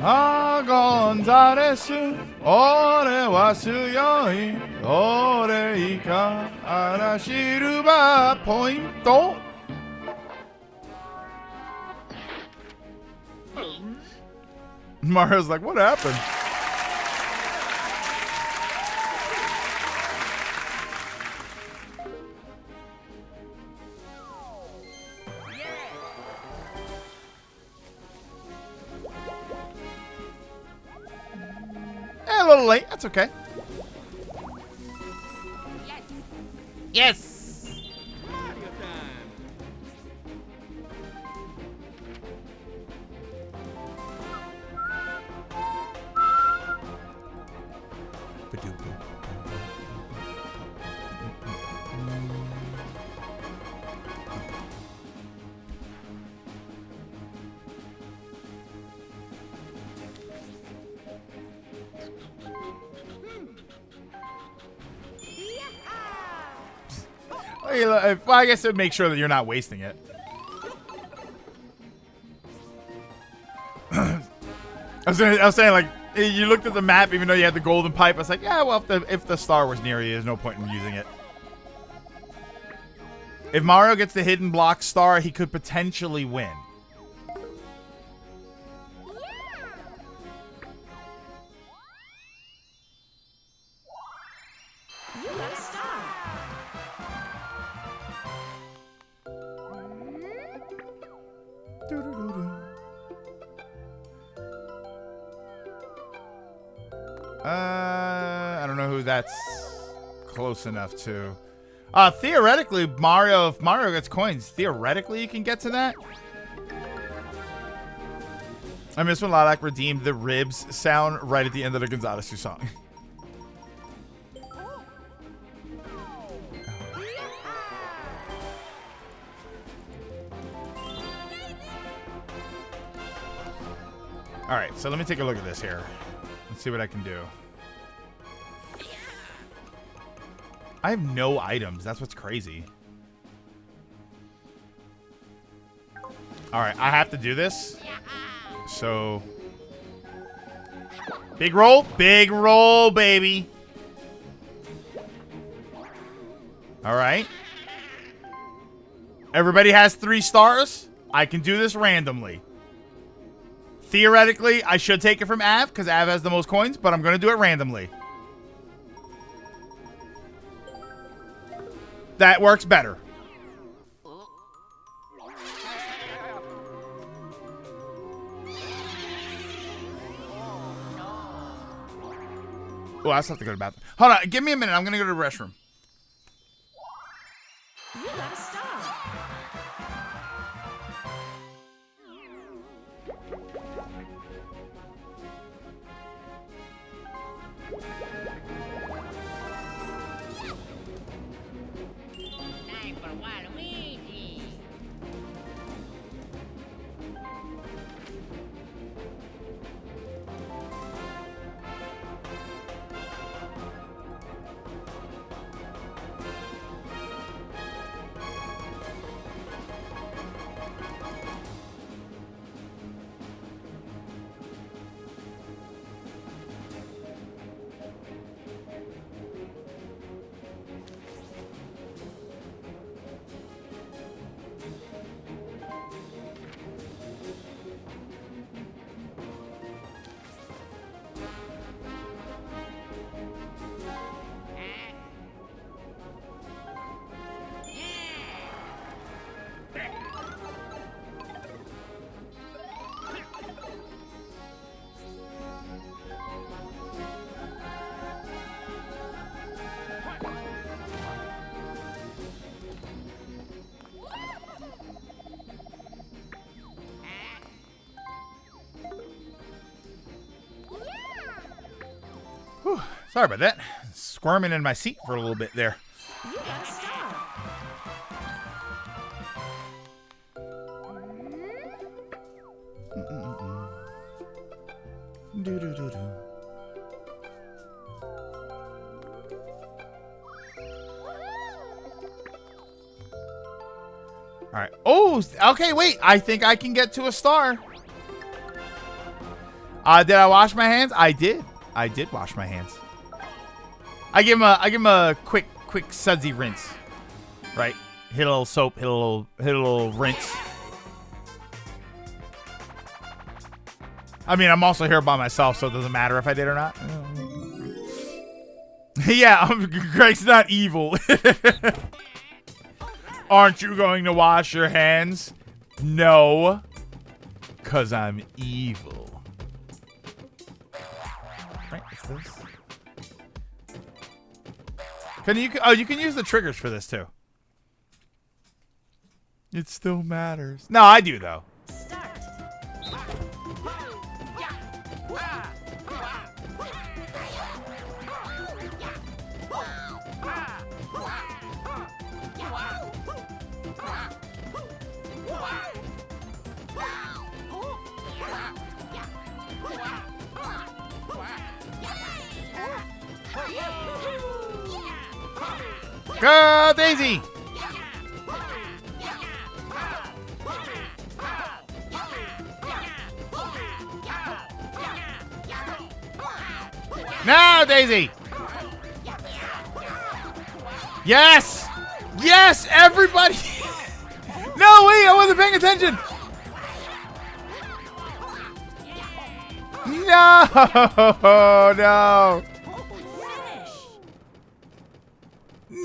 Ah, Gonzalesu, ore wa tsuyoi, ore ika ara silver point. Mario's like, what happened? A little late. That's okay. Yes. Mario time. I guess to make sure that you're not wasting it. I was saying, like, you looked at the map even though you had the golden pipe. I was like, yeah, well, if the star was near you, there's no point in using it. If Mario gets the hidden block star, he could potentially win. You got a star. I don't know who that's close enough to. Theoretically, Mario, if Mario gets coins, theoretically you can get to that. I miss when Lilac redeemed the ribs sound right at the end of the Gonzales 2 song. All right, so let me take a look at this here. Let's see what I can do. I have no items. That's what's crazy. All right, I have to do this. So, big roll, baby. All right. Everybody has 3 stars. I can do this randomly. Theoretically, I should take it from Av because Av has the most coins, but I'm going to do it randomly. That works better. Oh, I still have to go to the bathroom. Hold on, give me a minute. I'm going to go to the restroom. You got a star. Time for Waluigi. Whew, sorry about that. Squirming in my seat for a little bit there. You got a star. All right. Oh, okay. Wait. I think I can get to a star. Did I wash my hands? I did. I did wash my hands. I give him a quick sudsy rinse. Right. Hit a little soap. Hit a little rinse. I mean, I'm also here by myself, so it doesn't matter if I did or not. Yeah, Greg's not evil. Aren't you going to wash your hands? No. 'Cause I'm evil. Right, what's this? You can use the triggers for this too. It still matters. No, I do though. Start. Go, Daisy! Now, Daisy! Yes! Yes, everybody! No, wait, I wasn't paying attention! No! No!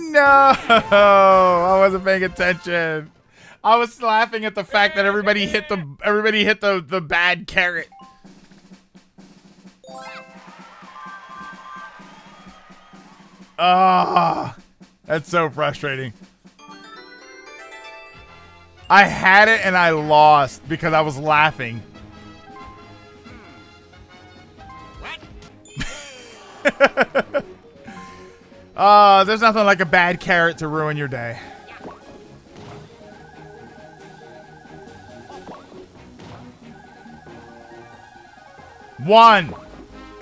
No! I wasn't paying attention. I was laughing at the fact that everybody hit the bad carrot. Ah, that's so frustrating. I had it and I lost because I was laughing. There's nothing like a bad carrot to ruin your day. One.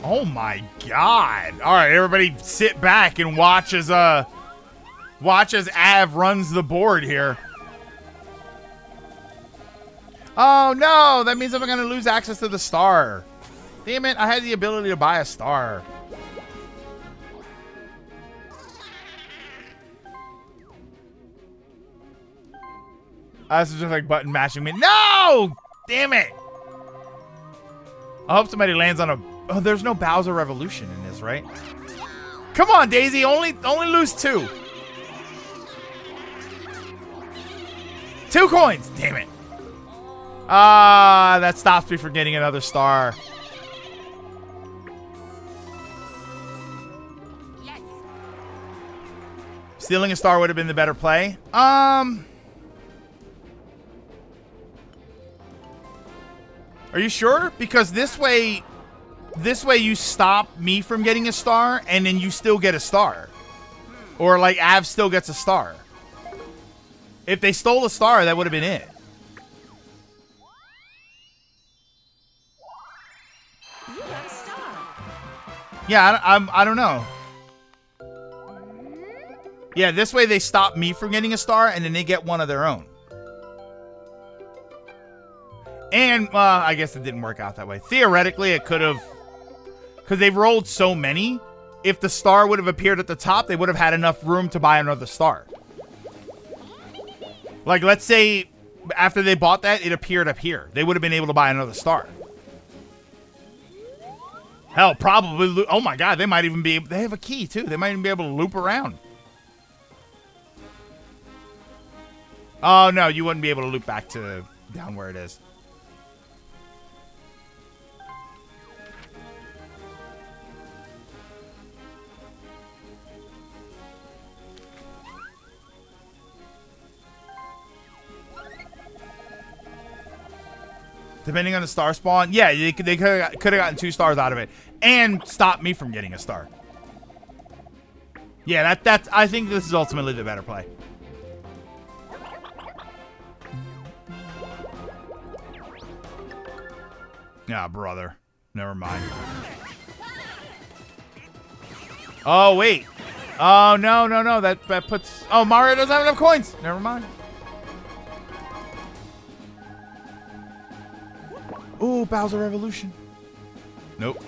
Oh my god. Alright, everybody sit back and watch as Av runs the board here. Oh no, that means I'm gonna lose access to the star. Damn it, I had the ability to buy a star. This is just like button mashing me. No! Damn it! I hope somebody lands on a... Oh, there's no Bowser Revolution in this, right? Come on, Daisy. Only lose 2. 2 coins. Damn it. That stops me from getting another star. Stealing a star would have been the better play. Are you sure? Because this way you stop me from getting a star, and then you still get a star. Or like Av still gets a star. If they stole a star, that would have been it. You got a star. Yeah, I don't know. Yeah, this way they stop me from getting a star, and then they get one of their own. And, I guess it didn't work out that way. Theoretically, it could have... Because they've rolled so many, if the star would have appeared at the top, they would have had enough room to buy another star. Like, let's say, after they bought that, it appeared up here. They would have been able to buy another star. Hell, probably... Oh my god, they might even be... They have a key, too. They might even be able to loop around. Oh, no, you wouldn't be able to loop back to down where it is. Depending on the star spawn, yeah, they could have gotten 2 stars out of it and stopped me from getting a star. Yeah, that's. I think this is ultimately the better play. Yeah, brother. Never mind. Oh wait. Oh no. That puts. Oh, Mario doesn't have enough coins. Never mind. Ooh, Bowser Revolution. Nope.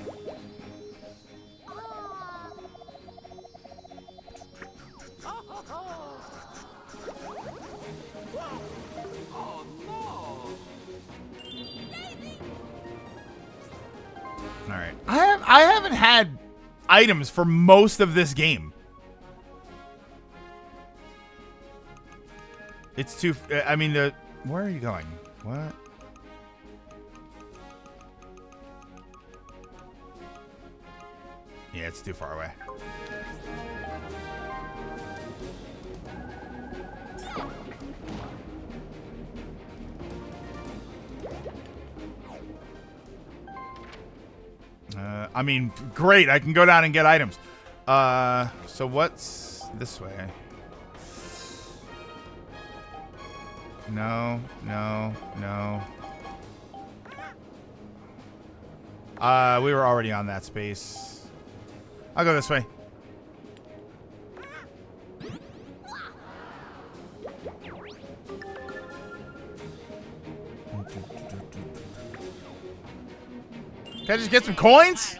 All right. I haven't had items for most of this game. It's too. I mean, where are you going? What? Yeah, it's too far away. I mean, great. I can go down and get items. So what's this way? No. We were already on that space. I'll go this way. Can I just get some coins?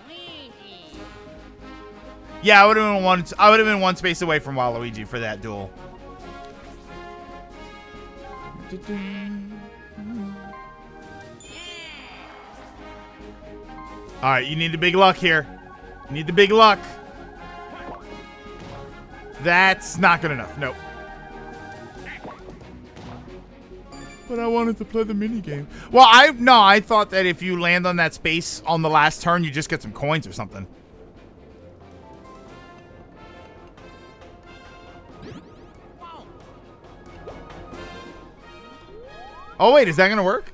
Yeah, I would have been one space away from Waluigi for that duel. All right, you need the big luck here. You need the big luck. That's not good enough. Nope. But I wanted to play the mini game. Well, I thought that if you land on that space on the last turn, you just get some coins or something. Oh wait, is that gonna work?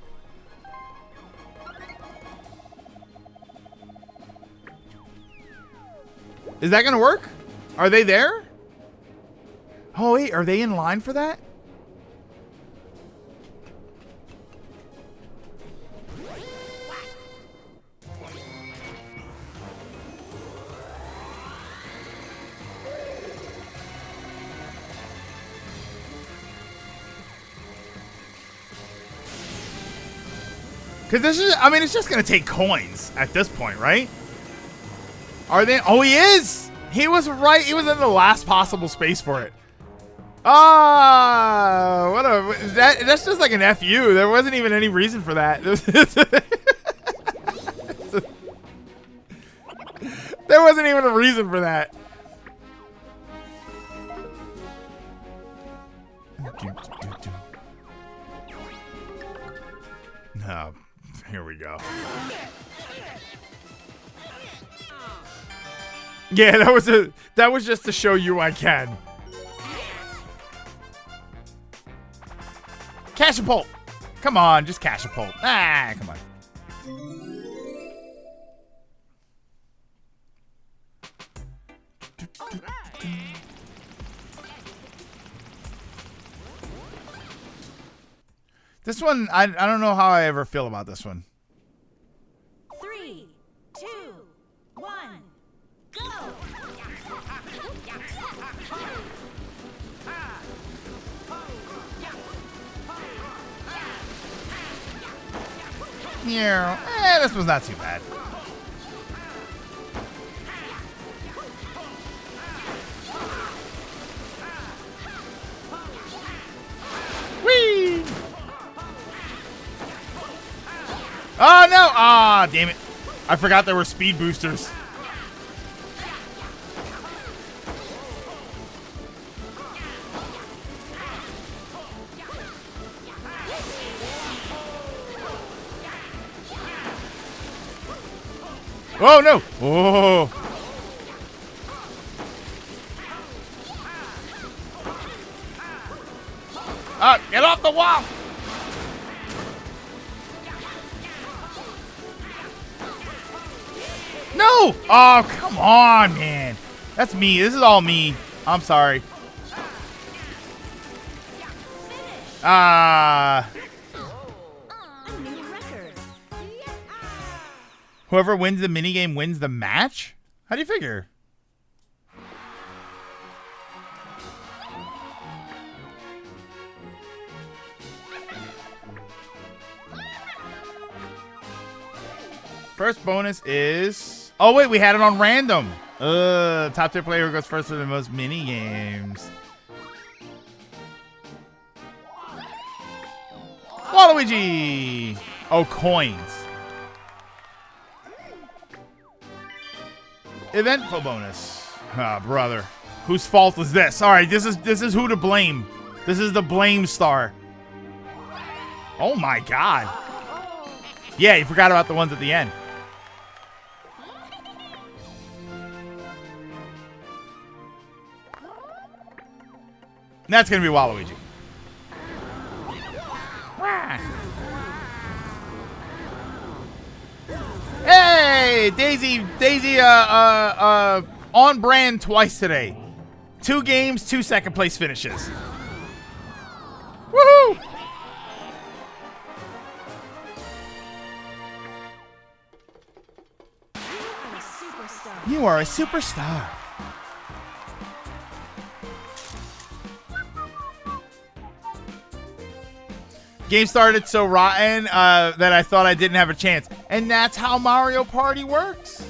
Is that gonna work? Are they there? Oh wait, are they in line for that? Because this is, I mean, it's just going to take coins at this point, right? Are they? Oh, he is. He was right. He was in the last possible space for it. Ah, what a, that's just like an FU. There wasn't even any reason for that. There wasn't even a reason for that. No. Here we go. Yeah, that was just to show you I can. Catapult. Come on, just catapult. Ah, come on. This one, I don't know how I ever feel about this one. 3, 2, 1, go! Yeah, this was not too bad. Whee! Oh no! Ah, damn it! I forgot there were speed boosters. Oh no! Oh! Ah, get off the wall! No! Oh, come on, man. That's me. This is all me. I'm sorry. Ah. A new record. Whoever wins the minigame wins the match? How do you figure? First bonus is... Oh, wait, we had it on random. Top tier player who goes first for the most mini games. Waluigi! Oh, coins. Eventful bonus. Ah, brother. Whose fault is this? All right, this is who to blame. This is the blame star. Oh, my God. Yeah, you forgot about the ones at the end. That's gonna be Waluigi. Hey, Daisy, on brand twice today. 2 games, 2 second place finishes. Woohoo! You are a superstar. Game started so rotten that I thought I didn't have a chance. And that's how Mario Party works.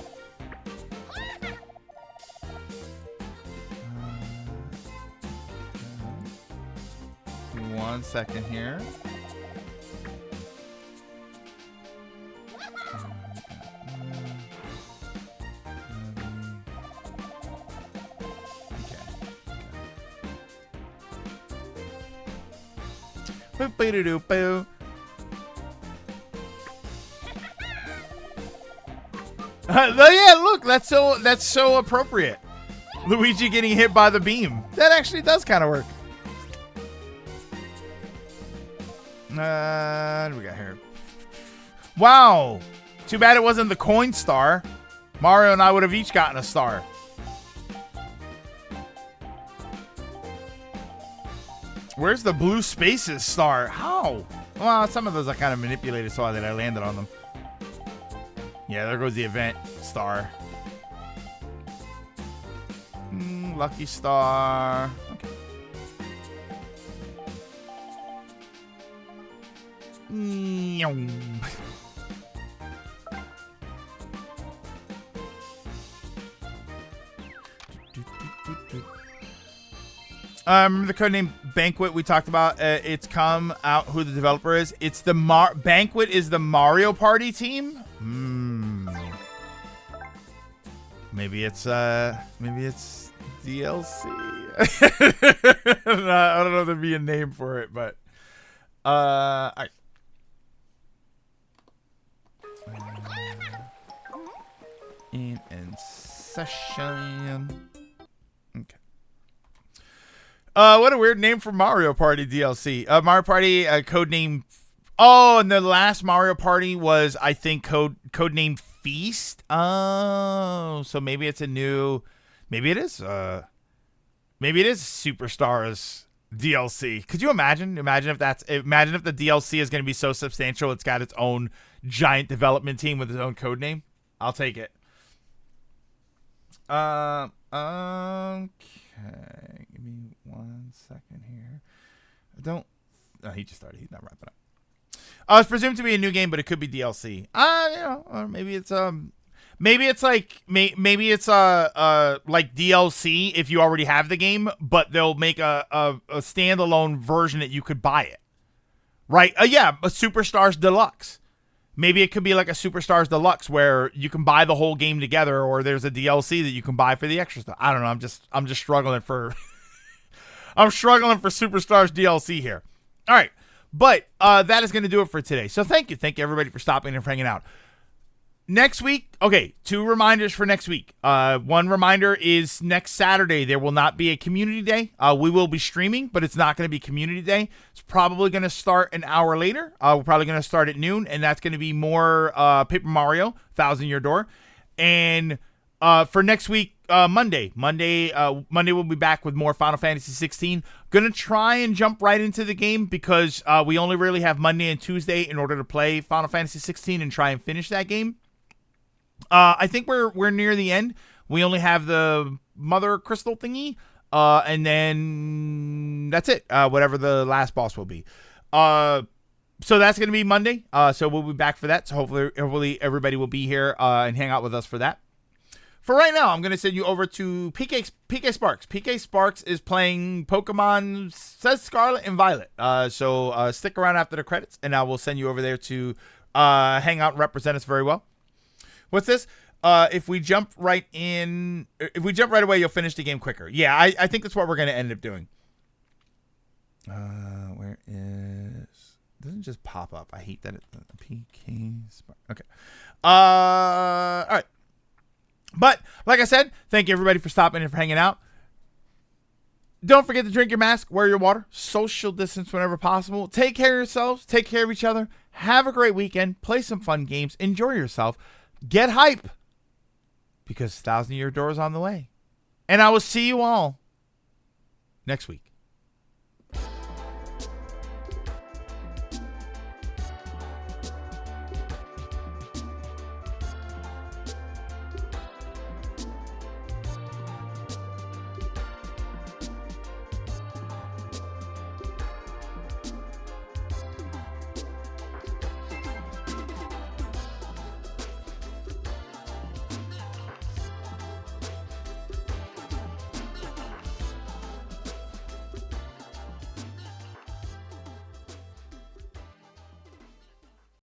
One second here. Boop-a-doo-doo-boo. Yeah, look, that's so appropriate. Luigi getting hit by the beam. That actually does kind of work. What do we got here? Wow. Too bad it wasn't the coin star. Mario and I would have each gotten a star. Where's the blue spaces star? How? Well, some of those I kind of manipulated so that I landed on them. Yeah, there goes the event star. Lucky star. Okay. Remember the codename Banquet we talked about? It's come out who the developer is. It's the Banquet is the Mario Party team. Maybe it's DLC. I don't know if there'd be a name for it, but all right. In session. Okay. What a weird name for Mario Party DLC. Mario Party codename. Oh, and the last Mario Party was, I think, codename Feast. Oh, so maybe it's a new. Maybe it is. Maybe it is Superstars DLC. Could you imagine? Imagine if the DLC is going to be so substantial, it's got its own giant development team with its own codename. I'll take it. Okay. Give me 1 second here. He just started. He's not wrapping up. It's presumed to be a new game, but it could be DLC. Or maybe it's like DLC if you already have the game, but they'll make a standalone version that you could buy it. Right? A Superstars Deluxe. Maybe it could be like a Superstars Deluxe where you can buy the whole game together, or there's a DLC that you can buy for the extra stuff. I don't know. I'm just struggling for Superstars DLC here. All right. But that is going to do it for today. So thank you. Thank you, everybody, for stopping and hanging out. Next week, okay, 2 reminders for next week. One reminder is next Saturday, there will not be a community day. We will be streaming, but it's not going to be community day. It's probably going to start an hour later. We're probably going to start at noon, and that's going to be more Paper Mario, 1,000 Year Door. And for next week, Monday we'll be back with more Final Fantasy 16. Gonna try and jump right into the game because we only really have Monday and Tuesday in order to play Final Fantasy 16 and try and finish that game. I think we're near the end. We only have the Mother Crystal thingy, and then that's it. Whatever the last boss will be. So that's gonna be Monday. So we'll be back for that. So hopefully everybody will be here and hang out with us for that. For right now, I'm going to send you over to PK Sparks. PK Sparks is playing Pokemon Says Scarlet and Violet. So stick around after the credits, and I will send you over there to hang out and represent us very well. What's this? If we jump right away, you'll finish the game quicker. Yeah, I think that's what we're going to end up doing. Where is... It doesn't just pop up. I hate that. PK Sparks. Okay. All right. But, like I said, thank you, everybody, for stopping and for hanging out. Don't forget to drink your mask, wear your water, social distance whenever possible. Take care of yourselves. Take care of each other. Have a great weekend. Play some fun games. Enjoy yourself. Get hype. Because 1,000 Year Door is on the way. And I will see you all next week.